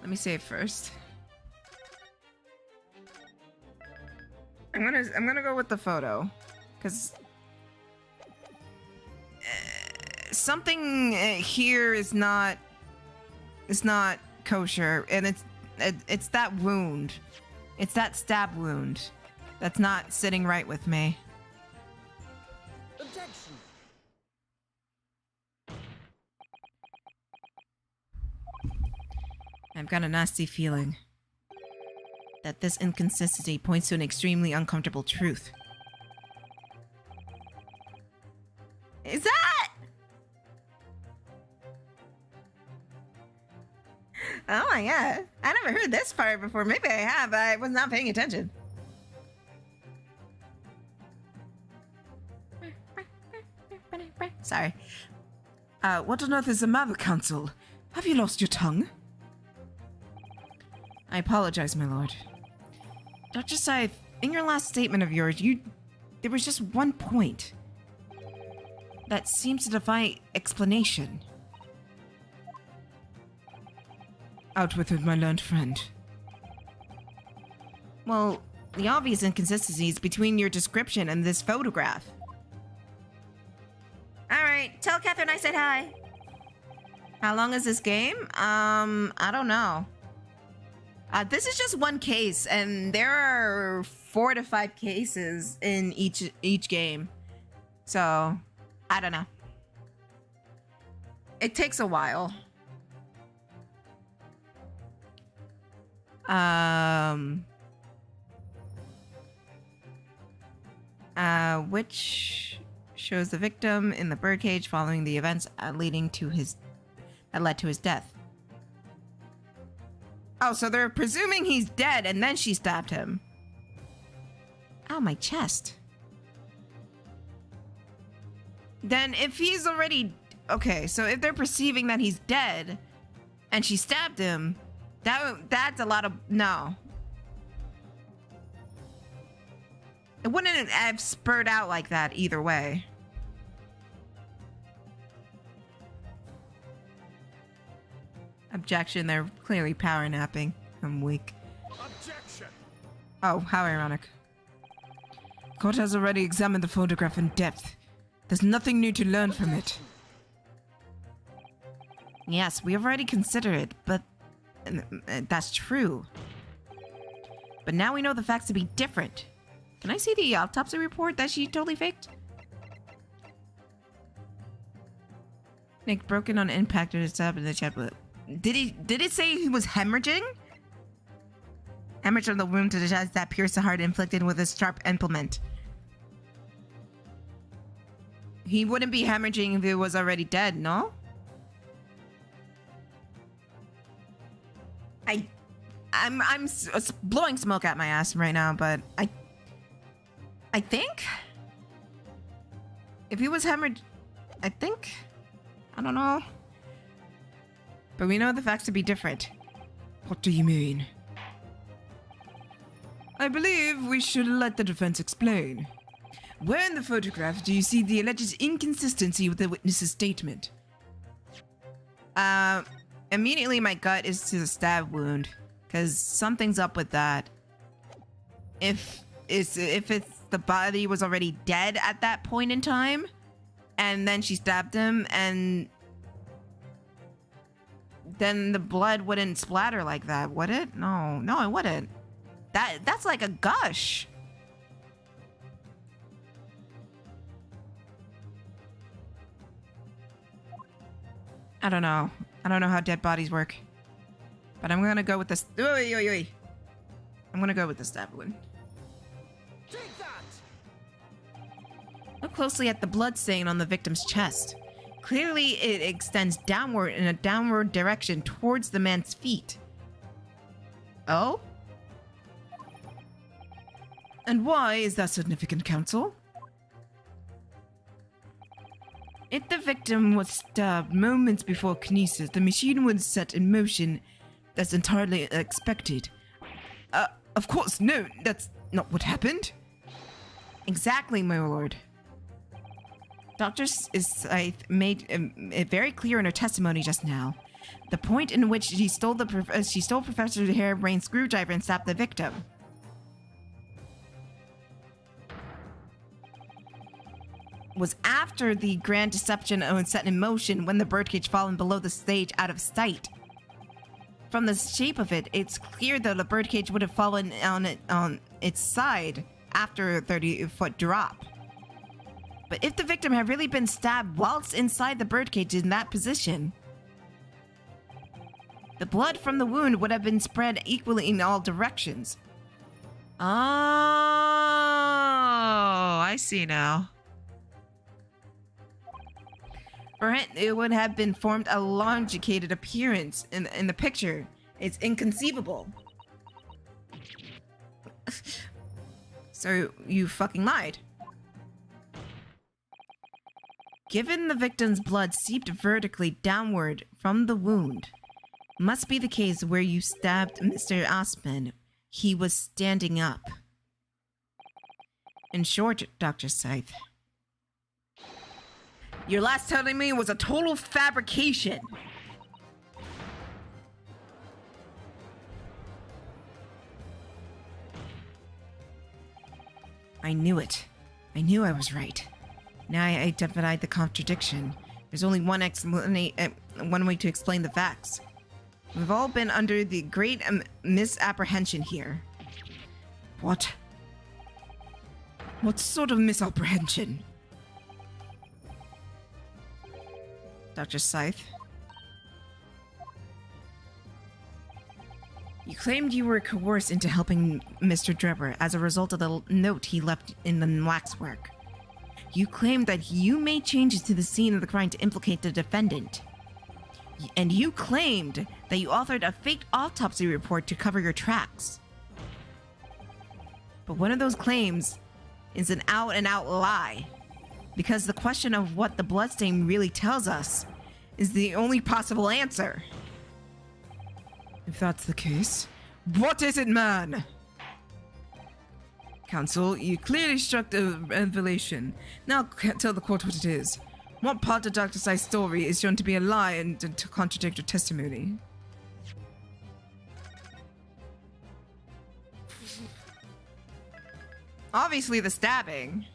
Let me save first. I'm gonna go with the photo, because something here is not kosher, and it's that wound. It's that stab wound that's not sitting right with me. Objection. I've got a nasty feeling that this inconsistency points to an extremely uncomfortable truth. Is that? Oh my god. I never heard this part before. Maybe I have, but I was not paying attention. Sorry. What on earth is the matter, Counsel? Have you lost your tongue? I apologize, my lord. Dr. Scythe, in your last statement of yours, there was just one point that seems to defy explanation. Out with it, my learned friend. Well, the obvious inconsistencies between your description and this photograph. Alright, tell Catherine I said hi. How long is this game? I don't know. This is just one case, and there are 4 to 5 cases in each game. So, I don't know. It takes a while. Which shows the victim in the birdcage following the events that led to his death. Oh, so they're presuming he's dead and then she stabbed him. Ow, my chest. Then if he's already... Okay, so if they're perceiving that he's dead and she stabbed him, that's a lot of... No. It wouldn't have spurred out like that either way. Objection, they're clearly power napping. I'm weak. Objection. Oh, how ironic. Court has already examined the photograph in depth. There's nothing new to learn from it. Yes, we have already considered it, but that's true. But now we know the facts to be different. Can I see the autopsy report that she totally faked? Nick broken on impact or stab in the chat. Did it say he was hemorrhaging? Hemorrhage from the wound to the chest that pierced the heart inflicted with a sharp implement. He wouldn't be hemorrhaging if he was already dead, no? I'm blowing smoke at my ass right now, but I think if he was hemorrhaged, I don't know. But we know the facts to be different. What do you mean? I believe we should let the defense explain. Where in the photograph do you see the alleged inconsistency with the witness's statement? Immediately my gut is to the stab wound, because something's up with that. If it's the body was already dead at that point in time, and then she stabbed him, and then the blood wouldn't splatter like that, would it? No, it wouldn't. That's like a gush. I don't know how dead bodies work. But I'm gonna go with this. I'm gonna go with the stab wound. Take that. Look closely at the blood stain on the victim's chest. Clearly, it extends downward in a downward direction towards the man's feet. Oh? And why is that significant, counsel? If the victim was stabbed moments before kinesis, the machine was set in motion. That's entirely expected. Of course, no, that's not what happened. Exactly, my lord. Dr. Scythe made it very clear in her testimony just now. The point in which she stole Professor Harebrain's screwdriver and stabbed the victim. Was after the grand deception was set in motion when the birdcage fallen below the stage out of sight. From the shape of it, it's clear that the birdcage would have fallen on its side after a 30-foot drop. But if the victim had really been stabbed whilst inside the birdcage in that position, the blood from the wound would have been spread equally in all directions. Oh, I see now. It would have been formed a elongated appearance in the picture. It's inconceivable. So you fucking lied. Given the victim's blood seeped vertically downward from the wound, must be the case where you stabbed Mr. Osman. He was standing up. In short, Dr. Scythe, your last telling me was a total fabrication. I knew it. I knew I was right. Now I identified the contradiction. There's only one way to explain the facts. We've all been under the great misapprehension here. What? What sort of misapprehension? Dr. Scythe? You claimed you were coerced into helping Mr. Drebber as a result of the note he left in the waxwork. You claimed that you made changes to the scene of the crime to implicate the defendant. And you claimed that you authored a fake autopsy report to cover your tracks. But one of those claims is an out-and-out lie. Because the question of what the bloodstain really tells us is the only possible answer. If that's the case, what is it, man? Counsel, you clearly struck the revelation. Now tell the court what it is. What part of Dr. Sai's story is shown to be a lie and to contradict your testimony? Obviously the stabbing.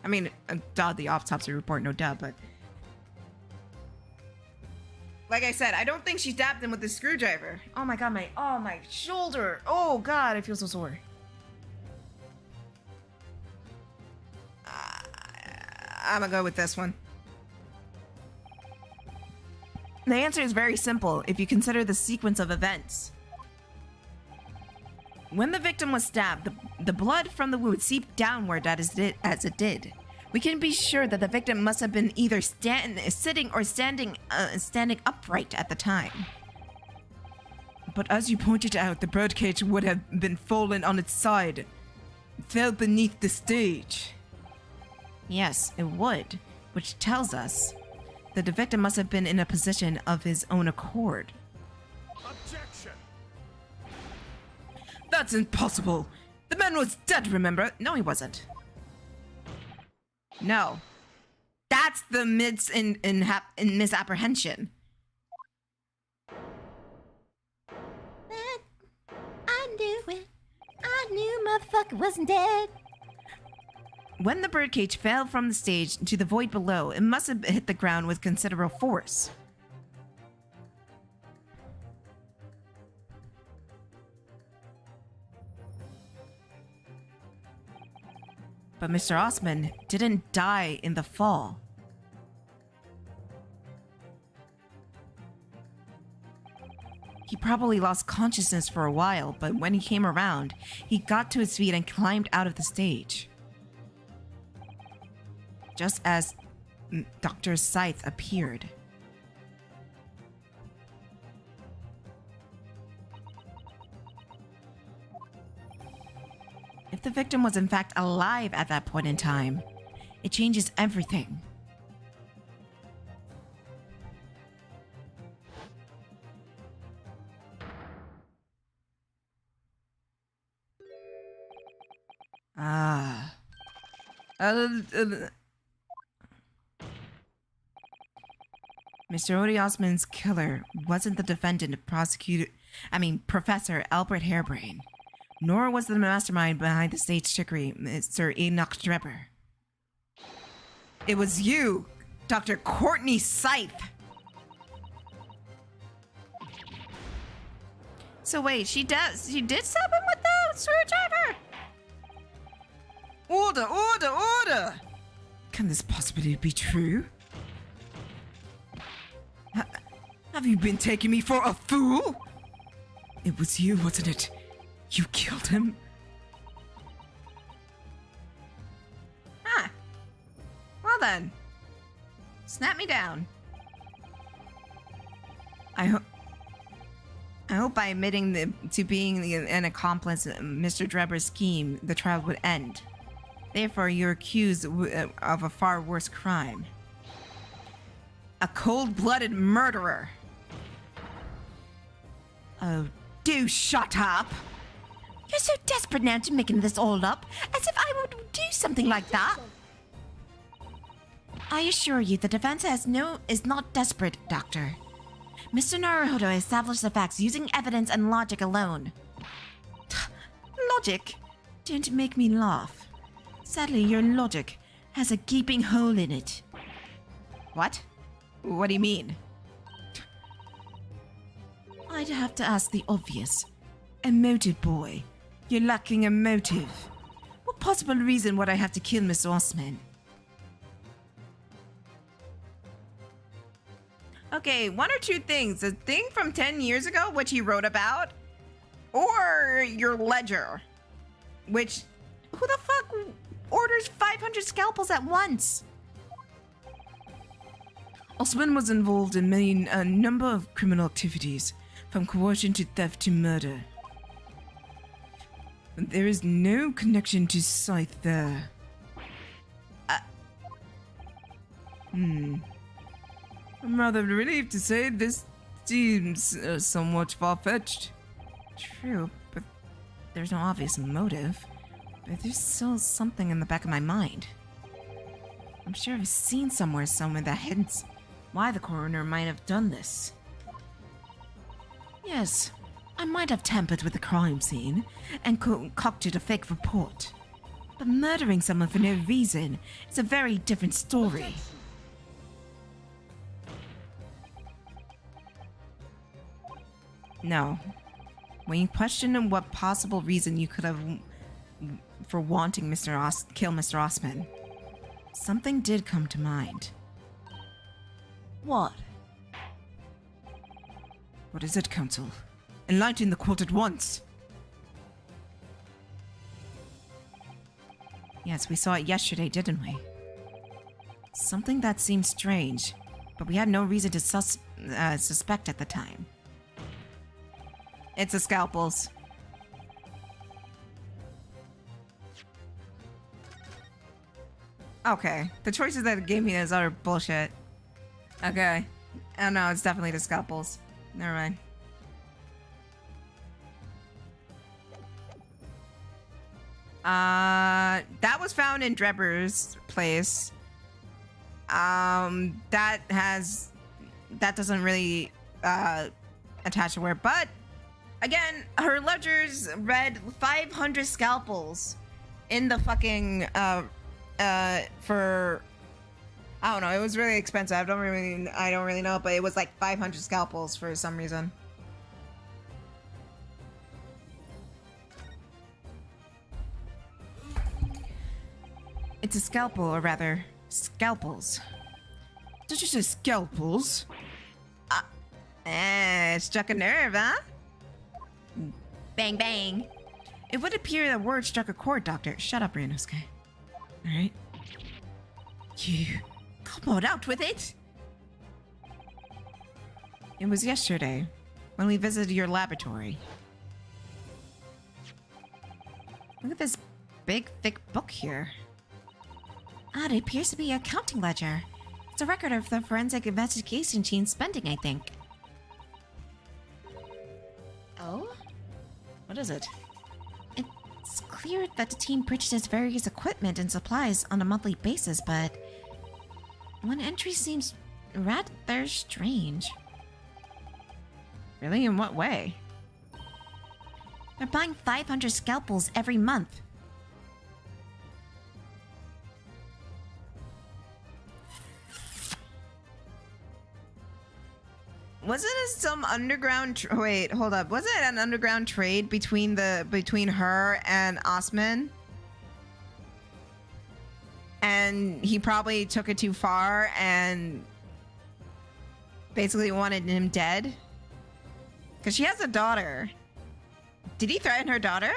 I mean, duh, the autopsy report, no duh, but... Like I said, I don't think she stabbed him with the screwdriver. Oh my god, my shoulder. Oh god, I feel so sore. I'm gonna go with this one. The answer is very simple if you consider the sequence of events. When the victim was stabbed, the blood from the wound seeped downward as it did. We can be sure that the victim must have been either sitting or standing upright at the time. But as you pointed out, the birdcage would have been fallen on its side. It fell beneath the stage. Yes, it would, which tells us that the victim must have been in a position of his own accord. Objection! That's impossible! The man was dead, remember? No, he wasn't. No. That's the misapprehension. I knew it. I knew motherfucker wasn't dead. When the birdcage fell from the stage to the void below, it must have hit the ground with considerable force. But Mr. Osman didn't die in the fall. He probably lost consciousness for a while, but when he came around, he got to his feet and climbed out of the stage. Just as Dr. Scythe appeared. If the victim was in fact alive at that point in time, it changes everything. Mr. Odie Osman's killer wasn't the defendant, Professor Albert Harebrain, nor was the mastermind behind the stage trickery, Mr. Enoch Drebber. It was you, Dr. Courtney Scythe. So wait, she did stab him with the screwdriver? Order, order, order! Can this possibly be true? Have you been taking me for a fool? It was you, wasn't it? You killed him? Huh. Well then. Snap me down. I hope by admitting to being an accomplice in Mr. Drebber's scheme, the trial would end. Therefore, you're accused of a far worse crime. A cold-blooded murderer. Oh, do shut up. You're so desperate now to making this all up, as if I would do something like that. I assure you the defense is not desperate, Doctor. Mr. Naruhodo established the facts using evidence and logic alone. Logic? Don't make me laugh. Sadly, your logic has a gaping hole in it. What? What do you mean? I'd have to ask the obvious. A motive, boy. You're lacking a motive. What possible reason would I have to kill Miss Osman? Okay, one or two things. A thing from 10 years ago, which he wrote about, or your ledger, which, who the fuck orders 500 scalpels at once? Osman was involved in a number of criminal activities, from coercion to theft to murder. But there is no connection to Scythe there. I'm rather relieved to say this seems somewhat far-fetched. True, but there's no obvious motive. But there's still something in the back of my mind. I'm sure I've seen somewhere that hints why the coroner might have done this. Yes, I might have tampered with the crime scene and concocted a fake report. But murdering someone for no reason is a very different story. No. When you question what possible reason you could have for wanting kill Mr. Osman, something did come to mind. What? What is it, Counsel? Enlighten the court at once. Yes, we saw it yesterday, didn't we? Something that seemed strange, but we had no reason to suspect at the time. It's the scalpels. Okay, the choices that it gave me is utter bullshit. Okay. Oh no, it's definitely the scalpels. Never mind. That was found in Drebber's place. That doesn't really attach to where, but again, her ledgers read 500 scalpels in the fucking for I don't know, it was really expensive. I don't really know, but it was like 500 scalpels for some reason. It's a scalpel, or rather, scalpels. Did you say scalpels? It struck a nerve, huh? Bang, bang. It would appear the word struck a chord, Doctor. Shut up, Ryunosuke. Alright. You... Come on, out with it! It was yesterday, when we visited your laboratory. Look at this big, thick book here. It appears to be a counting ledger. It's a record of the forensic investigation team's spending, I think. Oh? What is it? It's clear that the team purchases various equipment and supplies on a monthly basis, but one entry seems rather strange. Really? In what way? They're buying 500 scalpels every month. Wasn't it some underground? Wait, hold up. Was it an underground trade between her and Osman? And he probably took it too far and basically wanted him dead. Because she has a daughter. Did he threaten her daughter?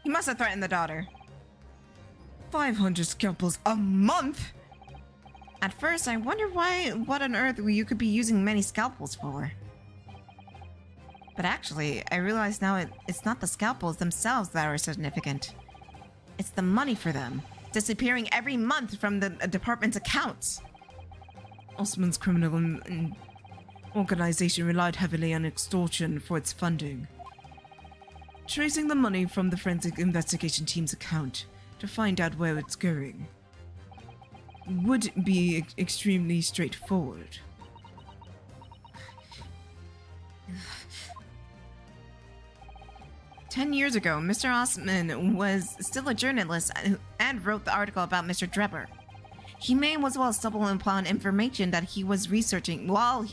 He must have threatened the daughter. 500 scalpels a month? At first, I wondered what on earth you could be using many scalpels for. But actually, I realize now it's not the scalpels themselves that are significant. It's the money for them, disappearing every month from the department's accounts. Osman's criminal organization relied heavily on extortion for its funding. Tracing the money from the forensic investigation team's account to find out where it's going would be extremely straightforward. Ten years ago, Mr. Osman was still a journalist and wrote the article about Mr. Drebber. He may as well stumble upon information that he was researching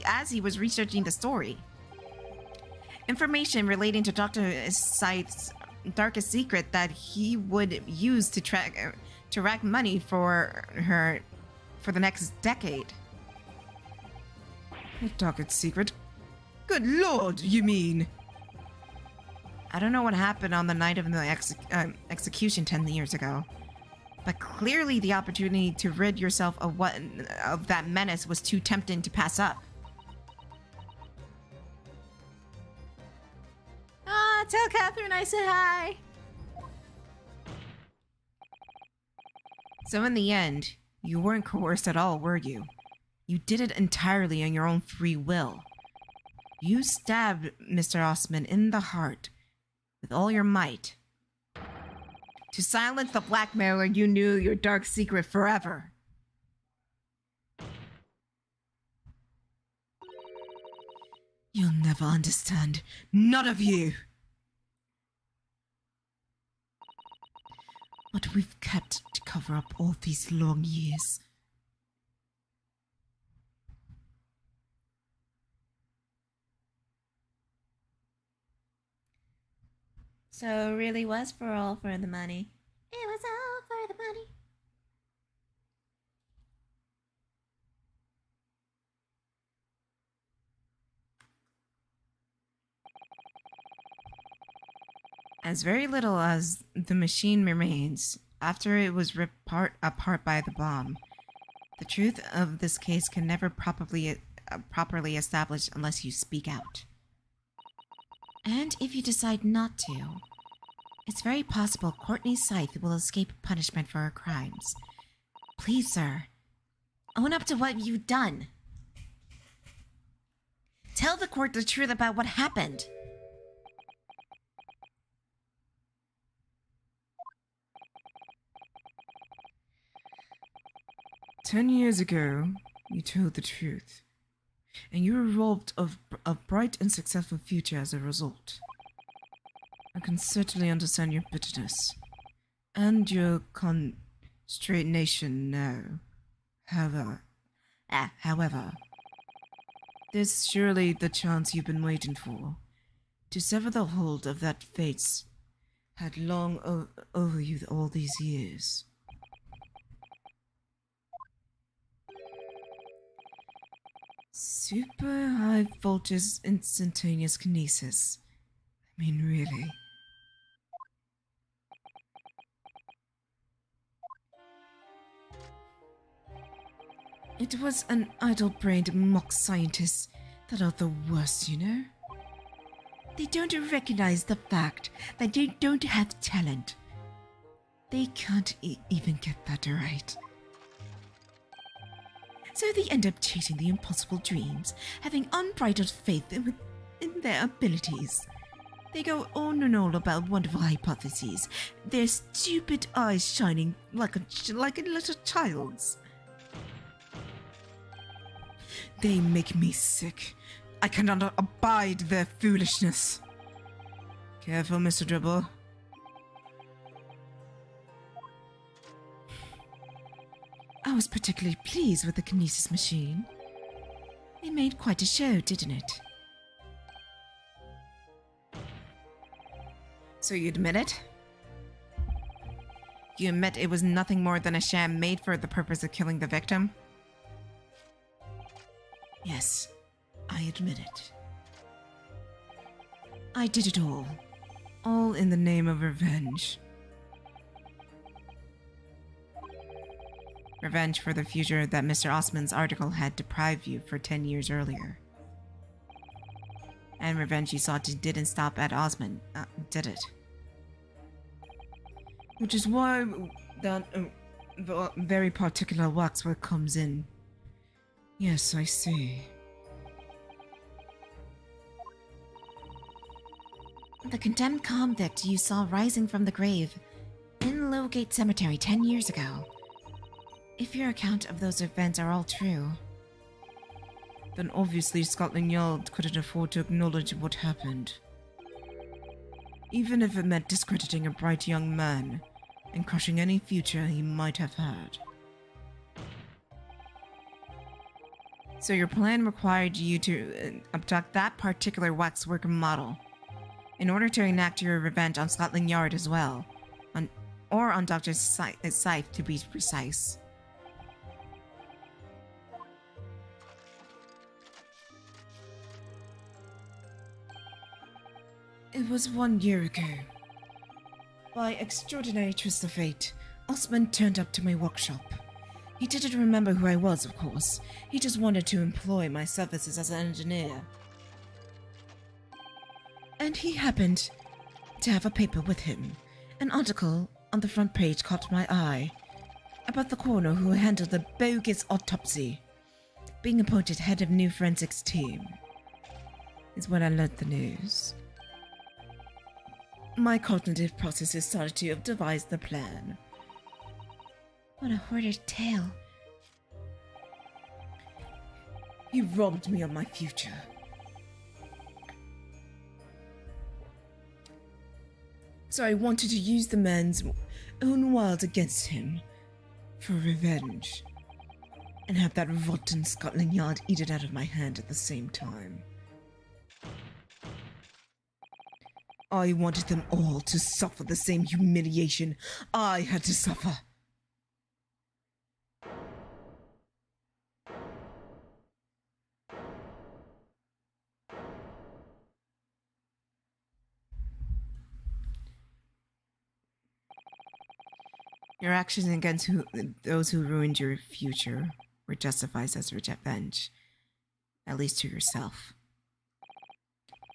as he was researching the story. Information relating to Dr. Scythe's darkest secret that he would use to rack money for the next decade. A darkest secret? Good lord, you mean? I don't know what happened on the night of the execution 10 years ago, but clearly the opportunity to rid yourself of that menace was too tempting to pass up. Tell Catherine I said hi. So in the end, you weren't coerced at all, were you? You did it entirely on your own free will. You stabbed Mr. Osman in the heart with all your might. To silence the blackmailer, you knew your dark secret forever. You'll never understand. None of you! What we've kept to cover up all these long years. So it really was all for the money. It was all for the money. As very little as the machine remains after it was ripped apart by the bomb, the truth of this case can never properly established unless you speak out. And if you decide not to, it's very possible Courtney Scythe will escape punishment for her crimes. Please, sir, own up to what you've done. Tell the court the truth about what happened. 10 years ago, you told the truth, and you were robbed of a bright and successful future as a result. I can certainly understand your bitterness and your consternation now. However, there's surely the chance you've been waiting for to sever the hold of that fate's had long over you all these years. Super high voltage instantaneous kinesis. I mean, really. It was an idle-brained mock scientist that are the worst, you know? They don't recognize the fact that they don't have talent. They can't even get that right. So they end up chasing the impossible dreams, having unbridled faith in their abilities. They go on and on about wonderful hypotheses, their stupid eyes shining like a little child's. They make me sick. I cannot abide their foolishness. Careful, Mr. Dribble. I was particularly pleased with the kinesis machine. It made quite a show, didn't it? So you admit it? You admit it was nothing more than a sham made for the purpose of killing the victim? Yes, I admit it. I did it all in the name of revenge. Revenge for the future that Mr. Osman's article had deprived you for 10 years earlier. And revenge you sought didn't stop at Osman, did it? Which is why that very particular waxwork comes in. Yes, I see. The condemned convict you saw rising from the grave in Lowgate Cemetery 10 years ago. If your account of those events are all true, then obviously Scotland Yard couldn't afford to acknowledge what happened. Even if it meant discrediting a bright young man and crushing any future he might have had. So your plan required you to abduct that particular waxwork model in order to enact your revenge on Scotland Yard as well, or on Dr. Scythe to be precise. It was 1 year ago. By extraordinary twist of fate, Osman turned up to my workshop. He didn't remember who I was, of course. He just wanted to employ my services as an engineer. And he happened to have a paper with him. An article on the front page caught my eye about the coroner who handled the bogus autopsy, being appointed head of new forensics team. Is when I learned the news. My cognitive processes started to devise the plan. What a horrid tale. He robbed me of my future. So I wanted to use the man's own world against him for revenge, and have that rotten Scotland Yard eat it out of my hand at the same time. I wanted them all to suffer the same humiliation I had to suffer. Your actions against those who ruined your future were justified as revenge, at least to yourself.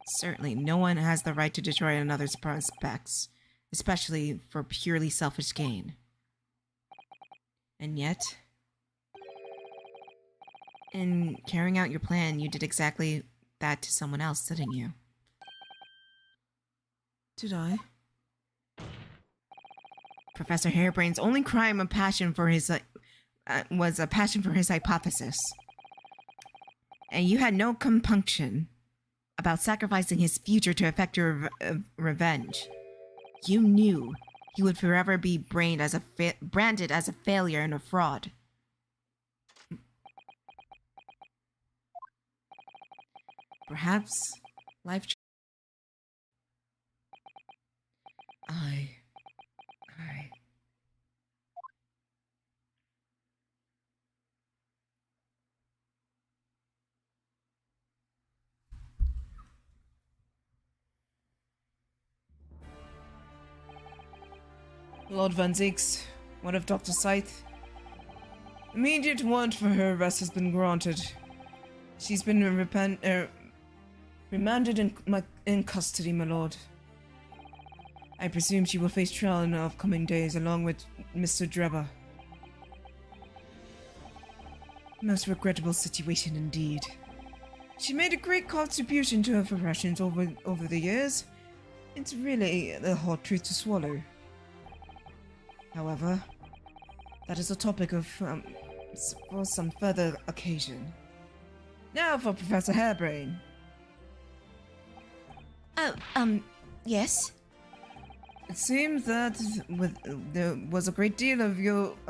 Certainly, no one has the right to destroy another's prospects, especially for purely selfish gain. And yet, in carrying out your plan, you did exactly that to someone else, didn't you? Did I? Professor Harebrain's only crime and passion for his was a passion for his hypothesis, and you had no compunction about sacrificing his future to effect your revenge. You knew he would forever be branded as a failure and a fraud. Perhaps life. I. Lord Van Zieks, what of Dr. Scythe? Immediate warrant for her arrest has been granted. She's been remanded in custody, my lord. I presume she will face trial in the upcoming days along with Mr. Drebber. Most regrettable situation indeed. She made a great contribution to her professions over the years. It's really a hard truth to swallow. However, that is a topic of for some further occasion. Now for Professor Harebrain. Oh, yes? It seems that there was a great deal of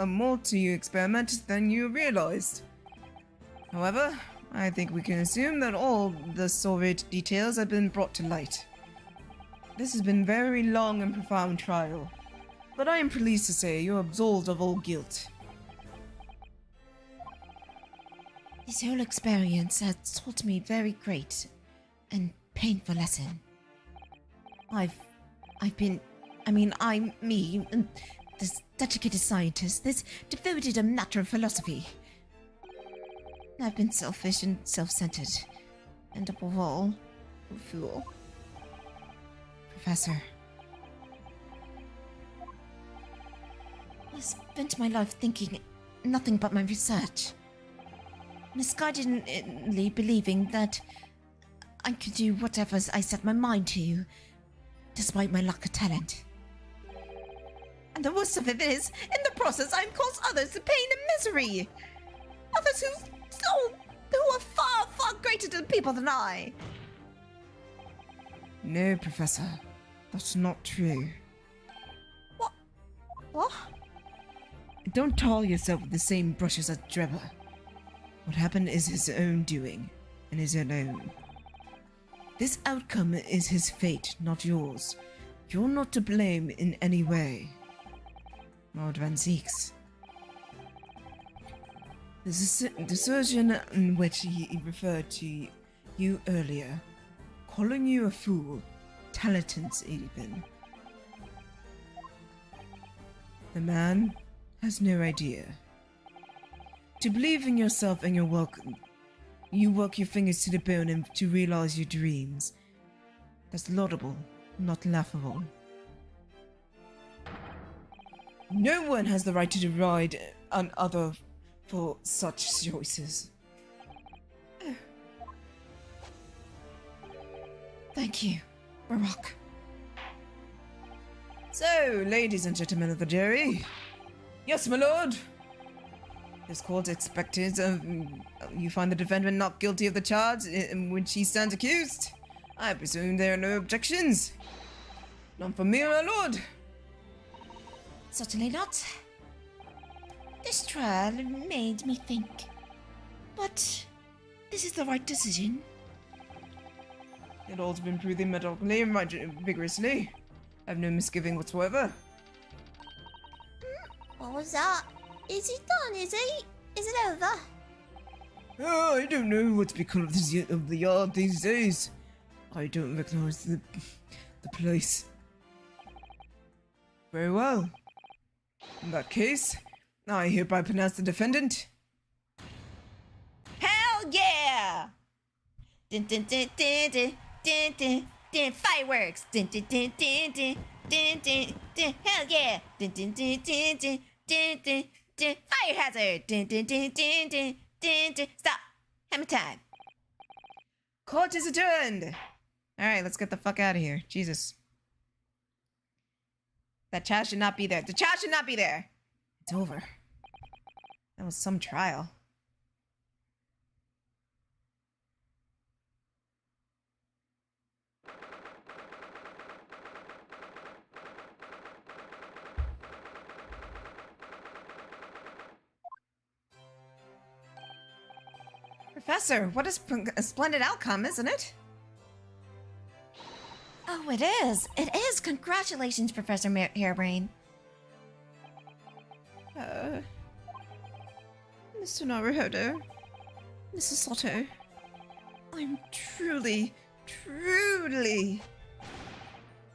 more to your experiment than you realized. However, I think we can assume that all the sordid details have been brought to light. This has been a very long and profound trial, but I am pleased to say you are absolved of all guilt. This whole experience has taught me a very great and painful lesson. This dedicated scientist, this devoted a matter of philosophy. I've been selfish and self-centered, and above all, a fool. Professor. I spent my life thinking nothing but my research, misguidedly believing that I could do whatever I set my mind to, despite my lack of talent. And the worst of it is, in the process, I'm caused others to pain and misery. Others who are far, far greater to the people than I. No, Professor. That's not true. What? Don't tar yourself with the same brushes as Drebber. What happened is his own doing, and his own. This outcome is his fate, not yours. You're not to blame in any way. Lord Van Zeeks. The surgeon in which he referred to you earlier, calling you a fool, talentless even. The man has no idea. To believe in yourself and your work, you work your fingers to the bone and to realize your dreams. That's laudable, not laughable. No one has the right to deride another for such choices. Thank you, Barack. So, ladies and gentlemen of the jury. Yes, my lord. This court expected you find the defendant not guilty of the charge in which he stands accused. I presume there are no objections. None from me, my lord. Certainly not. This trial made me think. But this is the right decision. It all's been proven methodically and vigorously. I have no misgiving whatsoever. What was that? Is it done, is it? Is it over? Oh, I don't know what's become of the yard these days. I don't recognize the place. Very well. In that case, I hereby pronounce the defendant. Hell yeah! Dun, dun, dun, dun, dun, dun, dun, dun, fireworks! Dun, dun, dun, dun, dun, dun, dun, dun, hell yeah! Dun, dun, dun, dun, dun, dun, dun, dun, fire hazard! Dun, dun, dun, dun, dun, dun, dun. Stop! Hammer time! Court is adjourned! Alright, let's get the fuck out of here. Jesus. That child should not be there. The child should not be there! It's over. That was some trial. Professor, what a splendid outcome, isn't it? Oh, it is. It is. Congratulations, Professor Harebrain. Mr. Naruhodo, Mrs. Soto, I'm truly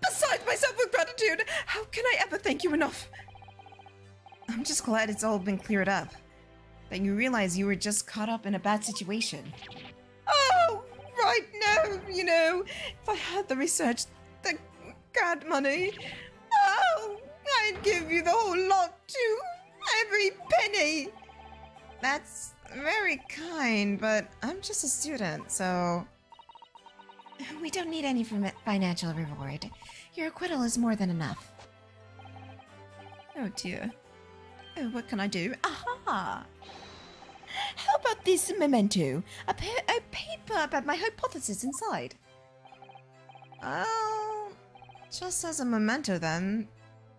beside myself with gratitude. How can I ever thank you enough? I'm just glad it's all been cleared up. That you realize you were just caught up in a bad situation. Oh, right, no, you know, if I had the research, the grant money, oh, I'd give you the whole lot too, every penny. That's very kind, but I'm just a student, so... We don't need any financial reward. Your acquittal is more than enough. Oh dear. Oh, what can I do? Aha! How about this memento? A paper about my hypothesis inside. Oh, just as a memento then.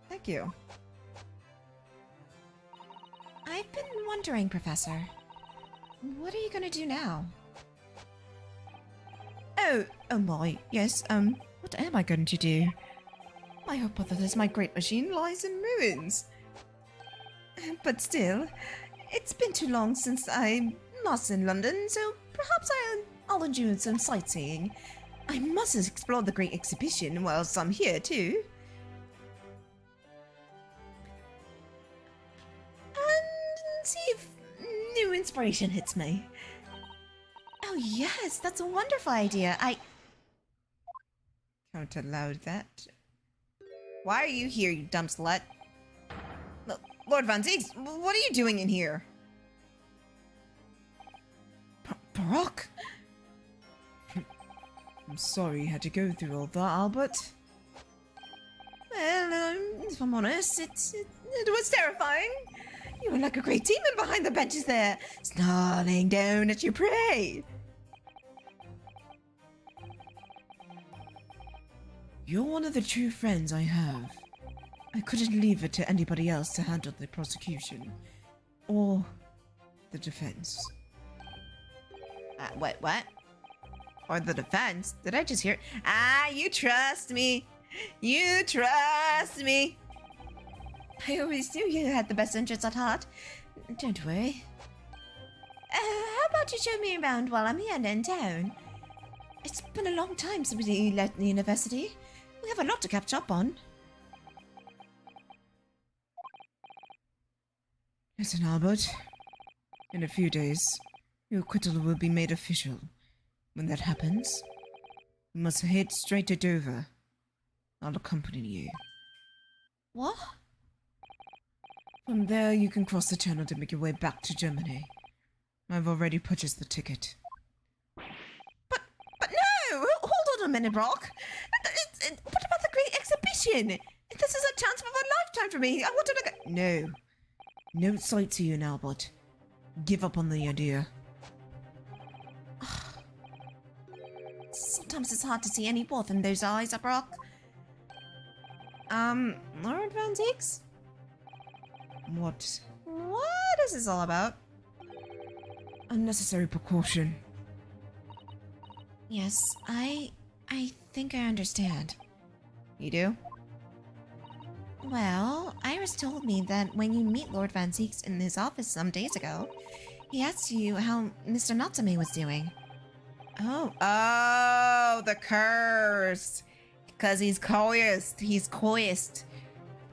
Thank you. I've been wondering, Professor. What are you gonna do now? Oh my, yes, what am I going to do? My hypothesis, my great machine, lies in ruins. But still, it's been too long since I'm last in London, so perhaps I'll enjoy some sightseeing. I must explore the Great Exhibition whilst I'm here, too. And see if new inspiration hits me. Oh yes, that's a wonderful idea. Can't allow that. Why are you here, you dumb slut? Lord Van Zeeks, what are you doing in here? Barack! I'm sorry you had to go through all that, Albert. Well, if I'm honest, it was terrifying. You were like a great demon behind the benches there, snarling down at your prey. You're one of the true friends I have. I couldn't leave it to anybody else to handle the prosecution. Or the defense. What? Or the defense? Did I just hear? You trust me. You trust me. I always knew you had the best interests at heart. Don't worry. How about you show me around while I'm here in town? It's been a long time since we left the university. We have a lot to catch up on. Listen, Albert. In a few days, your acquittal will be made official. When that happens, you must head straight to Dover. I'll accompany you. What? From there, you can cross the channel to make your way back to Germany. I've already purchased the ticket. But no! Hold on a minute, Brock. What about the great exhibition? This is a chance of a lifetime for me. I wanted to go. No. No sightseeing, Albert. Give up on the idea. Sometimes it's hard to see any worth in those eyes, Brock. Lord Van Zeeks? What? What is this all about? Unnecessary precaution. Yes, I think I understand. You do? Well, Iris told me that when you meet Lord Van Zeeks in his office some days ago, he asked you how Mr. Natsume was doing. Oh, the curse. Because he's coerced. He's coerced.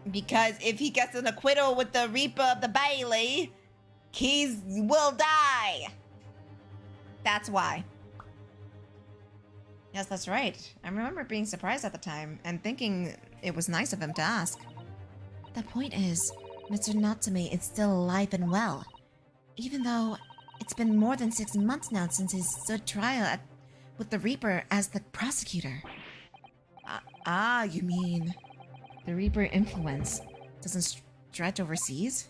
Because if he gets an acquittal with the Reaper of the Bailey, he will die. That's why. Yes, that's right. I remember being surprised at the time and thinking it was nice of him to ask. The point is, Mr. Natsume is still alive and well, even though it's been more than 6 months now since his stood trial with the Reaper as the prosecutor. You mean the Reaper influence doesn't stretch overseas?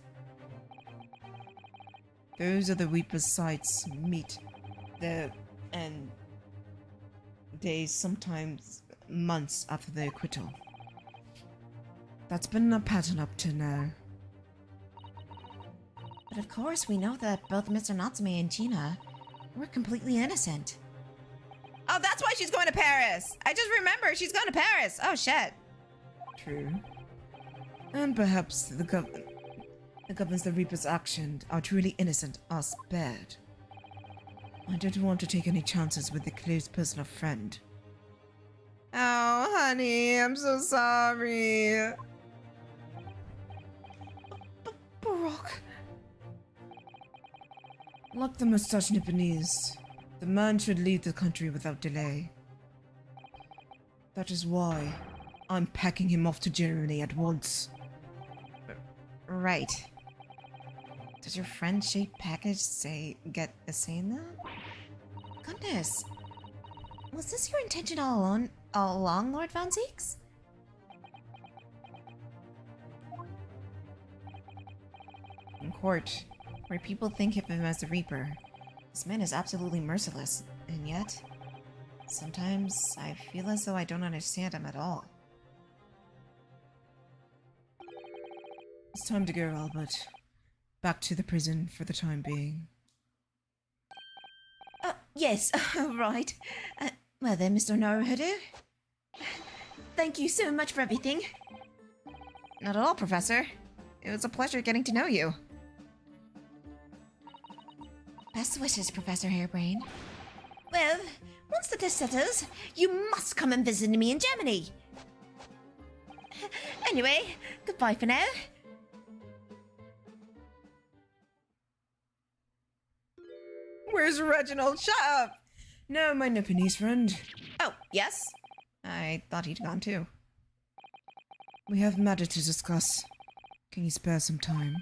Those are the Reaper's sites meet there and days, sometimes months after the acquittal. That's been a pattern up to now. But of course, we know that both Mr. Natsume and Gina were completely innocent. Oh, that's why she's going to Paris. I just remember she's going to Paris. Oh, shit. True. And perhaps the governs the Reaper's actions are truly innocent are spared. I don't want to take any chances with the close personal friend. Oh, honey, I'm so sorry. Baroque. Like the mustache Nipponese, the man should leave the country without delay. That is why I'm packing him off to Germany at once. Right. Does your friend-shaped package get a say in that? Goodness. Was this your intention all along, Lord Van Zeeks? In court, where people think of him as the Reaper, this man is absolutely merciless, and yet, sometimes I feel as though I don't understand him at all. It's time to go, Albert. Back to the prison for the time being. Yes, right. Well then, Mr. Naruhodo. Thank you so much for everything. Not at all, Professor. It was a pleasure getting to know you. Best wishes, Professor Hairbrain. Well, once the dust settles, you must come and visit me in Germany. Anyway, goodbye for now. Where's Reginald? Shut up! No, my Nipponese friend. Oh, yes? I thought he'd gone too. We have matter to discuss. Can you spare some time?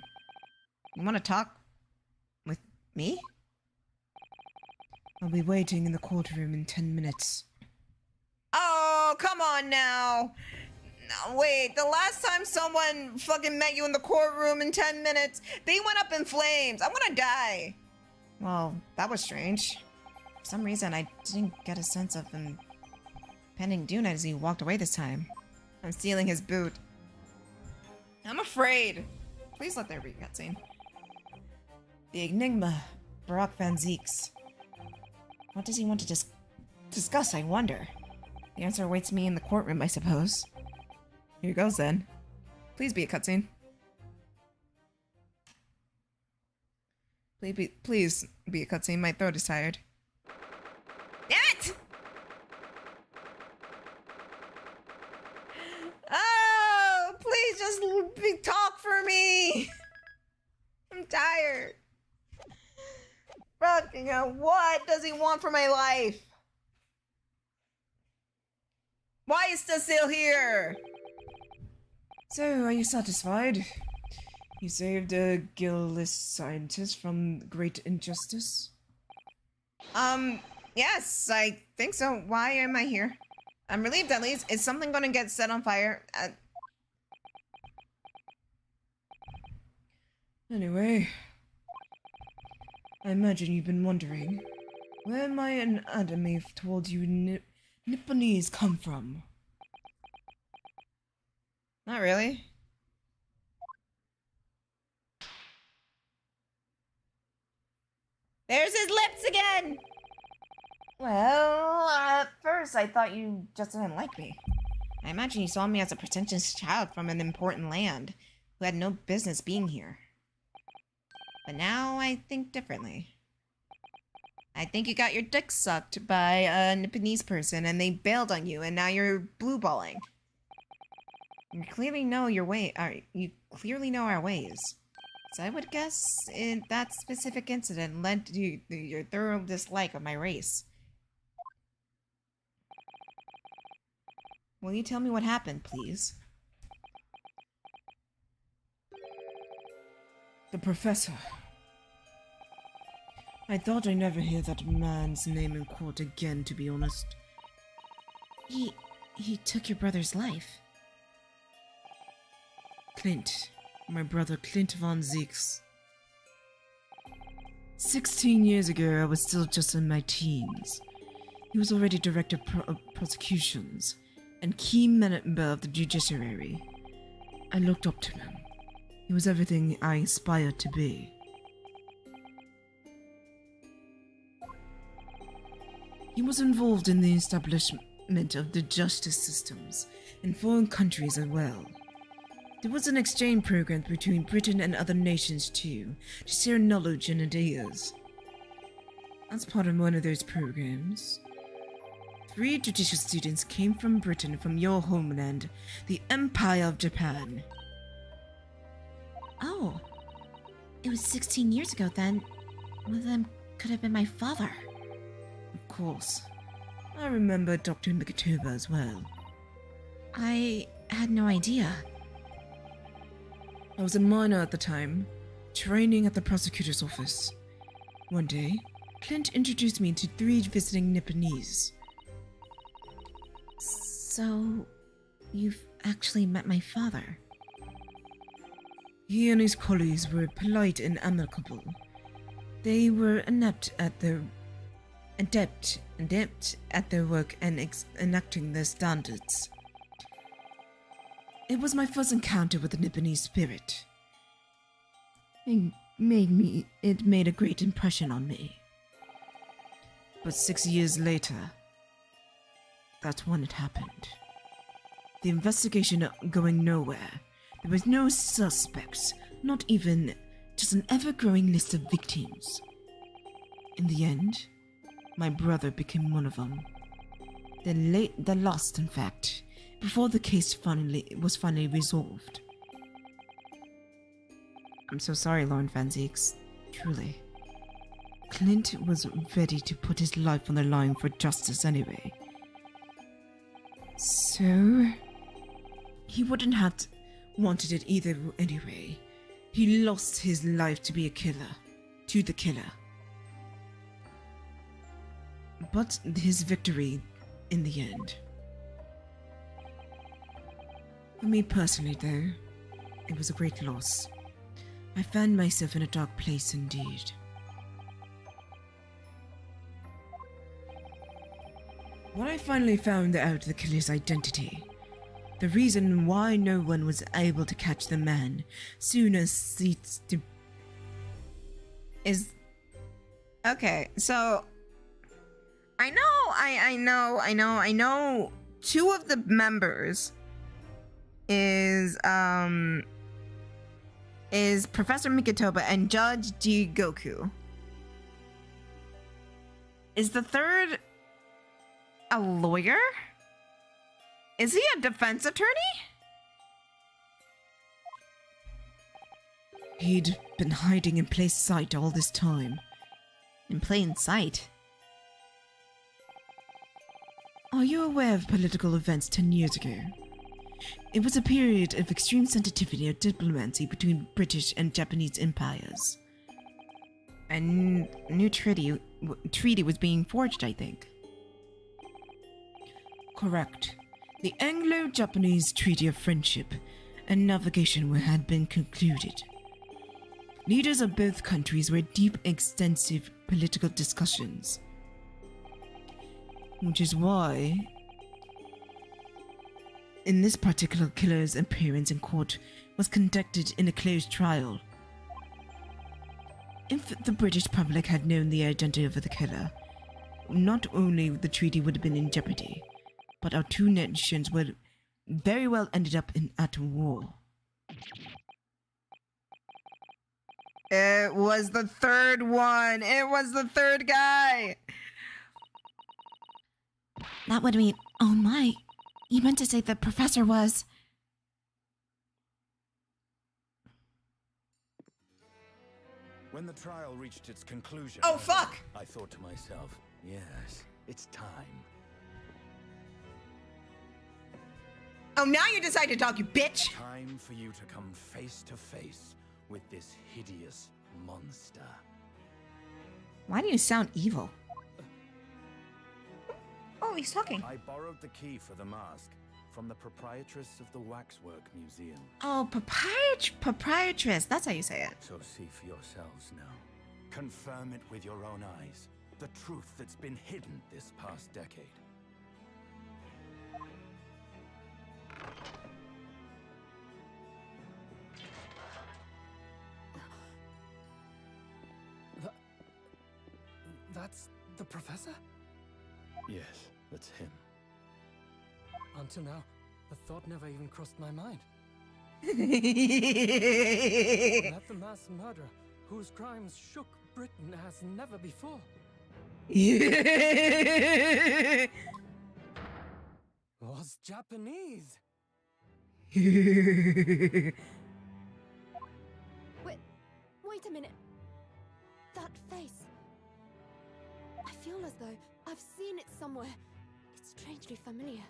You want to talk with me? I'll be waiting in the courtroom in 10 minutes. Oh, come on now! wait, the last time someone fucking met you in the courtroom in 10 minutes, they went up in flames. I want to die. Well, that was strange. For some reason, I didn't get a sense of impending doom as he walked away this time. I'm stealing his boot. I'm afraid. Please let there be a cutscene. The Enigma, Barack Van Zeeks. What does he want to discuss, I wonder? The answer awaits me in the courtroom, I suppose. Here goes then. Please be a cutscene. Please be a cutscene. My throat is tired. Damn it! Oh, please just talk for me. I'm tired. Fucking hell, what does he want from my life? Why is he still here? So, are you satisfied? You saved a guiltless scientist from great injustice? Yes, I think so. Why am I here? I'm relieved at least. Is something gonna get set on fire? Anyway, I imagine you've been wondering where my anatomy told you Nipponese come from. Not really. There's his lips again! Well, at first I thought you just didn't like me. I imagine you saw me as a pretentious child from an important land who had no business being here. But now I think differently. I think you got your dick sucked by a Nipponese person and they bailed on you and now you're blueballing. You clearly know your way. You clearly know our ways. So I would guess that specific incident led to your thorough dislike of my race. Will you tell me what happened, please? The professor. I thought I'd never hear that man's name in court again, to be honest. He took your brother's life. Clint. My brother Clint Van Zeeks. 16 years ago, I was still just in my teens. He was already director of prosecutions and key member of the judiciary. I looked up to him. He was everything I aspired to be. He was involved in the establishment of the justice systems in foreign countries as well. There was an exchange program between Britain and other nations too, to share knowledge and ideas. As part of one of those programs, 3 judicial students came from Britain from your homeland, the Empire of Japan. Oh, it was 16 years ago then. One of them could have been my father. Of course. I remember Dr. Mikitoba as well. I had no idea. I was a minor at the time, training at the prosecutor's office. One day, Clint introduced me to 3 visiting Nipponese. So, you've actually met my father? He and his colleagues were polite and amicable. They were adept at their work and enacting their standards. It was my first encounter with the Nipponese spirit. It made a great impression on me. But 6 years later, that's when it happened. The investigation going nowhere. There was no suspects, not even just an ever-growing list of victims. In the end, my brother became one of them. The last, in fact, before the case was finally resolved. I'm so sorry, Lauren Van Zeeks. Truly. Clint was ready to put his life on the line for justice anyway. So, he wouldn't have wanted it either anyway. He lost his life to be a killer. To the killer. But his victory in the end. For me personally, though, it was a great loss. I found myself in a dark place indeed. When I finally found out the killer's identity, the reason why no one was able to catch the man sooner ceased to... Is okay, so I know two of the members is Professor Mikitoba and Judge Jigoku. Is the third a lawyer? Is he a defense attorney? He'd been hiding in plain sight all this time. In plain sight. Are you aware of political events 10 years ago? It was a period of extreme sensitivity of diplomacy between British and Japanese empires. A new treaty was being forged, I think. Correct. The Anglo-Japanese Treaty of Friendship and Navigation had been concluded. Leaders of both countries were deep, extensive political discussions. Which is why, in this particular killer's appearance in court was conducted in a closed trial. If the British public had known the identity of the killer, not only the treaty would have been in jeopardy, but our two nations would very well ended up at war. It was the third one. It was the third guy. That would mean. Oh my. You meant to say the professor was. When the trial reached its conclusion, Oh, fuck! I thought to myself, yes, it's time. Oh, now you decide to talk, you bitch! Time for you to come face to face with this hideous monster. Why do you sound evil? Oh, he's talking. I borrowed the key for the mask from the proprietress of the Waxwork Museum. Oh, proprietress. That's how you say it. So see for yourselves now. Confirm it with your own eyes. The truth that's been hidden this past decade. That's the professor? Yes, that's him. Until now, the thought never even crossed my mind. That the mass murderer, whose crimes shook Britain as never before, was Japanese. Wait a minute. That face. I feel as though I've seen it somewhere. It's strangely familiar.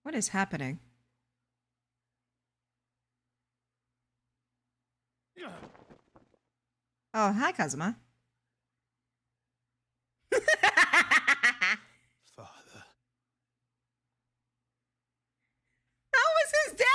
What is happening? Oh, hi, Kazuma. Father. That was his dad?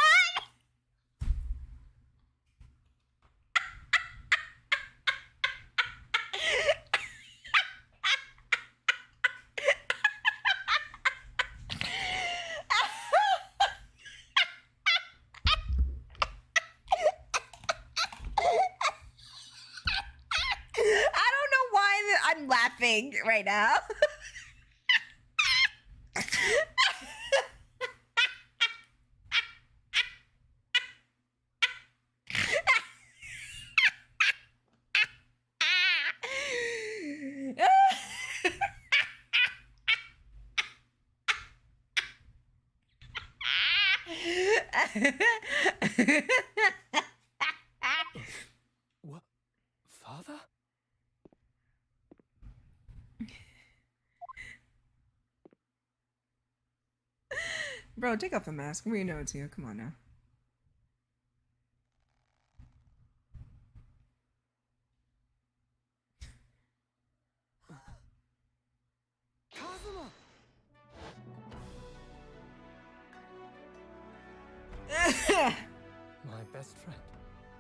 I don't know why I'm laughing right now. What? Father? Bro, take off the mask. We know it's you. Come on now. Kazuma! My best friend,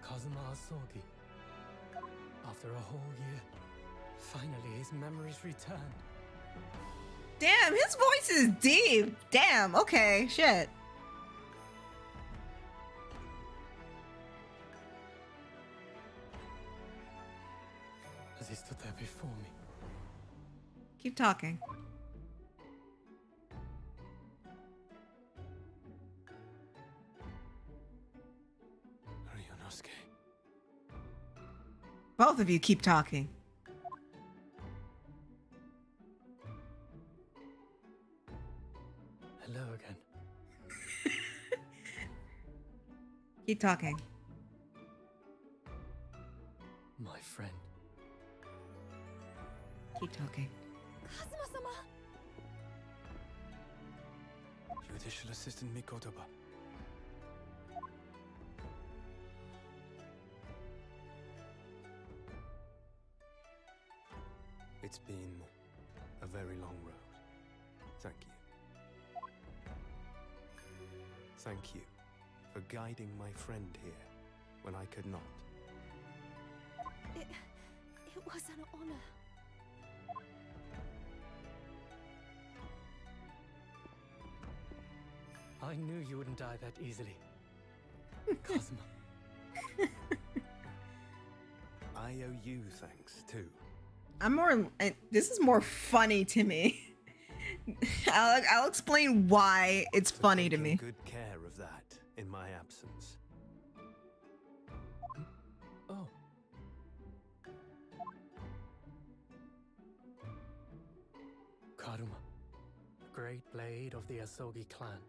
Kazuma Asogi. After a whole year, finally his memories returned. Damn, his voice is deep. Damn, okay, shit. As he stood there before me, Keep talking. Ryunosuke. Both of you keep talking. Hello again. Keep talking. My friend. Keep talking. Kazuma-sama! Judicial Assistant Mikotoba. It's been a very long road. Thank you. Thank you for guiding my friend here when I could not. It was an honor. I knew you wouldn't die that easily. Kazuma. I owe you thanks too. This is more funny to me. I'll explain why it's funny to Taking me. good care of that in my absence. Oh. Karuma, great blade of the Asogi clan,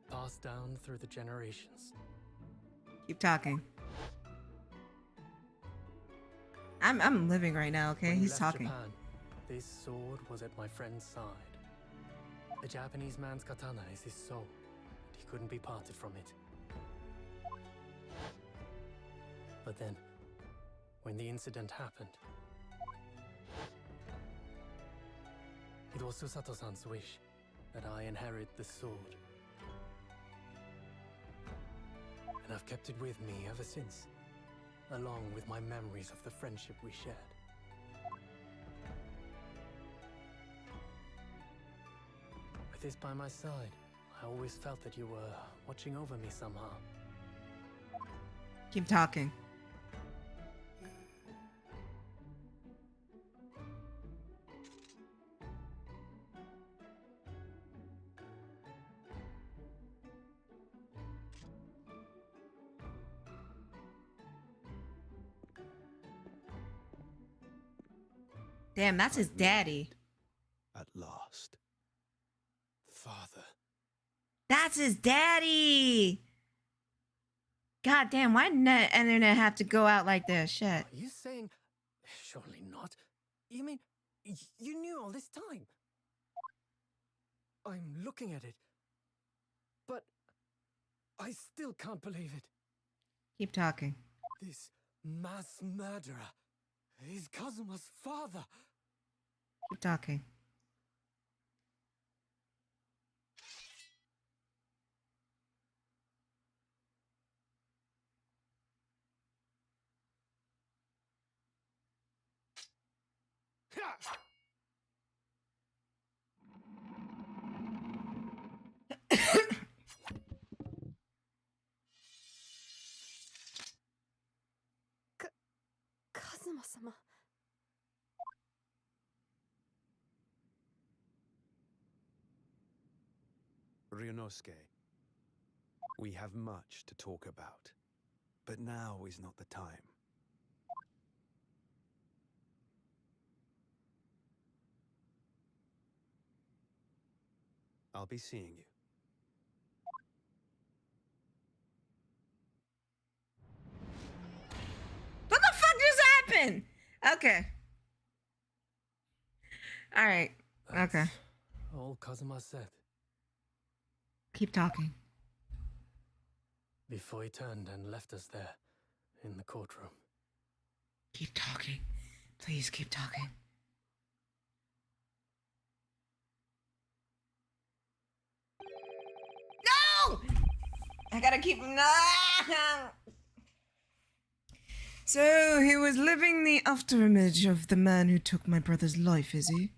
passed down through the generations. Keep talking. I'm living right now, okay? When he He's left talking. Japan, this sword was at my friend's side. The Japanese man's katana is his soul, and he couldn't be parted from it. But then, when the incident happened, it was Susato-san's wish that I inherit the sword. And I've kept it with me ever since, along with my memories of the friendship we shared. With this by my side, I always felt that you were watching over me somehow. Keep talking. Damn, that's his daddy. At last. Father. That's his daddy. God damn, why didn't the internet have to go out like this? Shit. Are you saying... Surely not. You mean, you knew all this time? I'm looking at it. But... I still can't believe it. Keep talking. This mass murderer is Kazuma's father. Keep talking. Kazuma-sama. Ryunosuke, we have much to talk about, but now is not the time. I'll be seeing you. What the fuck just happened? Okay. All right. Okay. All Kazuma said. Keep talking. Before he turned and left us there, in the courtroom. Keep talking. Please keep talking. No! I gotta keep. So, he was living the afterimage of the man who took my brother's life, is he?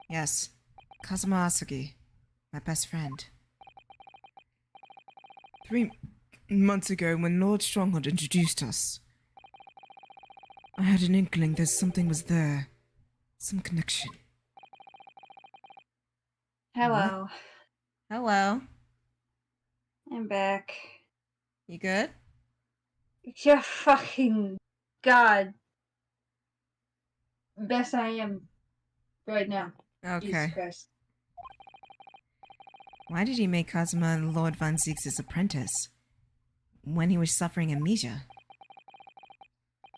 Yes. Kazuma Asagi. My best friend. 3 months ago, when Lord Stronghold introduced us, I had an inkling that something was there. Some connection. Hello. Hello. I'm back. You good? Yeah, fucking God. Best I am right now. Jesus Okay. Christ. Why did he make Kazuma Lord Von Zieg's apprentice? When he was suffering amnesia?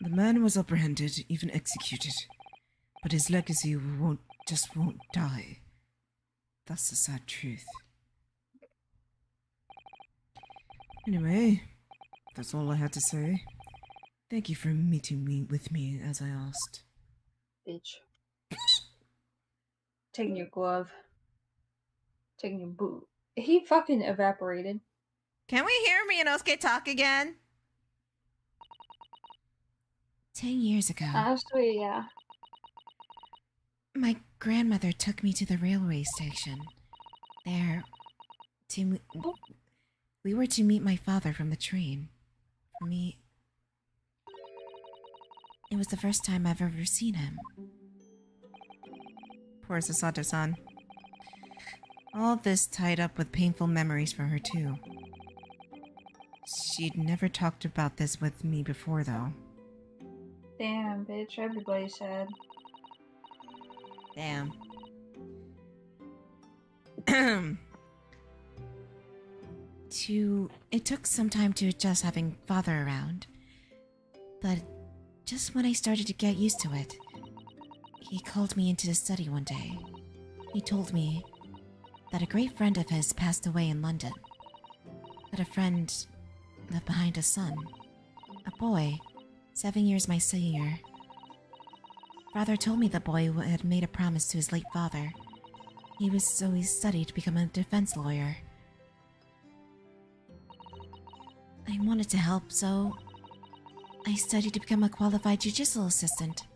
The man was apprehended, even executed. But his legacy won't die. That's the sad truth. Anyway, that's all I had to say. Thank you for meeting with me as I asked. Bitch. Taking your glove. Taking your boot. He fucking evaporated. Can we hear Mianosuke talk again? 10 years ago, Honestly, yeah. my grandmother took me to the railway station. There, we were to meet my father from the train. For me, it was the first time I've ever seen him. Poor Sasato-san. All this tied up with painful memories for her, too. She'd never talked about this with me before, though. Damn, bitch. Everybody's sad. Damn. It took some time to adjust having father around. But just when I started to get used to it, he called me into the study one day. He told me that a great friend of his passed away in London. That a friend left behind a son. A boy, 7 years my senior. Father told me the boy had made a promise to his late father. He studied to become a defense lawyer. I wanted to help, so I studied to become a qualified judicial assistant.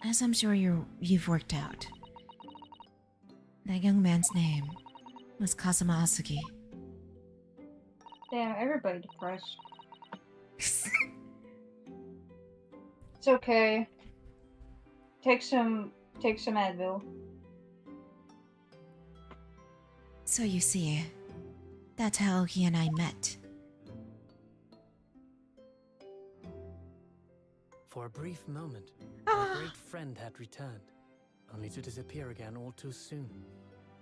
As I'm sure you've worked out, that young man's name was Kazuma Asagi. Damn, everybody depressed. It's okay. Take some Advil. So you see, that's how he and I met. For a brief moment, our great friend had returned, only to disappear again all too soon.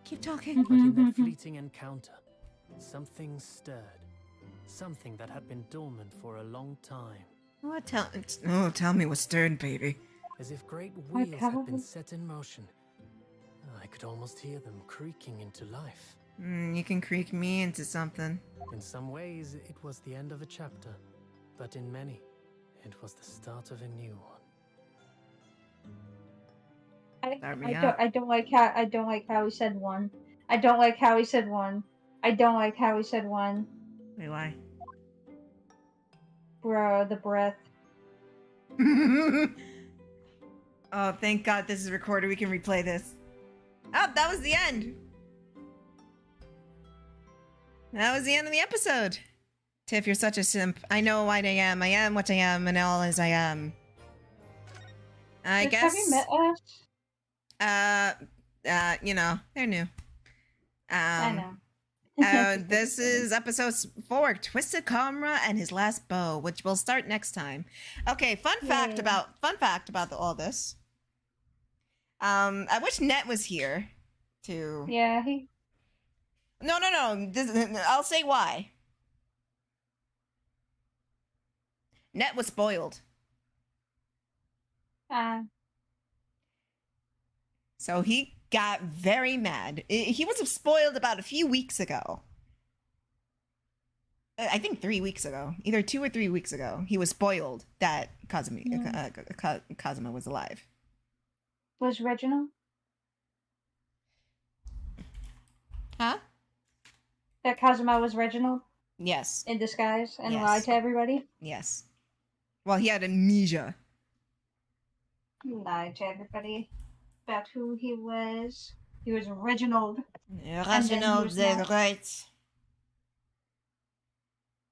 Keep talking. But in that fleeting encounter, something stirred. Something that had been dormant for a long time. Tell me what stirred, baby. As if great wheels had been set in motion. I could almost hear them creaking into life. You can creak me into something. In some ways, it was the end of a chapter. But in many, it was the start of a new one. I don't like how he said one. I don't like how he said one. I don't like how he said one. Wait, why? Bro, the breath. Oh, thank God this is recorded. We can replay this. Oh, that was the end. That was the end of the episode. Tiff, you're such a simp. I know what I am. I am what I am, and all as I am. I guess. Have you met us? They're new. I know. This is episode 4, Twisted Camera and His Last Bow, which will start next time. Okay, fun fact about all this. I wish Net was here to. Yeah, No. I'll say why. Net was spoiled. So he got very mad. He was spoiled about a few weeks ago. I think 3 weeks ago, either 2 or 3 weeks ago, he was spoiled that Kazuma was alive. Was Reginald? Huh? That Kazuma was Reginald Yes. in disguise and Yes. lied to everybody? Yes. Well, he had amnesia. He lied to everybody about who he was. He was Reginald. Reginald the Great.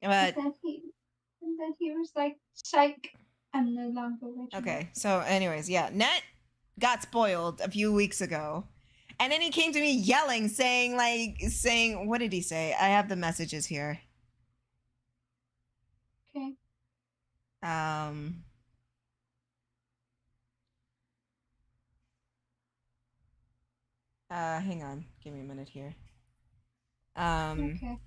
But And then he was like, psych, I'm no longer Reginald. okay, so anyways, yeah, Net got spoiled a few weeks ago. And then he came to me yelling, saying, what did he say? I have the messages here. Okay. Hang on. Give me a minute here. Okay.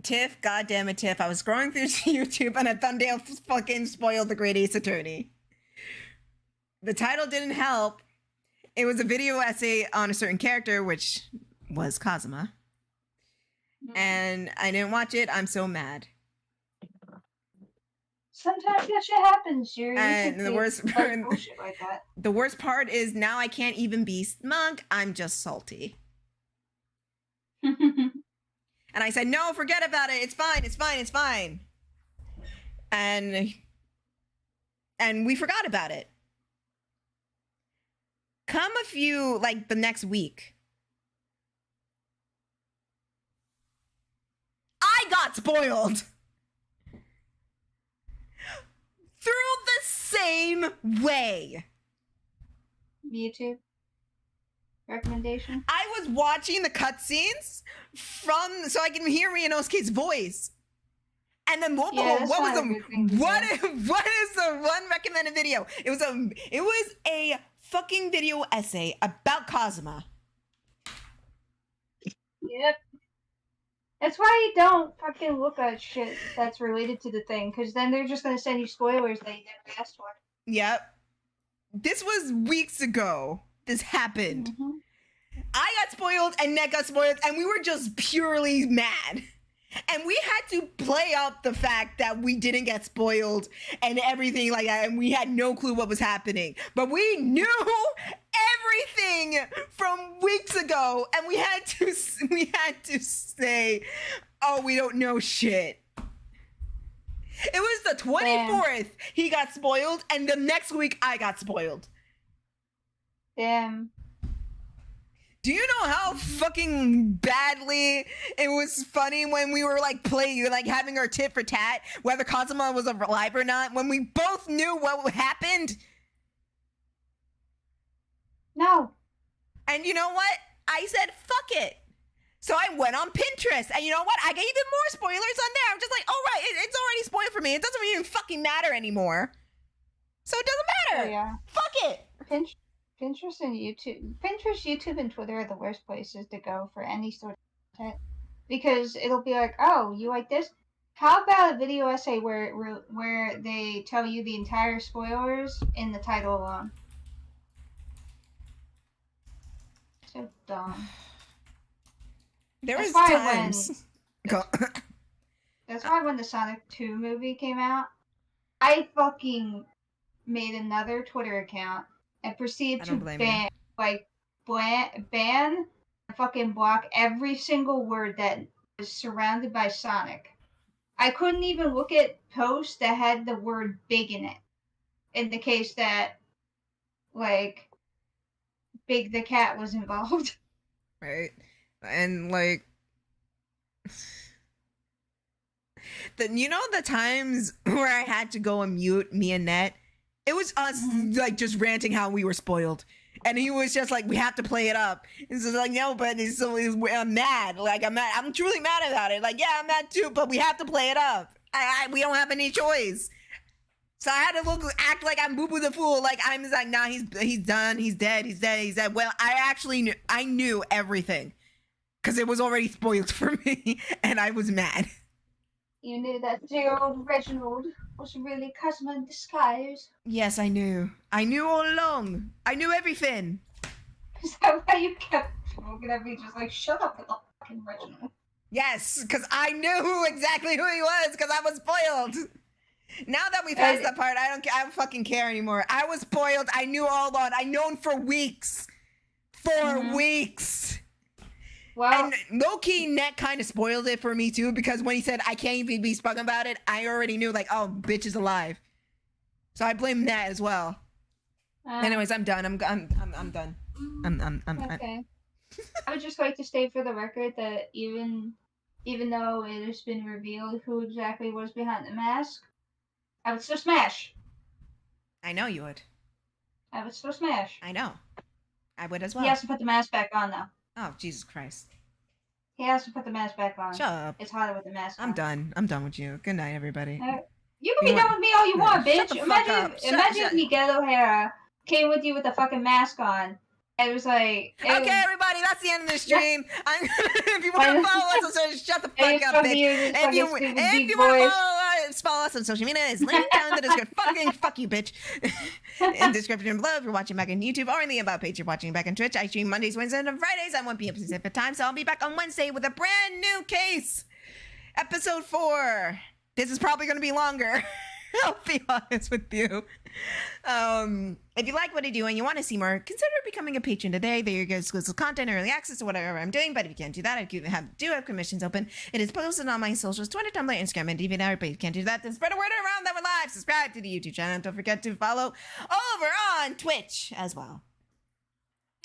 Tiff, goddammit, Tiff. I was scrolling through YouTube and a thumbnail fucking spoiled The Great Ace Attorney. The title didn't help. It was a video essay on a certain character, which was Kazuma. And I didn't watch it. I'm so mad. Sometimes that shit happens, Yuri. And the worst part, bullshit like that. the worst part is now I can't even be smug. I'm just salty. And I said, no, forget about it. It's fine. It's fine. It's fine. And we forgot about it. Come the next week. I got spoiled. Through the same way. YouTube recommendation. I was watching the cutscenes so I can hear Ryunosuke's voice. And then what Yeah, that's was not a good thing to what do. what is the one recommended video? It was a fucking video essay about Kazuma. Yep. That's why you don't fucking look at shit that's related to the thing, because then they're just gonna send you spoilers that you never asked for. Yep. This was weeks ago. This happened. Mm-hmm. I got spoiled and Net got spoiled, and we were just purely mad. And we had to play up the fact that we didn't get spoiled and everything like that, and we had no clue what was happening. But we knew everything from weeks ago, and we had to say, "Oh, we don't know shit." It was the 24th he got spoiled, and the next week I got spoiled. Damn. Do you know how fucking badly it was funny when we were playing, having our tit for tat, whether Kazuma was alive or not, when we both knew what happened? No. And you know what? I said, fuck it. So I went on Pinterest, and you know what? I got even more spoilers on there. I'm just like, oh, right, it's already spoiled for me. It doesn't even fucking matter anymore. So it doesn't matter. Oh, yeah. Fuck it. Pinterest and YouTube. Pinterest, YouTube, and Twitter are the worst places to go for any sort of content. Because it'll be like, oh, you like this? How about a video essay where they tell you the entire spoilers in the title alone? So dumb. There That's was why times. That's why when the Sonic 2 movie came out, I fucking made another Twitter account and proceeded to ban and fucking block every single word that was surrounded by Sonic. I couldn't even look at posts that had the word big in it. In the case that, Big the Cat was involved. Right. And the times where I had to go and mute me and Net, it was us just ranting how we were spoiled. And he was just like, we have to play it up. And so no, but I'm mad. I'm truly mad about it. Yeah, I'm mad too, but we have to play it up. We don't have any choice. So I had to act like I'm Boo Boo the Fool. I'm just nah, he's done. He's dead. Well, I actually knew everything. because it was already spoiled for me, and I was mad. You knew that dear old Reginald was really Cosmo in disguise. Yes, I knew. I knew all along. I knew everything. Is that why you kept looking at me just like, shut up with the fucking Reginald? Yes, because I knew exactly who he was, because I was spoiled. Now that we passed that part, I don't fucking care anymore. I was spoiled. I knew all along. I known for weeks. For weeks. Well, and low-key, Net kind of spoiled it for me too, because when he said I can't even be spoken about it, I already knew, like, oh, bitch is alive. So I blame Net as well. Anyways, I'm done. I'm done. Okay. I would just like to state for the record that even though it has been revealed who exactly was behind the mask, I would still smash. I know you would. I would still smash. I know. I would as well. He has to put the mask back on, though. Oh, Jesus Christ. He has to put the mask back on. Shut up. It's harder with the mask on. I'm done. I'm done with you. Good night, everybody. You can be done with me all you want, Shut bitch. the fuck Imagine up. if Miguel O'Hara came with you with the fucking mask on. It was like... Okay, everybody, that's the end of the stream. If you want to follow us on social, shut the fuck up, bitch. If you want to follow us on social media, it's linked down in the description. Fuck you, bitch. In the description below, if you're watching back on YouTube or in the About page, you're watching back on Twitch. I stream Mondays, Wednesdays, and Fridays at 1 p.m. Pacific time, so I'll be back on Wednesday with a brand new case. Episode 4. This is probably going to be longer. I'll be honest with you. If you like what I do and you want to see more, consider becoming a patron today. There you go, exclusive content, early access to whatever I'm doing. But if you can't do that, I do have commissions open. It is posted on my socials, Twitter, Tumblr, Instagram, and DeviantArt. But if you can't do that, then spread a word around that we're live. Subscribe to the YouTube channel. Don't forget to follow over on Twitch as well.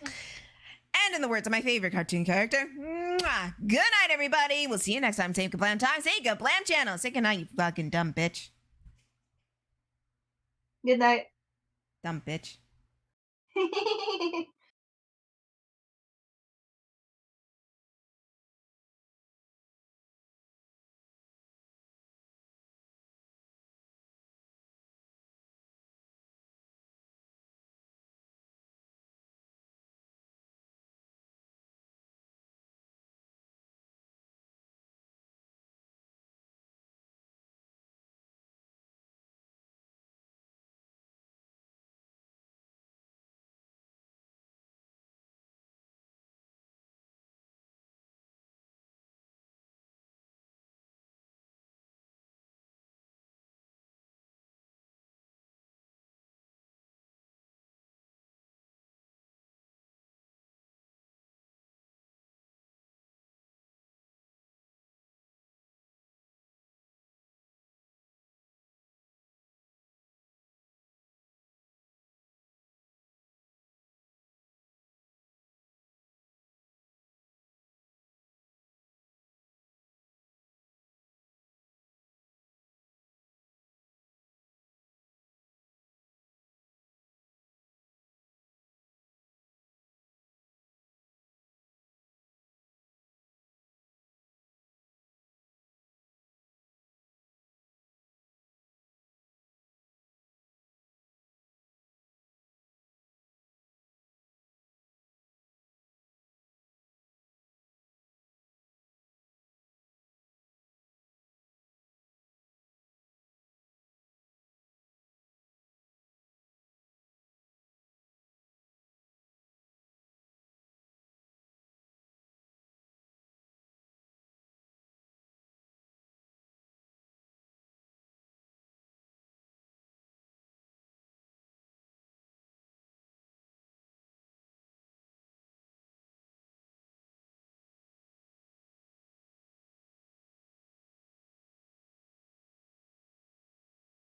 And in the words of my favorite cartoon character, mwah, good night, everybody. We'll see you next time. Same Kablam time. Say Kablam channel. Say good night, you fucking dumb bitch. Good night. Dumb bitch.